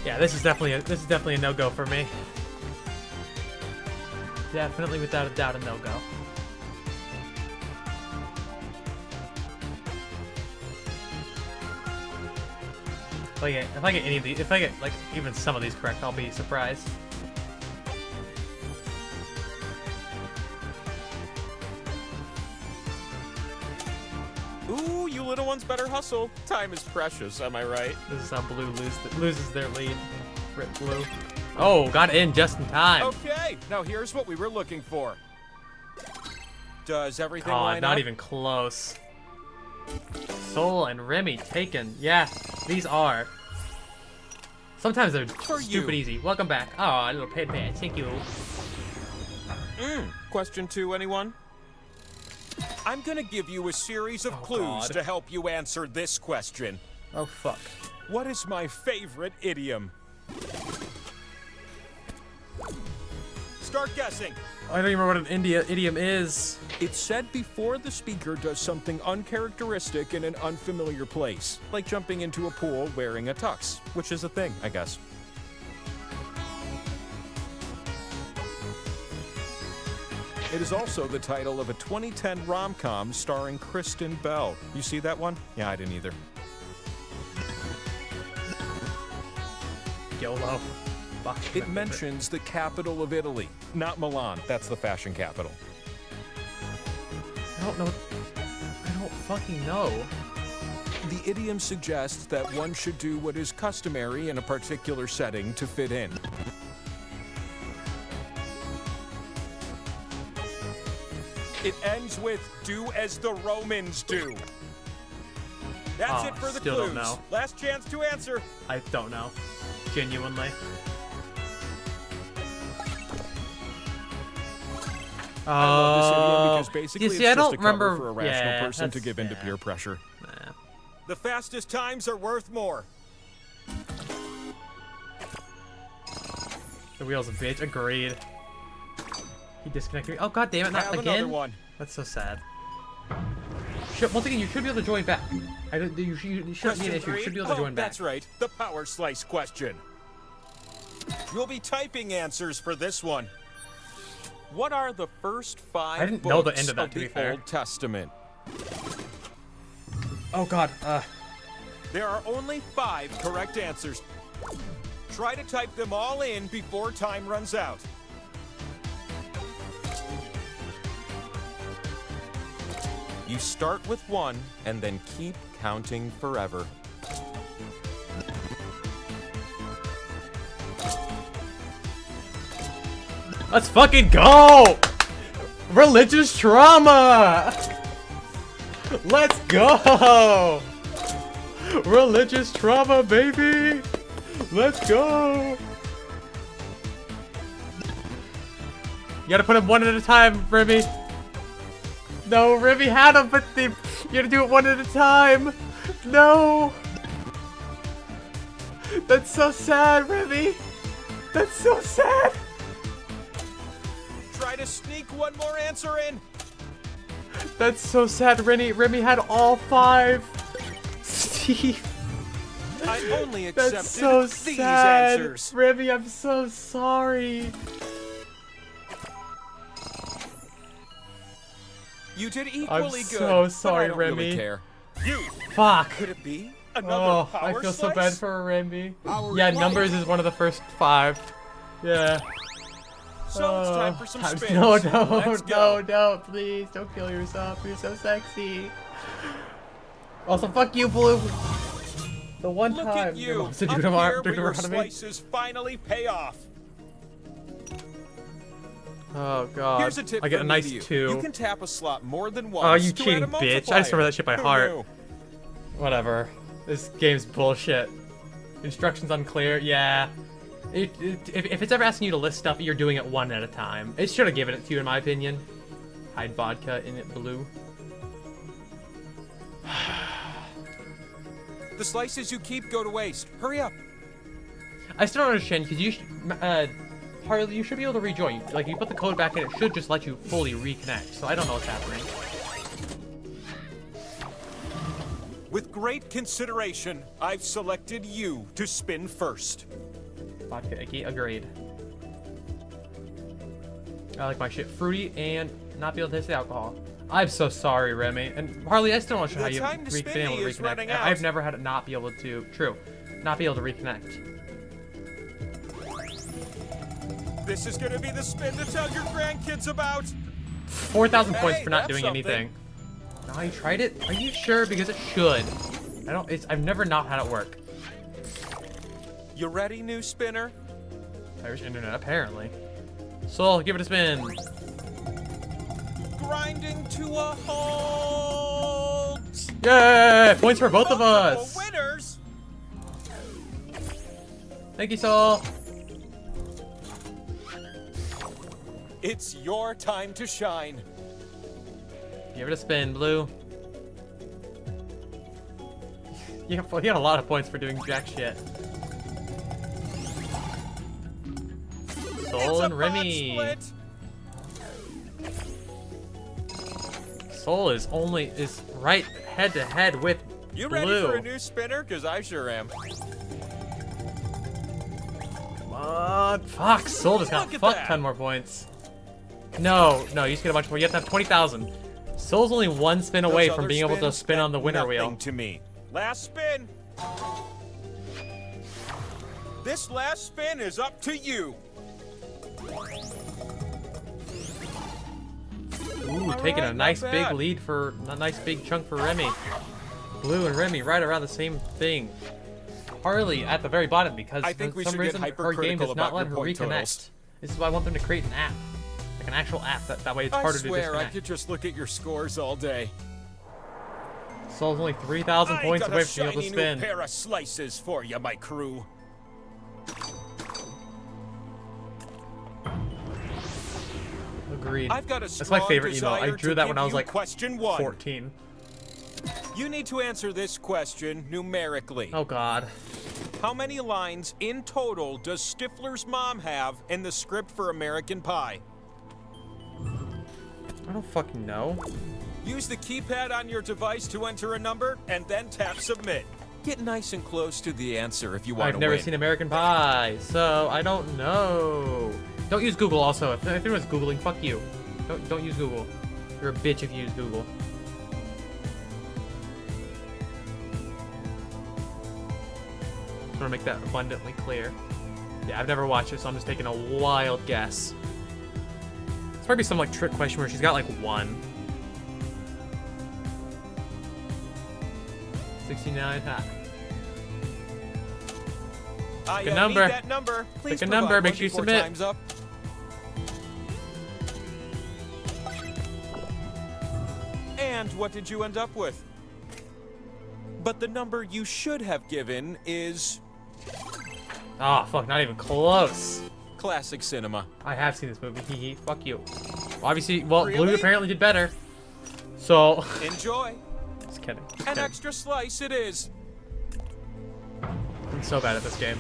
Yeah, this is definitely a no-go for me. Definitely, without a doubt, a no-go. If I get any of these, if I get like even some of these correct, I'll be surprised. Ooh, you little ones better hustle. Time is precious, am I right? This is how Blue loses their lead. Rip Blue. Oh, got in just in time. Okay, now here's what we were looking for. Does everything line up? Not even close. Soul and Remy taken. Yeah, these are. Sometimes they're stupid easy. Welcome back. Oh, little pet. Thank you. Question 2, anyone? I'm gonna give you a series of clues to help you answer this question. Oh, fuck. What is my favorite idiom? Start guessing. I don't even remember what an idiom is. It's said before the speaker does something uncharacteristic in an unfamiliar place, like jumping into a pool wearing a tux, which is a thing, I guess. It is also the title of a 2010 rom-com starring Kristen Bell. You see that one? Yeah, I didn't either. YOLO. It mentions the capital of Italy, not Milan. That's the fashion capital. I don't know. I don't fucking know. The idiom suggests that one should do what is customary in a particular setting to fit in. It ends with, do as the Romans do. That's it for the still clues. don't know. Last chance to answer. I don't know. Genuinely. I love this idiom because basically you see, it's I just don't a cover remember. for a rational person to that's- give in to peer pressure. The fastest times are worth more. The wheel's a bitch. Agreed. He disconnected me. Oh god damn it! Not Have again. another one. That's so sad. Once again, you should be able to join back. You shouldn't be an Question issue. You 3? should be able to join back. That's right. The power slice question. You'll be typing answers for this one. What are the first 5 I didn't books know the end of that, to be the fair. Old Testament? Oh god. There are only 5 correct answers. Try to type them all in before time runs out. You start with 1 and then keep counting forever. Let's fucking go! Religious trauma! Let's go! Religious trauma, baby! Let's go! You gotta put them one at a time, Remy. No, Remy had them, but you gotta do it one at a time. No! That's so sad, Remy. That's so sad. Try to sneak one more answer in. That's so sad, Remy had all 5. Steve. I only accepted That's so these sad. answers. Remy, I'm so sorry. You did equally I'm good. so sorry, but I don't Remy. Really care. You. Fuck. Could it be another Oh, power I feel so slice? bad for Remy. Power Yeah, slice. numbers is one of the first 5. Yeah. So it's time for some spins. No, Let's go. no, please don't kill yourself. You're so sexy. Also, fuck you, Blue. The one Look time at you. to do Up them here where your to me. slices finally pay off. Oh god. Here's a tip I get a from me nice to you. 2. You can tap a slot more than once. Oh, you to cheating add a bitch. I just multiplier. remember that shit by Who heart. knew? Whatever. This game's bullshit. Instructions unclear. Yeah. If it's ever asking you to list stuff, you're doing it one at a time. It should have given it to you, in my opinion. Hide vodka in it blue. The slices you keep go to waste. Hurry up. I still don't understand, because you Harley, you should be able to rejoin. Like, you put the code back in, it should just let you fully reconnect. So I don't know what's happening. With great consideration, I've selected you to spin first. Vodka icky, agreed. I like my shit fruity and not be able to taste the alcohol. I'm so sorry, Remy. And Harley, I still don't know how you've been able to reconnect. I've never had it not be able to, not be able to reconnect. This is gonna be the spin to tell your grandkids about. 4,000 points for not that's doing something. anything. No, you tried it? Are you sure? Because it should. I've never not had it work. You ready, new spinner? Irish internet, apparently. Soul, give it a spin. Grinding to a halt. Yay! Points for both of us. Winners. Thank you, Soul. It's your time to shine. Give it a spin, Blue. You got a lot of points for doing jack shit. Soul and Remy. Soul is right head to head with You Blue. ready for a new spinner? Cause I sure am. Come on. Fuck, Soul just got Look at fuck that. 10 more points. No, you just get a bunch more. You have to have 20,000. Soul's only one spin away Those from other being able to spins spin on the meant winner nothing wheel. To me. Last spin. This last spin is up to you. Ooh, taking a Alright, nice not big bad. lead for a nice big chunk for Remy. Blue and Remy right around the same thing. Harley at the very bottom because I think for we some should get reason her game hypercritical does not about let your her point reconnect. totals. This is why I want them to create an app. Like an actual app, that way it's I harder to swear I disconnect. could just look at your scores all day. Soul's only 3,000 points I got away a from being able to shiny spin. new pair of slices for you, my crew. Agreed. I've got a That's my strong favorite email. I desire drew to that when give I was you like question 1. 14. You need to answer this question numerically. Oh god. How many lines in total does Stifler's mom have in the script for American Pie? I don't fucking know. Use the keypad on your device to enter a number, and then tap submit. Get nice and close to the answer if you want to I've never win. seen American Pie, so I don't know. Don't use Google also. If anyone's Googling, fuck you. Don't use Google. You're a bitch if you use Google. Just want to make that abundantly clear. Yeah, I've never watched it, so I'm just taking a wild guess. It's probably some like trick question where she's got like 1. 69. Ha. I Pick a number. need that number. Please Pick a provide number. Make one sure you before submit. time's up. And what did you end up with? But the number you should have given is Oh, fuck, not even close. Classic cinema. I have seen this movie. Hee hee. Fuck you. Obviously, well, Really? Blue apparently did better. So. Enjoy. Just kidding. An extra slice it is. I'm so bad at this game.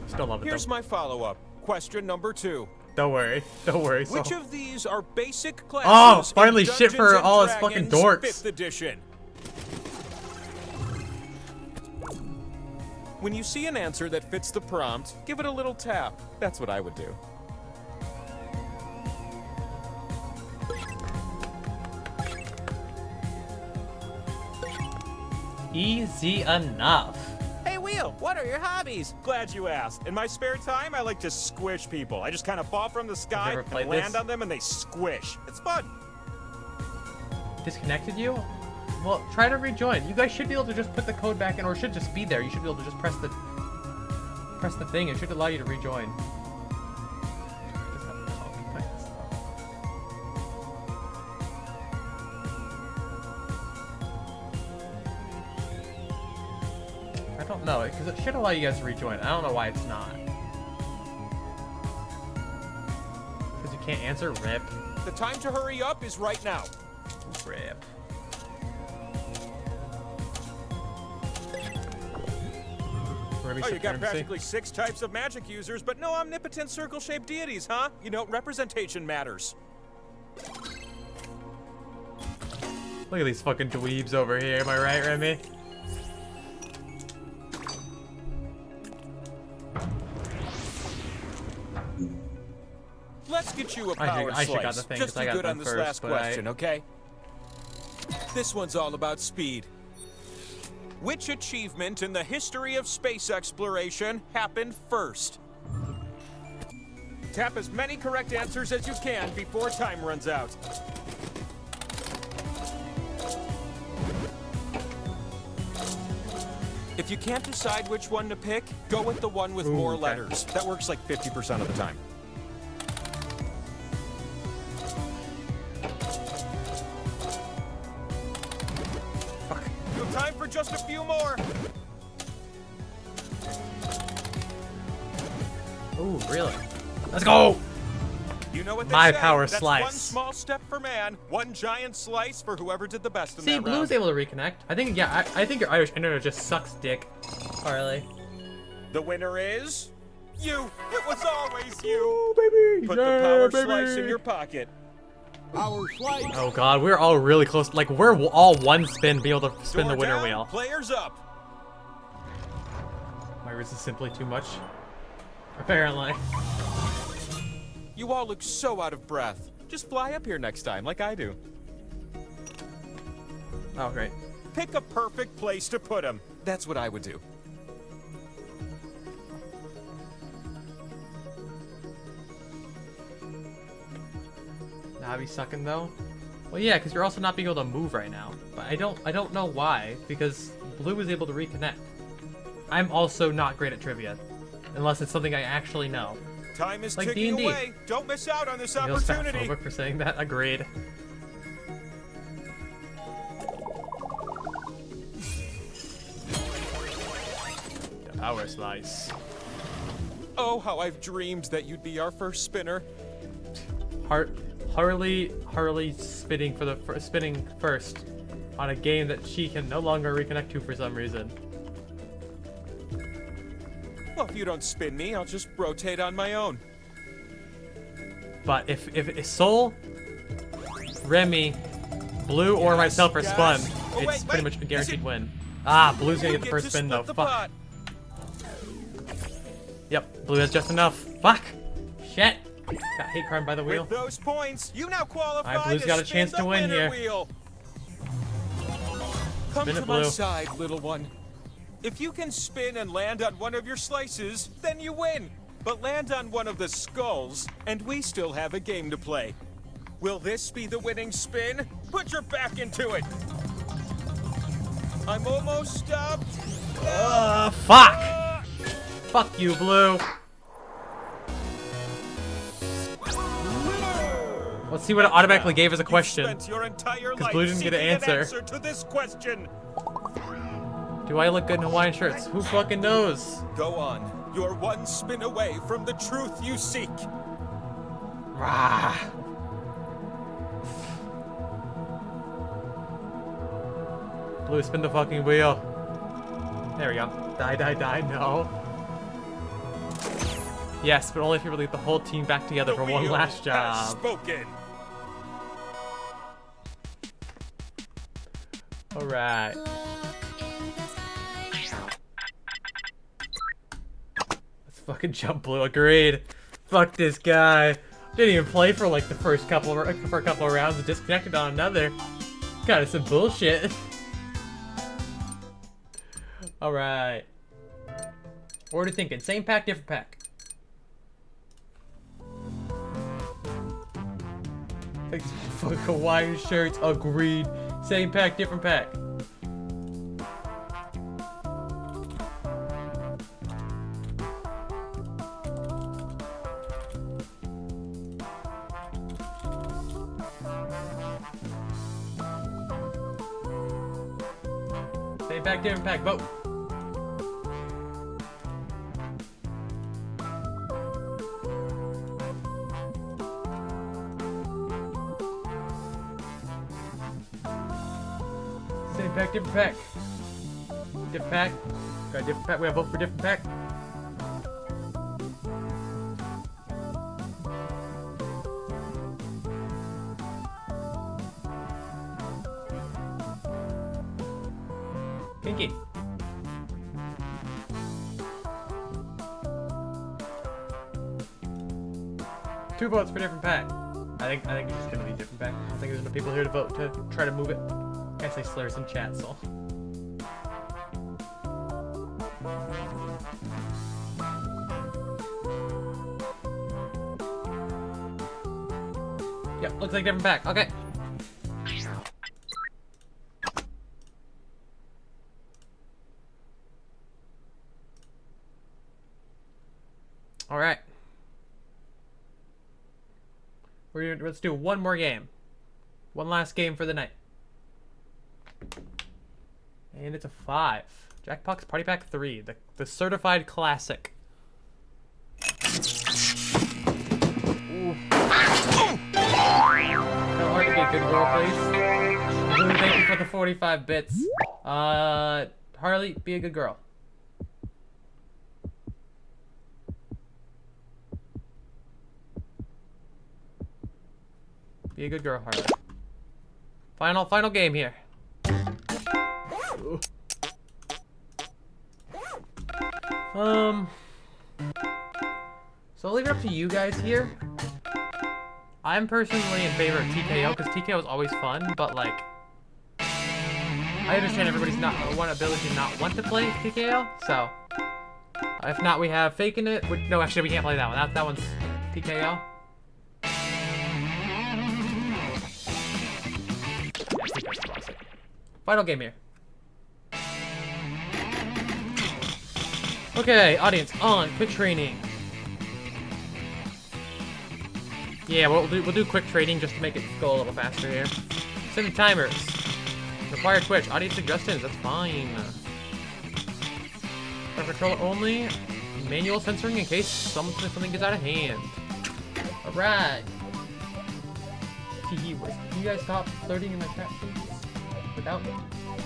Still love it Here's though. my follow-up. Question number 2. Don't worry. Don't worry. Which so. of these are basic classes? Oh, finally, in shit for Dungeons and all us fucking Dragons dorks. 5th edition. When you see an answer that fits the prompt, give it a little tap. That's what I would do. Easy enough. Hey, Wheel, what are your hobbies? Glad you asked. In my spare time, I like to squish people. I just kind of fall from the sky never and played land this. on them and they squish. It's fun. Disconnected you? Well, try to rejoin. You guys should be able to just put the code back in, or it should just be there. You should be able to just press the thing. It should allow you to rejoin. I don't know, because it should allow you guys to rejoin. I don't know why it's not. Because you can't answer? Rip. The time to hurry up is right now. Rip. Oh, you got practically 6 types of magic users, but no omnipotent circle-shaped deities, huh? You know, representation matters. Look at these fucking dweebs over here, am I right, Remy? Let's get you a power I should slice. got the thing, Just 'cause I be got good them on this first, last but question, okay? This one's all about speed. Which achievement in the history of space exploration happened first? Tap as many correct answers as you can before time runs out. If you can't decide which one to pick, go with the one with more okay. letters. That works like 50% of the time. You have time for just a few more. Ooh, really? Let's go! You know what they My say. power That's slice. One small step for man, one giant slice for whoever did the best in See, that Blue round. was able to reconnect. I think, yeah, I think your Irish internet just sucks dick, Harley. The winner is you. It was always you. Oh, baby. Put Yeah, the power baby. slice in your pocket. Power slice. Oh god, we're all really close. Like, we're all one spin be able to spin Door the winner down, wheel. Players up. My wrist is simply too much. Apparently. You all look so out of breath. Just fly up here next time, like I do. Oh, great. Pick a perfect place to put them. That's what I would do. Nah, be sucking though. Well, yeah, because you're also not being able to move right now. But I don't know why, because Blue was able to reconnect. I'm also not great at trivia, unless it's something I actually know. Time is Like ticking D&D. away. Don't miss out on this Feels opportunity. fatphobic for saying that. Agreed. The power slice. Oh, how I've dreamed that you'd be our first spinner. Harley spinning spinning first on a game that she can no longer reconnect to for some reason. Well, if you don't spin me, I'll just rotate on my own. But if Soul, Remy, Blue, or myself are spun, Oh, it's wait, pretty wait. much a guaranteed win. Ah, Blue's gonna You get the get first to spin though. split the Fuck. pot. Yep, Blue has just enough. Fuck. Shit. Got hate crime by the wheel. With those points, you now qualify Alright, Blue's to got a spin chance the to win winner here. Wheel. Come Spin it, to my Blue. side, little one. If you can spin and land on one of your slices, then you win. But land on one of the skulls, and we still have a game to play. Will this be the winning spin? Put your back into it. I'm almost stopped. Fuck. Fuck you, Blue. Let's see what it automatically gave as a question. Spent your entire Because life Blue didn't get an seeking answer. to this question. Do I look good in Hawaiian shirts? Who fucking knows? Go on. You're one spin away from the truth you seek. Rah. Blue, spin the fucking wheel. There we go. Die, die, die, no. Yes, but only if you really get the whole team back together for one last job. Spoken. Alright. Let's fucking jump, Blue. Agreed. Fuck this guy. Didn't even play for like the first couple of rounds and disconnected on another. Kind of some bullshit. Alright. What are you thinking? Same pack, different pack? Fucking Hawaiian shirts, agreed. Same pack, different pack. Same pack, different pack, vote. Same pack, different pack. Different pack. Got a different pack. We have vote for different pack. Pinky. Two votes for different pack. I think it's just gonna be different pack. I don't think there's enough people here to vote to try to move it. I guess I slurs in chat, so. Yep, looks like different pack. Okay. All right. Let's do one more game. One last game for the night. And it's a 5. Jackbox Party Pack 3, the certified classic. Ooh. How hard to be a good girl, please. Blue, thank you for the 45 bits. Harley, be a good girl. Be a good girl, Harley. Final game here. So I'll leave it up to you guys here. I'm personally in favor of TKO because TKO is always fun, but like, I understand everybody's not one ability to not want to play TKO. So if not, we have faking it. No, actually, we can't play that one. That one's TKO. Final game here. Okay, audience on quick training. Yeah, we'll do quick training just to make it go a little faster here. Setting timers. Required Twitch. Audience suggestions. That's fine. For controller only. Manual censoring in case something gets out of hand. All right. Can you guys stop flirting in my chat, please? Without me.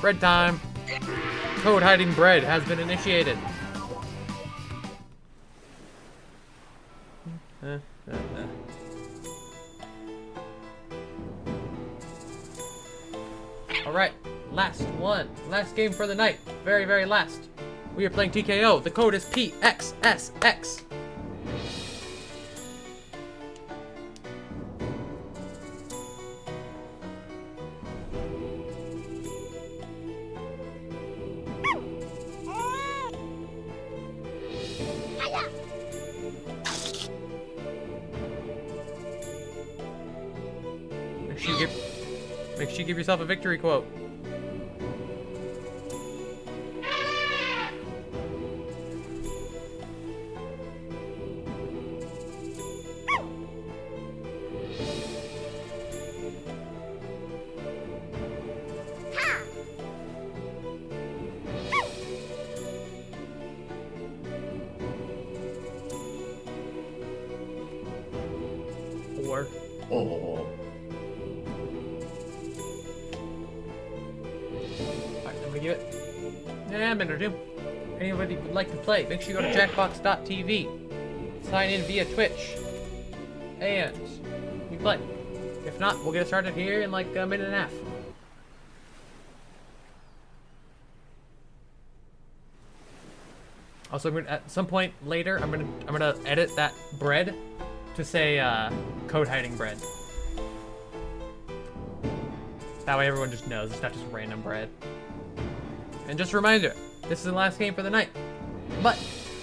Bread time. Code hiding bread has been initiated. Alright, last one. Last game for the night. Very, very last. We are playing TKO. The code is PXSX. Make sure you give yourself a victory quote. Alright, I'm gonna give it a minute or two. Anybody would like to play, make sure you go to jackbox.tv. Sign in via Twitch. And you play. If not, we'll get started here in like a minute and a half. Also, at some point later, I'm gonna edit that bread to say code hiding bread. That way everyone just knows it's not just random bread. And just a reminder, this is the last game for the night. But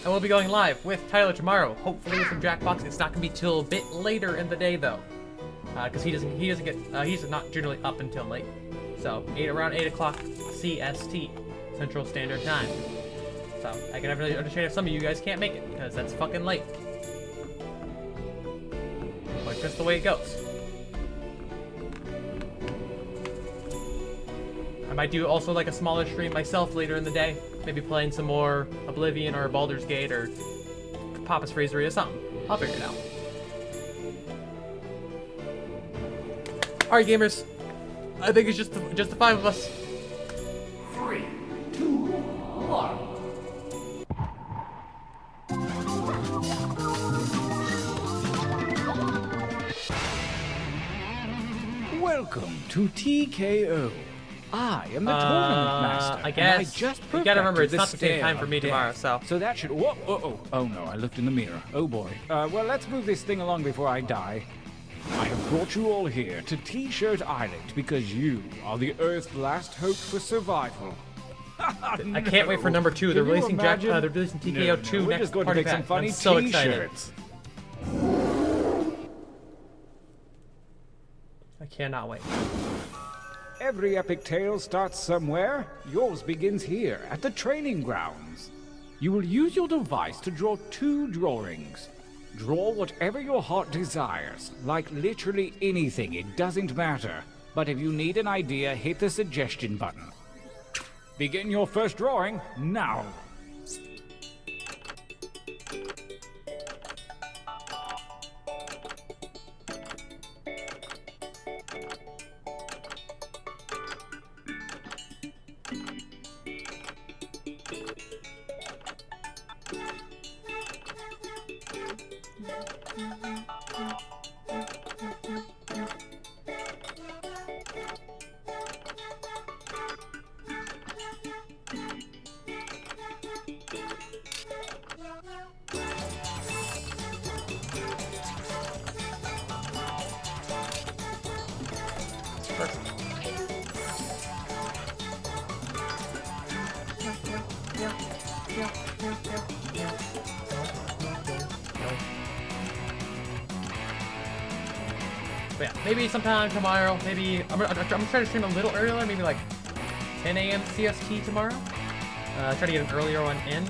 I will be going live with Tyler tomorrow, hopefully with some Jackbox. It's not gonna be till a bit later in the day though, because he's not generally up until late. So around 8 o'clock CST, Central Standard Time. So I can definitely understand if some of you guys can't make it, because that's fucking late. But just the way it goes. I might do also like a smaller stream myself later in the day. Maybe playing some more Oblivion or Baldur's Gate or Papa's Freezery or something. I'll figure it out. Alright gamers, I think it's just the 5 of us. 3, 2, 1. Welcome to TKO. I am the tournament master. I guess. And I just you gotta remember, it's perfected not the same stair time for me of death. tomorrow, so. So that should. Whoa. Oh no, I looked in the mirror. Oh boy. Well, let's move this thing along before I die. I have brought you all here to T-Shirt Island because you are the Earth's last hope for survival. I can't wait for number 2. They're releasing TKO 2 we're next just going to party make some pack. funny I'm so excited. T-shirts. I cannot wait. Every epic tale starts somewhere. Yours begins here, at the training grounds. You will use your device to draw 2 drawings. Draw whatever your heart desires, like literally anything, it doesn't matter. But if you need an idea, hit the suggestion button. Begin your first drawing now. But yeah, maybe sometime tomorrow. Maybe I'm gonna try to stream a little earlier, maybe like 10 a.m. CST tomorrow. Try to get an earlier one in.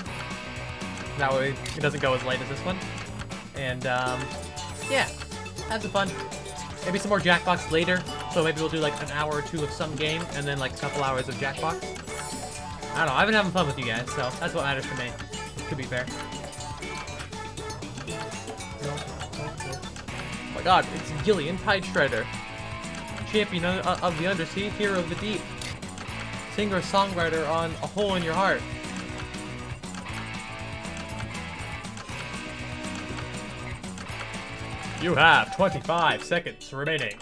That way it doesn't go as late as this one. And yeah, have some fun. Maybe some more Jackbox later. So maybe we'll do like an hour or 2 of some game, and then like a couple hours of Jackbox. I don't know. I've been having fun with you guys, so that's what matters to me. To be fair. Oh my God, it's Gillian Tide Shredder, champion of the undersea, hero of the deep, singer-songwriter on A Hole in Your Heart. You have 25 seconds remaining.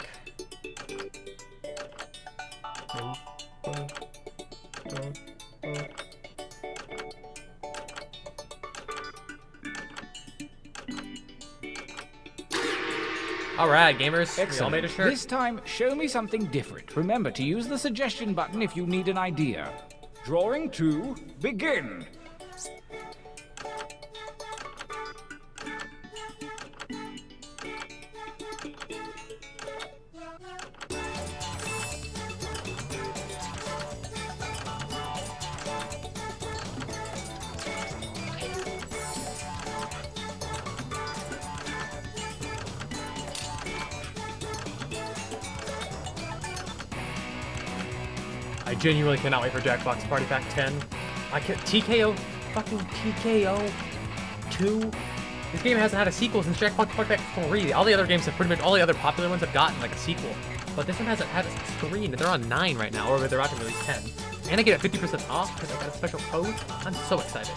Alright, gamers. Excellent. We all made a shirt. This time, show me something different. Remember to use the suggestion button if you need an idea. Drawing 2, begin! I genuinely cannot wait for Jackbox Party Pack 10. I can't. TKO. Fucking TKO 2. This game hasn't had a sequel since Jackbox 3. All the other games have pretty much, all the other popular ones have gotten like a sequel. But this one hasn't had a 3, and they're on 9 right now, or they're about to release 10. And I get it 50% off because I got a special code. I'm so excited.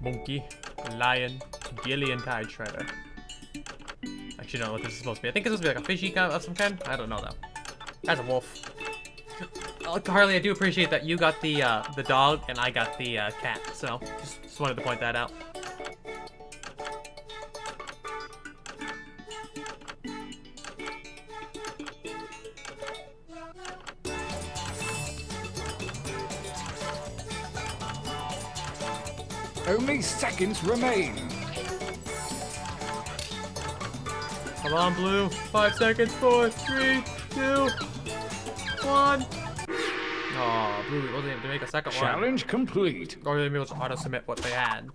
Monkey, lion, Gillian Tide Shredder. Actually, don't know what this is supposed to be. I think it's supposed to be like a fishy kind of some kind. I don't know though. That's a wolf. Harley, I do appreciate that you got the dog and I got the cat. So just wanted to point that out. Only seconds remain. Come on, Blue. 5 seconds. 4, 3, 2, 1. Oh, Blue wasn't able to make a second one. Challenge complete. Or they able to auto-submit what they had.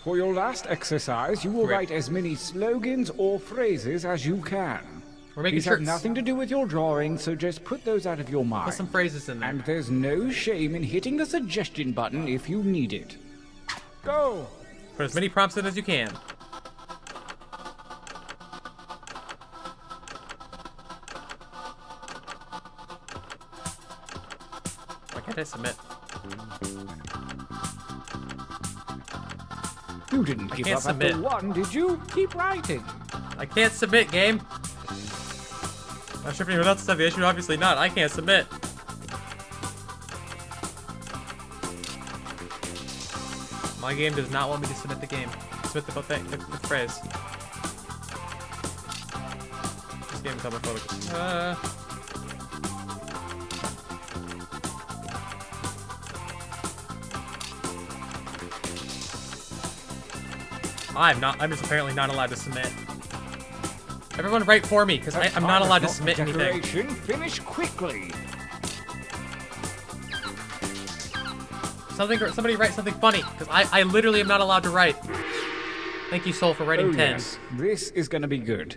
For your last exercise, you will write as many slogans or phrases as you can. We're making These sure have nothing to do with your drawing, so just put those out of your mind. Put some phrases in there. And there's no shame in hitting the suggestion button if you need it. Go! Put as many prompts in as you can. Why can't I submit? You didn't give up submit. after one, did you? Keep writing. I can't submit, game. Not sure if anyone else has the issue. Obviously not. I can't submit. My game does not want me to submit the game. Submit the phrase. This game is homophobic. I'm just apparently not allowed to submit. Everyone write for me, because I'm not allowed to submit anything. Finish quickly. Somebody write something funny, because I literally am not allowed to write. Thank you, Soul, for writing 10. Yes. This is going to be good.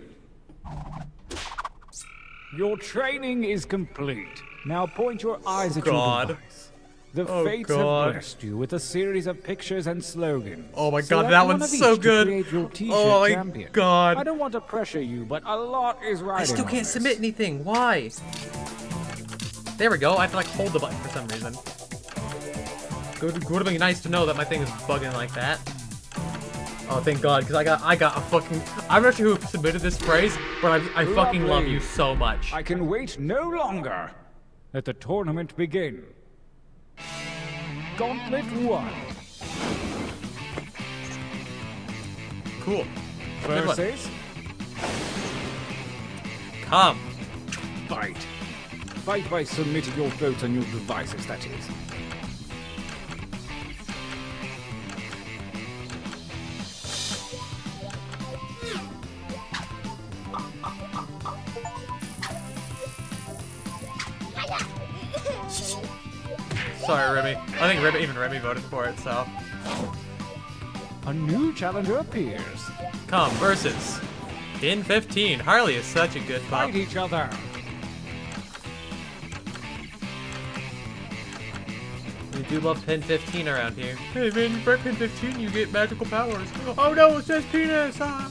Your training is complete. Now point your eyes at your device. The fates have blessed you with a series of pictures and slogans. Oh my Select god, that one one's of so each to good. create your t-shirt Oh my champion. god. I don't want to pressure you, but a lot is riding I still on can't this. submit anything. Why? There we go. I have to like hold the button for some reason. It would have been nice to know that my thing is bugging like that. Oh, thank God, because I got a fucking... I'm not sure who submitted this phrase, but I fucking love you so much. I can wait no longer. Let the tournament begin. Gauntlet 1. Cool. Good one. Versus... Come. Fight. Fight by submitting your votes on your devices, that is. Sorry, Remy. I think even Remy voted for it, so... A new challenger appears. Come, versus... Pin 15. Harley is such a good pup. Fight each other. We do love pin 15 around here. Hey man, you break pin 15, you get magical powers. Oh no, it says penis! Ah.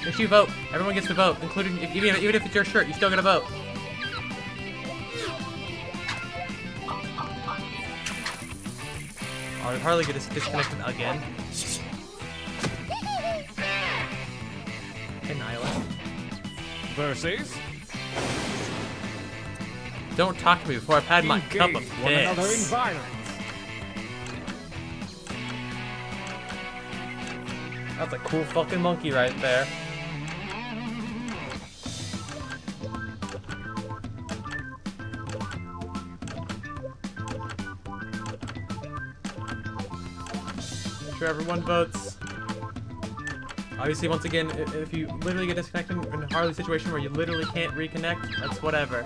If you vote, everyone gets to vote, including even if it's your shirt, you still get a vote. Oh, did Harley get disconnected again? Hey, Nyla. Versus... Don't talk to me before I've had my cup of one another in piss. violence. That's a cool fucking monkey right there. Make sure everyone votes. Obviously, once again, if you literally get disconnected in a Harley situation where you literally can't reconnect, that's whatever.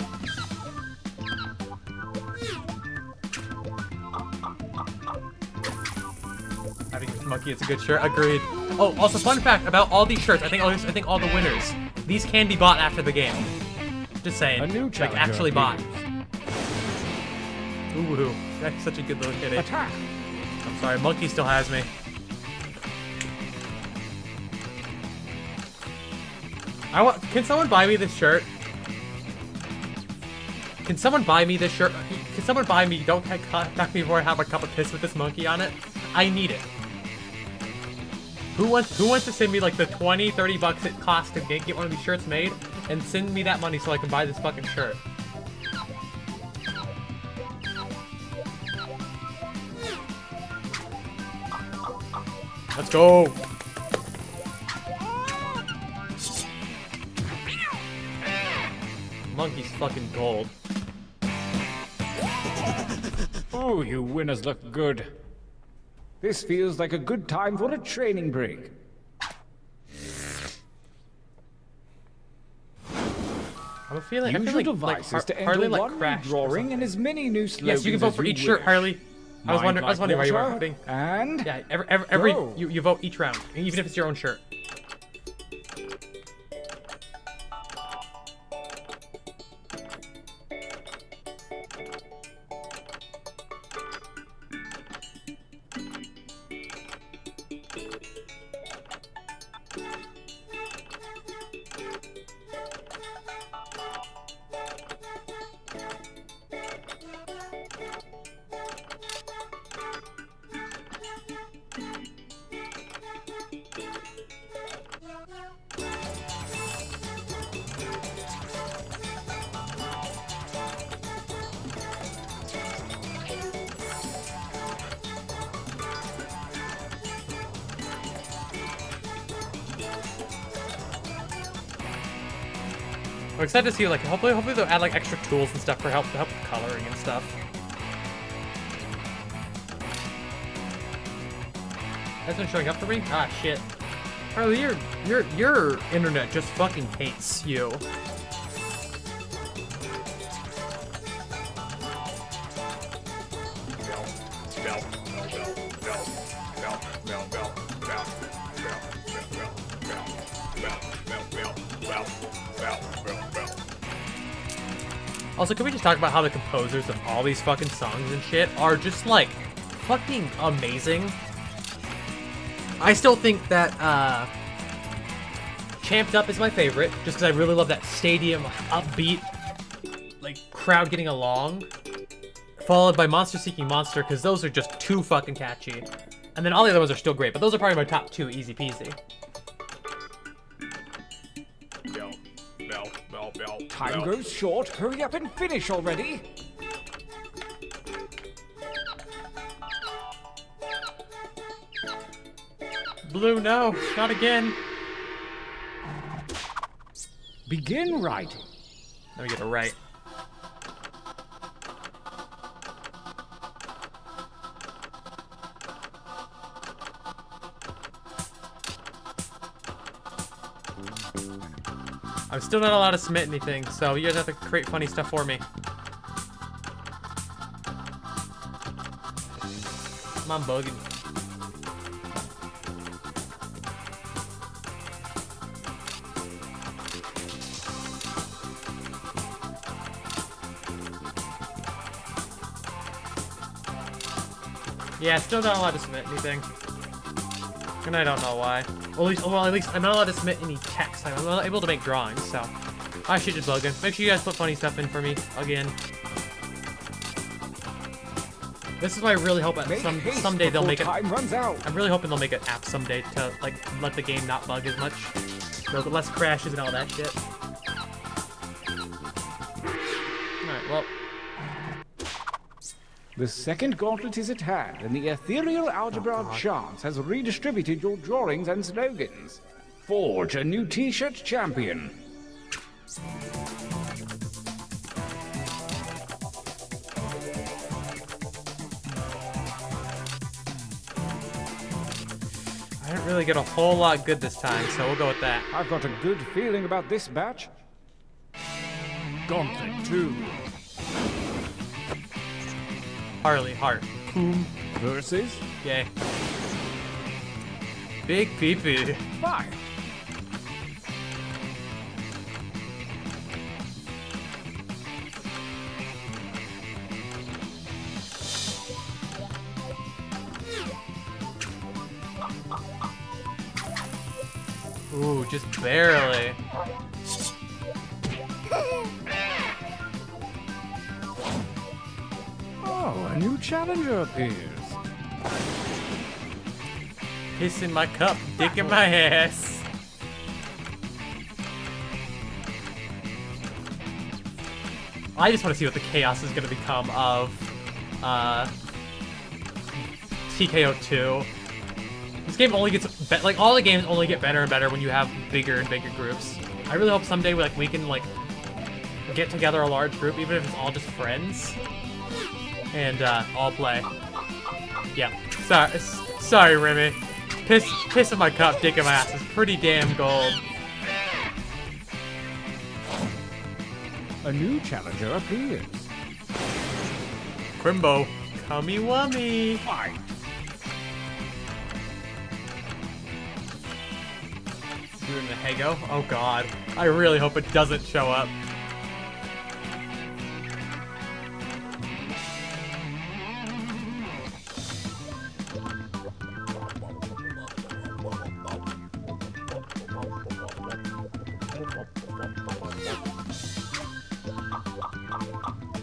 Monkey, it's a good shirt. Agreed. Oh, also fun fact about all these shirts. I think all the winners. These can be bought after the game. Just saying. A new like actually bought. Ooh, that's such a good little kitty. Attack. I'm sorry, Monkey still has me. Can someone buy me this shirt? Can someone buy me this shirt? Can someone buy me? Don't contact me before I have a cup of piss with this monkey on it. I need it. Who wants to send me like the 20, 30 bucks it costs to get one of these shirts made and send me that money so I can buy this fucking shirt? Let's go. Monkey's fucking gold. Oh, you winners look good. This feels like a good time for a training break. I'm feeling. Use your devices to enter one new drawing and as many new slogans. Yes, you can vote for each shirt, Harley. I was wondering why you weren't voting. And yeah, every you vote each round, even if it's your own shirt. I'm excited to see, like, hopefully they'll add like extra tools and stuff for help with coloring and stuff. That's been showing up for me? Ah, shit. Harley, your internet just fucking hates you. Also, can we just talk about how the composers of all these fucking songs and shit are just, like, fucking amazing? I still think that, Champed Up is my favorite, just because I really love that stadium, upbeat, like, crowd getting along. Followed by Monster Seeking Monster, because those are just too fucking catchy. And then all the other ones are still great, but those are probably my top two, easy peasy. Time grows short. Hurry up and finish already. Blue, no, not again. Begin writing. Let me get it right. I'm still not allowed to submit anything, so you guys have to create funny stuff for me. Come on, bugging. Yeah, still not allowed to submit anything. And I don't know why. Well, at least I'm not allowed to submit any text. I'm not able to make drawings, so I should just bug in. Make sure you guys put funny stuff in for me again. This is why I really hope that someday they'll make it. Time runs out. I'm really hoping they'll make an app someday to like let the game not bug as much. There'll be less crashes and all that shit. All right, well. The second gauntlet is at hand, and the ethereal algebra of chance has redistributed your drawings and slogans. Forge a new t-shirt champion. I didn't really get a whole lot good this time, so we'll go with that. I've got a good feeling about this batch. Gauntlet 2. Harley, Hart. Whom versus? Yay. Big pee-pee. Fine. Ooh, just barely. Oh, a new challenger appears. Piss in my cup, dick in my ass. I just want to see what the chaos is going to become of TKO 2. This game only gets like all the games only get better and better when you have bigger and bigger groups. I really hope someday we can like get together a large group, even if it's all just friends, and all play. Yeah, sorry, Remy. Piss in my cup, dick in my ass is pretty damn gold. A new challenger appears. Crimbo, cummy wummy. Fine. Doing the Hego? Oh god. I really hope it doesn't show up.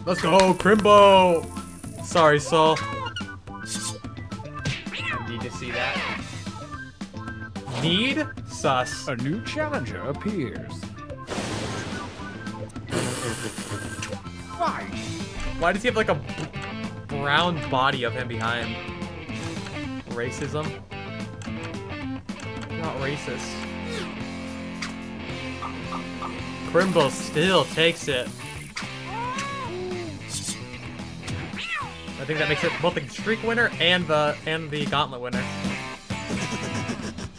Let's go, Crimbo! Sorry, Saul. I need to see that. Need? Sus. A new challenger appears. Fine. Why does he have like a brown body of him behind? Racism? Not racist. Crimbo still takes it. I think that makes it both the streak winner and the gauntlet winner.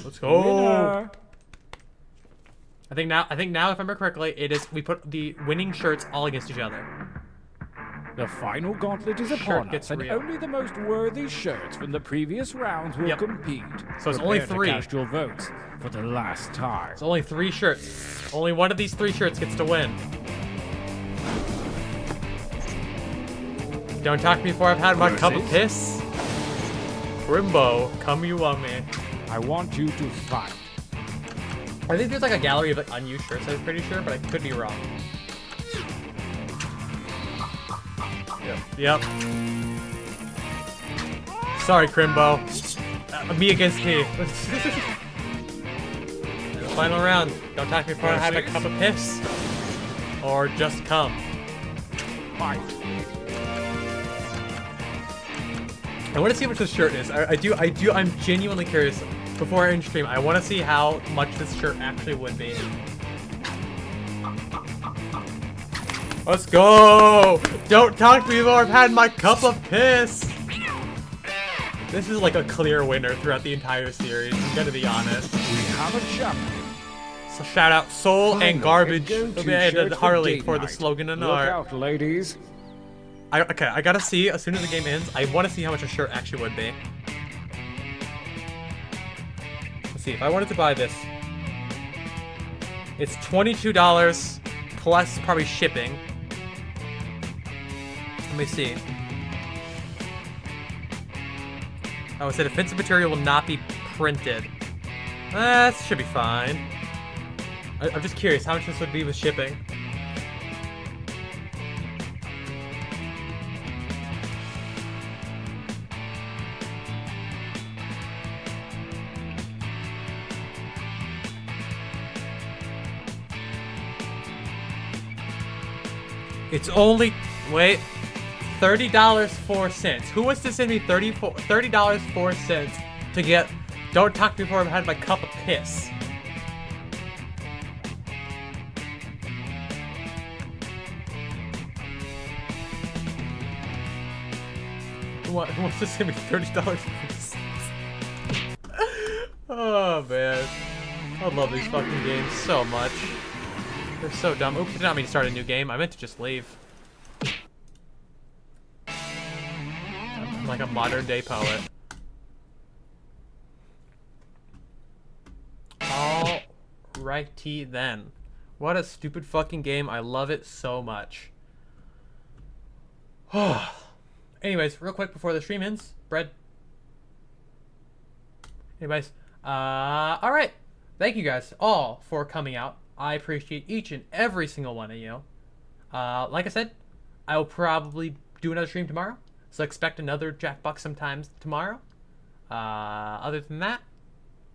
Let's go. Winner. I think now, if I remember correctly, it is we put the winning shirts all against each other. The final gauntlet is upon us, and only the most worthy shirts from the previous rounds will compete. So it's only 3. To cast your votes for the last time. It's only 3 shirts. Only one of these 3 shirts gets to win. Don't talk to me before I've had my cup of piss. Crimbo, come you want me. I want you to fight. I think there's like a gallery of like unused shirts, I'm pretty sure, but I could be wrong. Yep. Sorry, Crimbo. Me against me. Final round. Don't talk to me before I have a cup of piss. Or just come. Fight. I want to see how much this shirt is. I'm genuinely curious. Before I end stream, I want to see how much this shirt actually would be. Let's go! Don't talk to me before I've had my cup of piss! This is like a clear winner throughout the entire series, I'm gonna be honest. We have a champion. So shout out Soul and Garbage and Harley for the slogan and Look art. out, ladies. Okay, I gotta see, as soon as the game ends, I want to see how much a shirt actually would be. Let's see, if I wanted to buy this, it's $22 plus probably shipping. Let me see. Oh, it said offensive material will not be printed. That should be fine. I'm just curious how much this would be with shipping. It's only... Wait. $30.04. Who wants to send me $30.04 to get Don't Talk Before I've had my cup of piss? Who wants to send me $30? Oh man, I love these fucking games so much. They're so dumb. Oops, did not mean to start a new game. I meant to just leave. I'm like a modern day poet. Alrighty then. What a stupid fucking game. I love it so much. Anyways, real quick before the stream ends, bread. Anyways, alright. Thank you guys all for coming out. I appreciate each and every single one of you. Like I said, I will probably do another stream tomorrow. So expect another Jackbox sometime tomorrow. Other than that,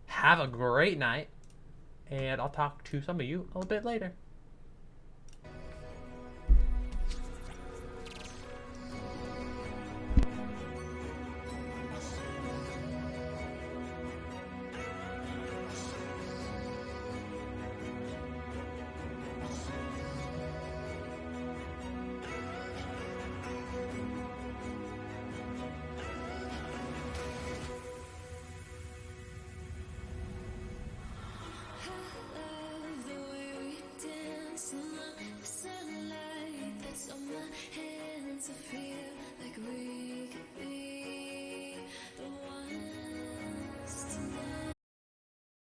have a great night. And I'll talk to some of you a little bit later.